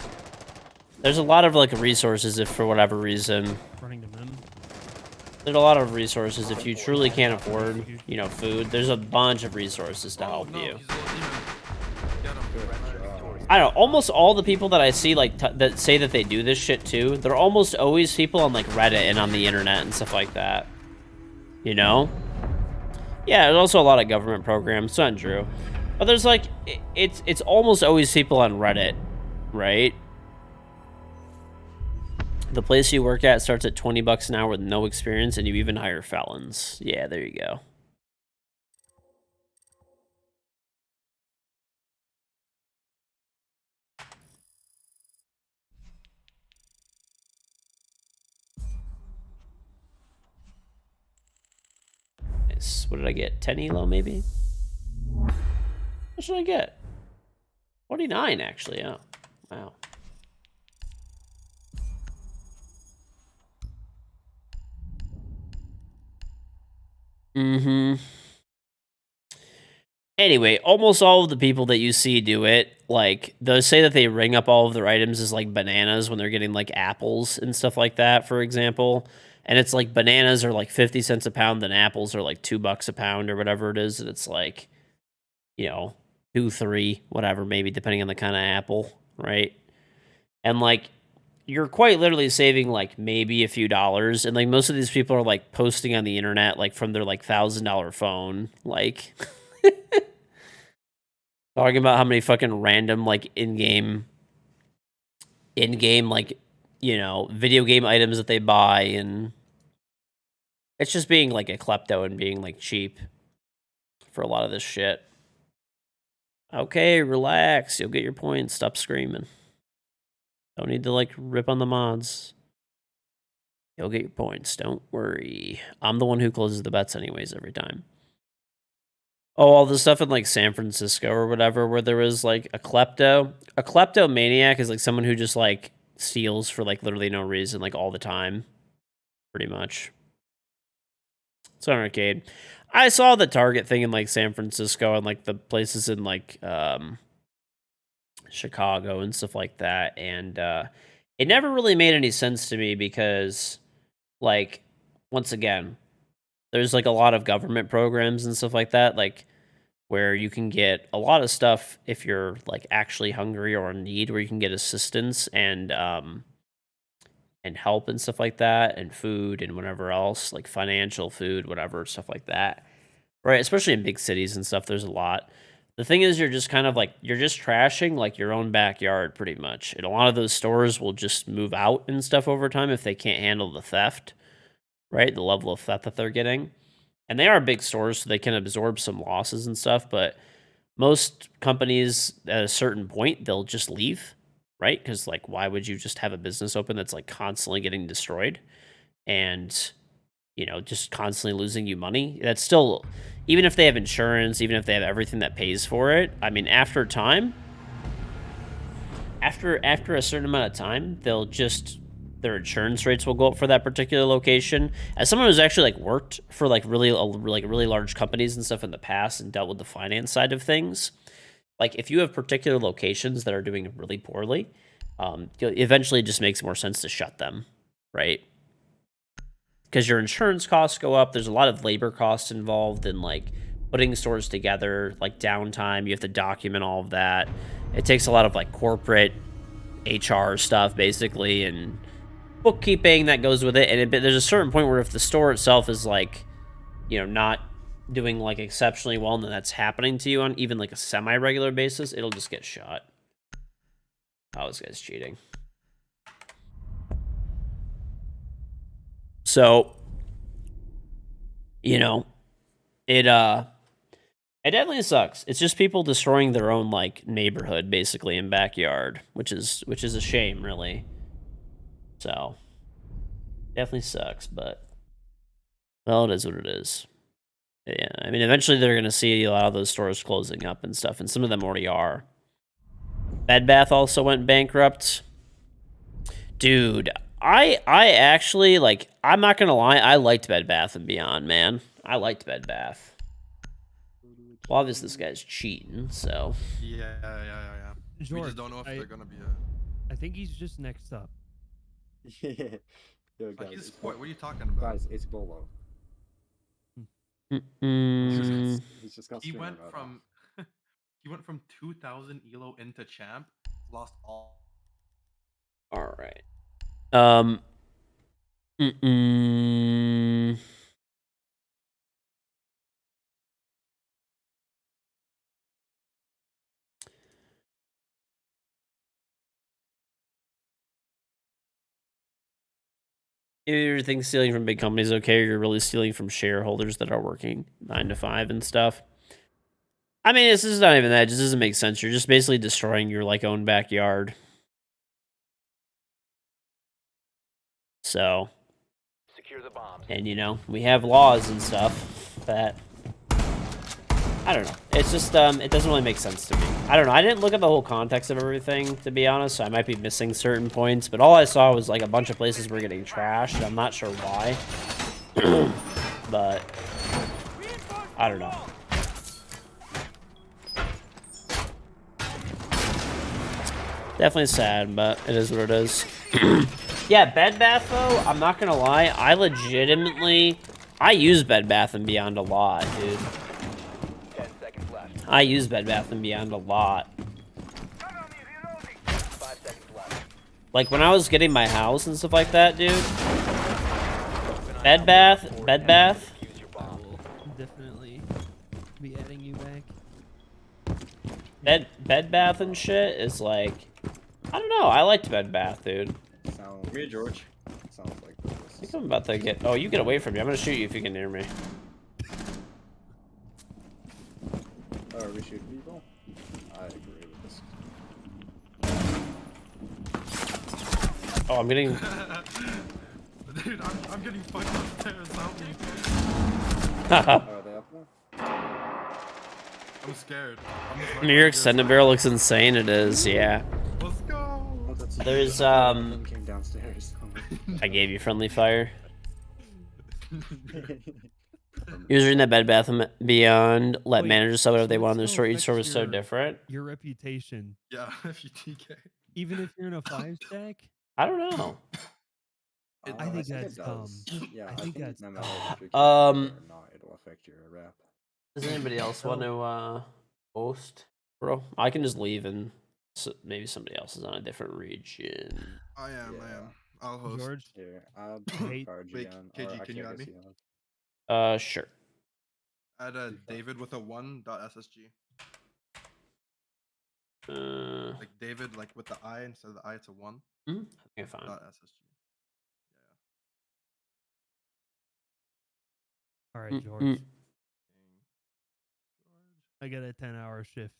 There's a lot of, like, resources if for whatever reason. Running to them. There's a lot of resources if you truly can't afford, you know, food. There's a bunch of resources to help no, you. he's a little demon. Get him. I don't know, almost all the people that I see, like, that say that they do this shit, too, they're almost always people on, like, Reddit and on the internet and stuff like that. You know? Yeah, there's also a lot of government programs, it's not true. But there's, like, it's almost always people on Reddit, right? The place you work at starts at 20 bucks an hour with no experience, and you even hire felons. Yeah, there you go. Nice. What did I get? 10 elo, maybe? What should I get? 49, actually. Oh, wow. Mm-hmm. Anyway, almost all of the people that you see do it, like, they'll say that they ring up all of their items as, like, bananas when they're getting, like, apples and stuff like that, for example. And it's, like, bananas are, like, 50 cents a pound, and apples are, like, $2 a pound or whatever it is. And it's, like, you know, 2, 3, whatever, maybe, depending on the kind of apple, right? And, like, you're quite literally saving, like, maybe a few dollars. And, like, most of these people are, like, posting on the internet, like, from their, like, $1,000 phone. Like... Talking about how many fucking random, like, in-game, like, you know, video game items that they buy, and it's just being, like, a klepto and being, like, cheap for a lot of this shit. Okay, relax. You'll get your points. Stop screaming. Don't need to, like, rip on the mods. You'll get your points. Don't worry. I'm the one who closes the bets anyways every time. Oh, all the stuff in, like, San Francisco or whatever where there was, like, a klepto. A kleptomaniac is, like, someone who just, like, steals for, like, literally no reason, like, all the time. Pretty much. It's an arcade. I saw the Target thing in, like, San Francisco and, like, the places in, like, Chicago and stuff like that, and it never really made any sense to me because, like, once again, there's, like, a lot of government programs and stuff like that, like, where you can get a lot of stuff if you're, like, actually hungry or in need, where you can get assistance and help and stuff like that, and food and whatever else, like financial food, whatever, stuff like that. Right? Especially in big cities and stuff, there's a lot. The thing is, you're just kind of like, you're just trashing like your own backyard pretty much. And a lot of those stores will just move out and stuff over time if they can't handle the theft, right? The level of theft that they're getting. And they are big stores, so they can absorb some losses and stuff. But most companies at a certain point, they'll just leave, right? Because, like, why would you just have a business open that's like constantly getting destroyed and, you know, just constantly losing you money? That's still, even if they have insurance, even if they have everything that pays for it, I mean, after time, after a certain amount of time, they'll just, their insurance rates will go up for that particular location. As someone who's actually, like, worked for, like, really large companies and stuff in the past and dealt with the finance side of things, like, if you have particular locations that are doing really poorly, eventually it just makes more sense to shut them, right? Because your insurance costs go up. There's a lot of labor costs involved in, like, putting stores together, like downtime. You have to document all of that. It takes a lot of, like, corporate HR stuff, basically, and bookkeeping that goes with it. And there's a certain point where if the store itself is, like, you know, not doing, like, exceptionally well, and then that's happening to you on even, like, a semi-regular basis, it'll just get shut. Oh, this guy's cheating. So, you know, it definitely sucks. It's just people destroying their own, like, neighborhood, basically, and backyard, which is a shame, really. So, definitely sucks, but, well, it is what it is. Yeah, I mean, eventually they're going to see a lot of those stores closing up and stuff, and some of them already are. Bed Bath also went bankrupt. Dude, I actually, like, I'm not going to lie, I liked Bed Bath & Beyond, man. I liked Bed Bath. Well, obviously this guy's cheating, so. Yeah. We George, just don't know if they're gonna be I think he's just next up. Yo, like guys, he's it's what are you talking about? guys, it's Bolo. Mm-mm. He's just got He stream went mode from he went from 2,000 elo into champ, lost all. All right. Mm-mm. You think stealing from big companies is okay, or you're really stealing from shareholders that are working 9 to 5 and stuff? I mean, this is not even that. It just doesn't make sense. You're just basically destroying your, like, own backyard. So, Secure the bombs. and, you know, we have laws and stuff that, I don't know. It's just, it doesn't really make sense to me. I don't know. I didn't look at the whole context of everything, to be honest, so I might be missing certain points, but all I saw was, like, a bunch of places were getting trashed, and I'm not sure why. But, I don't know. Definitely sad, but it is what it is. Yeah, Bed Bath, though, I'm not gonna lie, I use Bed Bath & Beyond a lot, dude. 10 seconds left. I use Bed Bath & Beyond a lot. 5 seconds left. Like, when I was getting my house and stuff like that, dude. Bed Bath. Use your bomb. Definitely be adding you back. Bed Bath and shit is like, I don't know. I liked Bed Bath, dude. Sounds. Me, George. Sounds like I this. think I'm about to get. Oh, you get away from me. I'm gonna shoot you if you get near me. Oh, we shoot people. I agree with this. Oh, I'm getting. Dude, I'm getting fucked upstairs. Help me. Oh, are they up there? I'm scared. I'm just New York Extended Barrel looks insane. It is, yeah. Let's go. Oh, that's. There's One came downstairs. I gave you friendly fire. Using that Bed Bath and Beyond let Wait, managers sell whatever so they it want. Their still store, each store was affects so your- different. Your reputation, Yeah, if you TK. even if you're in a 5 stack. I don't know. I think it that's does. dumb. Yeah, I think that's no matter if you're Um, or not, it'll affect your rep. Does anybody else want to host, bro? I can just leave and maybe somebody else is on a different region. I am. Yeah. I'll host. George, Here, I'll hate- card you Wait, down. KG, Or can you add me? Sure. Add David with a 1.ssg. Like David, like with the I instead of the I, it's a 1. I think I found. .ssg. all right, George. Mm. I got a 10-hour shift.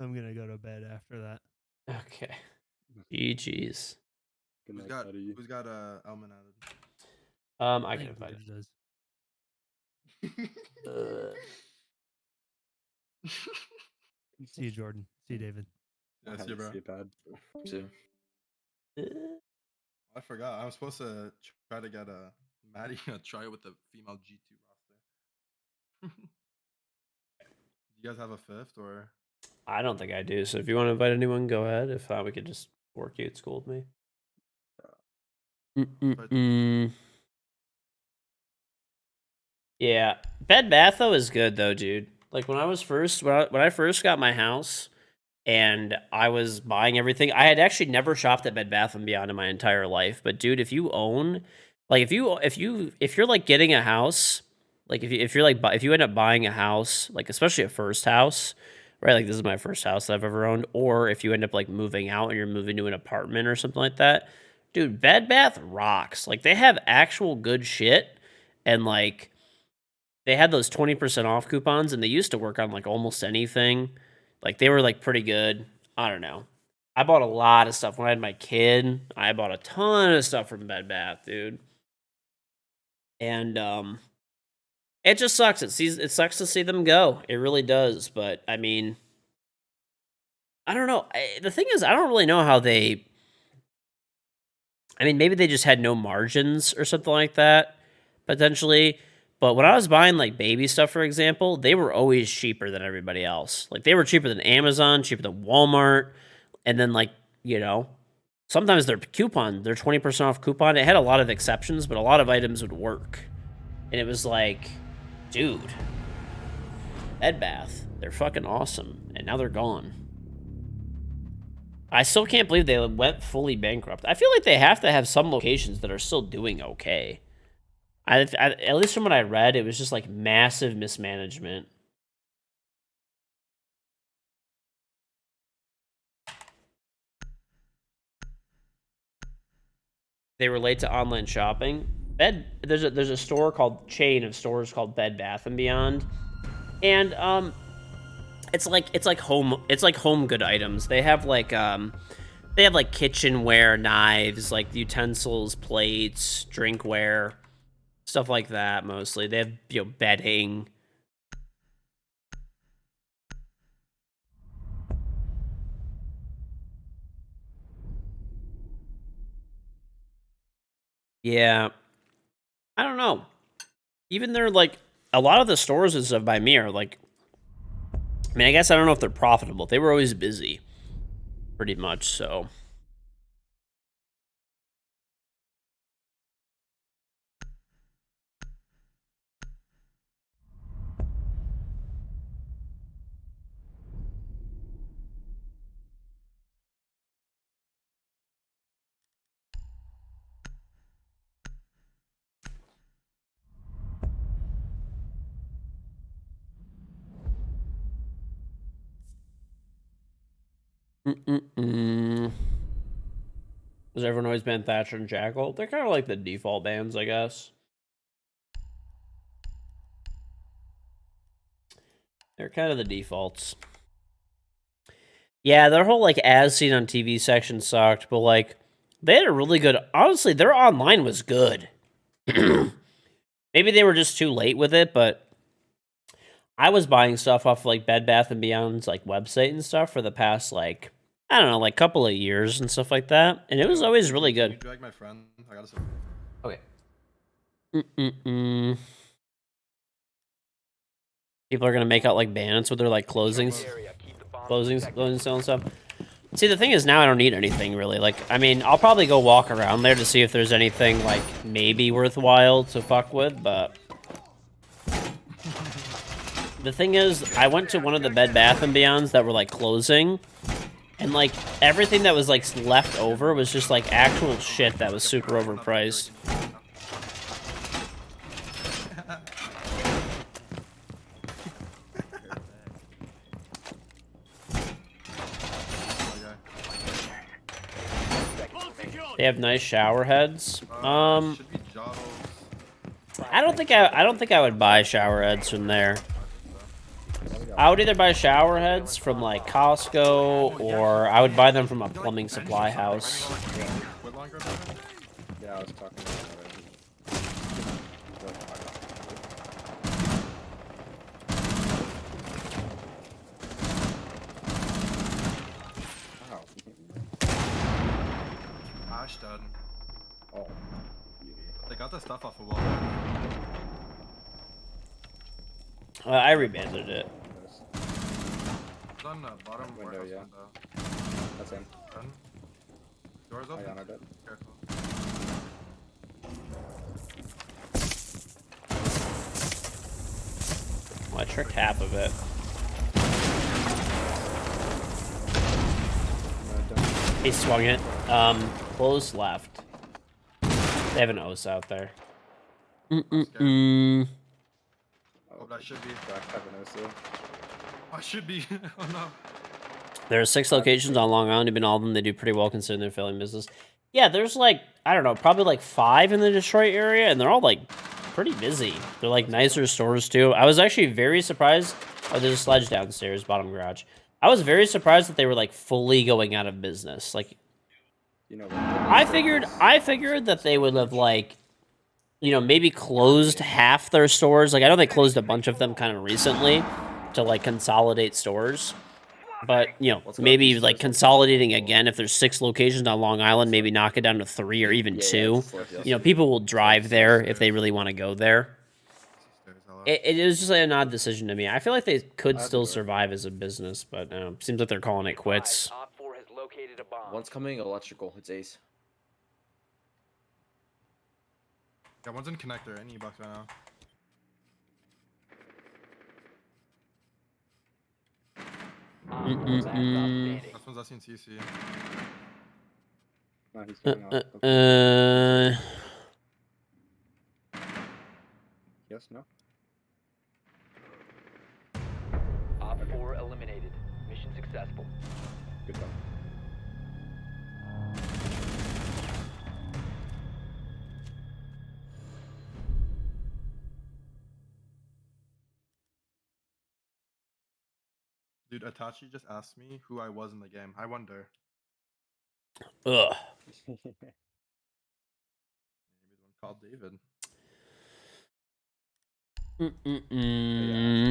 I'm gonna go to bed after that. Okay. GG's. Good Who's night, got buddy. Elman added? I can think invite George does. him. See you, Jordan. See you, David. Yeah, see you, bro. Pad. See. I forgot. I was supposed to try to get a Maddie a try with the female G2 roster. You guys have a 5th or? I don't think I do. So if you want to invite anyone, go ahead. If not, we could just work you. It's cool with me. Yeah, Bed Bath though is good though, dude. Like when I first got my house and I was buying everything, I had actually never shopped at Bed Bath and Beyond in my entire life. But dude, if you own, like if you're like getting a house, like if you end up buying a house, like especially a first house, right? Like this is my first house that I've ever owned, or if you end up like moving out and you're moving to an apartment or something like that, dude, Bed Bath rocks. Like they have actual good shit, and like they had those 20% off coupons, and they used to work on like almost anything. Like they were like pretty good. I don't know. I bought a lot of stuff when I had my kid. I bought a ton of stuff from Bed Bath, dude. And it just sucks. It sucks to see them go. It really does. But I mean, I don't know. The thing is, I don't really know how they. I mean, maybe they just had no margins or something like that, potentially. But when I was buying like baby stuff, for example, they were always cheaper than everybody else. Like they were cheaper than Amazon, cheaper than Walmart, and then like sometimes their 20% off coupon. It had a lot of exceptions, but a lot of items would work, and it was like, dude, Bed Bath, they're fucking awesome, and now they're gone. I still can't believe they went fully bankrupt. I feel like they have to have some locations that are still doing okay. At least from what I read, it was just like massive mismanagement. They relate to online shopping. There's a store called chain of stores called Bed Bath and Beyond, and it's like home good items. They have like kitchenware, knives, like utensils, plates, drinkware, stuff like that. Mostly they have bedding. Yeah, I don't know. Even they're like a lot of the stores and stuff by me are like. I mean, I guess I don't know if they're profitable. They were always busy, pretty much. So. Does everyone always ban Thatcher and Jackal? They're kind of like the default bans, I guess. They're kind of the defaults. Yeah, their whole like as seen on TV section sucked, but like they had a really good. Honestly, their online was good. Maybe they were just too late with it, but I was buying stuff off like Bed Bath and Beyond's like website and stuff for the past like I don't know, like couple of years and stuff like that, and it was always really Can you good. drag my friend? I gotta say. Okay. People are gonna make out like bandits with their like closings, Area. Keep the bomb closing protected. sale and stuff. See, the thing is now I don't need anything really. Like, I mean, I'll probably go walk around there to see if there's anything like maybe worthwhile to fuck with, but the thing is, I went to one of the Bed Bath and Beyonds that were like closing, and like everything that was like left over was just like actual shit that was super overpriced. They have nice shower heads. Should be Jotto's. I don't think I would buy shower heads from there. I would either buy shower heads from like Costco or I would buy them from a plumbing supply house. Yeah, I was talking about that already. Wow. Ashton. Oh. They got the stuff off of wall. I rebanded it. It's on the bottom Window, warehouse yeah. window. That's him. Done. Doors I open. got it. Careful. Well, I tricked half of it. He swung it. Close left. They have an OS out there. Oh, that should be. I should be. Oh no. There are 6 locations on Long Island. Even all of them, they do pretty well considering their failing business. Yeah, there's like, I don't know, probably like 5 in the Detroit area, and they're all like pretty busy. They're like nicer stores too. I was actually very surprised. Oh, there's a sledge downstairs, bottom garage. I was very surprised that they were like fully going out of business. Like, You know, I figured that they would have like, you know, maybe closed half their stores. Like, I know they closed a bunch of them kind of recently to like consolidate stores. But, you know, maybe like consolidating again, if there's 6 locations on Long Island, maybe knock it down to 3 or even 2. You know, people will drive there if they really want to go there. It was just like an odd decision to me. I feel like they could still survive as a business, but seems like they're calling it quits. Op 4 has located a bomb. One's coming electrical. It's Ace. Yeah, one's in connector. Any box right now. This one's us in CC. no, he's going out. Yes, no? Op 4 eliminated. Mission successful. Good job. Dude, Itachi just asked me who I was in the game. I wonder. Ugh. Maybe the one called David.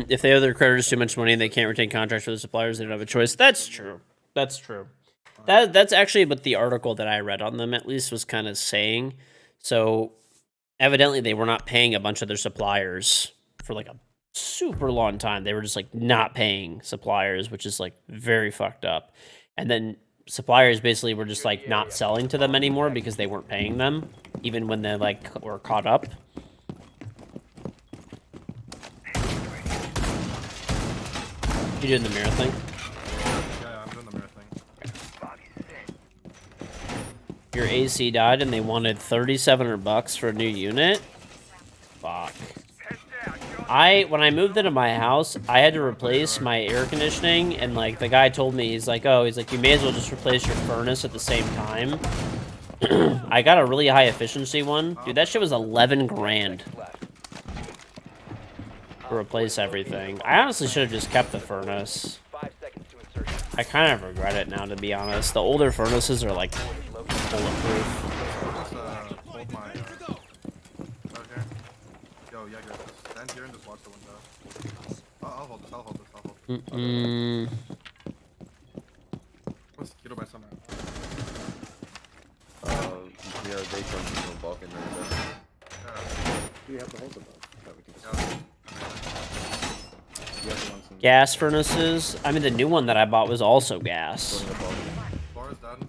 If they owe their creditors too much money and they can't retain contracts with the suppliers, they don't have a choice. That's true. That's true. That's actually what the article that I read on them at least was kind of saying. So evidently they were not paying a bunch of their suppliers for like a super long time. They were just like not paying suppliers, which is like very fucked up. And then suppliers basically were just like not selling to them anymore because they weren't paying them, even when they like were caught up. You doing the mirror thing? Yeah, I'm doing the mirror thing. Your AC died and they wanted $3,700 for a new unit? Fuck. Heads down, when I moved into my house, I had to replace my air conditioning, and like the guy told me, he's like, you may as well just replace your furnace at the same time. I got a really high efficiency one, dude. That shit was 11 grand Seconds left. to replace everything. I honestly should have just kept the furnace. 5 seconds to insertion. I kind of regret it now, to be honest. The older furnaces are like bulletproof. Just hold my. Okay. Yo, yeah, guys, just stand here and just watch the window. I'll hold this. I'll hold this. I'll hold this. Mosquito by somehow. Yeah, they come from the balcony there. Do you have the holes above? That we can just... You have the ones in... Gas furnaces. I mean, the new one that I bought was also gas. Going in the balcony. Bar is done.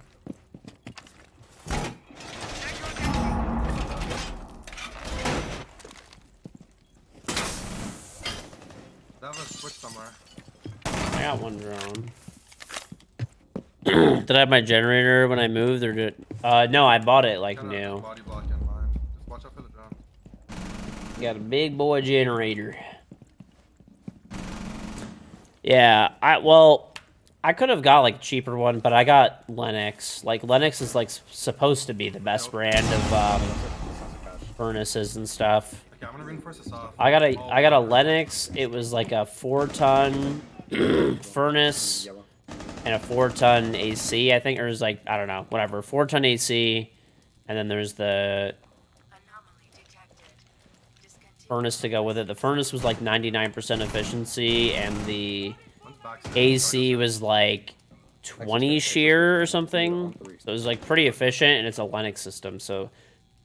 They have a switch somewhere. I got one drone. Did I have my generator when I moved, or did? No, I bought it like Got a new. body block in line. Just watch out for the drone. Got a big boy generator. Yeah, I could have got like a cheaper one, but I got Lennox. Like Lennox is like supposed to be the best brand of furnaces and stuff. Okay, I'm gonna reinforce this off. I got a Lennox. It was like a 4-ton furnace and a 4-ton AC, I think, or it was like, I don't know, whatever, 4-ton AC, and then there's the furnace to go with it. The furnace was like 99% efficiency, and the AC was like 20 shear or something. So it was like pretty efficient, and it's a Lennox system. So,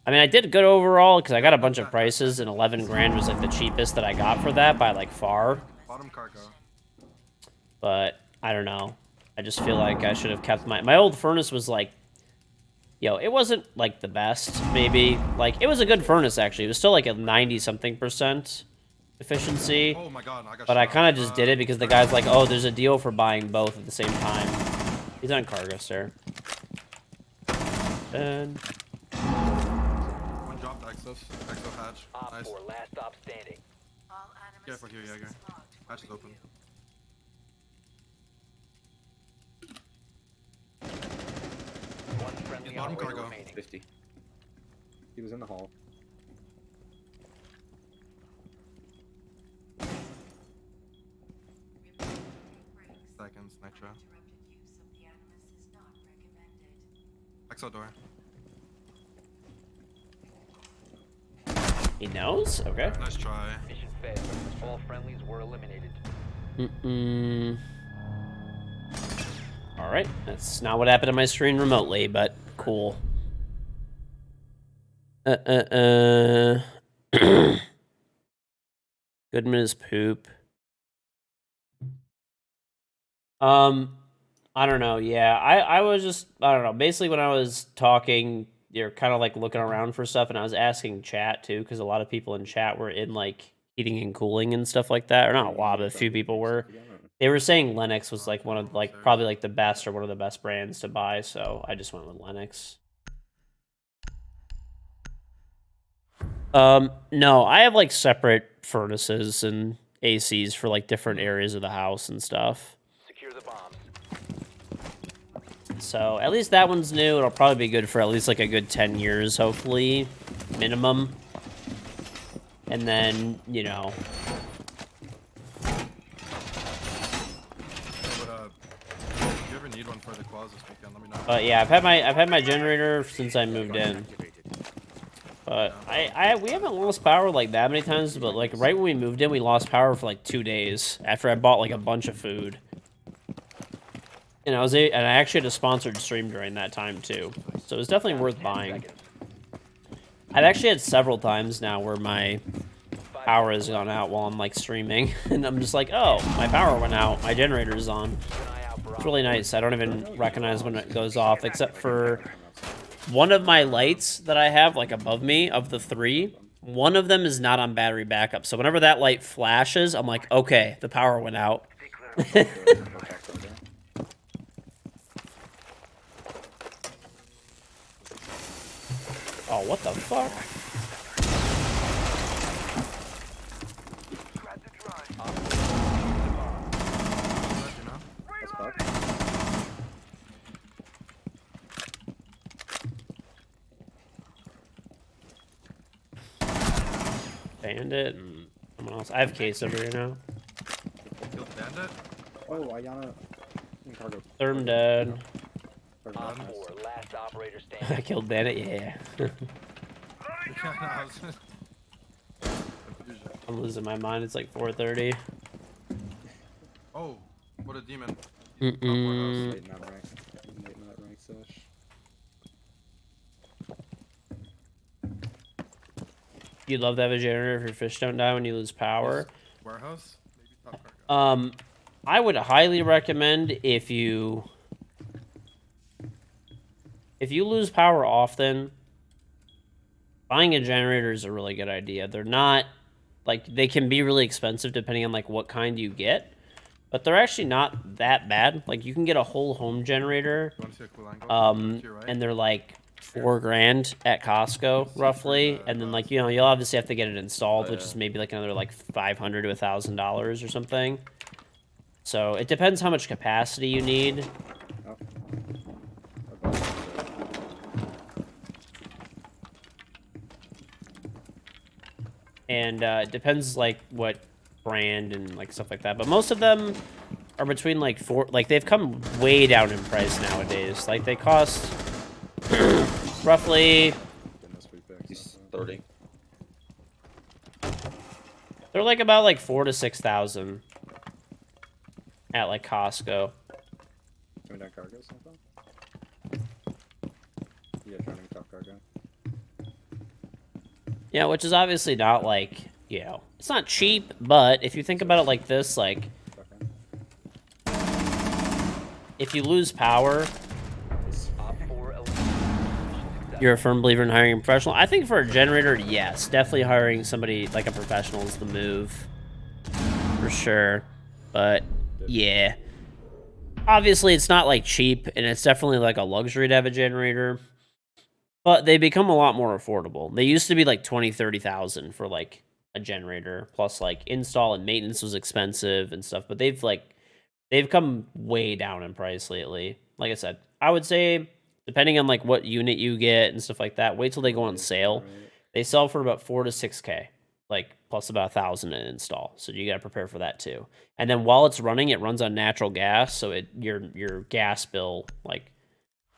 I mean, I did good overall because I got a bunch of prices, and 11 grand was like the cheapest that I got for that by like far. Bottom cargo. But I don't know. I just feel like I should have kept my old furnace was like, yo, it wasn't like the best, maybe. Like, it was a good furnace, actually. It was still like a 90-something% efficiency. Oh my god, I got But I shot. kind of just did it because the guy's like, oh, there's a deal for buying both at the same time. He's on cargo, sir. And One dropped Exos. Exo hatch. Op Nice. 4, last stop standing. Careful here, Jaeger. Hatch is open. One friendly Bottom operator cargo. remaining. 50. He was in the hall. Seconds, Nitro. Exo door. he knows? Okay. Nice try. Mission failed. All friendlies were eliminated. Alright, that's not what happened to my screen remotely, but cool. Goodman is poop. I don't know, yeah. I was just, I don't know, basically when I was talking, you're kind of like looking around for stuff, and I was asking chat too, because a lot of people in chat were in like heating and cooling and stuff like that, or not a lot, but a few people were. They were saying Lennox was like one of like probably like the best or one of the best brands to buy, so I just went with Lennox. No, I have like separate furnaces and ACs for like different areas of the house and stuff. Secure the bombs. So at least that one's new. It'll probably be good for at least like a good 10 years, hopefully, minimum. And then, you know. If you ever need one for the claws this weekend, let me know. But yeah, I've had my generator since I moved in. But we haven't lost power like that many times, but like right when we moved in, we lost power for like 2 days after I bought like a bunch of food. And I actually had a sponsored stream during that time too. So it was definitely worth buying. I've actually had several times now where my power has gone out while I'm like streaming, and I'm just like, oh, my power went out, my generator's on. It's really nice. I don't even recognize when it goes off, except for one of my lights that I have like above me of the 3. One of them is not on battery backup, so whenever that light flashes, I'm like, okay, the power went out. Oh, what the fuck? Bandit and someone else. I have Case over here now. Killed Bandit? Oh, Ayana in cargo. Therm dead. Cargo, Op nice. 4, last operator I standing. killed Bandit, yeah. Yeah, no, I was just... Confusion. I'm losing my mind. It's like 4:30. Oh, what a demon. He's top warehouse. Late in that rank. Late in that rank sesh. You'd love to have a generator if your fish don't die when you lose power. Warehouse? Maybe top cargo. I would highly recommend if you lose power often, buying a generator is a really good idea. They're not like they can be really expensive depending on like what kind you get, but they're actually not that bad. Like you can get a whole home generator, You want to see a cool angle? To your right? and they're like $4,000 at Costco roughly, and then like you'll obviously have to get it installed, which is maybe like another like $500 to $1,000 or something. So it depends how much capacity you need. Oh. And it depends like what brand and like stuff like that. But most of them are between like they've come way down in price nowadays. Like they cost roughly Goodness, we picked. He's 30. they're like about like 4,000 to 6,000 at like Costco. Coming down cargo sometime? Yeah, trying to top cargo. Yeah, which is obviously not like, you know, it's not cheap, but if you think about it like this, like if you lose power, Op 4 eliminated. you're a firm believer in hiring a professional. I think for a generator, yes, definitely hiring somebody like a professional is the move for sure. But yeah, obviously it's not like cheap, and it's definitely like a luxury to have a generator. But they become a lot more affordable. They used to be like 20, 30,000 for like a generator, plus like install and maintenance was expensive and stuff. But they've come way down in price lately. Like I said, I would say depending on like what unit you get and stuff like that, wait till they go on sale. They sell for about 4 to 6K, like plus about 1,000 in install. So you got to prepare for that too. And then while it's running, it runs on natural gas, so your gas bill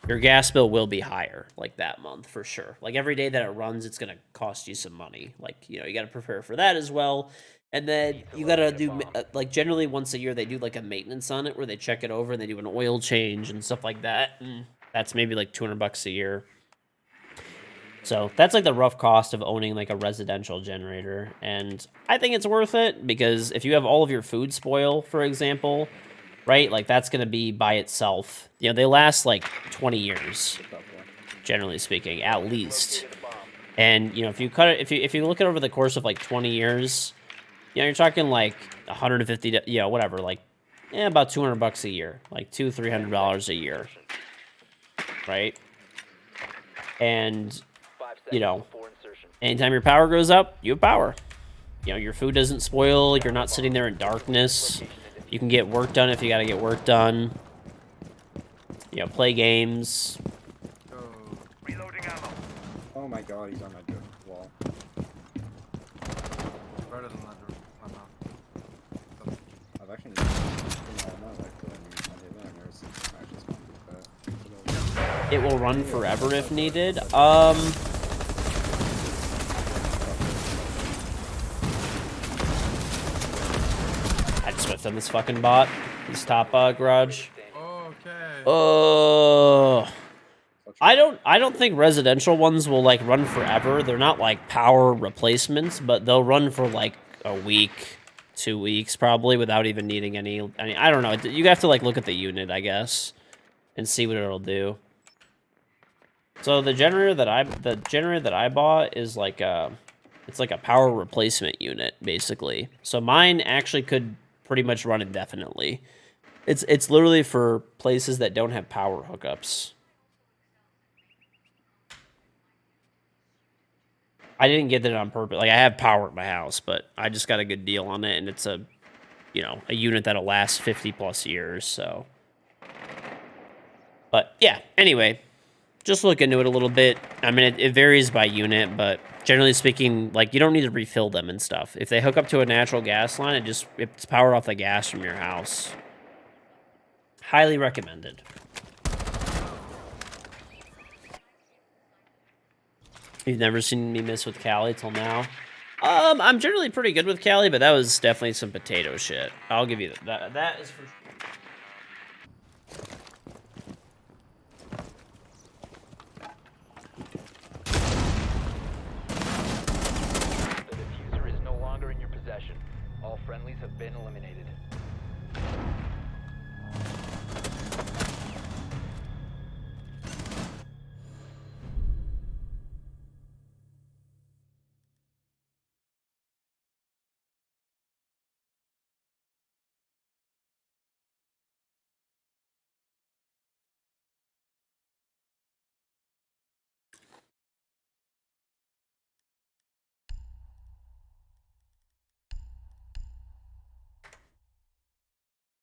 your gas bill will be higher like that month for sure. Like every day that it runs, it's gonna cost you some money. Like you got to prepare for that as well. And then you got to do like generally once a year they do like a maintenance on it where they check it over and they do an oil change and stuff like that. And that's maybe like $200 a year. So that's like the rough cost of owning like a residential generator. And I think it's worth it because if you have all of your food spoil, for example, right? Like that's going to be by itself. They last like 20 years, generally speaking, at least. And, if you cut it, if you look at over the course of like 20 years, you're talking like 150, whatever, like, about $200 a year, like $200-$300 a year. Right. And, anytime your power goes up, you have power. Your food doesn't spoil. You're not sitting there in darkness. You can get work done if you got to get work done. Play games. Reloading ammo. Oh my god, he's on my wall. Better than that door. I've actually never seen all my life doing I've never seen matches like that. It will run forever if needed. I just whiffed on this fucking bot. This top garage. Okay. Oh. I don't think residential ones will like run forever. They're not like power replacements, but they'll run for like a week, 2 weeks probably without even needing any. I don't know. You have to like look at the unit, I guess, and see what it'll do. So the generator that I bought is like it's like a power replacement unit basically. So mine actually could pretty much run indefinitely. It's literally for places that don't have power hookups. I didn't get that on purpose. Like I have power at my house, but I just got a good deal on it, and it's a unit that'll last 50+ years. So, but yeah. Anyway, just look into it a little bit. I mean, it varies by unit, but generally speaking, like, you don't need to refill them and stuff. If they hook up to a natural gas line, it's powered off the gas from your house. Highly recommended. You've never seen me miss with Cali till now? I'm generally pretty good with Cali, but that was definitely some potato shit. I'll give you that. That is for sure. The diffuser is no longer in your possession. All friendlies have been eliminated.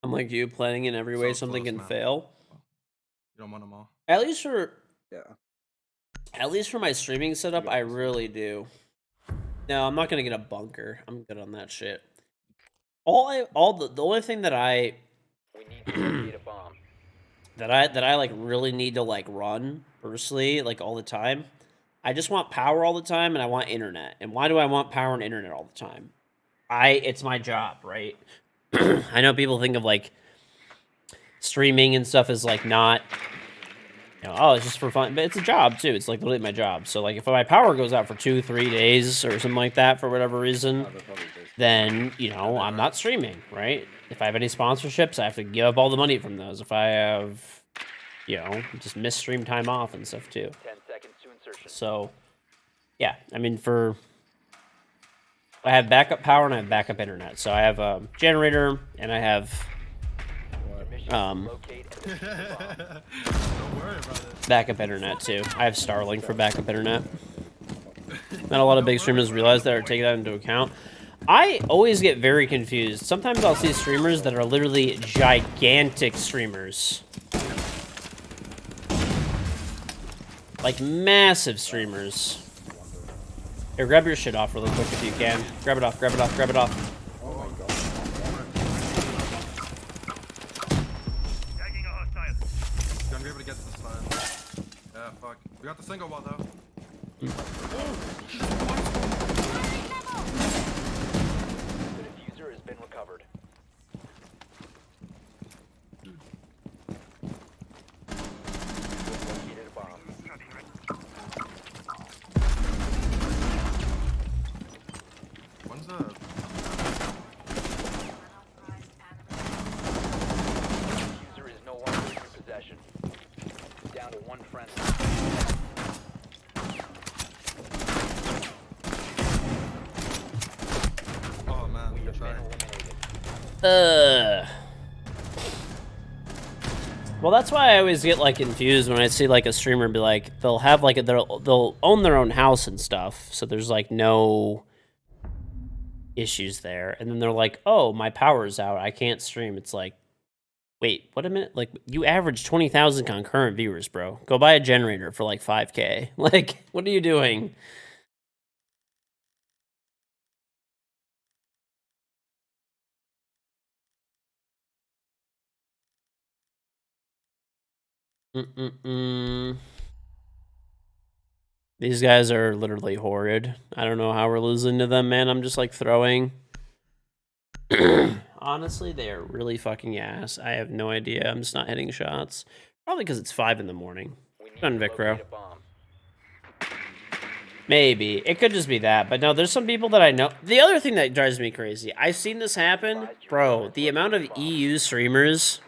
I'm like you, planning in every way So something close, can man. fail. You don't want them all. At least for Yeah. my streaming setup, got I this. really do. No, I'm not gonna get a bunker. I'm good on that shit. The only thing that I We need to locate a bomb. that I like really need to like run personally, like all the time. I just want power all the time, and I want internet. And why do I want power and internet all the time? It's my job, right? I know people think of like streaming and stuff as like not, oh, it's just for fun, but it's a job too. It's like literally my job. So like if my power goes out for 2-3 days or something like that for whatever reason, Oh, they're probably just- then I'm not streaming, right? If I have any sponsorships, I have to give up all the money from those. If I have, just miss stream time off and stuff too. 10 seconds to insertion. So, yeah, I mean, I have backup power and I have backup internet. So I have a generator and I have Mission is to locate and defuse the bomb. Don't worry about it. backup internet too. I have Starlink for backup internet. Not a lot of big streamers realize that or take that into account. I always get very confused. Sometimes I'll see streamers that are literally gigantic streamers. Like massive streamers. Here, grab your shit off really quick if you can. Grab it off, grab it off, grab it off. Oh my god. Tagging a hostile. You're gonna be able to get to the side. Yeah, fuck. We got the single wall though. The diffuser has been recovered. Located a bomb. When's the Diffuser is no longer in your possession. Down to one friendly. Oh man, We good have try. been eliminated. Well, that's why I always get like confused when I see like a streamer be like, they'll have like they'll own their own house and stuff, so there's like no issues there, and then they're like, oh, my power's out, I can't stream. It's like, wait, what a minute, like you average 20,000 concurrent viewers, bro. Go buy a generator for like 5K. Like, what are you doing? These guys are literally horrid. I don't know how we're losing to them, man. I'm just like throwing. Honestly, they are really fucking ass. I have no idea. I'm just not hitting shots. Probably because it's 5 in the morning. We need Done, to Vicro. locate a bomb. Maybe. It could just be that. But no, there's some people that I know. The other thing that drives me crazy, I've seen this happen. Bro, the amount of EU streamers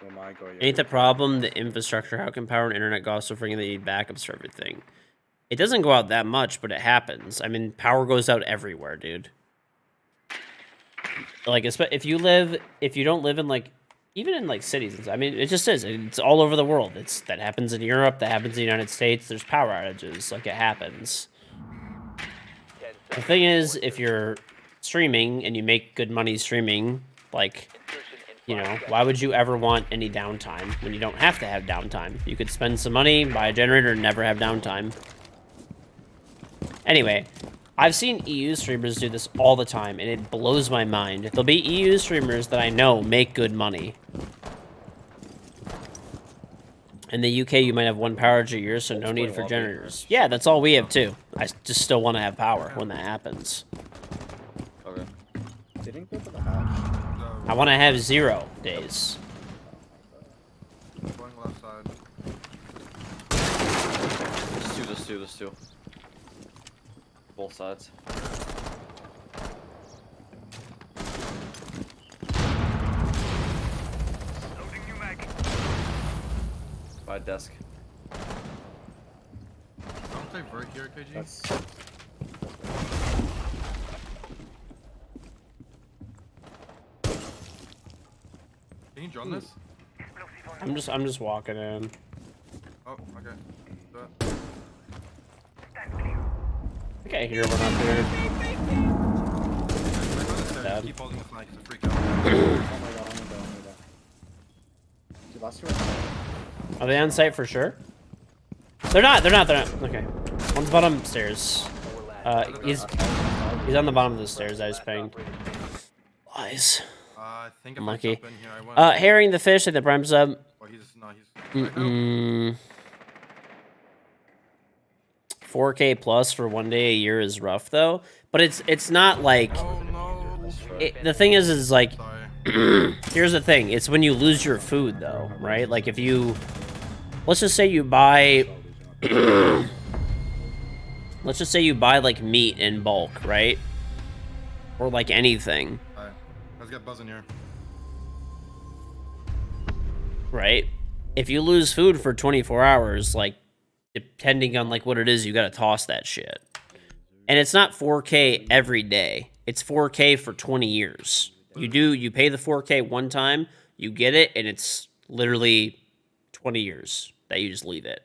Oh my god. ain't the problem. The infrastructure. How can power and internet go so freaking they need backups for everything? It doesn't go out that much, but it happens. I mean, power goes out everywhere, dude. Like, if you don't live in like, even in like cities, I mean, it just is. It's all over the world. That happens in Europe. That happens in the United States. There's power outages. Like, it happens. 10 The seconds. thing is, if you're streaming and you make good money streaming, like, Insertion in You know, why would you ever want any downtime when you don't have to have downtime? You could spend some money, buy a generator, and never have downtime. Anyway, I've seen EU streamers do this all the time, and it blows my mind. There'll be EU streamers that I know make good money. In the UK, you might have 1 power a year, so no need for generators. Yeah, that's all we have, too. I just still want to have power when that happens. Okay. They didn't go for the hatch. I want to have 0 days. Going left side. There's two. Both sides. Loading new mag. By desk. Don't stay right here, KG. That's Can you drone this? I'm just walking in. Oh, okay. I think I hear one up here. Dead. Keep holding the flag to freak out. oh my god. Dude, last year Are they on site for sure? They're not. Okay. One's bottom stairs. He's on the bottom of the stairs. I just pinged. Lies. I think if I'm I lucky. jump in here, I win. Herring the fish at the prime sub. Oh, he's right now. 4K plus for 1 day a year is rough though, but it's not like Oh no. the thing is like Sorry. here's the thing, it's when you lose your food though, right? Like if you let's just say you buy let's just say you buy like meat in bulk, right? Or like anything, Alright. Let's get buzzing here. right? If you lose food for 24 hours, like depending on like what it is, you gotta toss that shit. And it's not 4K every day. It's 4K for 20 years. You pay the 4K one time, you get it, and it's literally 20 years that you just leave it.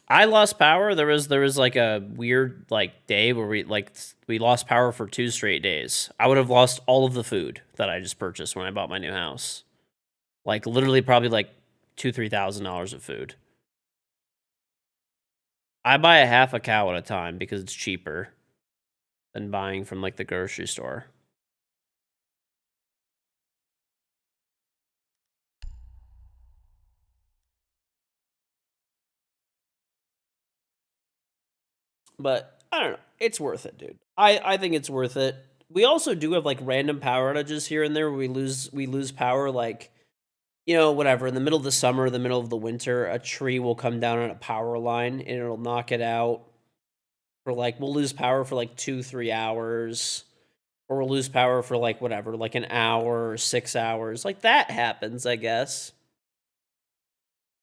I lost power. There was like a weird like day where we lost power for 2 straight days. I would have lost all of the food that I just purchased when I bought my new house. Like literally probably like $2,000-$3,000 of food. I buy a half a cow at a time because it's cheaper than buying from like the grocery store. But I don't know. It's worth it, dude. I think it's worth it. We also do have like random power outages here and there where we lose power like, you know, whatever, in the middle of the summer, the middle of the winter, a tree will come down on a power line and it'll knock it out. For like, we'll lose power for like 2-3 hours. Or we'll lose power for like whatever, like an hour or 6 hours. Like that happens, I guess.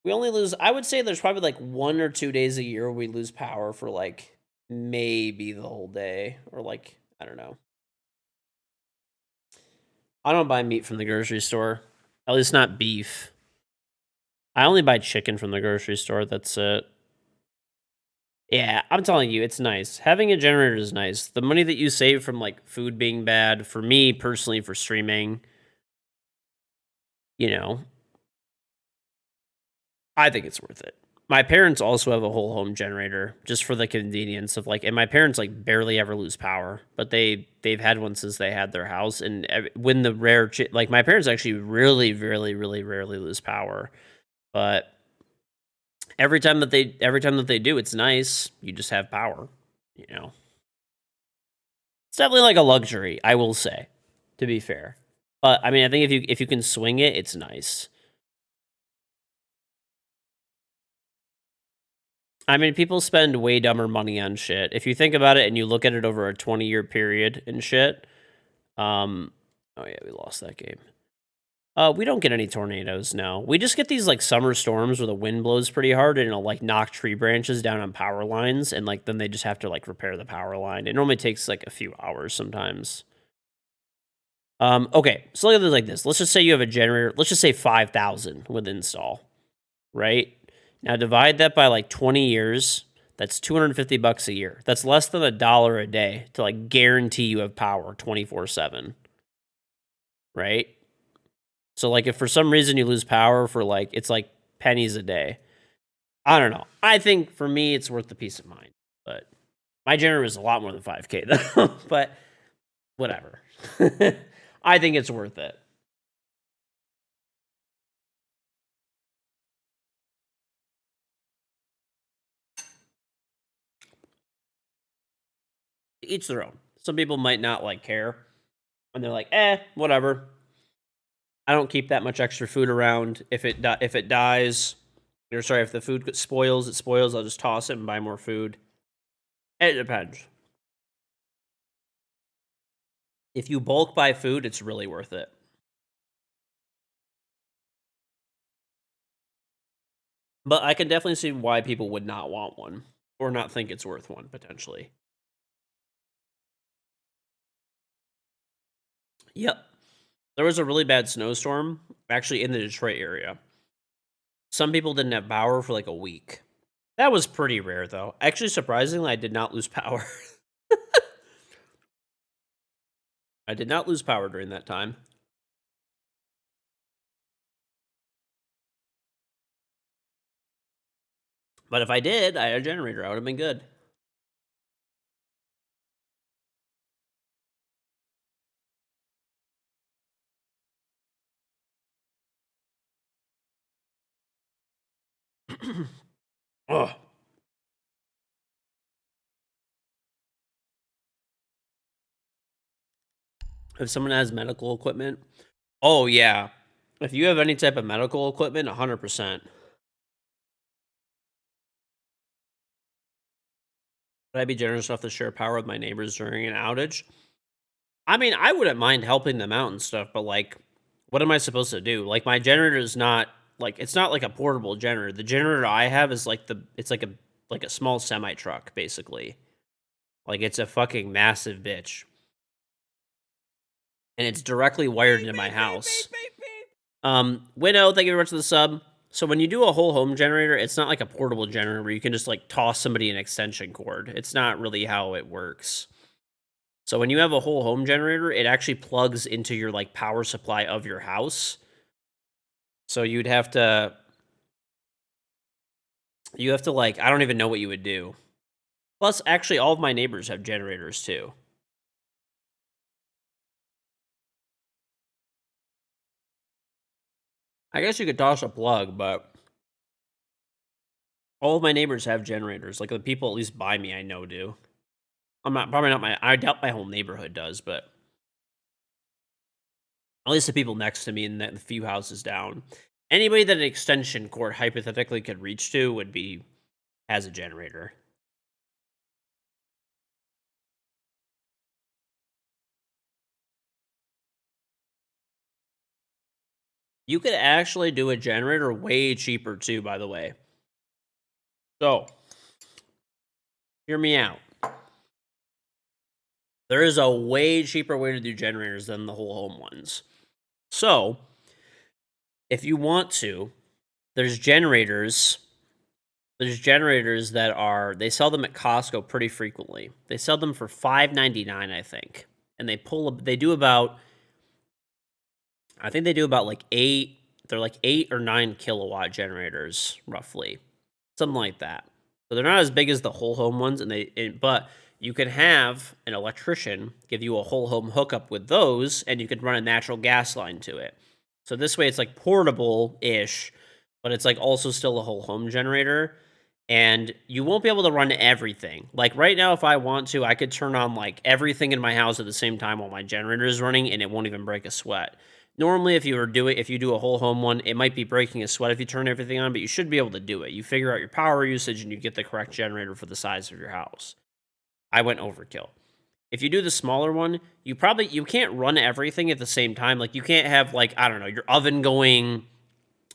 We only lose, I would say there's probably like 1 or 2 days a year where we lose power for like maybe the whole day. Or like, I don't know. I don't buy meat from the grocery store. At least not beef. I only buy chicken from the grocery store. That's it. Yeah, I'm telling you, it's nice. Having a generator is nice. The money that you save from like food being bad, for me personally, for streaming, you know, I think it's worth it. My parents also have a whole home generator just for the convenience of like, and my parents like barely ever lose power, but they've had one since they had their house. And when the rare, like my parents actually really rarely lose power, but every time that they do, it's nice. You just have power, you know. It's definitely like a luxury, I will say, to be fair. But I mean, I think if you can swing it, it's nice. I mean, people spend way dumber money on shit. If you think about it and you look at it over a 20-year period and shit. Oh yeah, we lost that game. We don't get any tornadoes, no. We just get these like summer storms where the wind blows pretty hard and it'll like knock tree branches down on power lines, and like then they just have to like repair the power line. It normally takes like a few hours sometimes. Okay, so look at this like this. Let's just say you have a generator. Let's just say 5,000 with install, right? Now divide that by like 20 years. That's $250 a year. That's less than $1 a day to like guarantee you have power 24/7. Right? So like if for some reason you lose power for like it's like pennies a day. I don't know. I think for me it's worth the peace of mind. But my generator is a lot more than 5K though. But whatever. I think it's worth it. Each their own. Some people might not like care. And they're like, whatever. I don't keep that much extra food around. If it dies, or sorry, if the food spoils, it spoils. I'll just toss it and buy more food. It depends. If you bulk buy food, it's really worth it. But I can definitely see why people would not want one or not think it's worth one potentially. Yep. There was a really bad snowstorm actually in the Detroit area. Some people didn't have power for like a week. That was pretty rare though. Actually, surprisingly, I did not lose power. I did not lose power during that time. But if I did, I had a generator. I would have been good. Ugh. If someone has medical equipment, oh yeah. If you have any type of medical equipment, 100%. Would I be generous enough to share power with my neighbors during an outage? I mean, I wouldn't mind helping them out and stuff, but like, what am I supposed to do? Like, my generator is not like it's not like a portable generator. The generator I have is like it's like a small semi truck basically. Like it's a fucking massive bitch, and it's directly wired into my house. Winnow, thank you very much for the sub. So when you do a whole home generator, it's not like a portable generator where you can just like toss somebody an extension cord. It's not really how it works. So when you have a whole home generator, it actually plugs into your like power supply of your house. So you have to like, I don't even know what you would do. Plus, actually, all of my neighbors have generators too. I guess you could toss a plug, but all of my neighbors have generators. Like the people at least by me, I know do. Probably not I doubt my whole neighborhood does, but at least the people next to me and the few houses down. Anybody that an extension cord hypothetically could reach to has a generator. You could actually do a generator way cheaper too, by the way. So, hear me out. There is a way cheaper way to do generators than the whole home ones. So, if you want to, there's generators that they sell them at Costco pretty frequently. They sell them for $5.99, I think. And they do about like 8, they're like 8 or 9 kilowatt generators roughly. Something like that. So they're not as big as the whole home ones but you can have an electrician give you a whole home hookup with those and you could run a natural gas line to it. So this way it's like portable-ish, but it's like also still a whole home generator. And you won't be able to run everything. Like right now, if I want to, I could turn on like everything in my house at the same time while my generator is running and it won't even break a sweat. Normally, if you do a whole home one, it might be breaking a sweat if you turn everything on, but you should be able to do it. You figure out your power usage and you get the correct generator for the size of your house. I went overkill. If you do the smaller one, you can't run everything at the same time. Like you can't have like, I don't know, your oven going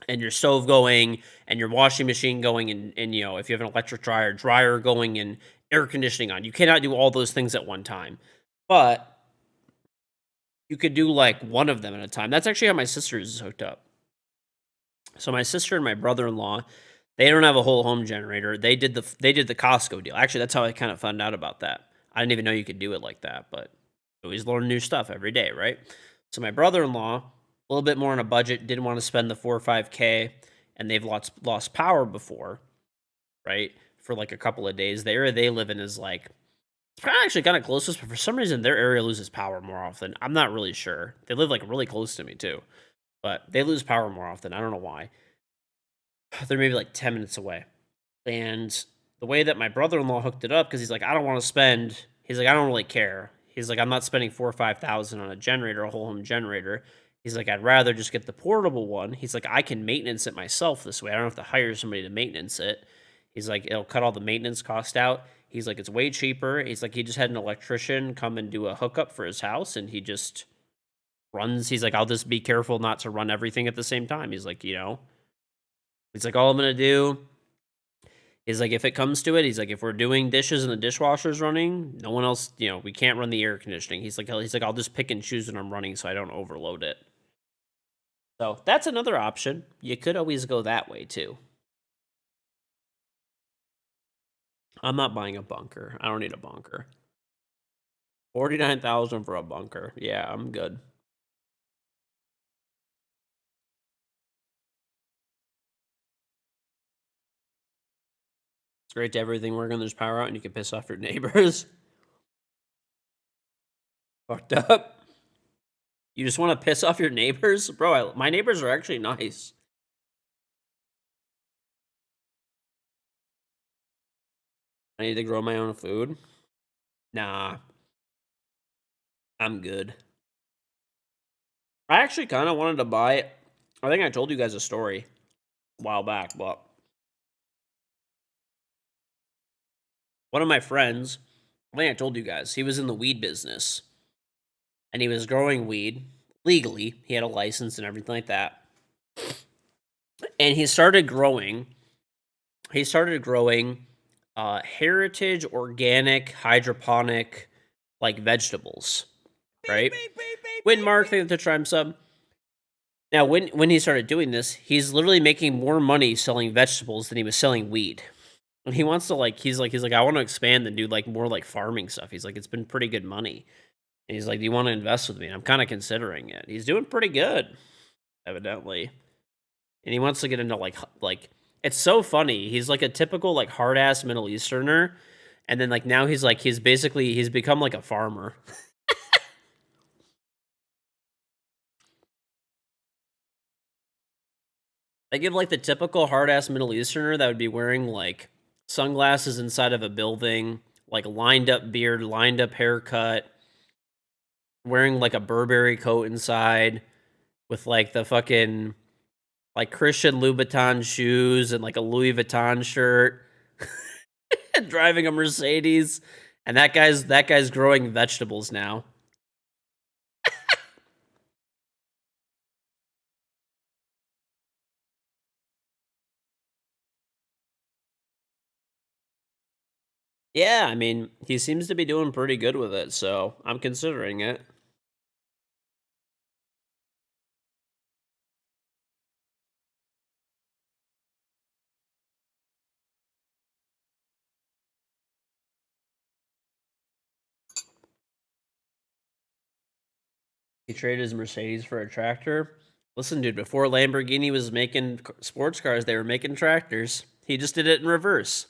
and your stove going and your washing machine going and you know, if you have an electric dryer going and air conditioning on. You cannot do all those things at one time. But you could do like one of them at a time. That's actually how my sister is hooked up. So my sister and my brother-in-law, They don't have a whole home generator. They did the Costco deal. Actually, that's how I kind of found out about that. I didn't even know you could do it like that, but always learn new stuff every day, right? So my brother-in-law, a little bit more on a budget, didn't want to spend the 4 or 5K, and they've lost power before, right? For like a couple of days. The area they live in is like, it's probably actually kind of closest, but for some reason their area loses power more often. I'm not really sure. They live like really close to me too, but they lose power more often. I don't know why. They're maybe like 10 minutes away. And the way that my brother-in-law hooked it up, because he's like, I don't want to spend, he's like, I don't really care. He's like, I'm not spending 4 or 5,000 on a generator, a whole home generator. He's like, I'd rather just get the portable one. He's like, I can maintenance it myself this way. I don't have to hire somebody to maintenance it. He's like, it'll cut all the maintenance cost out. He's like, it's way cheaper. He's like, he just had an electrician come and do a hookup for his house, and he just runs. He's like, I'll just be careful not to run everything at the same time. He's like, he's like, all I'm going to do is like, if it comes to it, he's like, if we're doing dishes and the dishwasher's running, no one else, we can't run the air conditioning. He's like, I'll just pick and choose when I'm running so I don't overload it. So that's another option. You could always go that way too. I'm not buying a bunker. I don't need a bunker. 49,000 for a bunker. Yeah, I'm good. It's great to have everything working. There's power out and you can piss off your neighbors. Fucked up. You just want to piss off your neighbors? Bro, my neighbors are actually nice. I need to grow my own food? Nah. I'm good. I actually kind of wanted to buy, I think I told you guys a story a while back, but one of my friends, I think I told you guys, he was in the weed business. And he was growing weed legally. He had a license and everything like that. And he started growing heritage organic hydroponic like vegetables, right? When Mark, thank you to Trime sub. Now, when he started doing this, he's literally making more money selling vegetables than he was selling weed. And he wants to he's like I want to expand and do like more like farming stuff. He's like, it's been pretty good money. And he's like, do you want to invest with me? And I'm kind of considering it. He's doing pretty good, evidently. And he wants to get into like it's so funny. He's like a typical like hard ass Middle Easterner, and then like now he's become like a farmer. I give like the typical hard ass Middle Easterner that would be wearing like sunglasses inside of a building, like lined up beard, lined up haircut, wearing like a Burberry coat inside, with like the fucking like Christian Louboutin shoes and like a Louis Vuitton shirt, driving a Mercedes, and that guy's growing vegetables now. Yeah, I mean, he seems to be doing pretty good with it, so I'm considering it. He traded his Mercedes for a tractor. Listen, dude, before Lamborghini was making sports cars, they were making tractors. He just did it in reverse.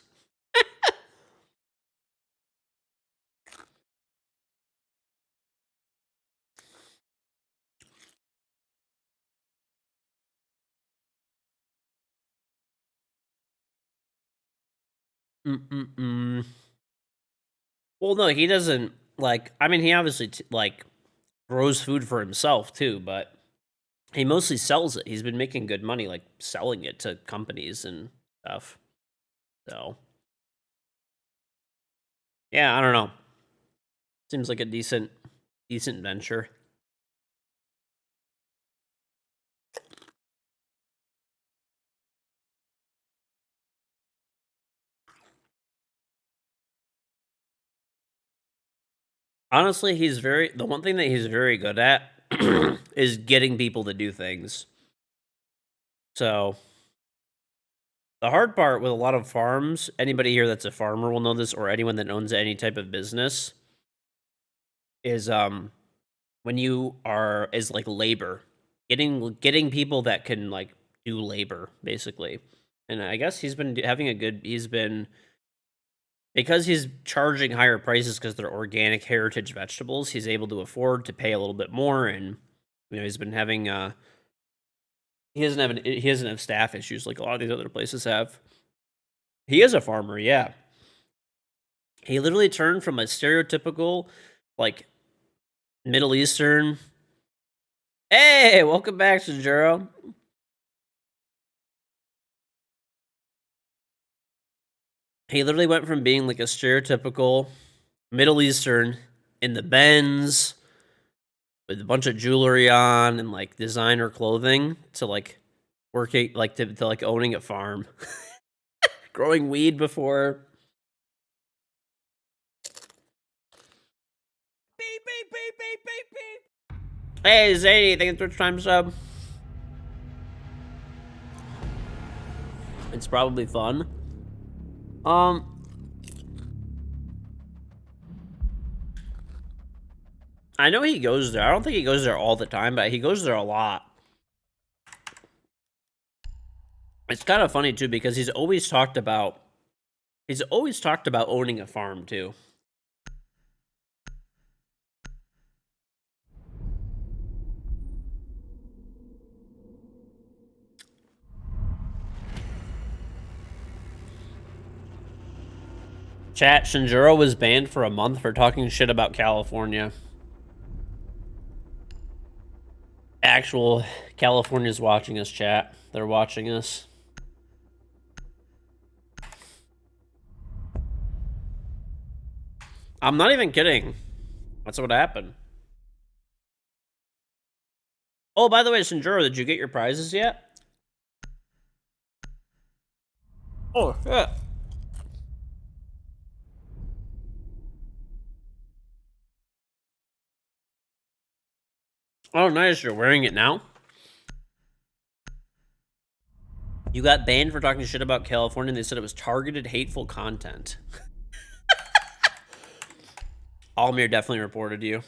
Mm-mm-mm. Well, no, he doesn't, like, I mean, he obviously, grows food for himself, too, but he mostly sells it. He's been making good money, like, selling it to companies and stuff. So, yeah, I don't know. Seems like a decent venture. Honestly, the one thing that he's very good at is getting people to do things. So, The hard part with a lot of farms, anybody here that's a farmer will know this, or anyone that owns any type of business, is when you are is like labor, getting people that can like do labor basically. And I guess he's been having a good. He's been because he's charging higher prices because they're organic heritage vegetables. He's able to afford to pay a little bit more, and he's been having he doesn't have staff issues like a lot of these other places have. He is a farmer, yeah. He literally turned from a stereotypical, like, Middle Eastern. Hey, welcome back, Shinjiro. He literally went from being like a stereotypical Middle Eastern in the Benz with a bunch of jewelry on and like designer clothing to like working like to like owning a farm, growing weed before. Beep, beep, beep, beep, beep, beep. Hey, Zadie, thank you for Twitch Prime sub. It's probably fun. I know he goes there. I don't think he goes there all the time, but he goes there a lot. It's kind of funny too because he's always talked about owning a farm too. Chat, Shinjiro was banned for a month for talking shit about California. Actual California's watching us, chat. They're watching us. I'm not even kidding. That's what happened. Oh, by the way, Shinjiro, did you get your prizes yet? Oh, yeah. Oh, nice. You're wearing it now? You got banned for talking shit about California, and they said it was targeted, hateful content. Almir definitely reported you.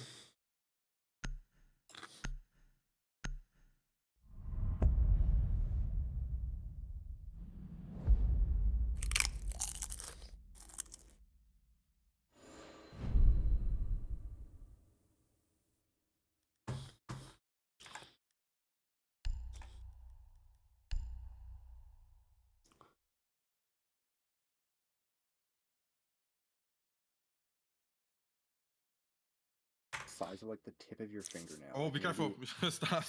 Size of like the tip of your fingernail. Oh, like, be careful. Stop.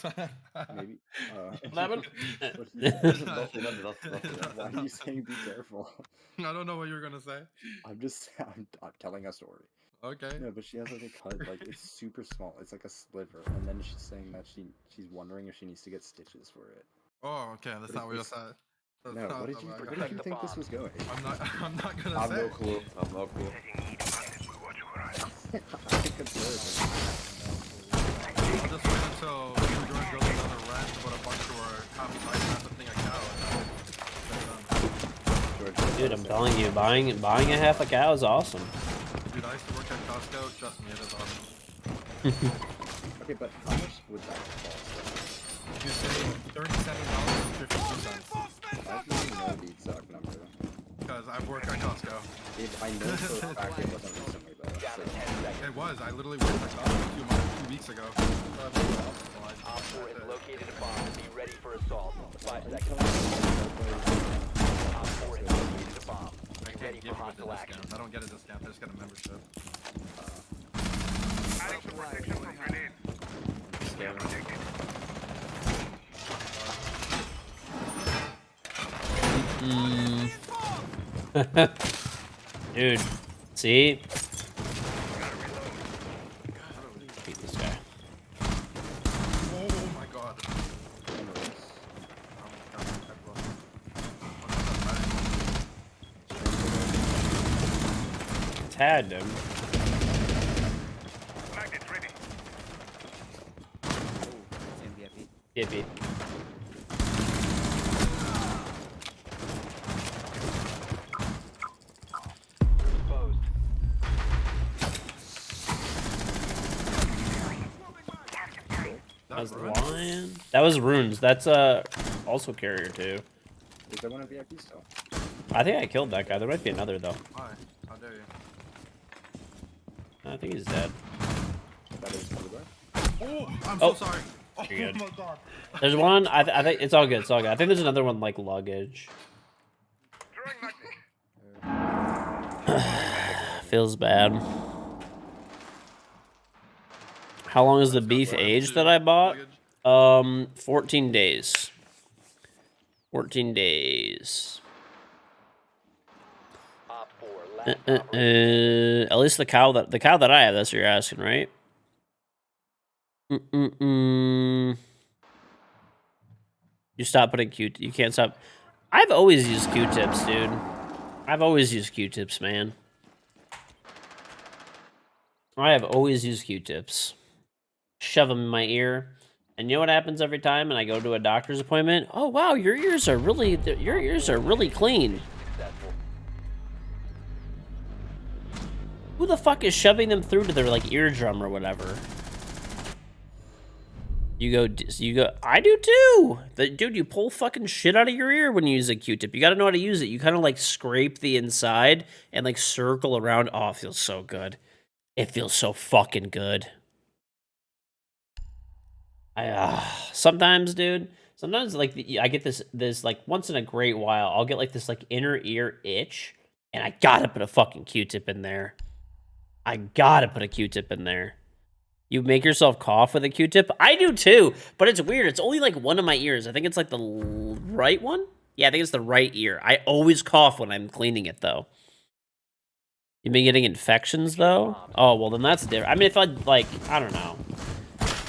Maybe. What happened? Why are you saying be careful? I don't know what you were gonna say. I'm telling a story. Okay. No, but she has like a cut, like it's super small. It's like a sliver, and then she's saying that she's wondering if she needs to get stitches for it. Oh, okay. That's not what you said. That's No, not what did what you I where got. did you think this was going? I'm not. I'm not gonna I'm say. no clue. I'm no clue. I think it's worse. I'll just wait until KingGeorge goes another rant about a bunch who are half a thing a cow. And then, Dude, I'm telling you, buying a half a cow is awesome. dude, I used to work at Costco. Trust me, it is awesome. Okay, but how much would that cost? You say $37.52. I don't even know the exact number. Because I've worked at Costco. I know for a fact it wasn't recently though. Down So. to 10 seconds. It was. I literally worked at Costco 2 weeks ago. Op 4 has located a bomb. Be ready for assault. 5 seconds. Op 4 has located a bomb. I Be can't ready give for you the hostile action. discount. I don't get a discount. I just get a membership. Dude, see? Beat this guy. Oh my god. Tagged him. Get beat. That's the lion. That was runes. That's also carrier too. Is there one in VIP still? I think I killed that guy. There might be another though. Why? How dare you? I think he's dead. That is the guy. Oh, I'm Oh. so sorry. Oh You're good. my god. There's one. I think it's all good. It's all good. I think there's another one like luggage. Feels bad. How long is the beef aged that I bought? 14 days. 14 days. Op 4, last operator. At least the cow that I have. That's what you're asking, right? You stop putting you can't stop. I've always used Q-tips, dude. I've always used Q-tips, man. I have always used Q-tips. Shove them in my ear. And you know what happens every time? And I go to a doctor's appointment? Oh, wow, your ears are really clean. Successful. Who the fuck is shoving them through to their, like, eardrum or whatever? You go, I do too! Dude, you pull fucking shit out of your ear when you use a Q-tip. You gotta know how to use it. You kind of, like, scrape the inside and, like, circle around. Oh, it feels so good. It feels so fucking good. Sometimes, dude. Sometimes, like, I get this, like, once in a great while, I'll get, like, this, like, inner ear itch, and I gotta put a fucking Q-tip in there. I gotta put a Q-tip in there. You make yourself cough with a Q-tip? I do too, but it's weird. It's only, like, one of my ears. I think it's, like, the right one? Yeah, I think it's the right ear. I always cough when I'm cleaning it, though. You been getting infections, though? Oh, well, then that's different. I mean, if I, like, I don't know.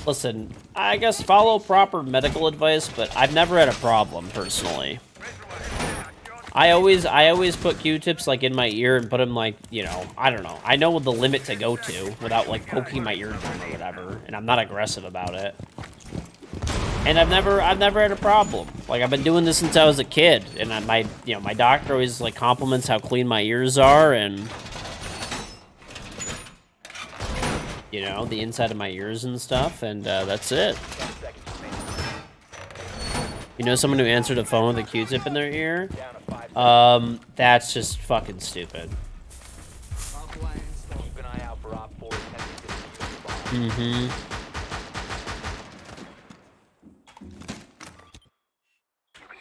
Listen, I guess follow proper medical advice, but I've never had a problem, personally. I always put Q-tips, like, in my ear and put them, like, you know, I don't know. I know the limit to go to without, like, poking my eardrum or whatever, and I'm not aggressive about it. And I've never had a problem. Like, I've been doing this since I was a kid, and my doctor always, like, compliments how clean my ears are, and you know, the inside of my ears and stuff, and that's it. 10 seconds remaining. You know someone who answered a phone with a Q-tip in their ear? Down to 5 seconds. That's just fucking stupid. Keep an eye out for Op 4 attempting to defuse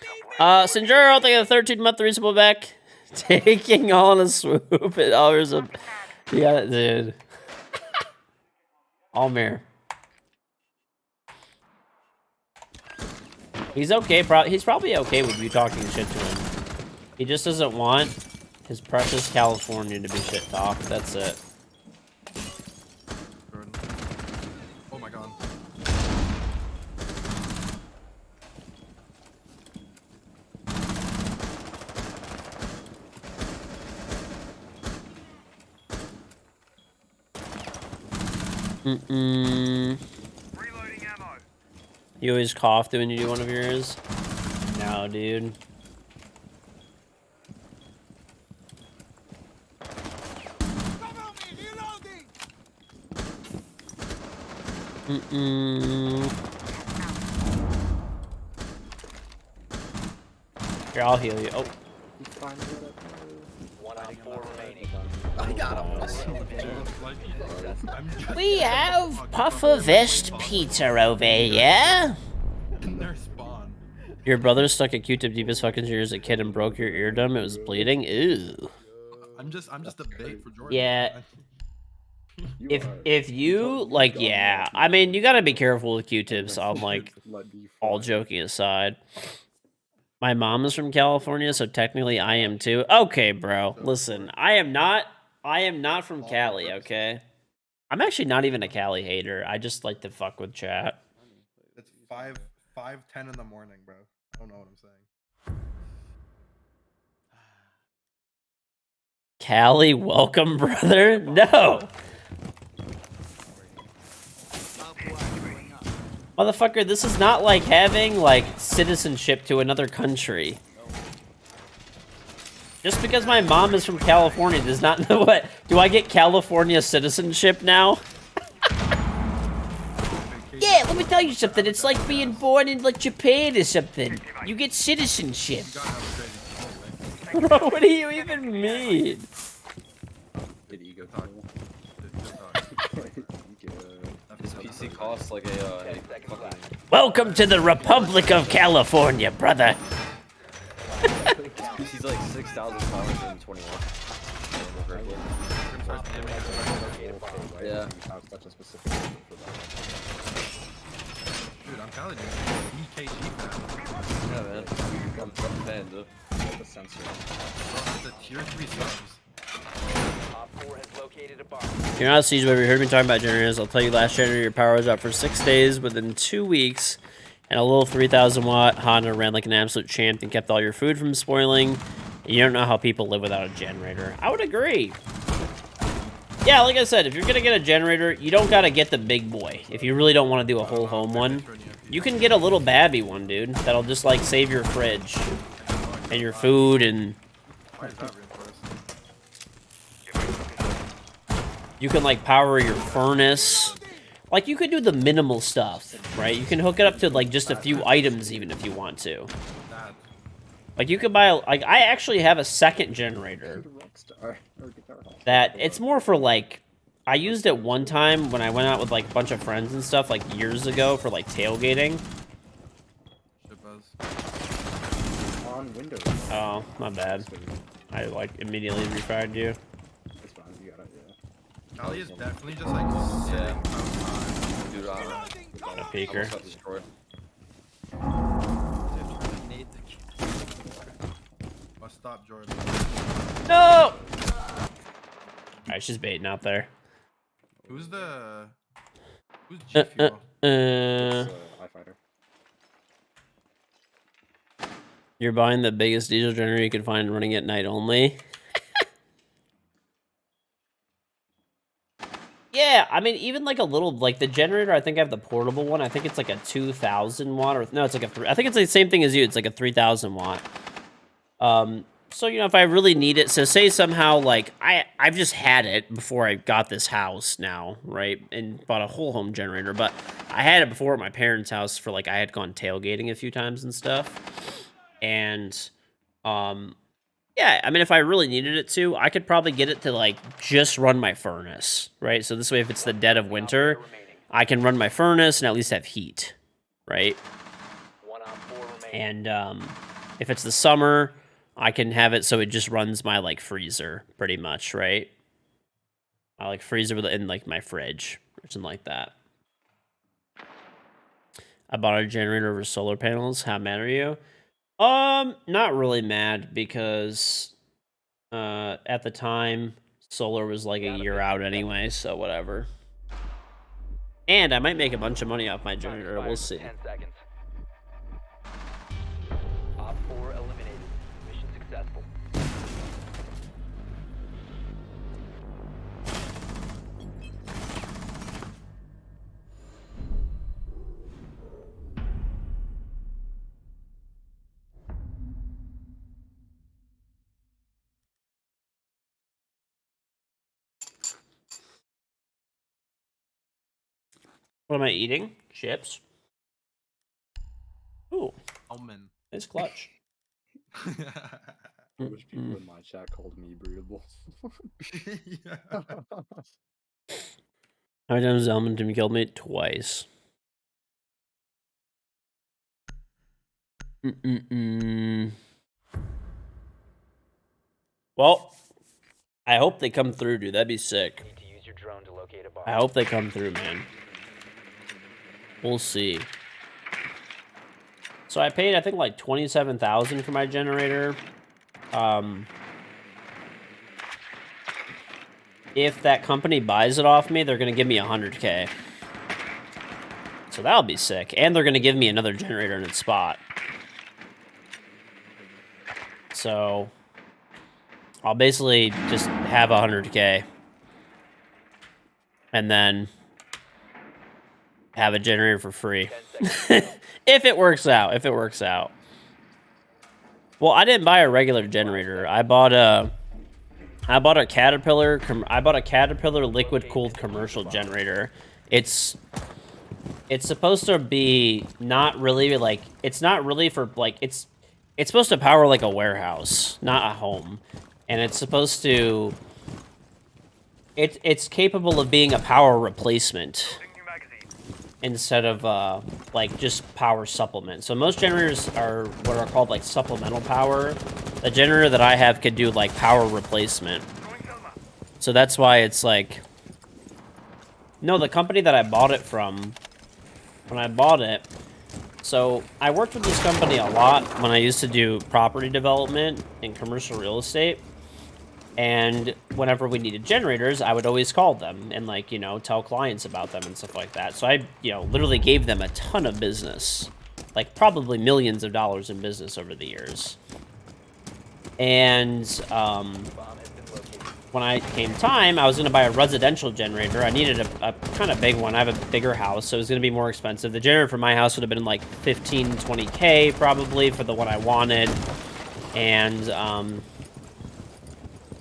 the bomb. Sinjuro, thank you for the 13-month reasonable back. Taking on a swoop. It offers a... You got it, dude. Almir. He's okay. He's probably okay with you talking shit to him. He just doesn't want his precious California to be shit talked. That's it. Oh my god. Reloading ammo. You always cough when you do one of yours? No, dude. Here, I'll heal you. Oh. One Op 4 remaining. I got him. We have Puffer Vest Pizza over here. Their spawn. Your brother stuck a Q-tip deep as fucking ear as a kid and broke your eardrum. It was bleeding. Ew. I'm just a bait for Jordan. Yeah. If you like, yeah. I mean, you gotta be careful with Q-tips. I'm like, all joking aside. My mom is from California, so technically I am too. Okay, bro. Listen, I am not from Cali, okay? I'm actually not even a Cali hater. I just like to fuck with chat. It's 5:10 in the morning, bro. I don't know what I'm saying. Cali, welcome, brother. No. Motherfucker, this is not like having, like, citizenship to another country. Just because my mom is from California does not know what... Do I get California citizenship now? Yeah, let me tell you something. It's like being born in like Japan or something. You get citizenship. You gotta have a crazy team, Bro, what do you even mean? Good ego Talk. pool. Good talk. His PC costs like a 10 seconds fucking. left. Welcome to the Republic of California, brother. PC's like 6,521. Yeah. Such a specific number for that. Dude, I'm telling you, EKG fan. Yeah, man. I'm a fan, dude. The sensor. The tier 3 subs. Op 4 has located a bomb. You're not Siege, but you heard me talking about generators. I'll tell you, last generator, your power was out for 6 days. Within 2 weeks, and a little 3,000 watt Honda ran like an absolute champ and kept all your food from spoiling. And you don't know how people live without a generator. I would agree. Yeah, like I said, if you're gonna get a generator, you don't gotta get the big boy. If you really don't want to do a whole home one, you can get a little babby one, dude. That'll just like save your fridge and your food, and Why is that reinforced? you can like power your furnace. Like you could do the minimal stuff, right? You can hook it up to like just a few items even if you want to. That. Like you could buy, like I actually have a second generator Rockstar or Guitar Hall. that it's more for like, I used it one time when I went out with like a bunch of friends and stuff like years ago for like tailgating. Shit buzz. On Windows. Oh, my bad. I like immediately refired you. It's fine, you got it, yeah. Callie is definitely just like sitting outside. Dude, A I peeker. almost got destroyed. Must stop, Jordan. No! Alright, she's baiting out there. Who's G Fuel? It's iFighter. You're buying the biggest diesel generator you can find running at night only. Yeah, I mean, even like a little, like the generator, I think I have the portable one. I think it's like a 2,000 watt, or no, it's like I think it's the same thing as you. It's like a 3,000 watt. So, you know, if I really need it, so say somehow, like, I've just had it before I got this house now, right, and bought a whole home generator, but I had it before at my parents' house for, like, I had gone tailgating a few times and stuff, and, yeah, I mean, if I really needed it to, I could probably get it to, like, just run my furnace, right, so this way, if it's the dead of winter, I can run my furnace and at least have heat, right, 1 Op 4 remaining. and, if it's the summer, I can have it so it just runs my, like, freezer, pretty much, right? I like freezer in, like, my fridge, or something like that. I bought a generator over solar panels. How mad are you? Not really mad, because, at the time, solar was, like, a year out anyway, so whatever. And I might make a bunch of money off my generator, we'll see. 10 seconds. Op 4 eliminated. Mission successful. What am I eating? Chips. Ooh, Omen. it's clutch. I wish people in my chat called me breedable. Yeah. How many times has Elmonton killed me? Twice. Well, I hope they come through, dude. That'd be sick. Need to use your drone to locate a bomb. I hope they come through, man. We'll see. So I paid, I think, like $27,000 for my generator. If that company buys it off me, they're gonna give me $100K. So that'll be sick, and they're gonna give me another generator in its spot. So I'll basically just have $100K, and then have a generator for free. 10 seconds. If it works out, if it works out. Well, I didn't buy a regular generator. I bought a Caterpillar liquid cooled commercial generator. It's it's supposed to be not really like, it's not really for like, it's supposed to power like a warehouse, not a home. And it's supposed to, it's capable of being a power replacement New magazine. instead of like just power supplement. So most generators are what are called like supplemental power. The generator that I have could do like power replacement. Throwing Selma. So that's why it's like, no, the company that I bought it from, when I bought it, so I worked with this company a lot when I used to do property development and commercial real estate. And whenever we needed generators, I would always call them and, like, you know, tell clients about them and stuff like that. So I, you know, literally gave them a ton of business, like probably millions of dollars in business over the years. And when I came time, I was going to buy a residential generator. I needed a kind of big one. I have a bigger house, so it was going to be more expensive. The generator for my house would have been like 15, 20K probably for the one I wanted. And,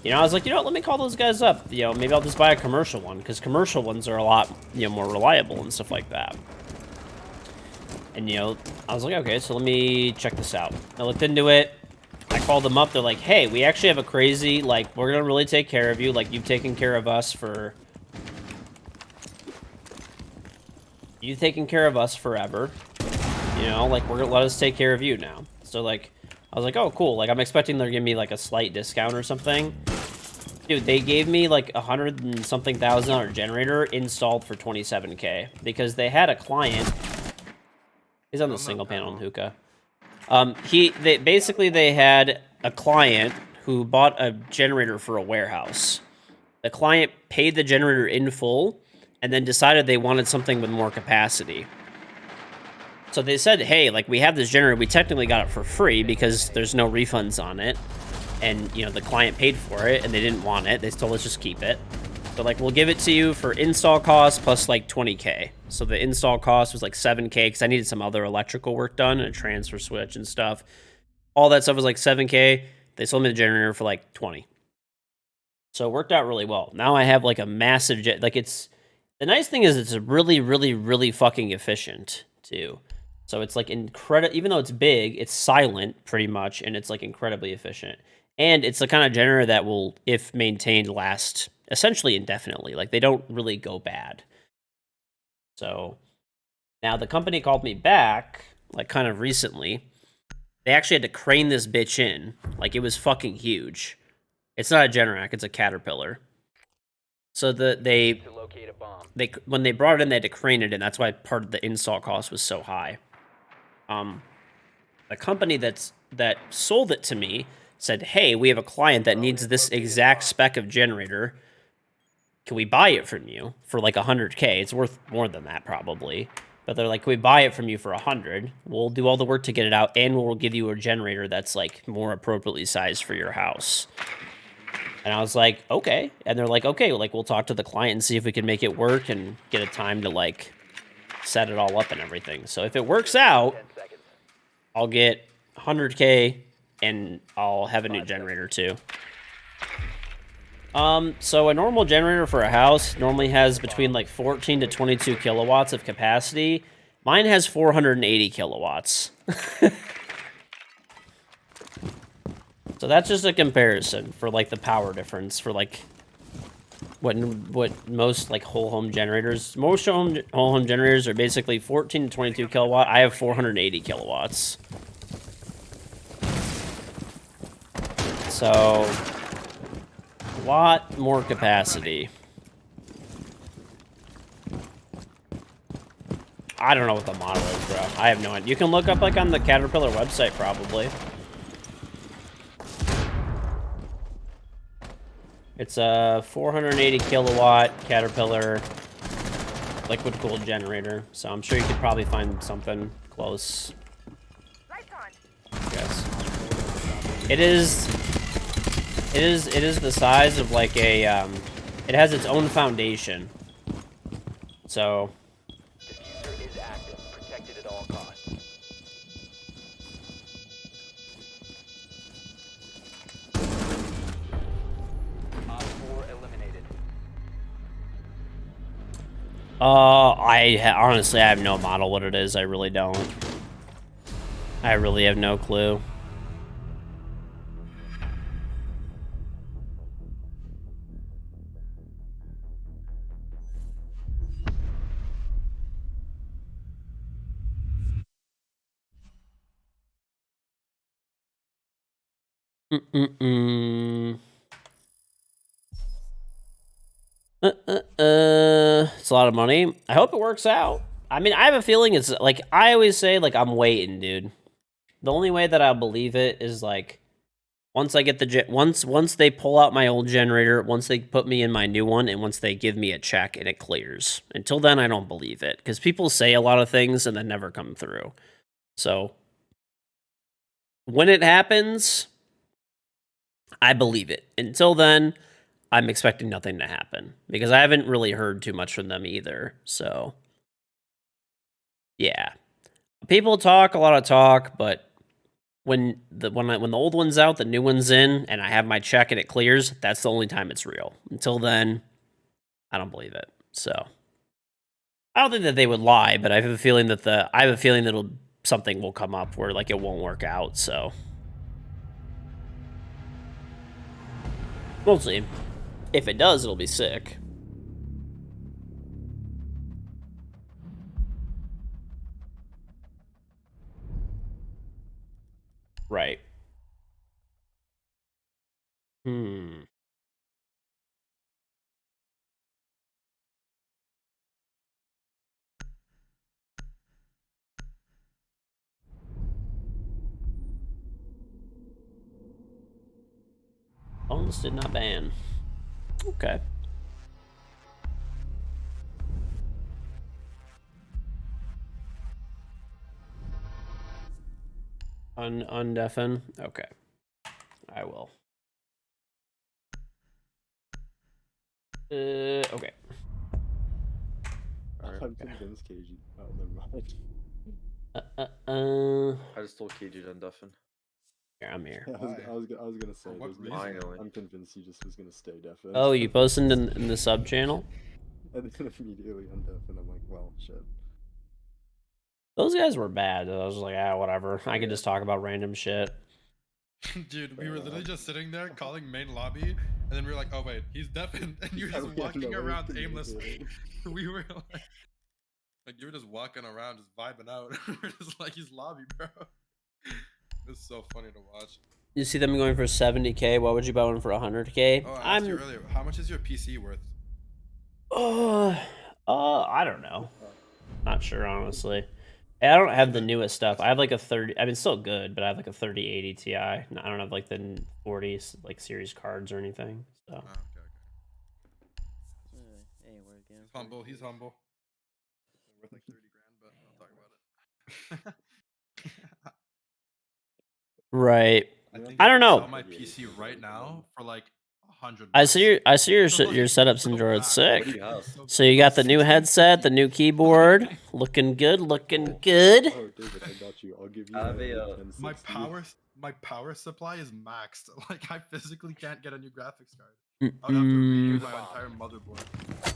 you know, I was like, you know what, let me call those guys up. You know, maybe I'll just buy a commercial one, because commercial ones are a lot, you know, more reliable and stuff like that. And, you know, I was like, okay, so let me check this out. I looked into it. I called them up. They're like, hey, we actually have a crazy, like, we're going to really take care of you. Like, you've taken care of us for... You've taken care of us forever. You know, like, we're going to let us take care of you now. So, like, I was like, oh, cool. Like, I'm expecting they're giving me, like, a slight discount or something. Dude, they gave me, like, $100 and something thousand generator installed for 27K. Because they had a client... He's on the single panel in hookah. They had a client who bought a generator for a warehouse. The client paid the generator in full and then decided they wanted something with more capacity. So they said, hey, like, we have this generator. We technically got it for free because there's no refunds on it. And, you know, the client paid for it and they didn't want it. They told us just keep it. So, like, we'll give it to you for install cost plus, like, 20K. So the install cost was, like, 7K because I needed some other electrical work done and a transfer switch and stuff. All that stuff was, like, 7K. They sold me the generator for, like, 20. So it worked out really well. Now I have, like, a massive... it's... The nice thing is it's really, really, really fucking efficient, too. So it's, like, incredible... Even though it's big, it's silent, pretty much, and it's, like, incredibly efficient. And it's the kind of generator that will, if maintained, last... essentially indefinitely. Like, they don't really go bad. So now the company called me back, like, kind of recently. They actually had to crane this bitch in. Like, it was fucking huge. It's not a Generac, it's a Caterpillar. So when they brought it in, they had to crane it in. That's why part of the install cost was so high. The company that sold it to me said, hey, we have a client that needs this exact spec of generator. Can we buy it from you for like 100K? It's worth more than that probably. But they're like, can we buy it from you for 100? We'll do all the work to get it out, and we'll give you a generator that's like more appropriately sized for your house. And I was like, okay. And they're like, okay, like, we'll talk to the client and see if we can make it work and get a time to, like, set it all up and everything. So if it works out, I'll get 100K and I'll have a new generator too. So a normal generator for a house normally has between like 14 to 22 kilowatts of capacity. Mine has 480 kilowatts. So that's just a comparison for like the power difference for like what most like whole home generators. Most whole home generators are basically 14 to 22 kilowatt. I have 480 kilowatts. So a lot more capacity. I don't know what the model is, bro. I have no idea. You can look up like on the Caterpillar website probably. It's a 480 kilowatt Caterpillar liquid cooled generator, so I'm sure you could probably find something close. Yes. It is the size of like a it has its own foundation. So Diffuser is active, protected at all costs. Op 4 eliminated. Honestly, I have no model what it is. I really don't. I really have no clue. It's a lot of money. I hope it works out. I mean, I have a feeling it's like I always say, like I'm waiting, dude. The only way that I'll believe it is like once I get the once they pull out my old generator, once they put me in my new one, and once they give me a check and it clears. Until then, I don't believe it because people say a lot of things and then never come through. So when it happens, I believe it. Until then, I'm expecting nothing to happen because I haven't really heard too much from them either. So, yeah, people talk a lot of talk, but when the old one's out, the new one's in, and I have my check and it clears, that's the only time it's real. Until then, I don't believe it. So, I don't think that they would lie, but I have a feeling that something will come up where like it won't work out. So, we'll see. If it does, it'll be sick. Right. Hmm. Phones did not ban. Okay. Undeafen? Okay. I will. Okay. I'm convinced KG. Oh, never mind. I just told KG to undeafen. Here, I'm here. I was gonna say. For what there's no- reason? Finally. I'm convinced he just was gonna stay deafened. Oh, you posted in the sub channel? And then immediately undeafened. I'm like, well, shit. Those guys were bad. I was like, whatever. I could Yeah. just talk about random shit. Dude, we were literally just sitting there calling main lobby, and then we were like, oh wait, he's deafened, and you're just Yeah, walking no, around it's aimlessly. We were like you were just walking around, just vibing out. We're just like, he's lobby, bro. It's so funny to watch. You see them going for 70K. What would you buy one for 100K? Oh, I asked you earlier, how much is your PC worth? I don't know. Not sure, honestly. I don't have the newest stuff. I have like a 30. I mean, it's still good, but I have like a 3080 Ti. I don't have like the 40 like series cards or anything. So. Oh, okay. He's humble. He's humble. They're worth like 30 grand, but I'll talk about it. Right. think I I don't could know. Sell my PC right now for like $100. I see your So, like, setup's so Android bad. sick. What do you have? So you got the new headset, the new keyboard, looking good, looking good. Oh, David, I got you. I'll give you I have my a, 1060. My power supply is maxed. Like I physically can't get a new graphics card. I would have to redo my entire motherboard. Oh,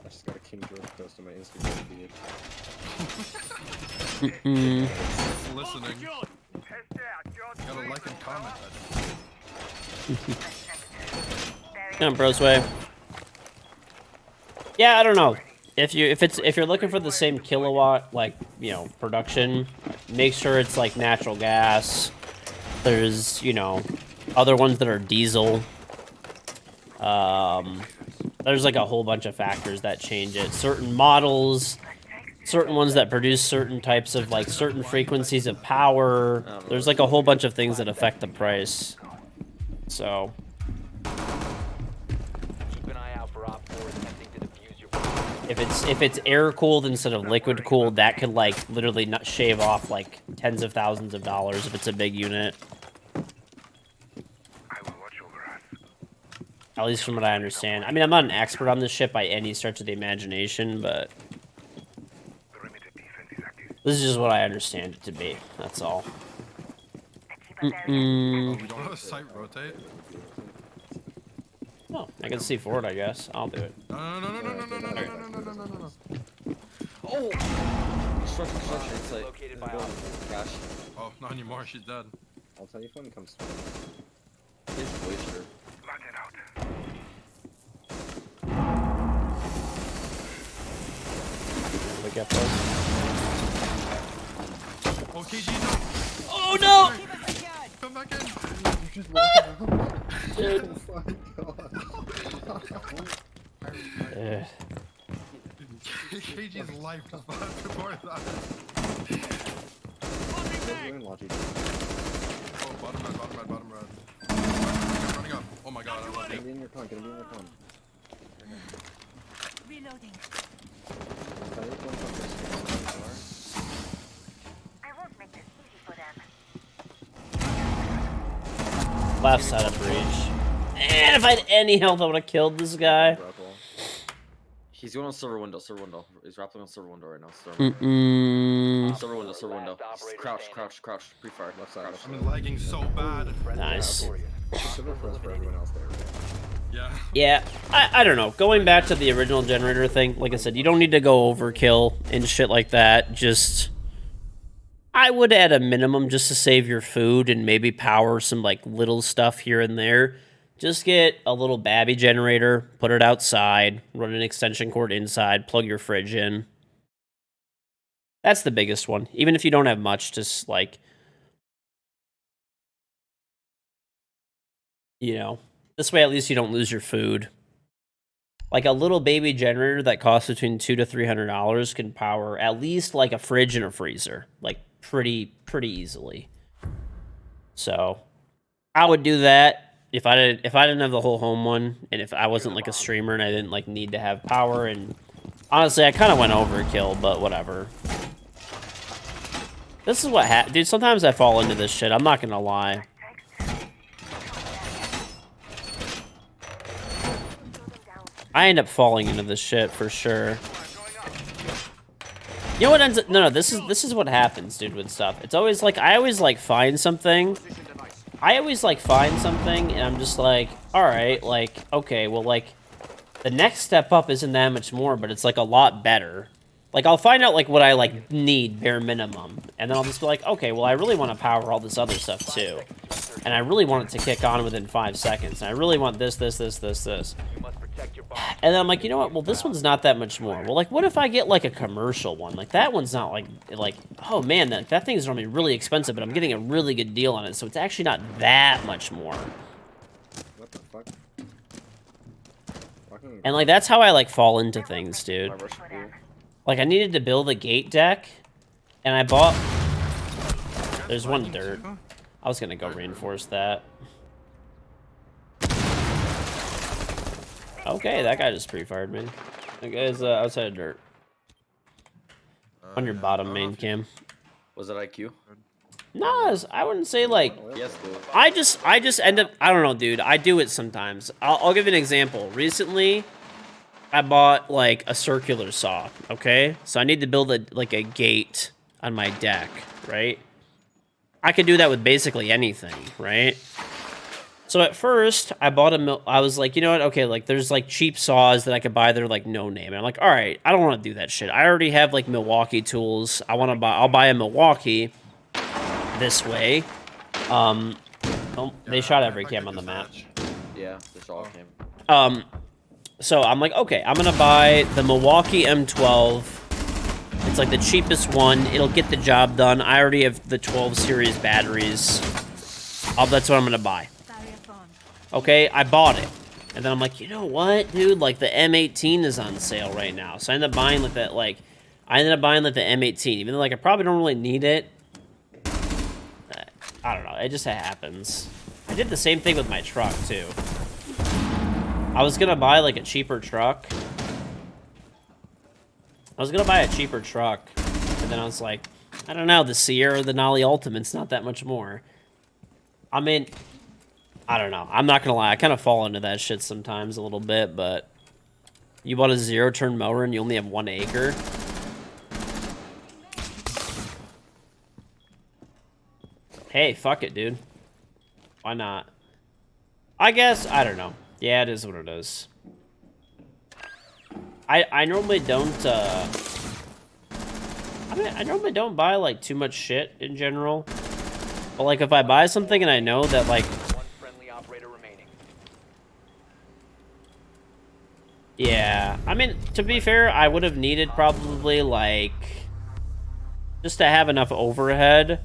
I just got a KingGeorge post on my Instagram feed. It's listening. Test out, John. Gotta like and comment that. Come on, Brosway. Yeah, I don't know. If you're looking for the same kilowatt production, make sure it's like natural gas. There's other ones that are diesel. There's like a whole bunch of factors that change it. Certain models, certain ones that produce certain types of certain frequencies of power. There's like a whole bunch of things that affect the price. So. Keep an eye out for Op 4 attempting to defuse your bomb. If it's air cooled instead of liquid cooled, that could literally not shave off tens of thousands of dollars if it's a big unit. At least from what I understand. I mean, I'm not an expert on this shit by any stretch of the imagination, but this is just what I understand it to be. That's all. Oh, we don't have a site rotate? Oh, I can see forward, I guess. I'll do it. No. Oh! Construction. It's like Located by crash. Oh, not anymore. She's dead. I'll tell you if one comes. It's Glacier. Lock it out. Look at those. Oh, KG, no! Oh no! Come back in! You're just walking around. Oh my god. KG's life just flashed before his eyes. Doing logic. Oh, bottom red. Running up. Oh my god, I love Gonna you. be in your con. Gonna be in your con. Reloading. I'll tell you if one comes. I won't make this easy for them. Left side of breach. And if I had any health, I would have killed this guy. Grapple. He's going on silver window. He's rappelling on silver window right now. Silver window. Silver window. Crouch. Pre-fire. Left side. I'm lagging so bad. Nice. Silver first for everyone else there, right? Yeah. Yeah, I don't know. Going back to the original generator thing, like I said, you don't need to go overkill and shit like that. Just, I would at a minimum, just to save your food and maybe power some like little stuff here and there, just get a little babby generator, put it outside, run an extension cord inside, plug your fridge in. That's the biggest one. Even if you don't have much, just like, you know, this way at least you don't lose your food. Like a little baby generator that costs between $200 to $300 can power at least like a fridge and a freezer, like pretty easily. So I would do that if I didn't have the whole home one, and if I wasn't like a streamer and I didn't like need to have power. And honestly, I kind of went overkill, but whatever. This is what dude. Sometimes I fall into this shit. I'm not gonna lie. I end up falling into this shit for sure. You know what ends up? No, this is what happens, dude, with stuff. It's always like I always like find something. And I'm just like, all right, like okay, well, like the next step up isn't that much more, but it's like a lot better. Like I'll find out like what I like need bare minimum, and then I'll just be like, okay, well, I really want to power all this other stuff too, and I really want it to kick on within 5 seconds, and I really want this. And then I'm like, you know what? Well, this one's not that much more. Well, like, what if I get, like, a commercial one? Like, that one's not, like oh, man, that thing's normally really expensive, but I'm getting a really good deal on it, so it's actually not that much more. What the fuck? Fucking And, like, that's how I, like, fall into things, dude. My rush blue. Like, I needed to build a gate deck, and I bought... There's one dirt. I was gonna go reinforce that. Okay, that guy just pre-fired me. That guy's outside of dirt. On your bottom main cam. Was it IQ? No, I wouldn't say like... Yes, dude. I just end up... I don't know, dude. I do it sometimes. I'll give you an example. Recently, I bought like a circular saw, okay? So I need to build a gate on my deck, right? I could do that with basically anything, right? So at first, I bought I was like, you know what? Okay, like there's like cheap saws that I could buy. They're like no name. And I'm like, all right, I don't want to do that shit. I already have like Milwaukee tools. I'll buy a Milwaukee this way. Oh, they shot every cam on the map. Yeah, this all came. So I'm like, okay, I'm gonna buy the Milwaukee M12. It's like the cheapest one. It'll get the job done. I already have the 12 series batteries. That's what I'm gonna buy. Okay, I bought it. And then I'm like, you know what, dude? Like, the M18 is on sale right now. So I ended up buying, like, the M18. Even though, like, I probably don't really need it. I don't know. It just happens. I did the same thing with my truck, too. I was gonna buy, like, a cheaper truck. And then I was like, I don't know. The Sierra or the Nolly Ultimate's not that much more. I mean... I don't know. I'm not gonna lie. I kind of fall into that shit sometimes a little bit, but you bought a 0-turn mower and you only have 1 acre. Hey, fuck it, dude. Why not? I guess, I don't know. Yeah, it is what it is. I normally don't, I mean, I normally don't buy like too much shit in general, but like if I buy something and I know that like, One friendly operator remaining. yeah, I mean, to be fair, I would have needed probably like, just to have enough overhead,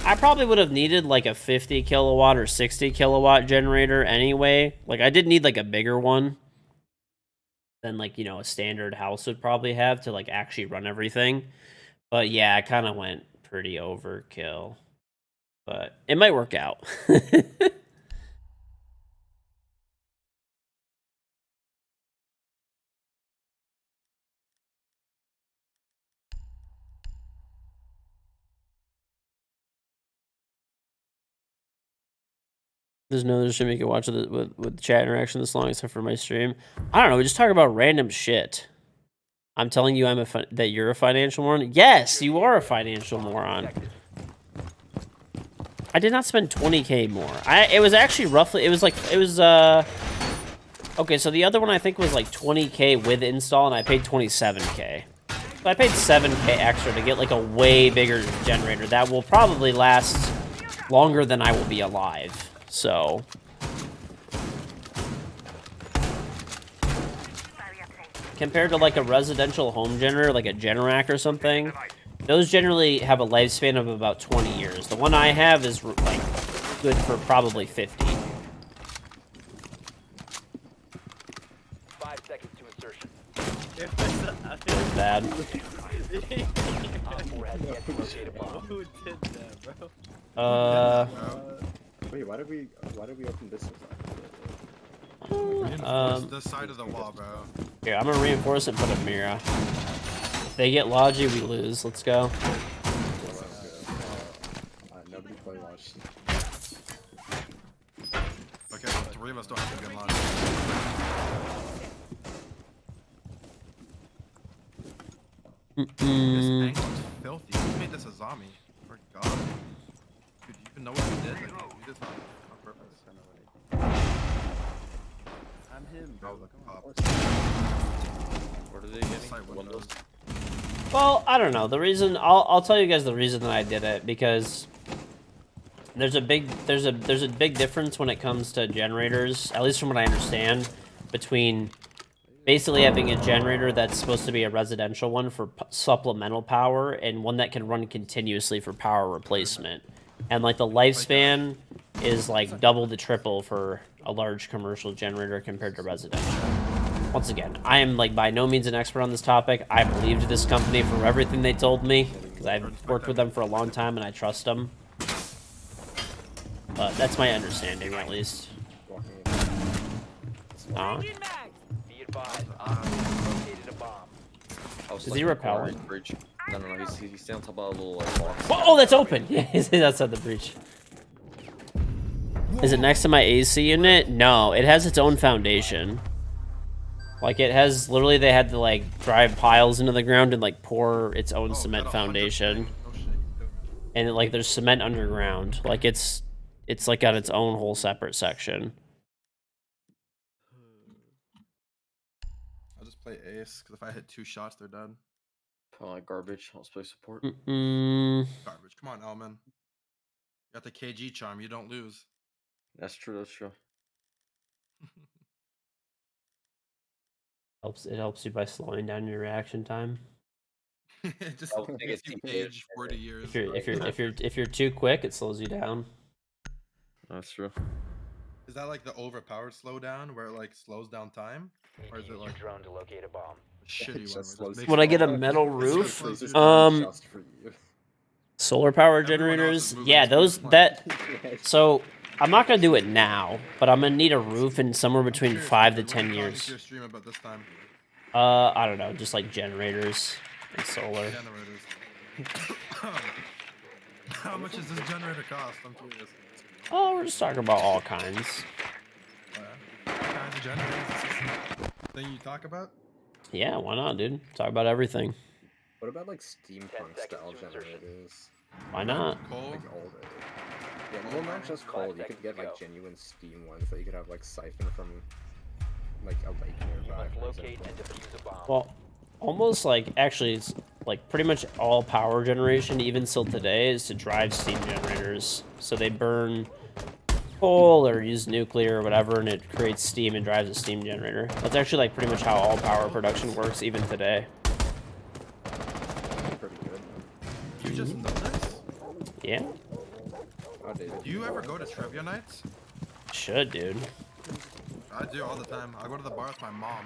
I probably would have needed like a 50 kilowatt or 60 kilowatt generator anyway. Like I did need like a bigger one than like, you know, a standard house would probably have to like actually run everything. But yeah, I kind of went pretty overkill. But it might work out. There's no other stream you can watch with chat interaction this long except for my stream. I don't know. We just talk about random shit. I'm telling you, that you're a financial moron. Yes, you are a financial moron. I did not spend 20K more. It was actually roughly. It was okay. So the other one I think was like 20K with install, and I paid 27K. So I paid 7K extra to get like a way bigger generator that will probably last longer than I will be alive. So compared to like a residential home generator, like a Generac or something, those generally have a lifespan of about 20 years. The one I have is like good for probably 50. 5 seconds to insertion. It was bad. Op 4 has yet to locate a bomb. Who did that, bro? Wait, why did we open this? Reinforce this side of the wall, bro. Here, I'm gonna reinforce it and put a mirror. If they get Logi, we lose. Let's go. Nobody play Lodge. Okay, so 3 of us don't have to be in line. This angle is filthy. Who made this a zombie? For God. Dude, you even know what we did? Like, we did this on purpose. I'm him, Oh, bro. look, pop. What are they getting? Side windows. Well, I don't know. The reason I'll tell you guys the reason that I did it, because there's a big difference when it comes to generators, at least from what I understand, between basically having a generator that's supposed to be a residential one for supplemental power and one that can run continuously for power replacement. And like the lifespan is like double to triple for a large commercial generator compared to residential. Once again, I am like by no means an expert on this topic. I believed this company for everything they told me because I've worked with them for a long time and I trust them. But that's my understanding, at least. Be advised, Op 4 has located a bomb. I was Is stuck he in the corner repelling? of the bridge. No, he's staying on top of a little like box. Oh, that's open! Yeah, he's outside the breach. Is it next to my AC unit? No, it has its own foundation. Like, it has, literally, they had to, like, drive piles into the ground and, like, pour its own cement foundation. No shit. And, like, there's cement underground. Like, it's like, got its own whole separate section. I'll just play ace, because if I hit 2 shots, they're dead. Oh, like garbage. Let's play support. Garbage. Come on, Elman. You got the KG charm. You don't lose. That's true. That's true. It helps you by slowing down your reaction time. Just I would think it's you TK. age 40 years. If you're too quick, it slows you down. That's true. Is that like the overpowered slowdown where it like slows down time? Or is it Use like your drone to locate a bomb. a shitty one? Just where it just slows makes Would it I get a all- metal It's roof? just Just Um, for you. Solar power Everyone else is generators? moving Yeah, to those the that. So I'm not gonna do it now, but I'm gonna need a roof in somewhere between Curious, 5 to what are 10 you talking years. to your stream about this time? I don't know, just like generators and solar. Generators. How much does this generator cost? I'm curious. Oh, we're just talking about all kinds. What kinds of generators? Is this a thing you talk about? Yeah, why not, dude? Talk about everything. What about like steampunk style seconds to insertion. generators? Why not? Coal? Like old. Yeah, well, not just coal. You could get like genuine steam ones that you could have like siphon from like a lake You nearby. must for locate example. and defuse a bomb. Well, almost like actually, like pretty much all power generation, even still today, is to drive steam generators. So they burn coal or use nuclear or whatever, and it creates steam and drives a steam generator. That's actually like pretty much how all power production works, even today. Pretty good. You just know this? Yeah, Outdated. Do you ever go to trivia nights? should, dude. I do all the time. I go to the bar with my mom.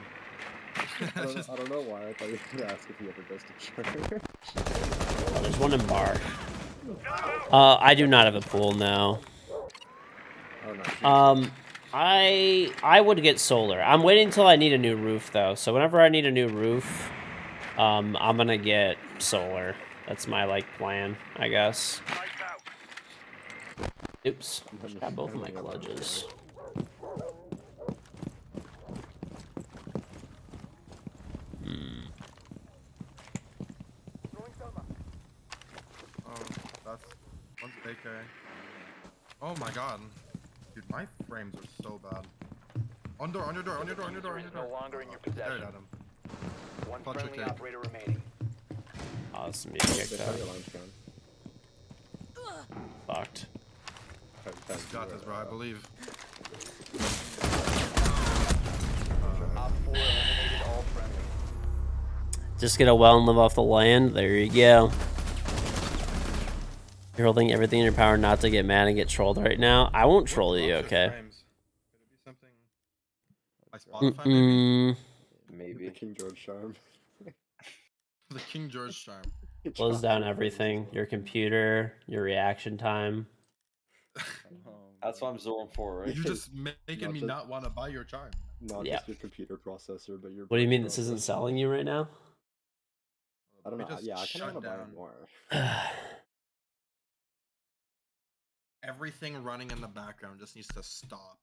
I don't know why. I thought you were gonna ask if he ever goes to church. Oh, there's one in bar. I do not have a pool now. Oh no. I would get solar. I'm waiting until I need a new roof though. So whenever I need a new roof, I'm gonna get solar. That's my like plan, I guess. Oops, just got both of my clutches. Oh, that's one's AK. Oh my god. Dude, my frames are so bad. On door, on your door, on your door, on your door, on your door. No longer in your Stared possession. at him. One Clutch friendly attack. operator remaining. Oh, this is me kicked They out. have your lounge gun. Fucked. Got this, bro, I believe. Op 4 eliminated all friendly. Just get a well and live off the land. There you go. You're holding everything in your power not to get mad and get trolled right now. I won't troll you, okay? Frames. Could it be something like Spotify, maybe? Maybe. The KingGeorge charm. The KingGeorge charm. Close down everything. Your computer, your reaction time. That's why I'm 0-4, right? You just making Not me just- not want to buy your charm. Not Yeah. just your computer processor, but your. What do you brain mean this isn't processor. selling you right now? I don't We know. just Yeah, I kind shut of want to buy down it more. everything running in the background just needs to stop.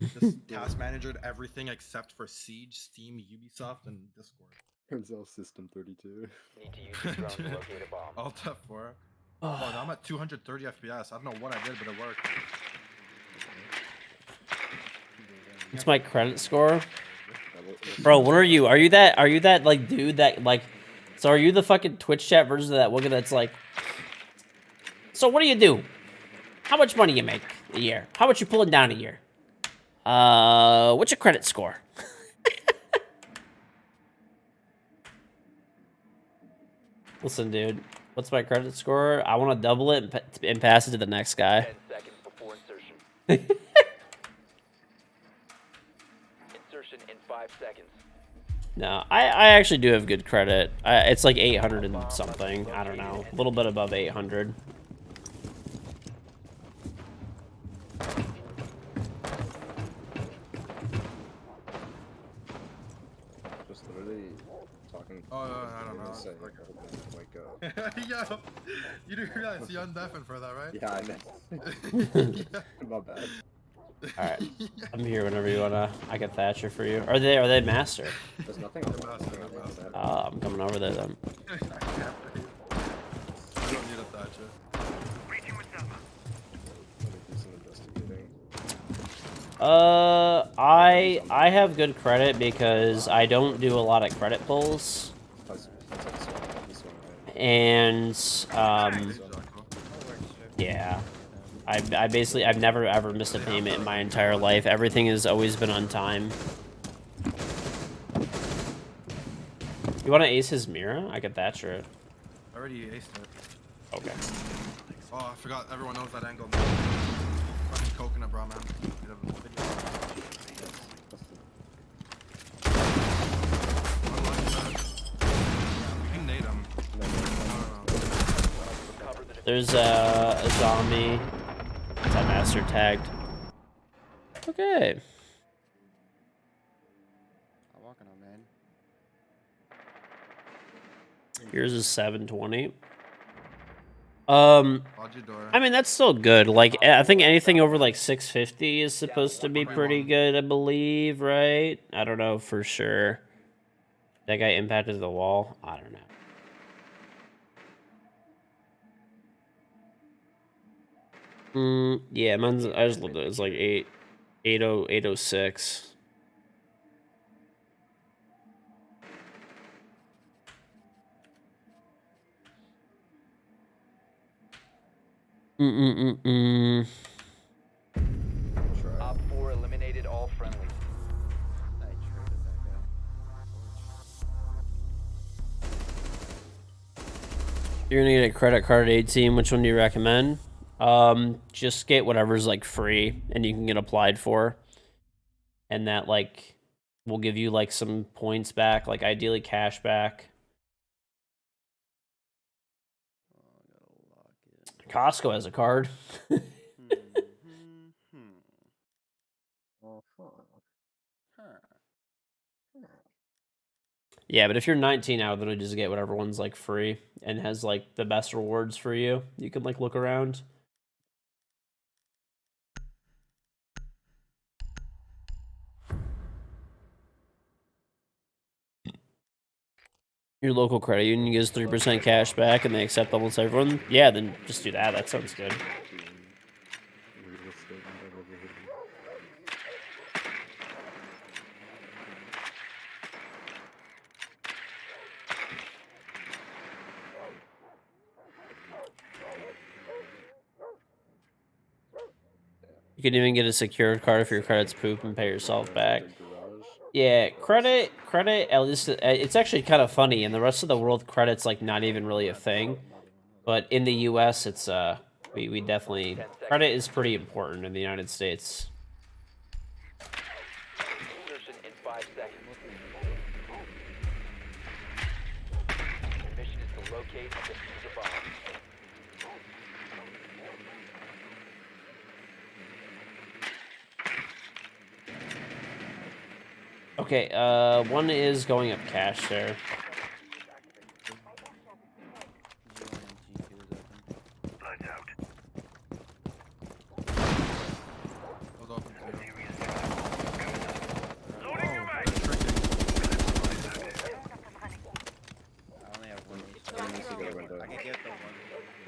Just task managered everything except for Siege, Steam, Ubisoft, and Discord. Turns out System 32. Need to use your drone to locate a bomb. Alt F4. Oh, now I'm at 230 FPS. I don't know what I did, but it worked. What's my credit score? Bro, what are you? Are you that like dude that like so are you the fucking Twitch chat version of that wooga that's like, so what do you do? How much money you make a year? How much you pulling down a year? What's your credit score? Listen, dude, what's my credit score? I want to double it and pass it to the next guy. 10 seconds before insertion. Insertion in 5 seconds. No, I actually do have good credit. It's like 800 and something. I don't know, a little bit above 800. Just literally talking. Oh, I don't know. Say, Okay. like, Yo, you do realize you undeafened for that, right? yeah, I know. Yeah. My bad. All right, I'm here whenever you wanna. I got Thatcher for you. Are they master? There's nothing on the Master, nothing on the master. outside. I'm coming over there then. I can't breathe. You don't need a Thatcher. Breaching with Selma. Let me do some investigating. I have good credit because I don't do a lot of credit pulls, That's like this one, right? and Thanks, Jocko. yeah, I've never ever missed a payment in my entire life. Everything has always been on time. You want to ace his Mira? I could Thatcher it. I already aced it. Okay. Oh, I forgot everyone knows that angle. Fucking coconut, bro, man. You have a video. Unlucky that. You can nade him. I don't know. Recover the There's a zombie. Is that master tagged? Okay. I'm walking on, man. Here's a 720. Lodge your door. I mean, that's still good. Like, I think anything over like 650 is supposed to be pretty good, I believe, right? I don't know for sure. That guy impacted the wall. I don't know. Yeah, mine's, I just looked at it. It's like 806. Mm-mm-mm-mm. Try. Op 4 eliminated all friendlies. I traded that guy. You're gonna get a credit card at 18. Which one do you recommend? Just get whatever's like free and you can get applied for, and that like will give you like some points back, like ideally cash back. Oh, I gotta lock it. Costco has a card. Uh-huh. Huh. Yeah, but if you're 19 now, literally just get whatever one's like free and has like the best rewards for you. You can like look around. Your local credit union gives 3% cash back and they accept almost everyone. Yeah, then just do that. That sounds good. Real estate number over here. You can even get a secured card if your credit's poop and pay yourself back. The garage. Yeah, credit, at least it's actually kind of funny. In the rest of the world, credit's like not even really a thing. But in the US, it's we definitely credit is pretty important in the United States. Insertion in 5 seconds. Mission is to locate and defuse a bomb. Okay, one is going up cash there. Lights out. Hold open too. Loading your mag. I only have one. I need to go window. I can get the one.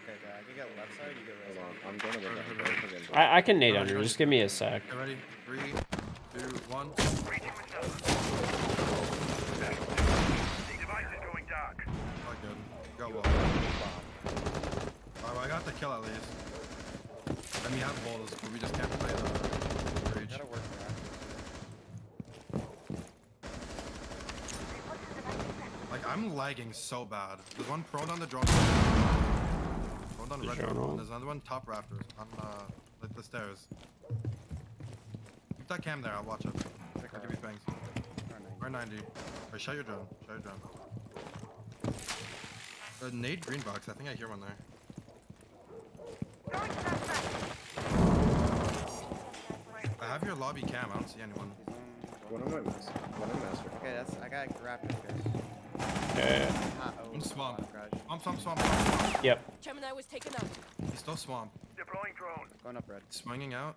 Okay, I can get left side. You get right Hold side. on. I'm going to window. I'm going to window. I can nade under. Just give me a sec. Get ready. 3, 2, 1. Breaching window. The device is going dark. Not good. Got wall. Alright, I got the kill at least. And we have walls, but we just can't play the breach. Gotta work for Like, I'm lagging so bad. There's one prone on the drone. Prone on The red drone drone. roll. There's another one top rafters on like the stairs. Keep that cam there. I'll watch it. I'll give you bangs. Or 90. Or shut your drone. Shut your drone. The nade green box. I think I hear one there. I have your lobby cam. I don't see anyone. One on my master. One on master. Okay, that's I got rapid fish. Okay. In swamp. Garage. Swamp. Yep. Gemini was taken out. He's still swamp. Deploying drone. Going up red. Swinging out.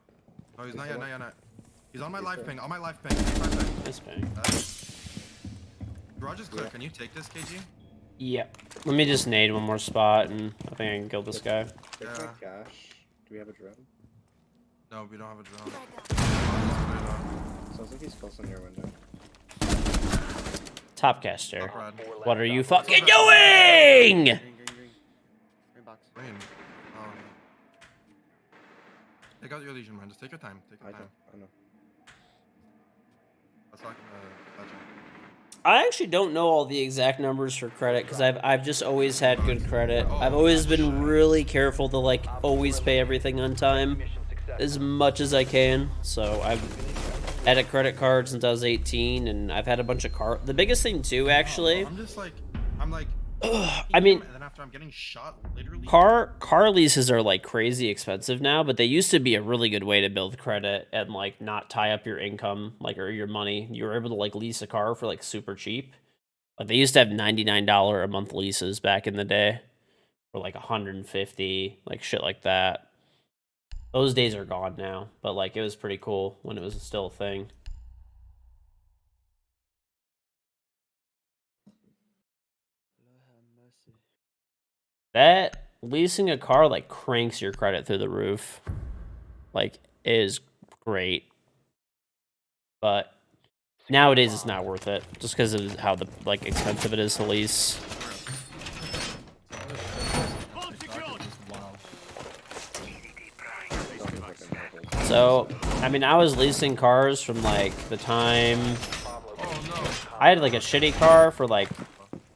Oh, he's not yet. He's on my He's life there. ping. On my life ping. 25 ping. Nice bang. Garage is clear. Yeah. Can you take this, KG? Yep. Let me just nade one more spot, and I think I can kill this guy. Take Yeah. my cash. Do we have a drone? No, we don't have a drone. Sounds like he's close on your window. Top caster. Top red. What are you fucking doing? Green box. Green. Take out your Legion, man. Just take your time. Take your I time. know. That's not gonna touch him. I actually don't know all the exact numbers for credit because I've just always had good credit. I've always been really careful to like always pay everything on time Mission success. as much as I can. So I've had a credit card since I was 18, and I've had a bunch of The biggest thing too, actually, I'm just like, I'm like. I mean, and then after I'm getting shot, literally. car leases are like crazy expensive now, but they used to be a really good way to build credit and like not tie up your income, like, or your money. You were able to like lease a car for like super cheap. Like they used to have $99 a month leases back in the day, or like 150, like shit like that. Those days are gone now, but like it was pretty cool when it was still a thing. That leasing a car like cranks your credit through the roof. Like it is great. But nowadays it's not worth it just because of how the like expensive it is to lease. So, I mean, I was leasing cars from like the time Oh no. I had like a shitty car for like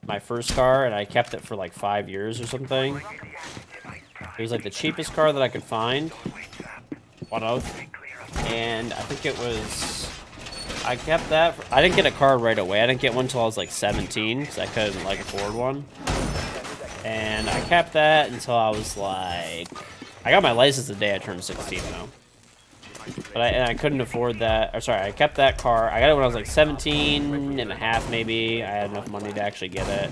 my first car, and I kept it for like 5 years or something. It was like the cheapest car that I could find, one of, and I think it was. I kept that. I didn't get a car right away. I didn't get one until I was like 17 because I couldn't like afford one. And I kept that until I was like, I got my license the day I turned 16 though. But I couldn't afford that. Or sorry, I kept that car. I got it when I was like 17 and a half maybe. I had enough money to actually get it.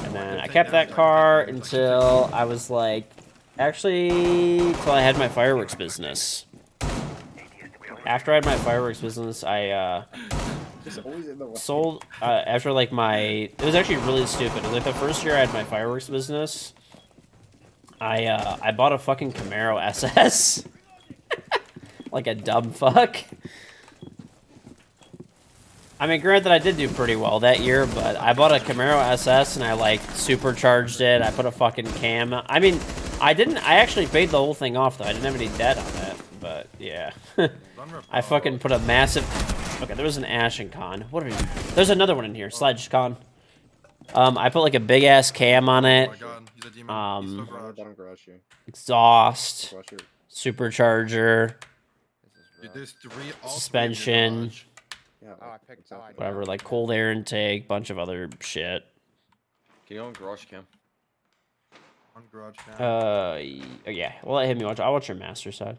And then I kept that car until I was like, actually, until I had my fireworks business. After I had my fireworks business, I Just always in the way. sold, after like it was actually really stupid. It was like the first year I had my fireworks business, I bought a fucking Camaro SS. Like a dumb fuck. I mean, granted, I did do pretty well that year, but I bought a Camaro SS and I like supercharged it. I put a fucking cam. I mean, I actually paid the whole thing off though. I didn't have any debt on it, but yeah. I fucking put a massive. Okay, there was an Ashen Con. What are you? There's another one in here. Sledge Con. I put like a big ass cam on Oh it. my god, he's a demon. He's so garage. Bottom garage here. Exhaust. Garage here. Supercharger. Dude, there's three all Suspension. Yeah. Oh, I picked. Oh, I Whatever, like cold air intake, bunch of other shit. Can you go on garage cam? On garage cam. Yeah. Well, let him watch. I'll watch your master side.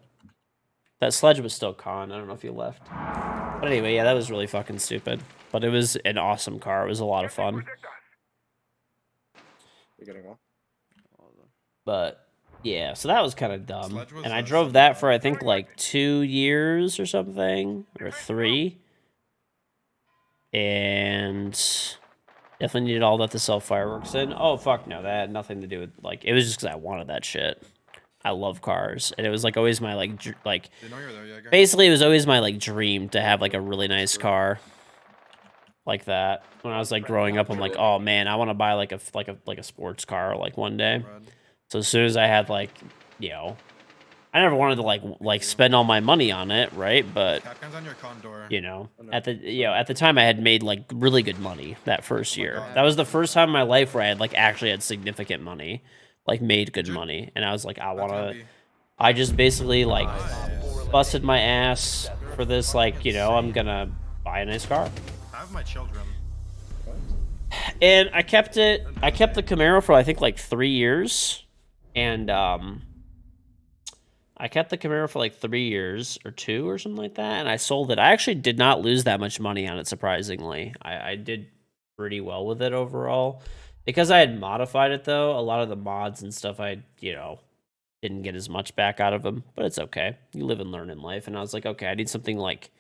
That Sledge was still con. I don't know if you left. But anyway, yeah, that was really fucking stupid. But it was an awesome car. It was a lot of fun. You're getting one. But yeah, so that was kind of dumb. Sledge was, And I drove that for I think like 2 years or something, or 3. And definitely needed all that to sell fireworks in. Oh fuck no, that had nothing to do with like. It was just because I wanted that shit. I love cars, and it was like always my like Didn't know you were there, yeah, guys. basically it was always my like dream to have like a really nice car like that. When I was like growing up, I'm like, oh man, I want to buy like a sports car like one day. Red. So as soon as I had like, you know, I never wanted to like spend all my money on it, right? But Capcan's on your condor. you know, at the time I had made like really good money that first year. That was the first time in my life where I had like actually had significant money, like made good money, and I was like, I just basically like busted my ass for this, like, you know, I'm gonna buy a nice car. I have my children. And I kept the Camaro for I think like 3 years, and I kept the Camaro for like 3 years or 2 or something like that, and I sold it. I actually did not lose that much money on it, surprisingly. I did pretty well with it overall. Because I had modified it, though, a lot of the mods and stuff, I, you know, didn't get as much back out of them. But it's okay. You live and learn in life. And I was like, okay, I need something, like,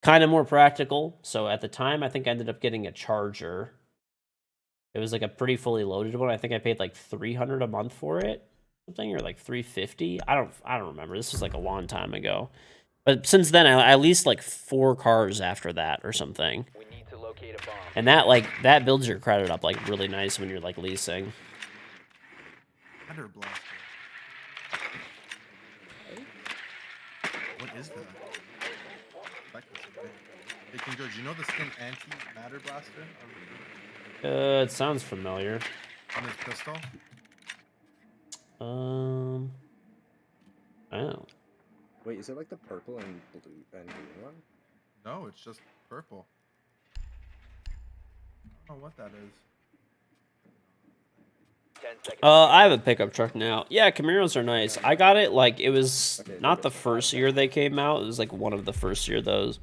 kind of more practical. So at the time, I think I ended up getting a Charger. It was, like, a pretty fully loaded one. I think I paid, like, $300 a month for it. Something, or, like, $350. I don't remember. This was, like, a long time ago. But since then, I leased, like, 4 cars after that or something. We need to locate a bomb. And that builds your credit up like really nice when you're like leasing. Thunder Blaster. What is that? Hey, KingGeorge, you know the skin anti-matter blaster? It sounds familiar. On his pistol? Oh. Wait, is it like the purple and blue and green one? No, it's just purple. I don't know what that is. 10 seconds. I have a pickup truck now. Yeah, Camaros are nice. I got it like it was not the first year they came out. It was like one of the first year those.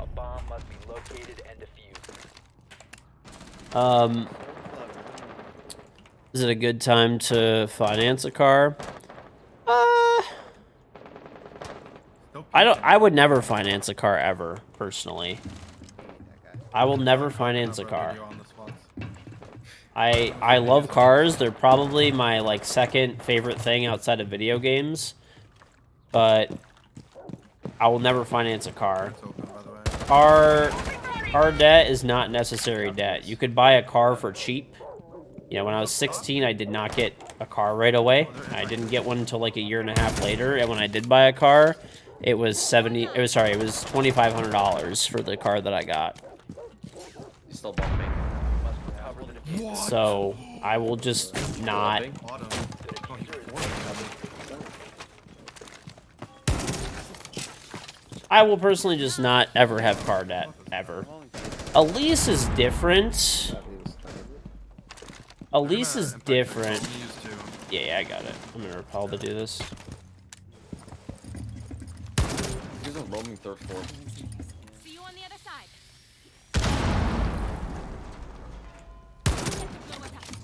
A bomb must be located and defused. Is it a good time to finance a car? I would never finance a car ever, personally. I will never finance a car. I love cars. They're probably my like second favorite thing outside of video games. But I will never finance a car. Car debt is not necessary debt. You could buy a car for cheap You know, when I was 16, I did not get a car right away. I didn't get one until like a year and a half later. And when I did buy a car, it was $2,500 for the car that I got. He's still bumping. So I will just not. Auto. Oh, he I will personally just not ever have car debt ever. A lease is different. A lease is different. Yeah, I got it. I'm gonna repel to do this. He's on roaming third floor. See you on the other side.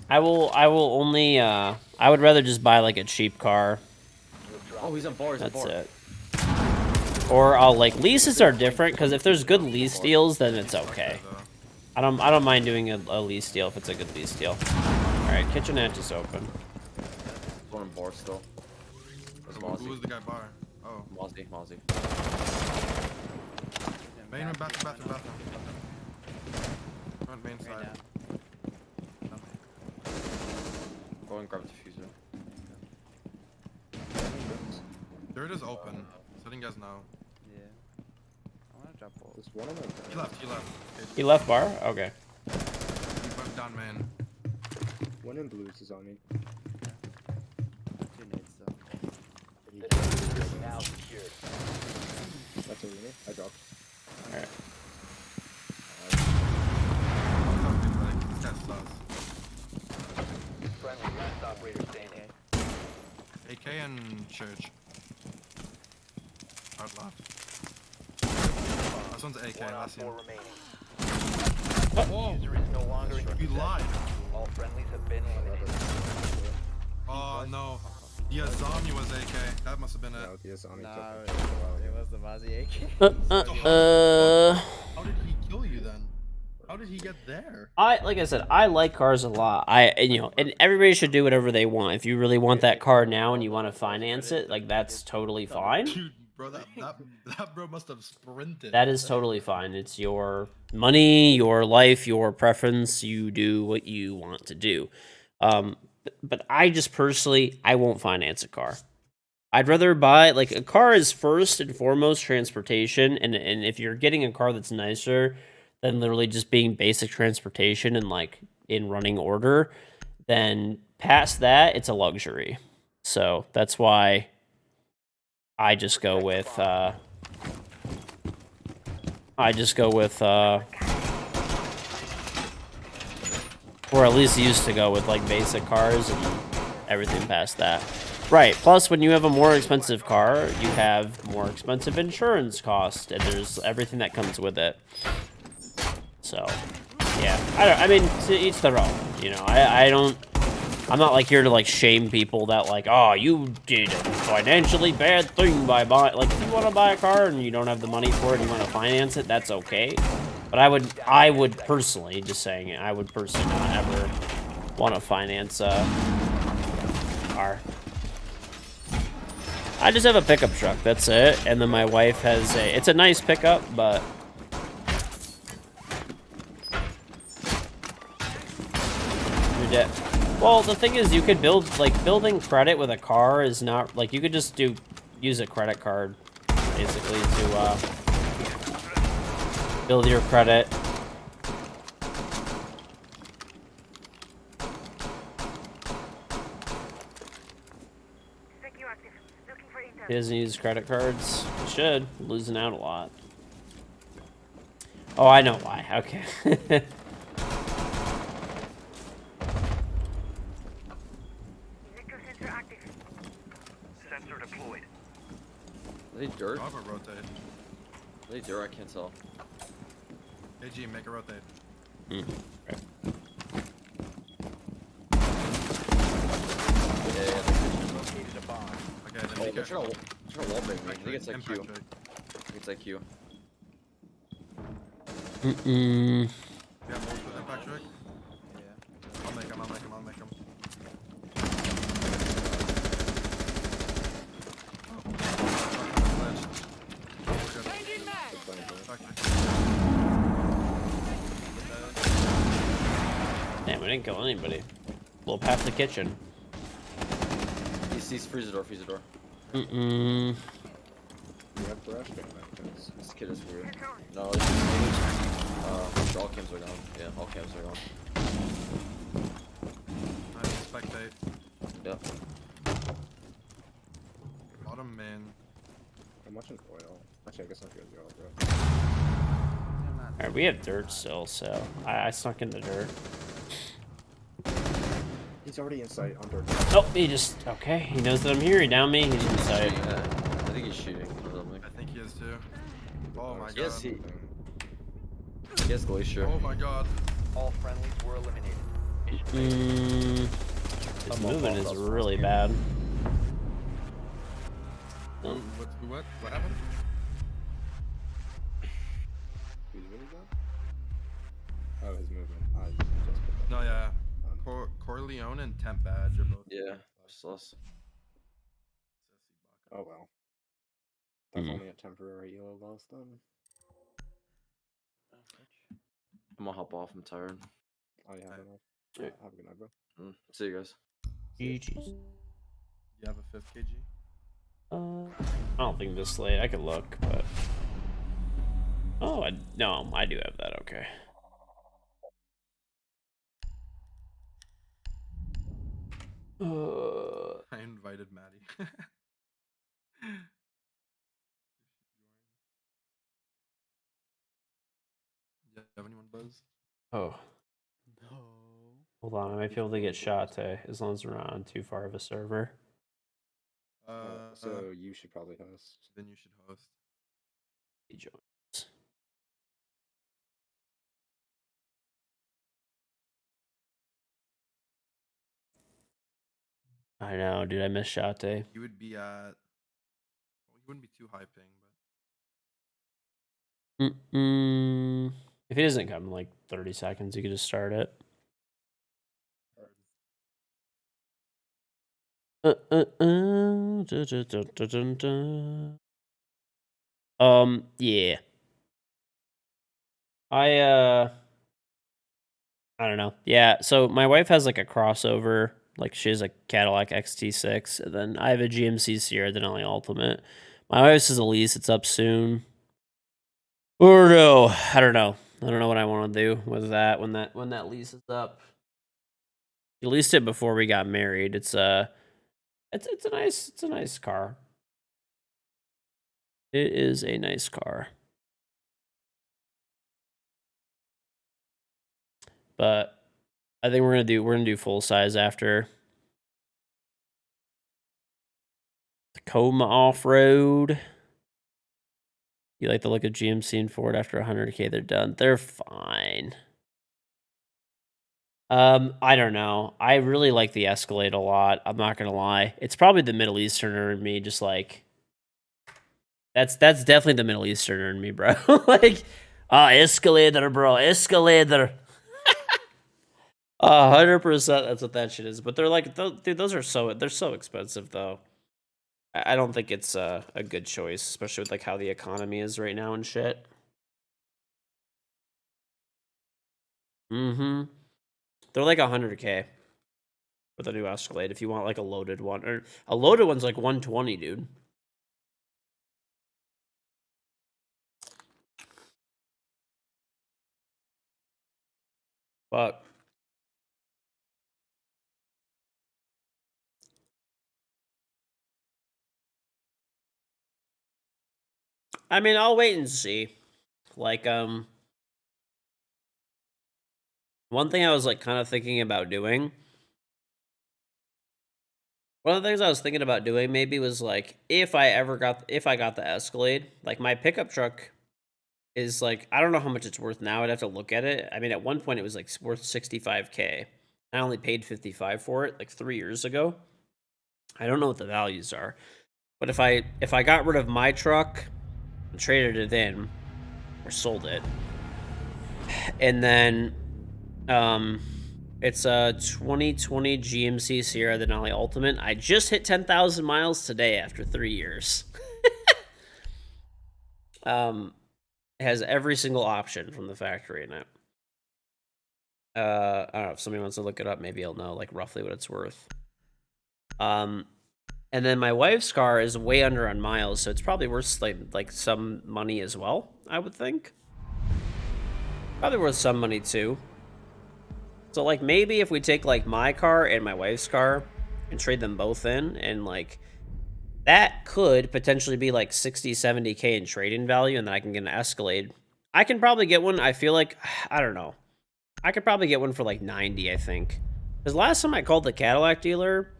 I will only I would rather just buy like a cheap car. Oh, he's on bar. That's it. Or I'll like leases are different because if there's good lease deals, then it's okay. I don't mind doing a lease deal if it's a good lease deal. All right, kitchenette is open. One on bar still. Who was the guy bar? Oh. Mozzie. Main room, bathroom. Front main side. Go and grab the diffuser. Dirt is open. So letting you guys know. Yeah. I wanna drop balls. There's one of them. He left. He left bar? Okay. He went down main. One in blues is on me. 2 nades though. Now secured. That's a rumor. I dropped. Alright. This guy's sus. Friendly last operator standing. AK and church. Hard left. This one's AK. One on Last 4 year. remaining. Whoa! User is no longer in your You lied. All friendlies have been eliminated. Oh no. The Azami was AK. That must have been it. No, the Asami Nah, took it. it was the Mozzie AK. How did he kill you then? How did he get there? Like I said, I like cars a lot. And everybody should do whatever they want. If you really want that car now and you want to finance it, like that's totally fine. Dude, bro, that bro must have sprinted. That is totally fine. It's your money, your life, your preference. You do what you want to do. But I just personally, I won't finance a car. I'd rather buy, like, a car is first and foremost transportation, and if you're getting a car that's nicer than literally just being basic transportation and, like, in running order, then past that, it's a luxury. So that's why I just go with, or at least used to go with, like, basic cars and everything past that. Right, plus when you have a more expensive car, you have more expensive insurance costs, and there's everything that comes with it. So, yeah. I mean, to each their own, you know. I'm not, like, here to, like, shame people that, like, oh, you did a financially bad thing by buying, like, if you want to buy a car and you don't have the money for it and you want to finance it, that's okay. But I would personally, just saying it, I would personally not ever want to finance a car. I just have a pickup truck, that's it. And then my wife has it's a nice pickup, but well, the thing is, you could building credit with a car is not, like, you could just use a credit card, basically, to, build your credit. He doesn't use credit cards. He should. Losing out a lot. Oh, I know why. Okay. Sensor deployed. Are they dirt? I'll have a rotate. Are they dirt? I can't tell. AG, make a rotate. Okay. Yeah. Located a bomb. Okay, then Oh, make they're it. trying to wallbang me. I think it's IQ. Impact I check. think it's IQ. Mm-mm. Yeah, most with impact check. Yeah. I'll make him. Damn, we didn't kill anybody. Blow past the kitchen. He's freezer door, freezer door. Mm-mm. You have brush damage. This kid is weird. No, it's all cams are down. Yeah, all cams are down. I spectate. Yep. Bottom main. How much in oil? Actually, I guess I'm good. You're all bro. Alright, we have dirt still, so I snuck in the dirt. He's already in sight on dirt. Oh, he just okay. He knows that I'm here. He down me. He's inside. Yeah, I think he's shooting or something. I think he is too. Oh my god. Yes, he has glacier. Oh my god. All friendlies were eliminated. Mission His movement is really bad. What happened? Who's really good? Oh, his movement. I just put that. No, yeah. Corleone and Temp Badge are both. Yeah, sus. Oh well. That's only a temporary elo loss then. I'm gonna hop off. I'm tired. Oh yeah, enough. Yeah. Have a good night, bro. See you guys. GG's. You have a 5th kg? I don't think this late. I could look, but no, I do have that. Okay. I invited Maddie. Do you have anyone, Buzz? Oh, No. hold on. I might be able to get shot as long as we're not on too far of a server. So you should probably host. Then you should host. He joins. I know, dude. I missed shot day. You would be at. Well, you wouldn't be too high ping, but. If he doesn't come in like 30 seconds, you could just start it. Yeah. I don't know. Yeah, so my wife has like a crossover. Like she has a Cadillac XT6, and then I have a GMC Sierra Denali Ultimate. My wife's is a lease. It's up soon. Or no, I don't know. I don't know what I want to do with that when that lease is up. We leased it before we got married. It's a nice car. It is a nice car. But I think we're gonna do full size after Tacoma off road. You like the look of GMC and Ford after 100K? They're done. They're fine. I don't know. I really like the Escalade a lot. I'm not gonna lie. It's probably the Middle Easterner in me, just like that's definitely the Middle Easterner in me, bro. Like, Escalator, bro, Escalator. 100%. That's what that shit is. But they're like, dude, those are they're so expensive though. I don't think it's a good choice, especially with like how the economy is right now and shit. They're like 100K for the new Escalade if you want like a loaded one. Or a loaded one's like 120, dude. But I mean, I'll wait and see. Like, one thing I was like kind of thinking about doing. One of the things I was thinking about doing maybe was like if I got the Escalade, like my pickup truck is like I don't know how much it's worth now. I'd have to look at it. I mean, at one point it was like worth 65K. I only paid 55 for it like 3 years ago. I don't know what the values are. But if I got rid of my truck, traded it in or sold it, and then it's a 2020 GMC Sierra Denali Ultimate. I just hit 10,000 miles today after 3 years. It has every single option from the factory in it. I don't know if somebody wants to look it up. Maybe I'll know like roughly what it's worth. And then my wife's car is way under on miles, so it's probably worth like some money as well. I would think. Probably worth some money too. So like maybe if we take like my car and my wife's car and trade them both in, and like that could potentially be like 60, 70K in trading value, and then I can get an Escalade. I can probably get one. I feel like, I don't know. I could probably get one for like 90, I think. Because last time I called the Cadillac dealer,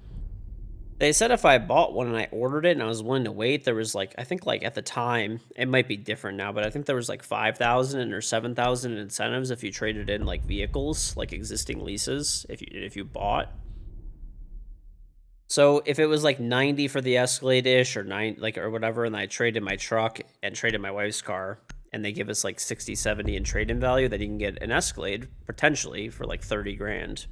they said if I bought one and I ordered it and I was willing to wait, there was like, I think like at the time, it might be different now, but I think there was like 5,000 or 7,000 incentives if you traded in like vehicles, like existing leases, if you bought. So if it was like 90 for the Escalade-ish or 9 like or whatever, and I traded my truck and traded my wife's car, and they give us like 60, 70 in trade-in value, then you can get an Escalade potentially for like 30 grand.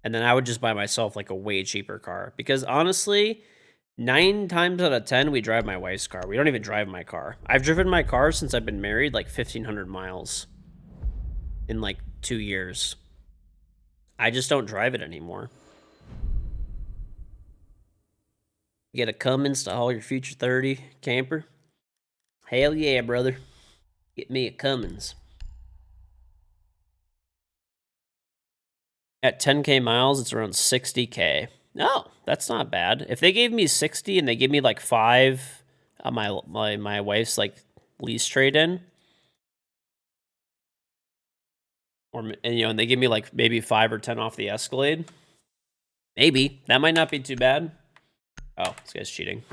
And then I would just buy myself like a way cheaper car. Because honestly, 9 times out of 10, we drive my wife's car. We don't even drive my car. I've driven my car since I've been married like 1,500 miles in like 2 years. I just don't drive it anymore. Get a Cummins to haul your future 30 camper? Hell yeah, brother. Get me a Cummins. At 10K miles, it's around 60K. No, that's not bad. If they gave me 60 and they gave me like 5 on my wife's like lease trade in, or and, you know, and they give me like maybe 5 or 10 off the Escalade, maybe that might not be too bad. Oh, this guy's cheating.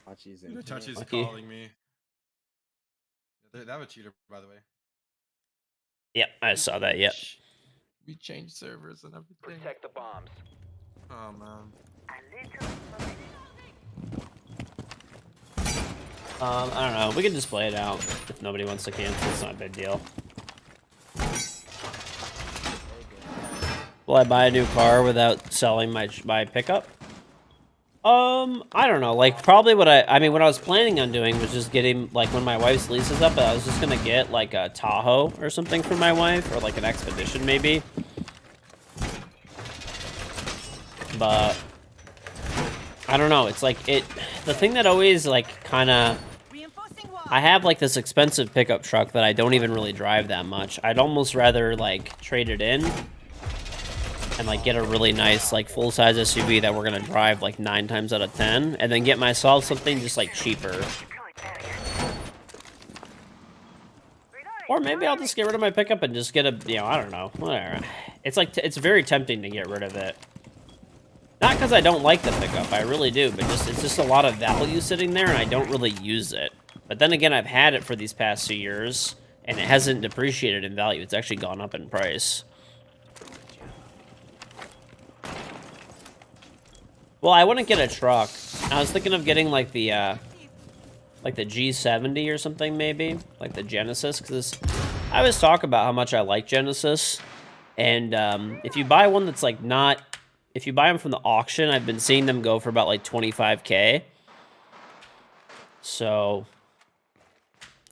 Hachi's in. Itachi's Lucky. calling me. They have a cheater, by the way. Yep, I saw that. Yep. We changed servers and everything. Protect the bombs. Oh man. I don't know. We can just play it out if nobody wants to cancel. It's not a big deal. Will I buy a new car without selling my pickup? I don't know. Like, probably what I mean, what I was planning on doing was just getting, like, when my wife's lease is up, I was just gonna get, like, a Tahoe or something for my wife, or, like, an Expedition, maybe. But, I don't know. It's, like, the thing that always, like, kind of... I have, like, this expensive pickup truck that I don't even really drive that much. I'd almost rather, like, trade it in and like get a really nice like full-size SUV that we're gonna drive like 9 times out of 10, and then get myself something just like cheaper. Or maybe I'll just get rid of my pickup and just get a, you know, I don't know, whatever. It's like it's very tempting to get rid of it. Not because I don't like the pickup, I really do, but just it's just a lot of value sitting there and I don't really use it. But then again, I've had it for these past 2 years and it hasn't depreciated in value. It's actually gone up in price. Well, I wouldn't get a truck. I was thinking of getting like the G70 or something, maybe like the Genesis, because I always talk about how much I like Genesis, and if you buy one that's like not, if you buy them from the auction, I've been seeing them go for about like 25K. So,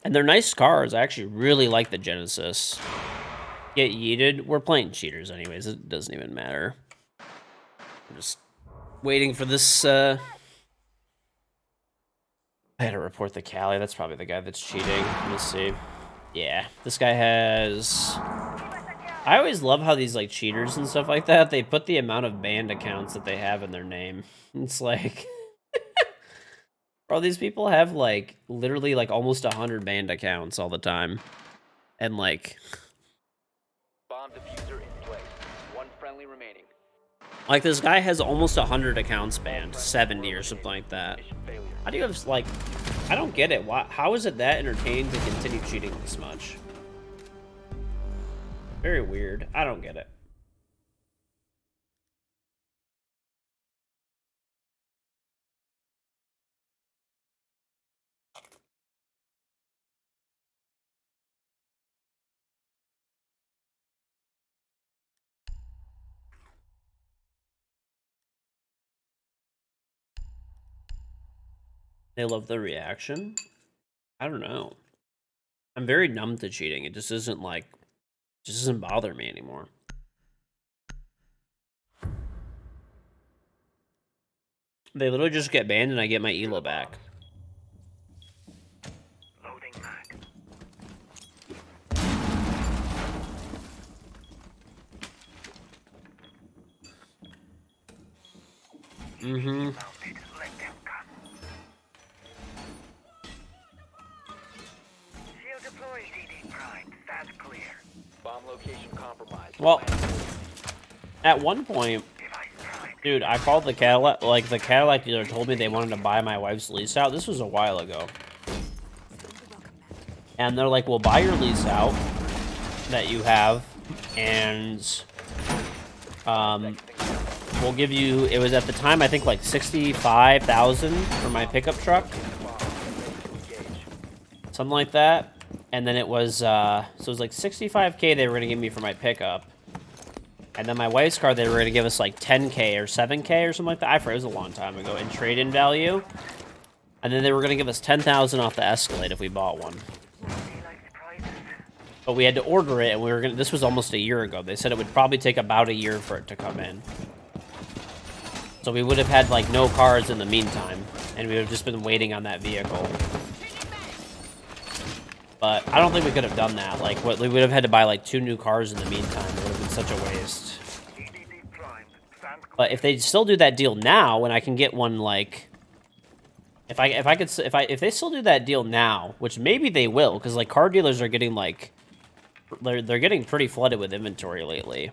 and they're nice cars. I actually really like the Genesis. Get yeeted. We're playing cheaters anyways. It doesn't even matter. I'm just waiting for this, I had to report the Cali. That's probably the guy that's cheating. Let me see. Yeah, this guy has... I always love how these, like, cheaters and stuff like that, they put the amount of banned accounts that they have in their name. It's like... Bro, these people have, like, literally, like, almost 100 banned accounts all the time. And, like... Bomb diffuser in place. One friendly remaining. Like, this guy has almost 100 accounts banned. 70 or something like that. Mission failure. How do you have, like... I don't get it. Why, how is it that entertaining to continue cheating this much? Very weird. I don't get it. They love the reaction? I don't know. I'm very numb to cheating. It just isn't, like... Just doesn't bother me anymore. They literally just get banned and I get my elo back. Loading mag. Mm-hmm. Mounted. Let them come. Shield deployed, DD Prime. That's clear. Bomb location compromised. Well, Plan at one point, Device prime. dude, I called the Cadillac, like the Cadillac dealer told me they wanted to buy my wife's lease out. This was a while ago. And they're like, we'll buy your lease out that you have, and we'll give you, it was at the time, I think like 65,000 for my pickup truck. Something like that. And then it was, so it was like 65K they were going to give me for my pickup. And then my wife's car, they were going to give us like 10K or 7K or something like that. I forgot, it was a long time ago, in trade-in value. And then they were going to give us 10,000 off the Escalade if we bought one. But we had to order it, and we were gonna. This was almost a year ago. They said it would probably take about a year for it to come in. So we would have had like no cars in the meantime, and we would have just been waiting on that vehicle. But I don't think we could have done that. Like, what we would have had to buy like 2 new cars in the meantime. It would have been such a waste. But if they still do that deal now, and I can get one like. If they still do that deal now, which maybe they will, because like car dealers are getting like. They're getting pretty flooded with inventory lately.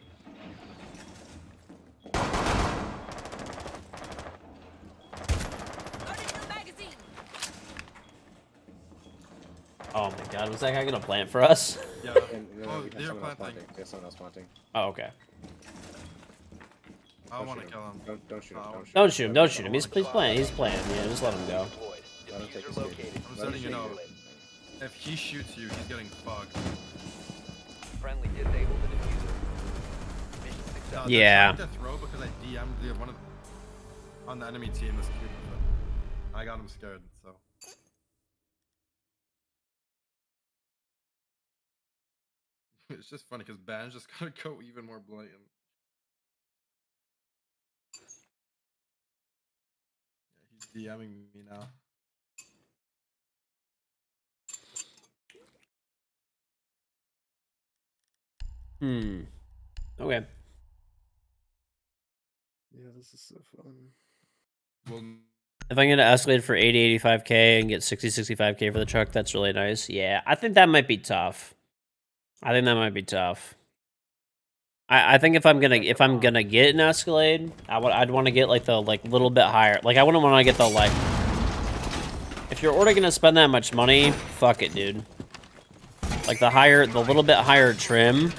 Oh my god, was that guy gonna plant for us? Yeah. No, Oh, we have they're someone else planting. planting. We have someone else planting. Oh, okay. I Don't want to shoot kill him. Don't shoot him. Oh. Don't shoot him, don't shoot him. He's playing, he's playing. Yeah, just let him go. deployed. Let him take Diffuser the located. stage. I'm Let him letting you take know. it. If he shoots you, he's getting fucked. Friendly disabled the diffuser. Mission successful. They're Yeah. trying to throw because I DM'd the one on the enemy team this cube with it. I got him scared, so. It's just funny because Ban's just gonna go even more blatant. Yeah, he's DMing me now. Okay. Yeah, this is so fun. Well, If I can get an Escalade for 80, 85K and get 60, 65K for the truck, that's really nice. Yeah, I think that might be tough. I think that might be tough. I think if I'm gonna get an Escalade, I'd want to get like the little bit higher. Like I wouldn't want to get the like. If you're already gonna spend that much money, fuck it, dude. Like the little bit higher trim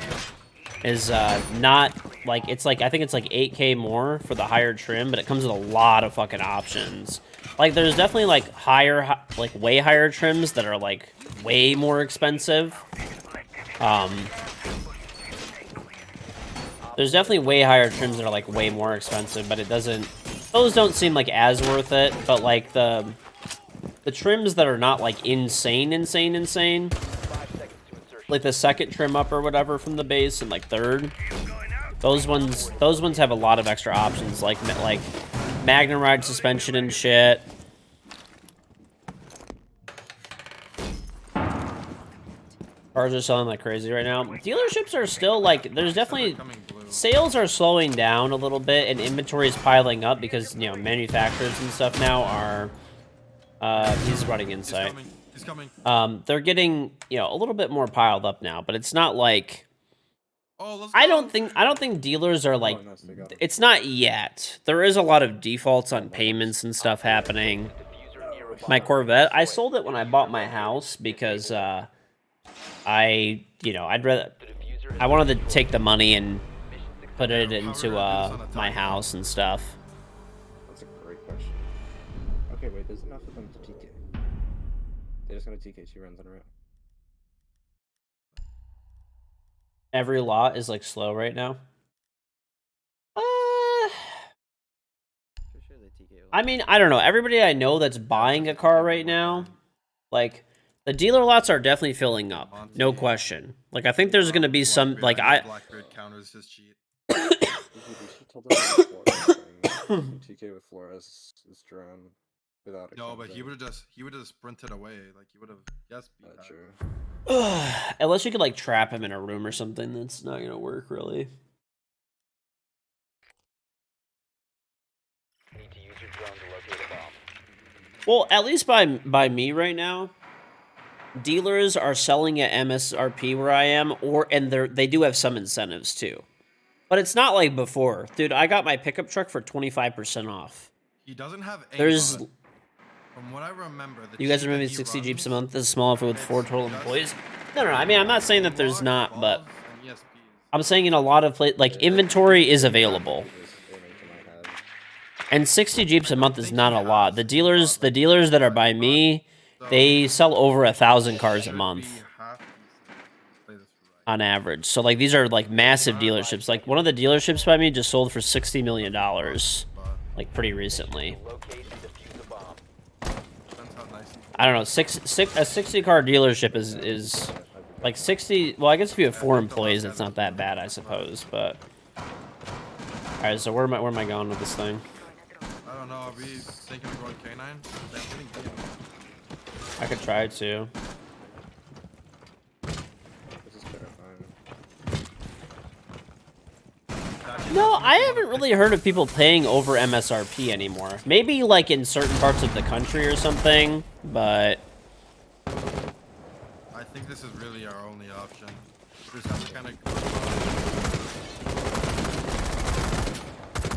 is not like it's like I think it's like 8K more for the higher trim, but it comes with a lot of fucking options. Like there's definitely like way higher trims that are like way more expensive. There's definitely way higher trims that are like way more expensive, but those don't seem like as worth it. But like the trims that are not like insane, like the second trim up or whatever from the base and like third, those ones have a lot of extra options like Magnum ride suspension and shit. Cars are selling like crazy right now. Dealerships are still like, there's definitely, sales are slowing down a little bit and inventory is piling up because, you know, manufacturers and stuff now are, he's running inside. he's coming. They're getting, you know, a little bit more piled up now, but it's not like, Oh, let's I go. don't think dealers are like, nice, they got him. it's not yet. There is a lot of defaults on payments and stuff happening. My Corvette, I sold it when I bought my house because, I wanted to take the money and put it into my house and stuff. That's a great question. Okay, wait, there's enough of them to TK. They're just gonna TK 2 runs in a row. Every lot is like slow right now. For sure they TK. I mean, I don't know. Everybody I know that's buying a car right now, like The dealer lots are definitely filling up, no Monty. question. Like I think there's gonna be some Blackbeard, like know I. Blackbeard counters his cheat. You should tell them Flores thing. TK with Flores is drone without a No, but he counter. would have sprinted away. Like he would have beat that. True. Unless you could like trap him in a room or something, that's not gonna work really. Need to use your drone to locate a bomb. Well, at least by me right now, dealers are selling at MSRP where I am, and they do have some incentives too. But it's not like before. Dude, I got my pickup truck for 25% off. He doesn't have a There's from what I remember, you guys remember 60 Jeeps a month is small if with 4 total employees? No, I mean, I'm not saying that there's not, but I'm saying in a lot of places, like, inventory is available. And 60 Jeeps a month is not a lot. The dealers that are by me, they sell over 1,000 cars a month on average. So like these are like massive dealerships. Like one of the dealerships by me just sold for $60 million, like pretty recently. I don't know. A 60 car dealership is like 60. Well, I guess if you have 4 employees, it's not that bad, I suppose. But all right, so where am I going with this thing? I don't know. Are we thinking of going K9? I could try to. No, I haven't really heard of people paying over MSRP anymore. Maybe like in certain parts of the country or something, but I think this is really our only option. We just have to kind of.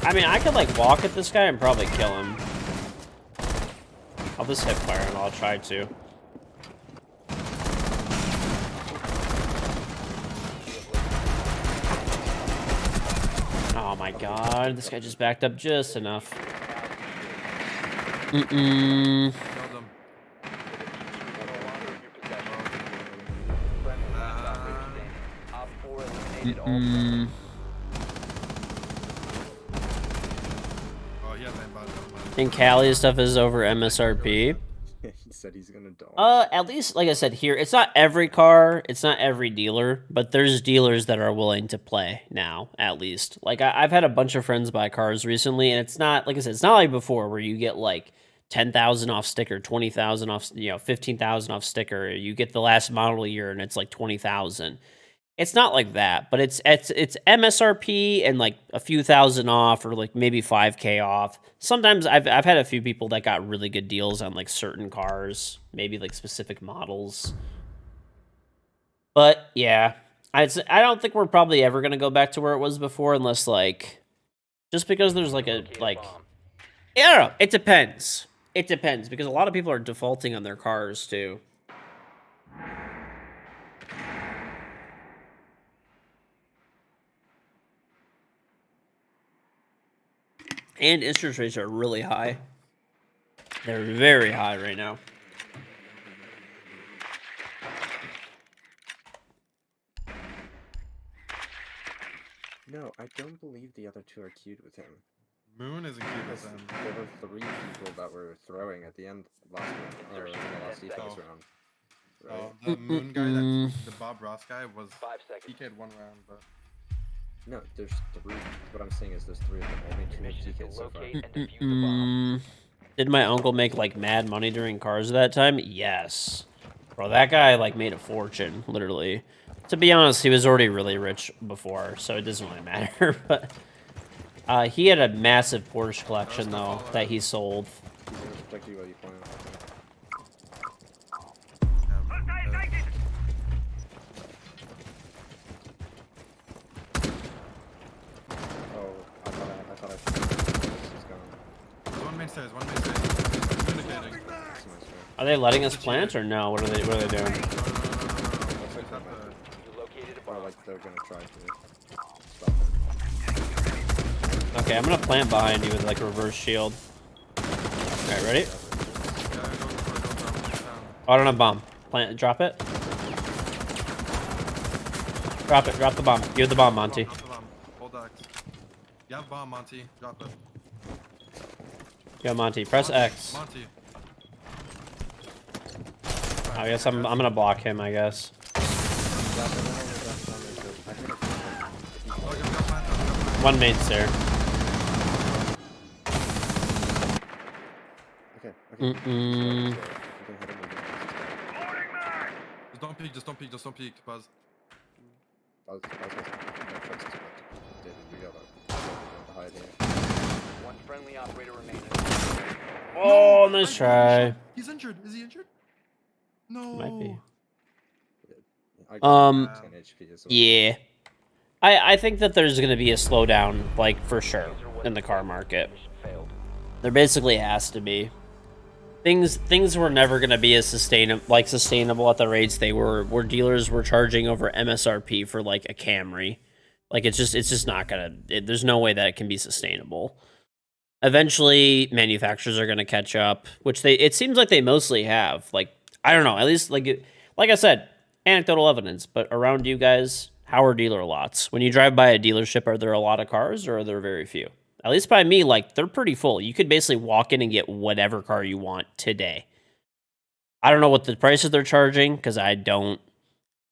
I mean, I could like walk at this guy and probably kill him. I'll just hip fire him. I'll try to. Oh my god, this guy just backed up just enough. Mm-mm. Mm-mm. And Cali stuff is over MSRP. He said he's gonna die. At least, like I said, here, it's not every car, it's not every dealer, but there's dealers that are willing to play now, at least. Like, I've had a bunch of friends buy cars recently, and it's not, like I said, it's not like before where you get, like, 10,000 off sticker, 20,000 off, 15,000 off sticker. You get the last model year, and it's, like, 20,000. It's not like that, but it's MSRP and like a few thousand off or like maybe 5K off. Sometimes I've had a few people that got really good deals on like certain cars, maybe like specific models. But yeah, I don't think we're probably ever gonna go back to where it was before unless like just because there's like a I don't know. It depends. It depends because a lot of people are defaulting on their cars too. And interest rates are really high. They're very high right now. No, I don't believe the other two are queued with him. Moon isn't queued with him. There were 3 people that were throwing at the end last round, or in the last defense round. Right? The Moon guy, the Bob Ross guy, was 5 seconds. TK'd 1 round, but. No, there's 3. What I'm saying is there's 3 of them. Only 2 have TK'd so far. Did my uncle make like mad money during cars at that time? Yes. Bro, that guy like made a fortune, literally. To be honest, he was already really rich before, so it doesn't really matter. But he had a massive Porsche collection though that he sold. He's gonna protect you while you point. One main stairs. Communicating. Are they letting us plant or no? What are they doing? You located a Or bomb. like they're gonna try to stop him. Okay, I'm gonna plant behind you with like a reverse shield. Alright, ready? Oh, I don't have bomb. Plant, drop it. Drop it, drop the bomb. Give the bomb, Monty. Hold X. You have bomb, Monty. Drop it. Yo, Monty, press X. Monty. I guess I'm gonna block him. I guess. One mate's there. Okay. Mm-mm. Just don't peek. Pause. One friendly operator remaining. Oh, nice try. He's injured. Is he injured? No. Might be. I got 10 HP as well. Yeah. I think that there's gonna be a slowdown, like for sure, in the car market. Failed. There basically has to be. Things were never gonna be as sustainable at the rates they were, where dealers were charging over MSRP for like a Camry. Like it's just not gonna. There's no way that it can be sustainable. Eventually, manufacturers are gonna catch up, which it seems like they mostly have. Like I don't know, at least like I said, anecdotal evidence. But around you guys, how are dealer lots? When you drive by a dealership, are there a lot of cars or are there very few? At least by me, like, they're pretty full. You could basically walk in and get whatever car you want today. I don't know what the prices they're charging, because I don't,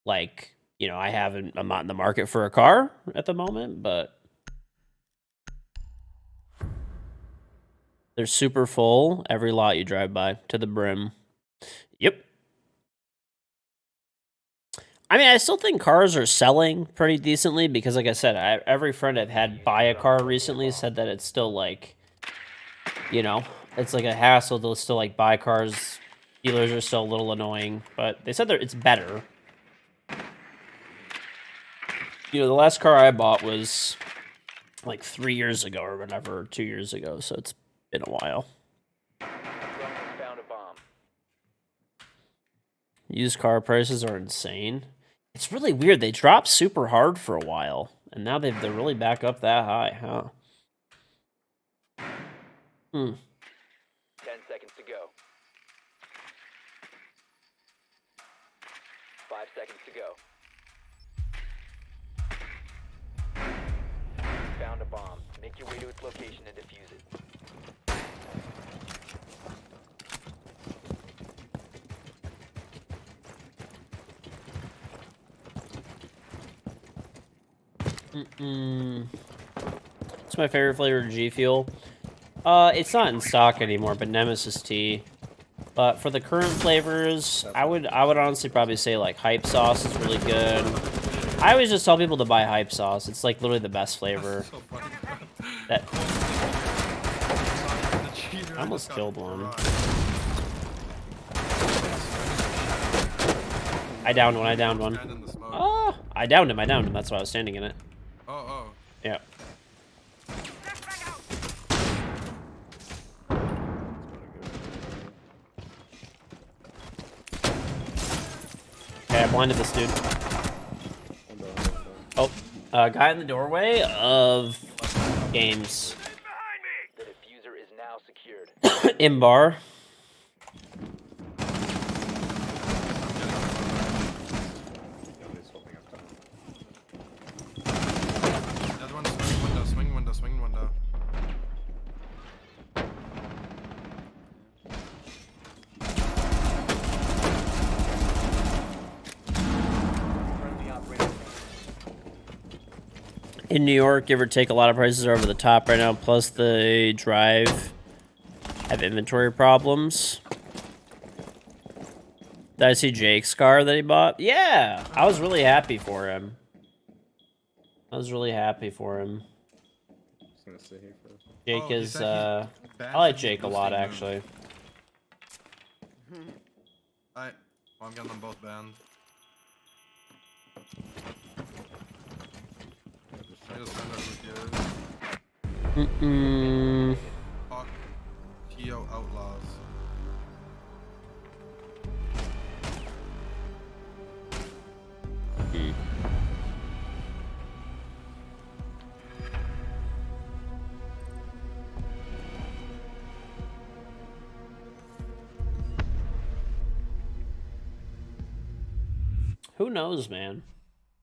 like, you know, I'm not in the market for a car at the moment, but they're super full every lot you drive by, to the brim. Yep. I mean, I still think cars are selling pretty decently, because, like I said, every friend I've had buy a car recently said that it's still, like, you know, it's like a hassle to still like buy cars. Dealers are still a little annoying, but they said it's better. You know, the last car I bought was like 3 years ago or whatever, 2 years ago, so it's been a while. Found a bomb. Used car prices are insane. It's really weird. They dropped super hard for a while, and now they're really back up that high, huh? 10 seconds to go. 5 seconds to go. Found a bomb. Make your way to its location and defuse it. What's my favorite flavor of G Fuel? It's not in stock anymore, but Nemesis Tea. But for the current flavors, I would honestly probably say like Hype Sauce is really good. I always just tell people to buy Hype Sauce. It's like literally the best flavor. So funny, bro. That The cheater I almost just got killed one. fried. I downed one. Stand in the smoke. Ah, I downed him. That's why I was standing in it. Oh. Yeah. Okay, I blinded this dude. Oh, guy in the doorway of games. The diffuser is now secured. In bar. That one swing window. Friendly operator. In New York, give or take, a lot of prices are over the top right now. Plus, the drive have inventory problems. Did I see Jake's car that he bought? Yeah, I was really happy for him. Just gonna sit here for. Jake Oh, he is, said he's bad I like for Jake a boosting lot, moves. actually. I'm getting them both banned. I just found out who he is. Fuck. Tio Outlaws. Who knows, man?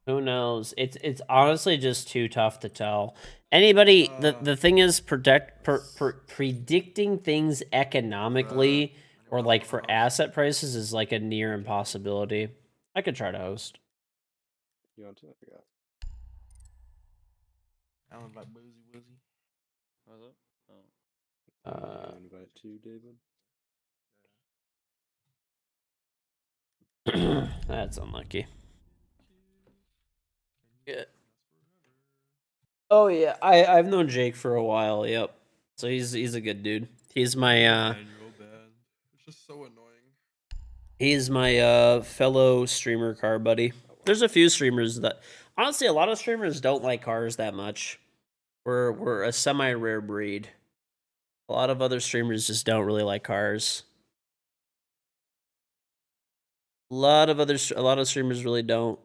Who knows? It's honestly just too tough to tell. Anybody, the thing is, predicting things economically or like for asset prices is like a near impossibility. I could try to host. You want to? Yeah. Alan like boozy woozy. What's up? Oh. Invite to David. That's unlucky. Yeah. Oh yeah, I've known Jake for a while. Yep. So he's a good dude. He's my Man, you're bad. It's just so annoying. he's my fellow streamer car buddy. There's a few streamers that honestly a lot of streamers don't like cars that much. We're a semi rare breed. A lot of other streamers just don't really like cars. A lot of streamers really don't.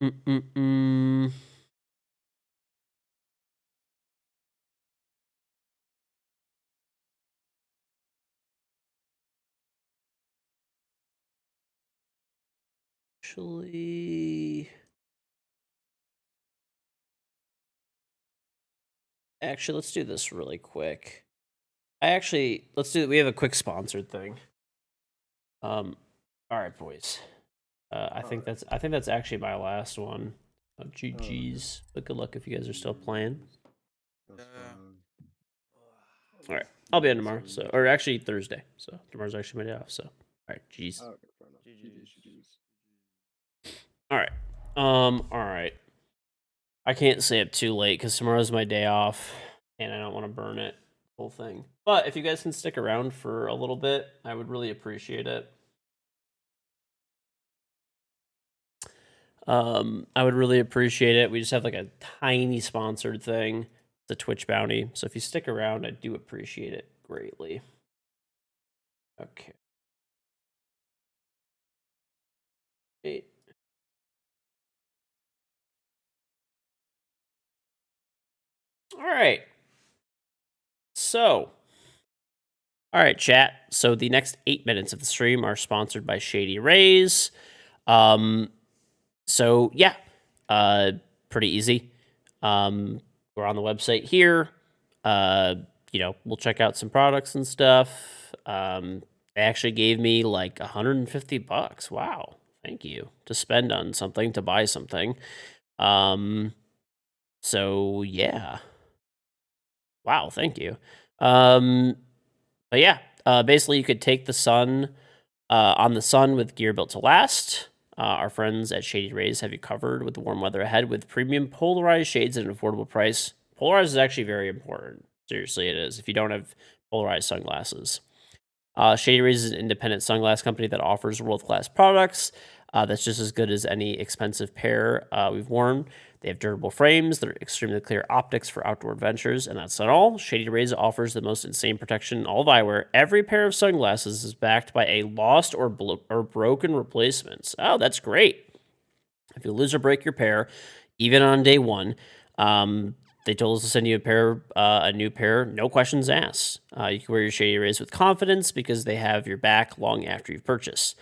Mm-mm-mm. Actually, let's do this really quick. We have a quick sponsored thing. All right, boys. I think that's actually my last one. Oh, GG's. But good luck if you guys are still playing. Yeah. All right, I'll be on tomorrow. So, or actually Thursday. So tomorrow's actually my day off. So, all right, jeez. Oh, okay, fair enough. GG's. All right. All right. I can't stay up too late because tomorrow's my day off, and I don't want to burn it whole thing. But if you guys can stick around for a little bit, I would really appreciate it. I would really appreciate it. We just have like a tiny sponsored thing, the Twitch bounty. So if you stick around, I do appreciate it greatly. Okay. All right. So, all right, chat. So the next 8 minutes of the stream are sponsored by Shady Rays. So yeah, pretty easy. We're on the website here. We'll check out some products and stuff. They actually gave me like $150. Wow, thank you, to spend on something, to buy something. So yeah. Wow, thank you. But yeah, basically you could take the sun on the sun with gear built to last. Our friends at Shady Rays have you covered with the warm weather ahead with premium polarized shades at an affordable price. Polarized is actually very important. Seriously, it is. If you don't have polarized sunglasses. Shady Rays is an independent sunglass company that offers world-class products that's just as good as any expensive pair we've worn. They have durable frames, they're extremely clear optics for outdoor adventures, and that's not all. Shady Rays offers the most insane protection in all of eyewear. Every pair of sunglasses is backed by a lost or broken replacements. Oh, that's great. If you lose or break your pair, even on day one, they told us to send you a new pair, no questions asked. You can wear your Shady Rays with confidence because they have your back long after you've purchased.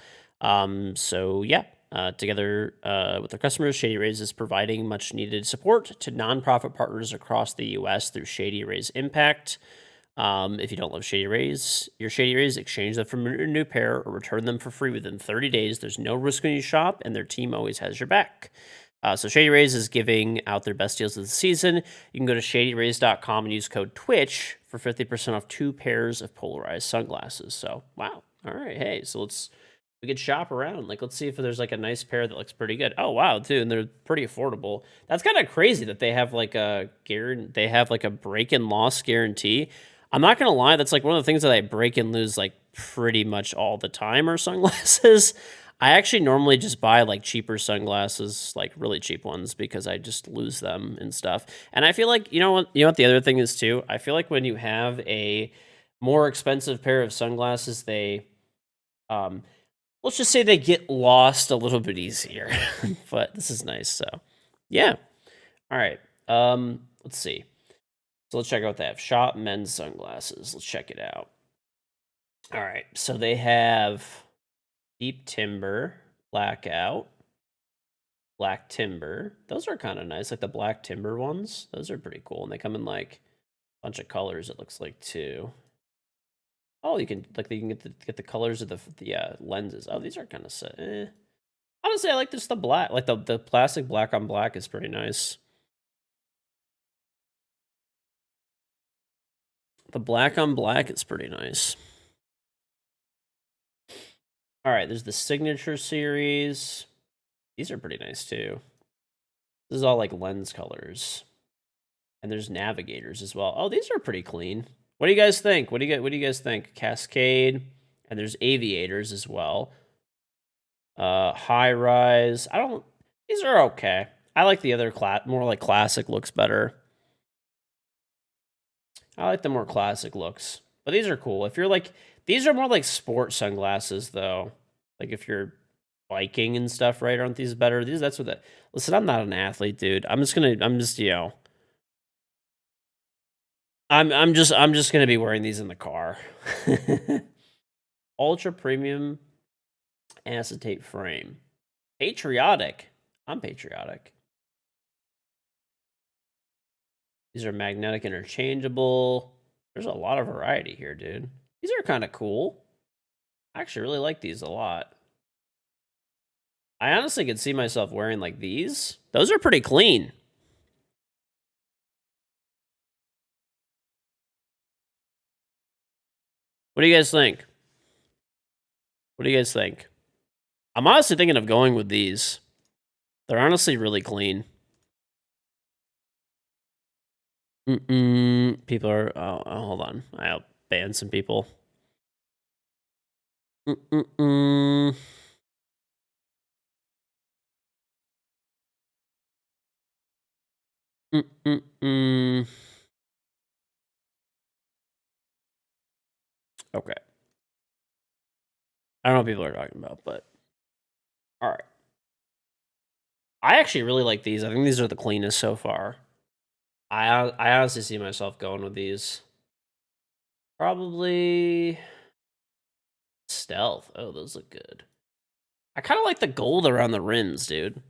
Together with their customers, Shady Rays is providing much needed support to nonprofit partners across the U.S. through Shady Rays Impact. If you don't love Shady Rays, your Shady Rays, exchange them for a new pair or return them for free within 30 days. There's no risk when you shop, and their team always has your back. So Shady Rays is giving out their best deals of the season. You can go to shadyrays.com and use code TWITCH for 50% off 2 pairs of polarized sunglasses. So, wow. All right. Hey, so we could shop around. Like, let's see if there's like a nice pair that looks pretty good. Oh, wow, too. And they're pretty affordable. That's kind of crazy that they have like a break and loss guarantee. I'm not going to lie. That's like one of the things that I break and lose like pretty much all the time are sunglasses. I actually normally just buy like cheaper sunglasses, like really cheap ones, because I just lose them and stuff. And I feel like, you know what the other thing is too? I feel like when you have a more expensive pair of sunglasses, they, let's just say they get lost a little bit easier. But this is nice. So yeah. All right. Let's see. So let's check out what they have. Shop men's sunglasses. Let's check it out. All right. So they have Deep Timber, Blackout. Black timber. Those are kind of nice, like the black timber ones. Those are pretty cool, and they come in like a bunch of colors. It looks like too. Oh, you can get the colors of the lenses. Oh, these are kind of set. Honestly, I like this the black, like the plastic black on black is pretty nice. The black on black is pretty nice. All right, there's the signature series. These are pretty nice too. This is all like lens colors. And there's navigators as well. Oh, these are pretty clean. What do you guys think? What do you guys think? Cascade, and there's aviators as well. High rise. These are okay. I like the other more like classic looks better. I like the more classic looks. But these are cool. If you're like, these are more like sport sunglasses though. Like if you're biking and stuff, right? Aren't these better? That's what listen, I'm not an athlete, dude. I'm just, you know, I'm just gonna be wearing these in the car. Ultra premium acetate frame. Patriotic. I'm patriotic. These are magnetic interchangeable. There's a lot of variety here, dude. These are kind of cool. I actually really like these a lot. I honestly could see myself wearing like these. Those are pretty clean. What do you guys think? What do you guys think? I'm honestly thinking of going with these. They're honestly really clean. People are... Oh, hold on. I'll ban some people. Okay. I don't know what people are talking about, but... Alright. I actually really like these. I think these are the cleanest so far. I honestly see myself going with these. Probably... Stealth. Oh, those look good. I kind of like the gold around the rims, dude.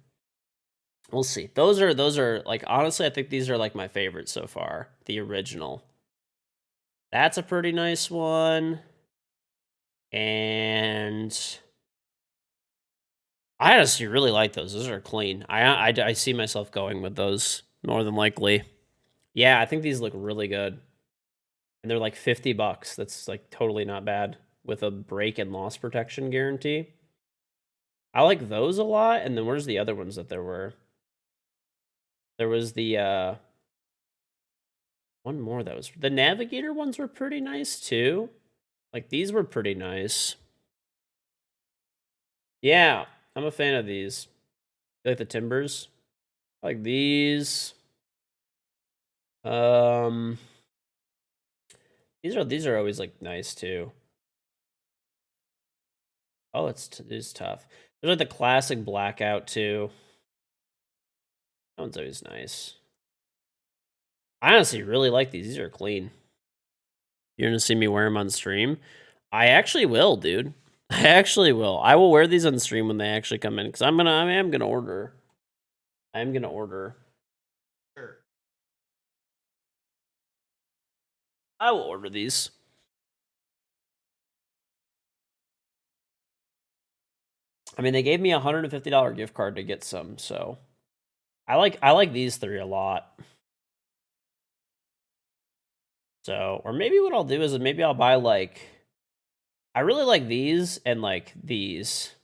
We'll see. Those are like, honestly, I think these are like my favorites so far. The original. That's a pretty nice one. And I honestly really like those. Those are clean. I see myself going with those more than likely. Yeah, I think these look really good. And they're like $50. That's like totally not bad with a break and loss protection guarantee. I like those a lot. And then where's the other ones that there were? There was the one more that was... The Navigator ones were pretty nice too. Like these were pretty nice. Yeah, I'm a fan of these. I like the timbers. I like these. These are always like nice too. Oh, it's tough. There's like the classic blackout too. That one's always nice. I honestly really like these. These are clean. You're gonna see me wear them on stream? I actually will, dude. I actually will. I will wear these on stream when they actually come in because I am gonna order. I am gonna order. Sure. I will order these. I mean, they gave me a $150 gift card to get some, so I like these three a lot. So, or maybe what I'll do is maybe I'll buy like, I really like these and like these.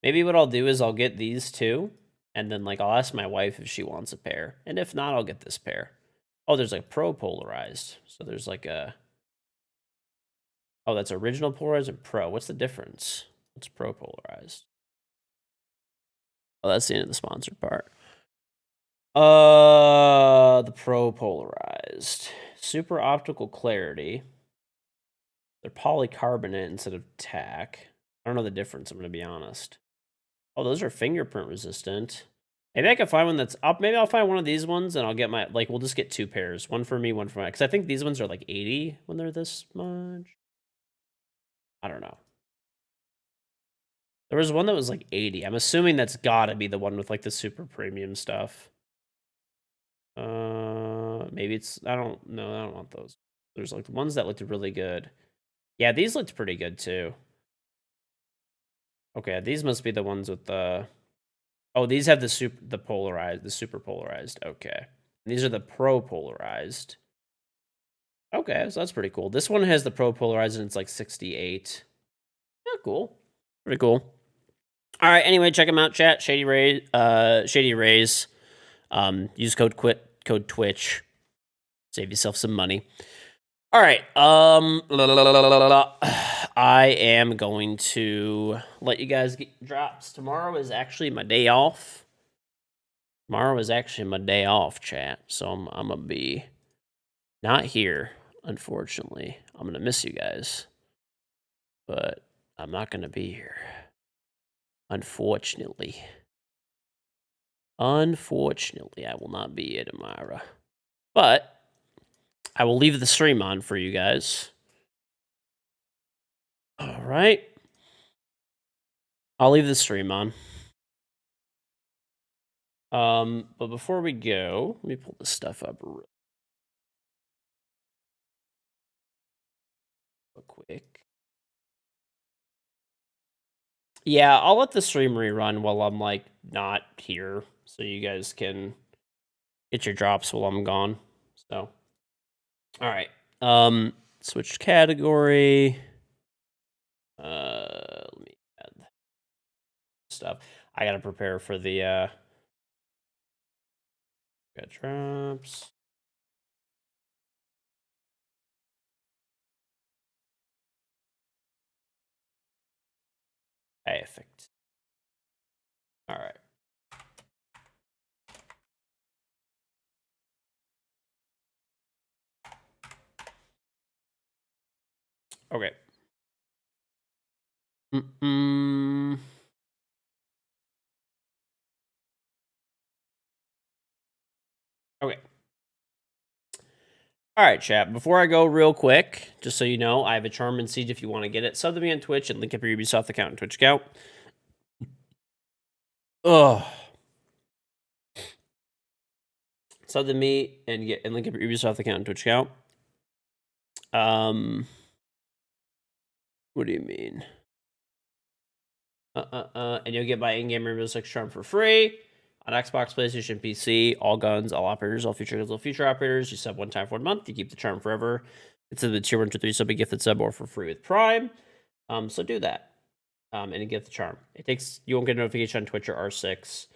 Maybe what I'll do is I'll get these two, and then like I'll ask my wife if she wants a pair, and if not, I'll get this pair. Oh, there's like pro polarized. So there's like a... Oh, that's original polarized and pro. What's the difference? What's pro polarized? Oh, that's the end of the sponsored part. The pro polarized. Super optical clarity. They're polycarbonate instead of tack. I don't know the difference, I'm going to be honest. Oh, those are fingerprint resistant. Maybe I can find one that's up. Maybe I'll find one of these ones and I'll get my, like, we'll just get two pairs. One for me, one for my, because I think these ones are like 80 when they're this much. I don't know. There was one that was like 80. I'm assuming that's gotta be the one with like the super premium stuff. Maybe it's, I don't know. I don't want those. There's like the ones that looked really good. Yeah, these looked pretty good too. Okay, these must be the ones with the, oh, these have the super polarized. Okay. These are the pro polarized. Okay, so that's pretty cool. This one has the pro polarized and it's like 68. Yeah, cool. Pretty cool. All right, anyway, check them out, chat. Shady Rays. Use code Twitch. Save yourself some money. All right. I am going to let you guys get drops. Tomorrow is actually my day off. Chat. So I'm gonna be not here, unfortunately. I'm gonna miss you guys, but I'm not gonna be here, unfortunately. Unfortunately, I will not be here tomorrow, but I will leave the stream on for you guys. All right. I'll leave the stream on. But before we go, let me pull this stuff up real quick. Yeah, I'll let the stream rerun while I'm like not here, so you guys can get your drops while I'm gone. So, all right. Switch category. Let me add stuff. I gotta prepare for the got drops. Perfect. All right. Okay. Okay. All right, chat. Before I go, real quick, just so you know, I have a charm and siege if you want to get it. Sub to me on Twitch and link up your Ubisoft account and Twitch account. Ugh. Sub to me and link up your Ubisoft account and Twitch account. What do you mean? And you'll get my in-game Rainbow Six charm for free on Xbox, PlayStation, PC, all guns, all operators, all future guns, all future operators. You sub one time for 1 month, you keep the charm forever. It's in the tier 1 to 3 sub, a gifted sub, or for free with Prime. So do that. And you get the charm. You won't get a notification on Twitch or R6.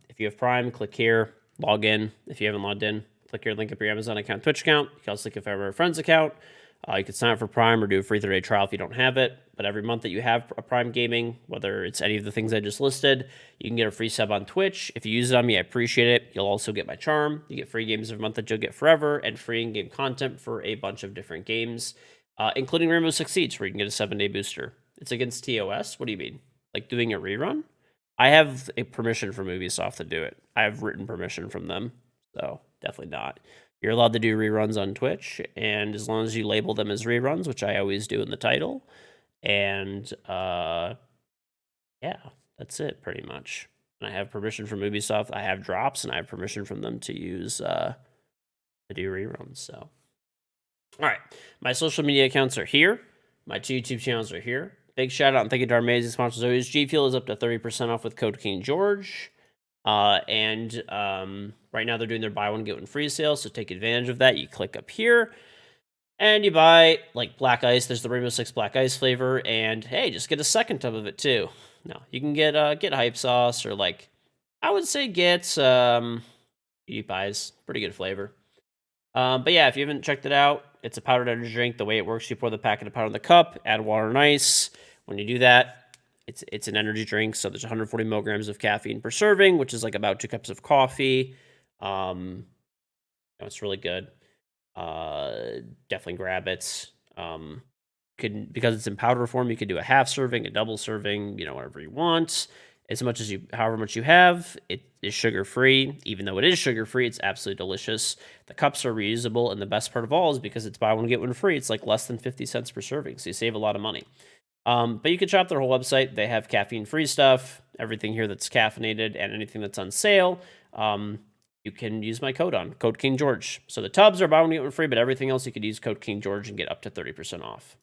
If you have Prime, click here, log in. If you haven't logged in, click here, link up your Amazon account, Twitch account. You can also link up your friend's account. You can sign up for Prime or do a free 30-day trial if you don't have it. But every month that you have a Prime Gaming, whether it's any of the things I just listed, you can get a free sub on Twitch. If you use it on me, I appreciate it. You'll also get my charm. You get free games every month that you'll get forever, and free in-game content for a bunch of different games, including Rainbow Six Siege, where you can get a 7-day booster. It's against TOS. What do you mean? Like doing a rerun? I have a permission from Ubisoft to do it. I have written permission from them, so definitely not. You're allowed to do reruns on Twitch, and as long as you label them as reruns, which I always do in the title, and yeah, that's it pretty much. And I have permission from Ubisoft. I have drops, and I have permission from them to use to do reruns. So, all right, my social media accounts are here. My 2 YouTube channels are here. Big shout out and thank you to our amazing sponsors always. G Fuel is up to 30% off with code KingGeorge. And right now they're doing their buy one, get one free sale. So take advantage of that. You click up here and you buy like black ice. There's the Rainbow Six black ice flavor. And hey, just get a second tub of it too. No, you can get hype sauce or like, I would say get Beauty Pies. Pretty good flavor. But yeah, if you haven't checked it out, it's a powdered energy drink. The way it works, you pour the packet of powder in the cup, add water and ice. When you do that, it's an energy drink, so there's 140 milligrams of caffeine per serving, which is like about 2 cups of coffee. It's really good. Definitely grab it. Because it's in powder form, you could do a half serving, a double serving, whatever you want. However much you have. It is sugar free. Even though it is sugar free, it's absolutely delicious. The cups are reusable, and the best part of all is because it's buy one get one free. It's like less than 50 cents per serving, so you save a lot of money. But you can shop their whole website. They have caffeine-free stuff, everything here that's caffeinated, and anything that's on sale. You can use my code KingGeorge. So the tubs are buy one get one free, but everything else you could use code KingGeorge and get up to 30% off.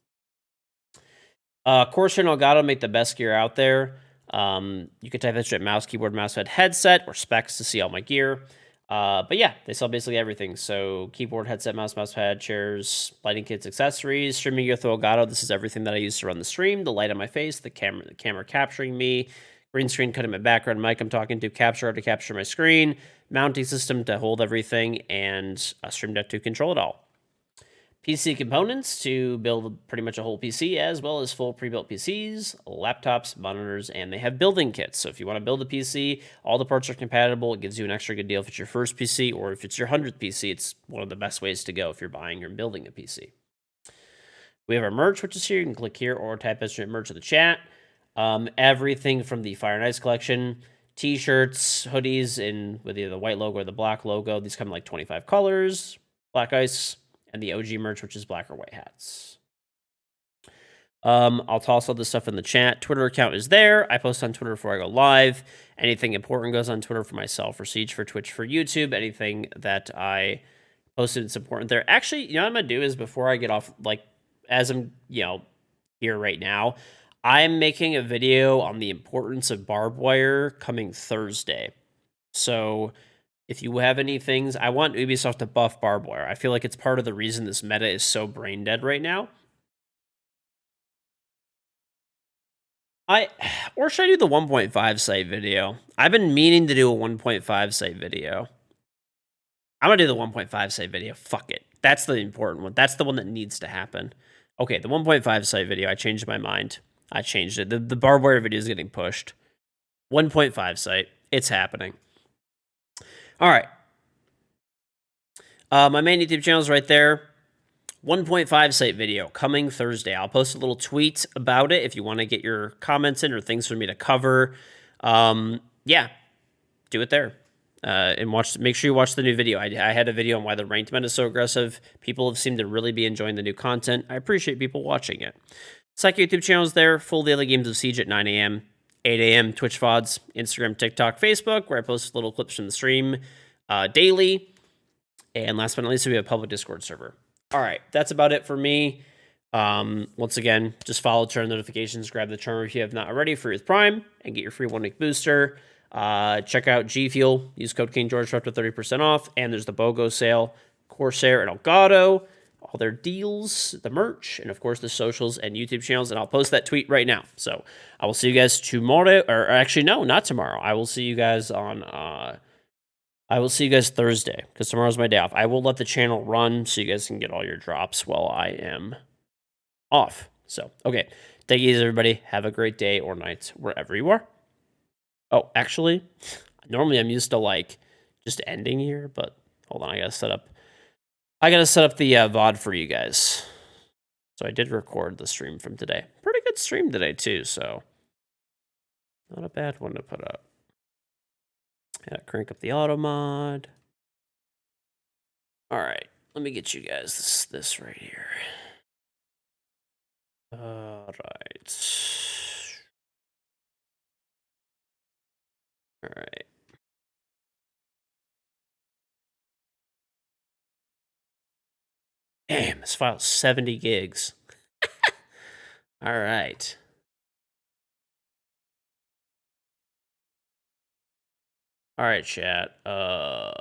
Corsair and Elgato make the best gear out there. You can type that shit mouse, keyboard, mousepad, headset, or specs to see all my gear. But yeah, they sell basically everything. So keyboard, headset, mousepad, chairs, lighting kits, accessories, streaming gear through Elgato. This is everything that I use to run the stream. The light on my face, the camera capturing me, green screen cutting my background, mic I'm talking to, capture to capture my screen, mounting system to hold everything, and a Stream Deck to control it all. PC components to build pretty much a whole PC, as well as full pre-built PCs, laptops, monitors, and they have building kits. So if you want to build a PC, all the parts are compatible. It gives you an extra good deal if it's your first PC, or if it's your 100th PC, it's one of the best ways to go if you're buying or building a PC. We have our merch, which is here. You can click here or type in merch in the chat. Everything from the Fire and Ice collection, t-shirts, hoodies with either the white logo or the black logo. These come in like 25 colors, black ice, and the OG merch, which is black or white hats. I'll toss all this stuff in the chat. Twitter account is there. I post on Twitter before I go live. Anything important goes on Twitter for myself, for Siege, for Twitch, for YouTube. Anything that I posted is important there. Actually, you know what I'm going to do is before I get off, like, as I'm, here right now, I'm making a video on the importance of barbed wire coming Thursday. So if you have any things, I want Ubisoft to buff barbed wire. I feel like it's part of the reason this meta is so brain dead right now. Or should I do the 1.5 site video? I've been meaning to do a 1.5 site video. I'm going to do the 1.5 site video. Fuck it. That's the important one. That's the one that needs to happen. Okay, the 1.5 site video, I changed my mind. I changed it. The barbed wire video is getting pushed. 1.5 site. It's happening. All right. My main YouTube channel is right there. 1.5 site video coming Thursday. I'll post a little tweet about it if you want to get your comments in or things for me to cover. Yeah, do it there. And make sure you watch the new video. I had a video on why the ranked meta is so aggressive. People have seemed to really be enjoying the new content. I appreciate people watching it. Second YouTube channel is there. Full daily games of Siege at 9 a.m., 8 a.m., Twitch VODs, Instagram, TikTok, Facebook, where I post little clips from the stream daily. And last but not least, we have a public Discord server. All right, that's about it for me. Once again, just follow, turn notifications, grab the charm if you have not already for your Prime, and get your free 1-week booster. Check out G Fuel. Use code KingGeorge for up to 30% off. And there's the BOGO sale, Corsair and Elgato, all their deals, the merch, and of course the socials and YouTube channels. And I'll post that tweet right now. So I will see you guys tomorrow, or actually no, not tomorrow. I will see you guys on. I will see you guys Thursday, because tomorrow's my day off. I will let the channel run so you guys can get all your drops while I am off. So, okay. Take it easy, everybody. Have a great day or night, wherever you are. Oh, actually, normally I'm used to, like, just ending here, but hold on. I gotta set up the VOD for you guys. So I did record the stream from today. Pretty good stream today, too, so not a bad one to put up. Gotta crank up the auto mod. All right, let me get you guys this right here. All right. All right. Damn, this file's 70 gigs. All right. All right, chat. Yeah,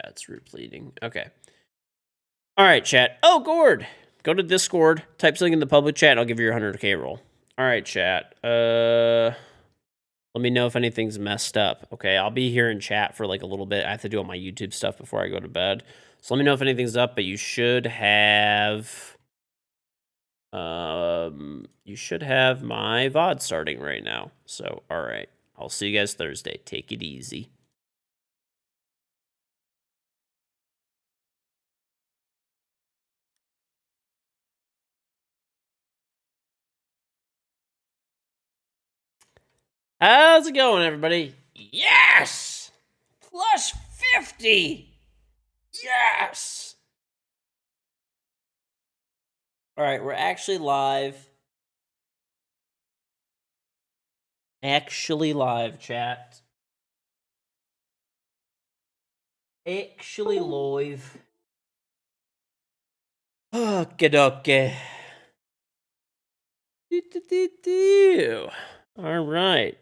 it's repleting. Okay. All right, chat. Oh, Gord. Go to Discord, type something in the public chat, and I'll give you your 100K roll. All right, chat. Let me know if anything's messed up. Okay, I'll be here in chat for like a little bit. I have to do all my YouTube stuff before I go to bed. So let me know if anything's up, but you should have my VOD starting right now. So, all right. I'll see you guys Thursday. Take it easy. How's it going, everybody? Yes! Plus 50! Yes! All right, we're actually live. Actually live, chat. Actually live. Okay, okay. All right.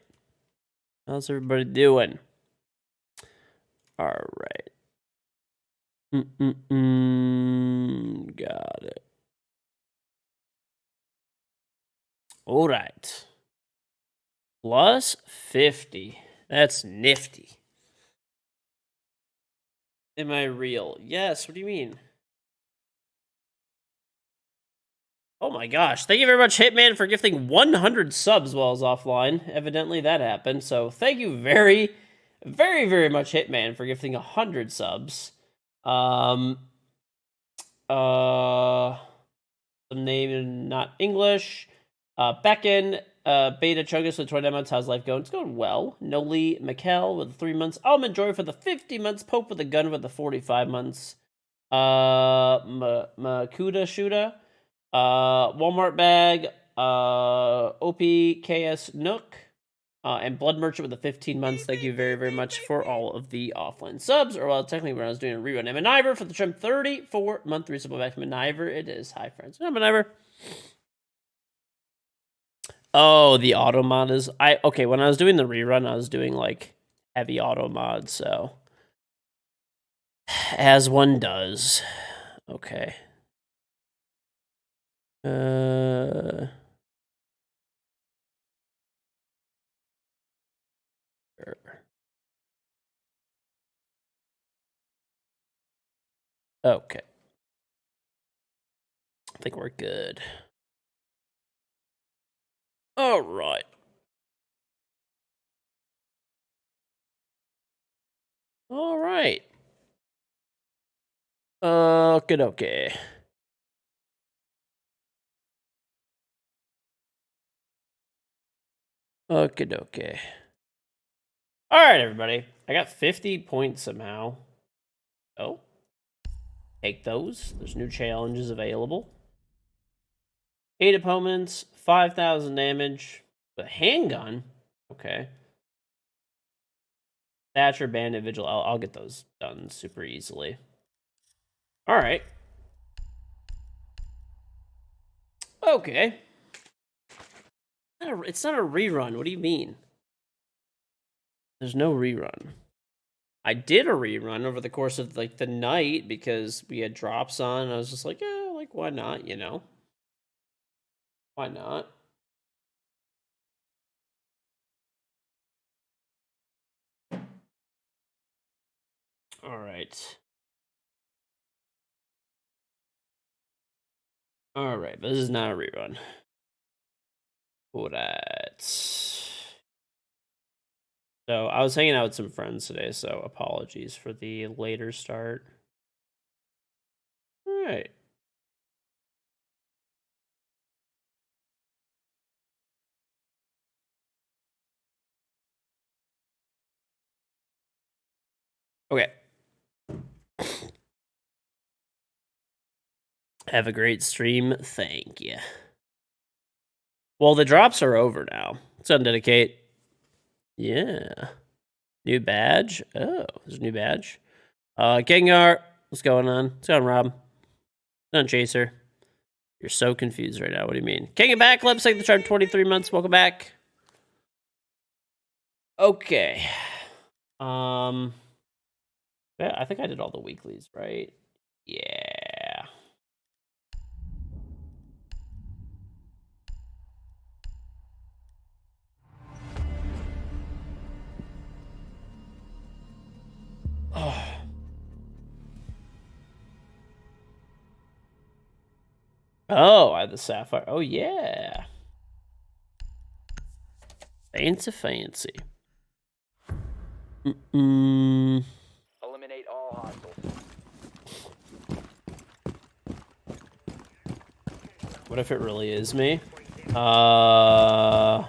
How's everybody doing? All right. Got it. All right. Plus 50. That's nifty. Am I real? Yes. What do you mean? Oh my gosh. Thank you very much, Hitman, for gifting 100 subs while I was offline. Evidently that happened. So thank you very, very, very much, Hitman, for gifting 100 subs. Some name not English. Beckon, Beta Chungus with 20 months. How's life going? It's going well. Noli Mikkel with 3 months. Almond Joy for the 50 months. Pope with a gun with the 45 months. Makuda Shuda. Walmart Bag. OPKS Nook. And Blood Merchant with the 15 months. Thank you very, very much for all of the offline subs. Or, well, technically, when I was doing a rerun. And Maniver for the trim 34-month resubble back to Maniver. It is. Hi, friends. Hi, Maniver. Oh, the auto mod is... Okay, when I was doing the rerun, I was doing, like, heavy auto mod, so... As one does. Okay. Okay. I think we're good. All right. All right. Okay, okay. Okay, okay. All right, everybody. I got 50 points somehow. Oh. Take those. There's new challenges available. 8 opponents, 5,000 damage. With a handgun? Okay. Thatcher, Bandit, Vigil. I'll get those done super easily. All right. Okay. It's not a rerun. What do you mean? There's no rerun. I did a rerun over the course of like the night because we had drops on. And I was just like, yeah, like why not? You know, why not? All right. All right, but this is not a rerun. All right. So I was hanging out with some friends today, so apologies for the later start. All right. Okay. Have a great stream. Thank you. Well, the drops are over now. Let's undedicate. Yeah. New badge. Oh, there's a new badge. KingGeorge, what's going on? What's going on, Rob? What's on, Chaser? You're so confused right now. What do you mean? King of Backflips, like the charm 23 months. Welcome back. Okay. Yeah, I think I did all the weeklies, right? Yeah. Oh. Oh, I had the sapphire. Oh, yeah. Fancy, fancy. Eliminate all hostiles. What if it really is me? What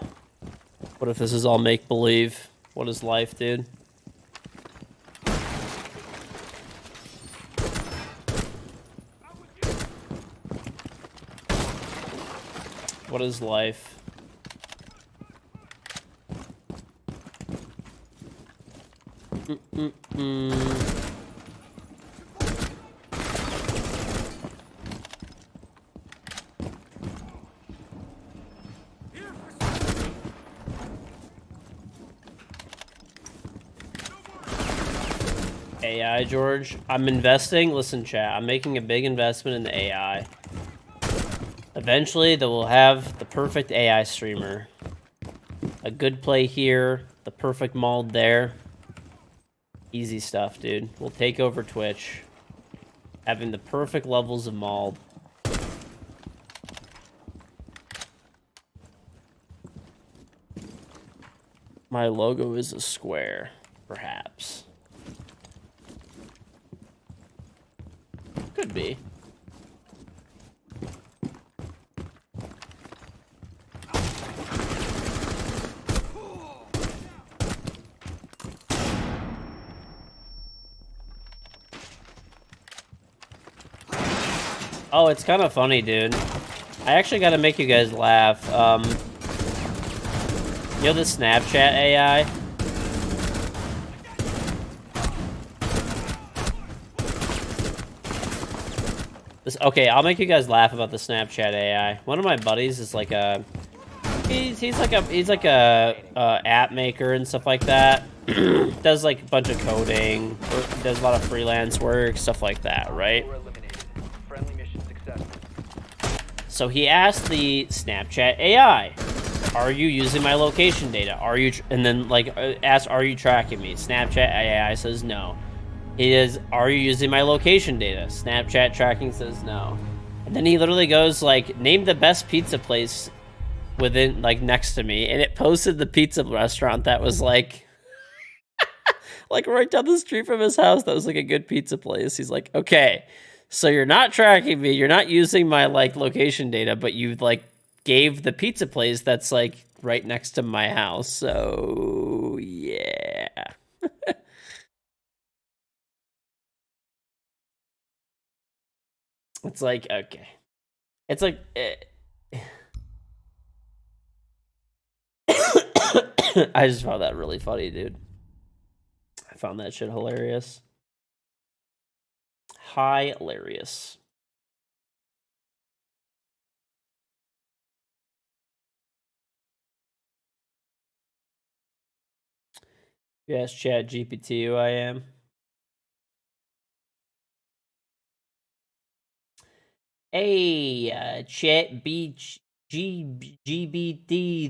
if this is all make-believe? What is life, dude? What is life? AI, George. I'm investing. Listen, chat. I'm making a big investment in the AI. Eventually, they will have the perfect AI streamer. A good play here, the perfect mold there. Easy stuff, dude. We'll take over Twitch. Having the perfect levels of mold. My logo is a square, perhaps. Could be. Oh, it's kind of funny, dude. I actually got to make you guys laugh. You know the Snapchat AI? Okay, I'll make you guys laugh about the Snapchat AI. One of my buddies is like a... He's like a app maker and stuff like that. Does like a bunch of coding, does a lot of freelance work, stuff like that, right? So he asked the Snapchat AI, "Are you using my location data? Are you?" And then like asked, "Are you tracking me?" Snapchat AI says no. He is, "Are you using my location data?" Snapchat tracking says no. And then he literally goes like, "Name the best pizza place within like next to me," and it posted the pizza restaurant that was like like right down the street from his house. That was like a good pizza place. He's like, "Okay, so you're not tracking me, you're not using my like location data, but you like gave the pizza place that's like right next to my house. So yeah." It's like, okay. It's like I just found that really funny, dude. I found that shit hilarious. Hilarious. Yes, Chat GPT who I am. Hey, Chat GBT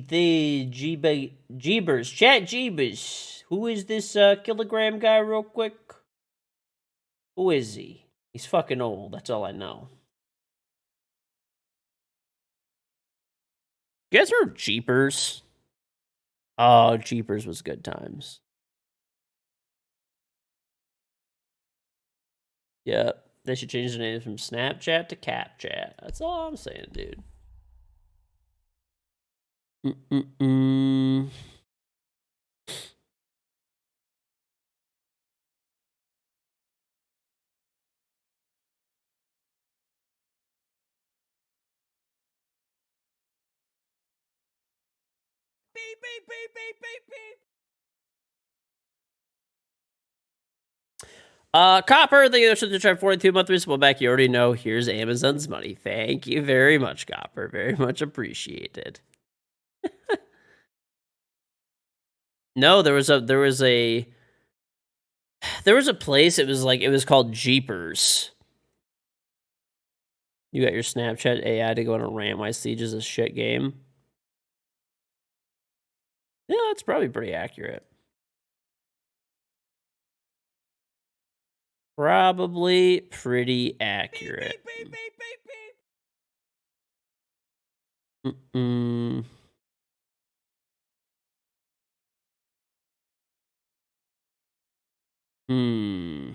the Jeebers. Chat Jeebers. Who is this kilogram guy real quick? Who is he? He's fucking old, that's all I know. You guys heard Jeepers? Oh, Jeepers was good times. Yep. They should change the name from Snapchat to CapChat. That's all I'm saying, dude. Mm-mm-mm. Beep, beep, beep, beep, beep, beep. Copper, thank you so much for 42-month resubscribe back. You already know. Here's Amazon's money. Thank you very much, Copper. Very much appreciated. No, there was a place. It was called Jeepers. You got your Snapchat AI to go on a rant why Siege is a shit game. Yeah, that's probably pretty accurate. Probably pretty accurate. Beep, beep, beep, beep, beep. Mm-mm. Hmm.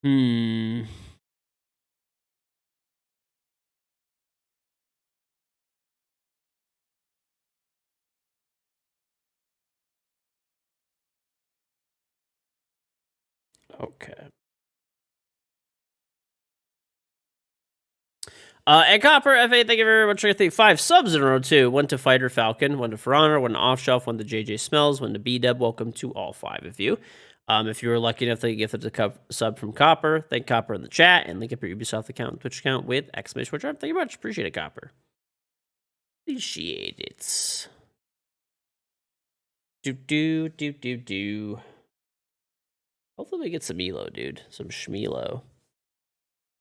Hmm. Okay. And Copper FA, thank you very much. I think 5 subs in a row too. 1 to Fighter Falcon, 1 to Ferrana, 1 to Off Shelf, 1 to JJ Smells, 1 to B-Dub. Welcome to all 5 of you. If you were lucky enough to get the sub from Copper, thank Copper in the chat and link up your Ubisoft account and Twitch account with exclamation point. Thank you much. Appreciate it, Copper. Appreciate it. Do. Hopefully we get some Elo, dude. Some Shmelo.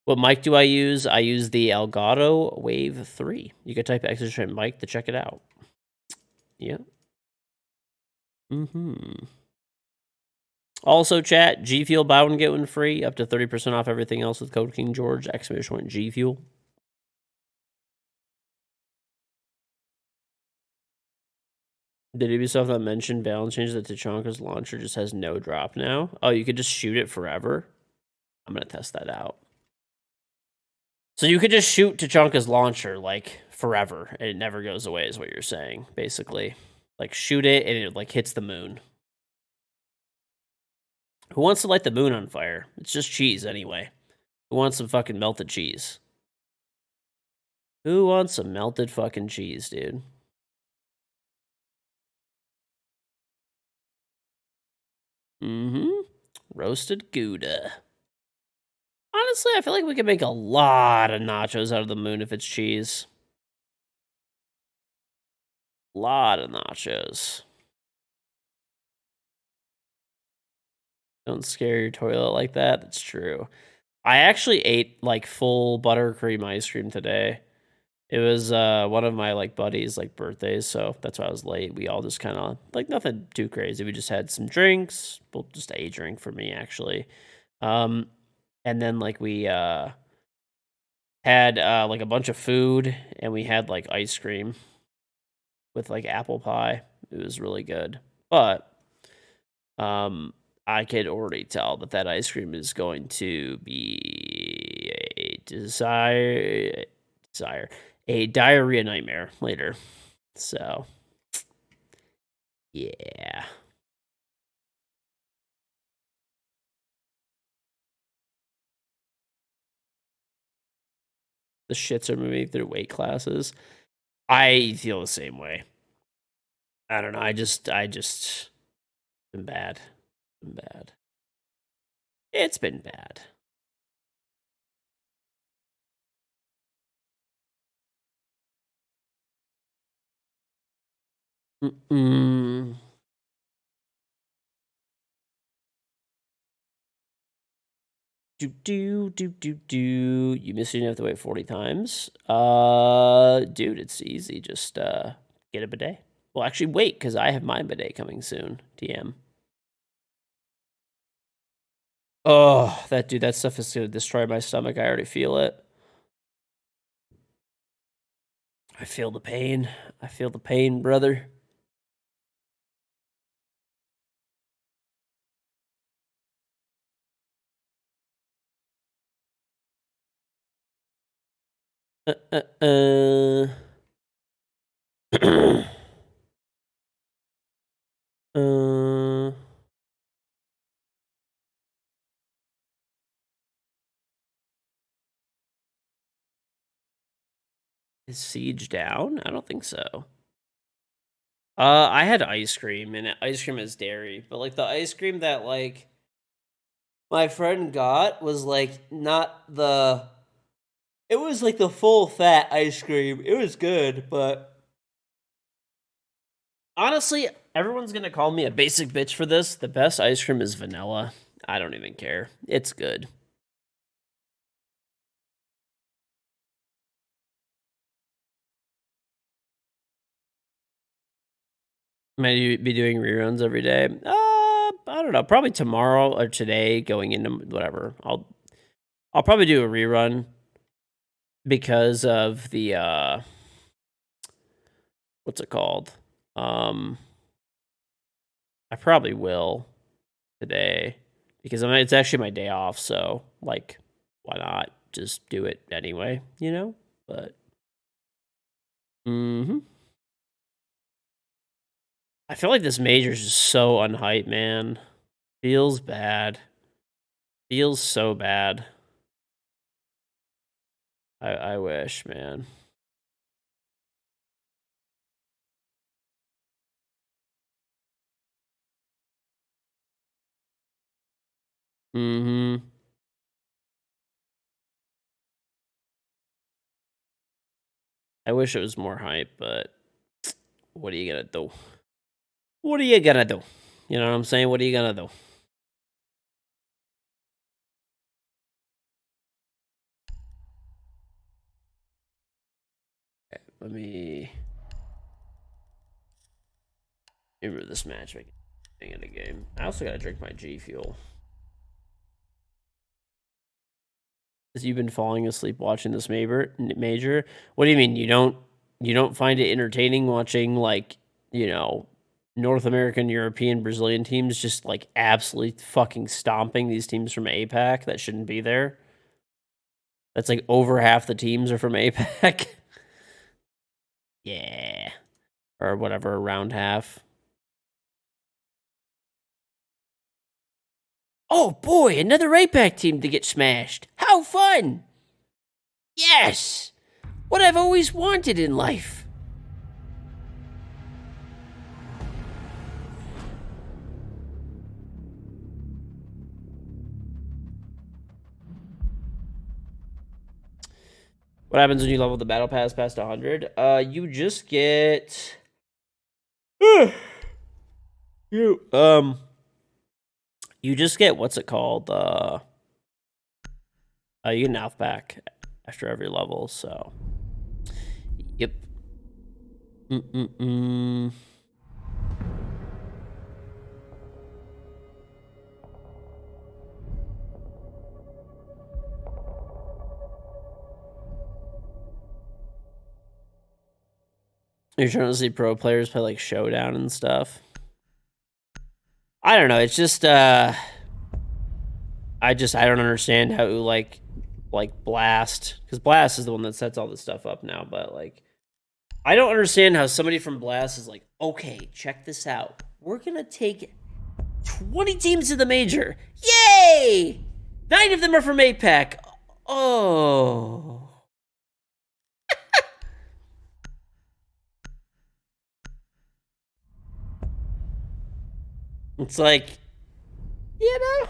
What mic do I use? I use the Elgato Wave 3. You can type Extra mic to check it out. Yeah. Also, chat, G Fuel buy one get one free, up to 30% off everything else with code KingGeorge, exclamation point G Fuel. Did Ubisoft not mention balance change that Tachanka's launcher just has no drop now? Oh, you could just shoot it forever? I'm going to test that out. So you could just shoot Tachanka's launcher, like, forever, and it never goes away, is what you're saying, basically. Like, shoot it, and it, like, hits the moon. Who wants to light the moon on fire? It's just cheese, anyway. Who wants some fucking melted cheese? Who wants some melted fucking cheese, dude? Roasted Gouda. Honestly, I feel like we could make a lot of nachos out of the moon if it's cheese. Lot of nachos. Don't scare your toilet like that. That's true. I actually ate like full buttercream ice cream today. It was one of my like buddies' like birthdays, so that's why I was late. We all just kind of like nothing too crazy. We just had some drinks. Well, just a drink for me actually. And then like we had like a bunch of food, and we had like ice cream with like apple pie. It was really good. But I could already tell that that ice cream is going to be a diarrhea nightmare later. So, yeah. The shits are moving through weight classes. I feel the same way. I don't know. I just been bad. It's been bad. You miss it, you have to wait 40 times? Dude, it's easy. Just get a bidet. Well, actually, wait, because I have my bidet coming soon. TM. Oh, that stuff is gonna destroy my stomach. I already feel it. I feel the pain. I feel the pain, brother. Is Siege down? I don't think so. I had ice cream, and ice cream is dairy, but like the ice cream that like my friend got was like not the. It was like the full fat ice cream. It was good, but honestly, everyone's gonna call me a basic bitch for this. The best ice cream is vanilla. I don't even care. It's good. Might be doing reruns every day. I don't know. Probably tomorrow or today, going into whatever. I'll probably do a rerun because of the what's it called? I probably will today because it's actually my day off, so like why not just do it anyway, you know? But I feel like this major is just so unhyped, man. Feels bad. Feels so bad. I wish, man. Mm-hmm. I wish it was more hype, but what are you gonna do? What are you gonna do? You know what I'm saying? What are you gonna do? Okay, let me remember this matchmaking thing in the game. I also gotta drink my G Fuel. Has you been falling asleep watching this major? What do you mean? You don't find it entertaining watching, like, you know, North American, European, Brazilian teams just like absolutely fucking stomping these teams from APAC that shouldn't be there? That's like over half the teams are from APAC. Yeah. Or whatever, around half. Oh boy, another APAC team to get smashed. How fun! Yes! What I've always wanted in life. What happens when you level the battle pass past 100? You just get you just get, what's it called? You get an alpha pack after every level, so yep. You're trying to see pro players play like Showdown and stuff. I don't know. It's just I don't understand how like Blast, because Blast is the one that sets all this stuff up now. But like, I don't understand how somebody from Blast is like, okay, check this out. We're gonna take 20 teams to the major. Yay! 9 of them are from APAC. Oh. It's like, you know.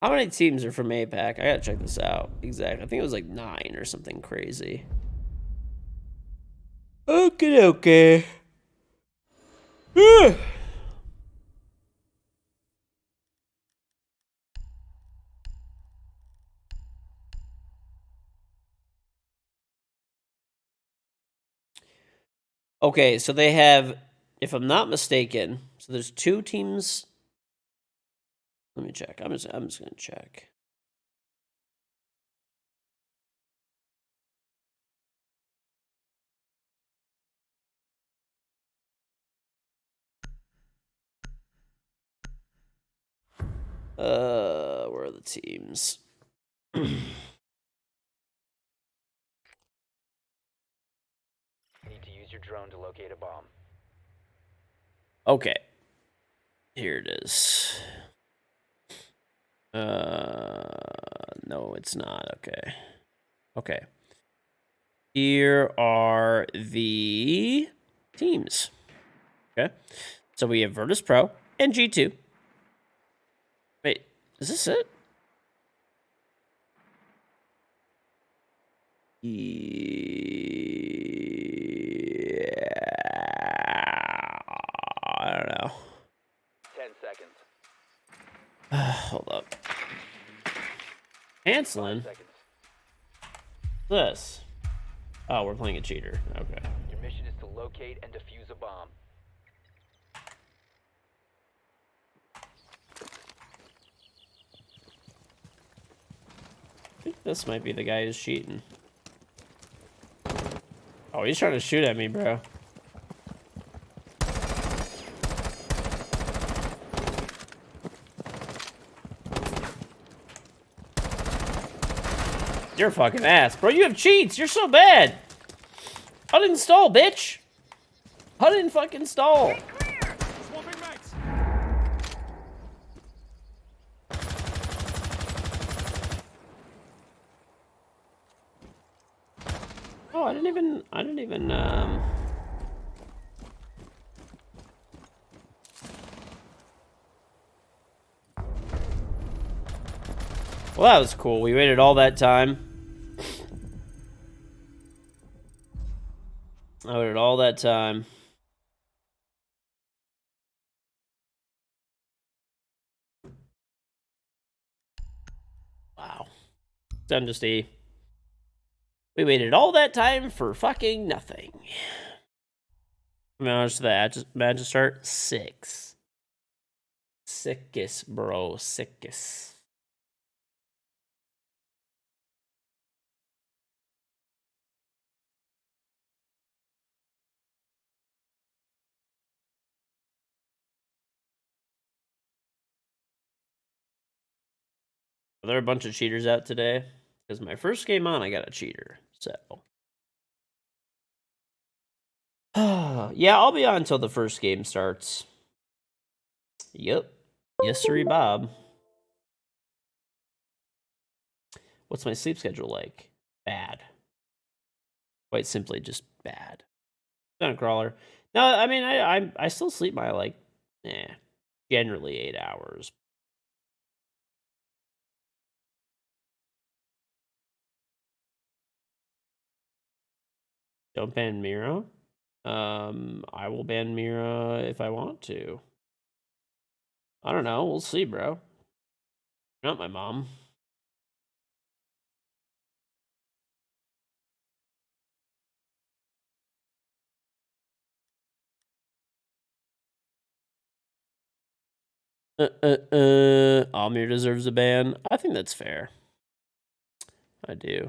How many teams are from APAC? I gotta check this out. Exactly. I think it was like 9 or something crazy. Okay. Okay, so they have, if I'm not mistaken, so there's 2 teams. Let me check. I'm just gonna check. Where are the teams? Need to use your drone to locate a bomb. Okay. Here it is. No, it's not. Okay. Okay. Here are the teams. Okay. So we have Virtus Pro and G2. Wait, is this it? Yeah. I don't know. 10 seconds. Hold up. Canceling? 5 seconds. This. Oh, we're playing a cheater. Okay. Your mission is to locate and defuse a bomb. I think this might be the guy who's cheating. Oh, he's trying to shoot at me, bro. You're a fucking ass, bro. You have cheats. You're so bad. Uninstall, bitch. Fucking stall. Swapping mags. Oh, I didn't even. Well, that was cool. We waited all that time. I waited all that time. Wow. Done just a. We waited all that time for fucking nothing. I mean, honest to that, Magic start 6. Sickest, bro. Sickest. There are a bunch of cheaters out today. Because my first game on, I got a cheater. So. Yeah, I'll be on until the first game starts. Yep. Yes, sir, Bob. What's my sleep schedule like? Bad. Quite simply, just bad. Not a crawler. No, I mean, I still sleep my, like, generally 8 hours. Don't ban Mira. I will ban Mira if I want to. I don't know. We'll see, bro. You're not my mom. Amir deserves a ban. I think that's fair. I do.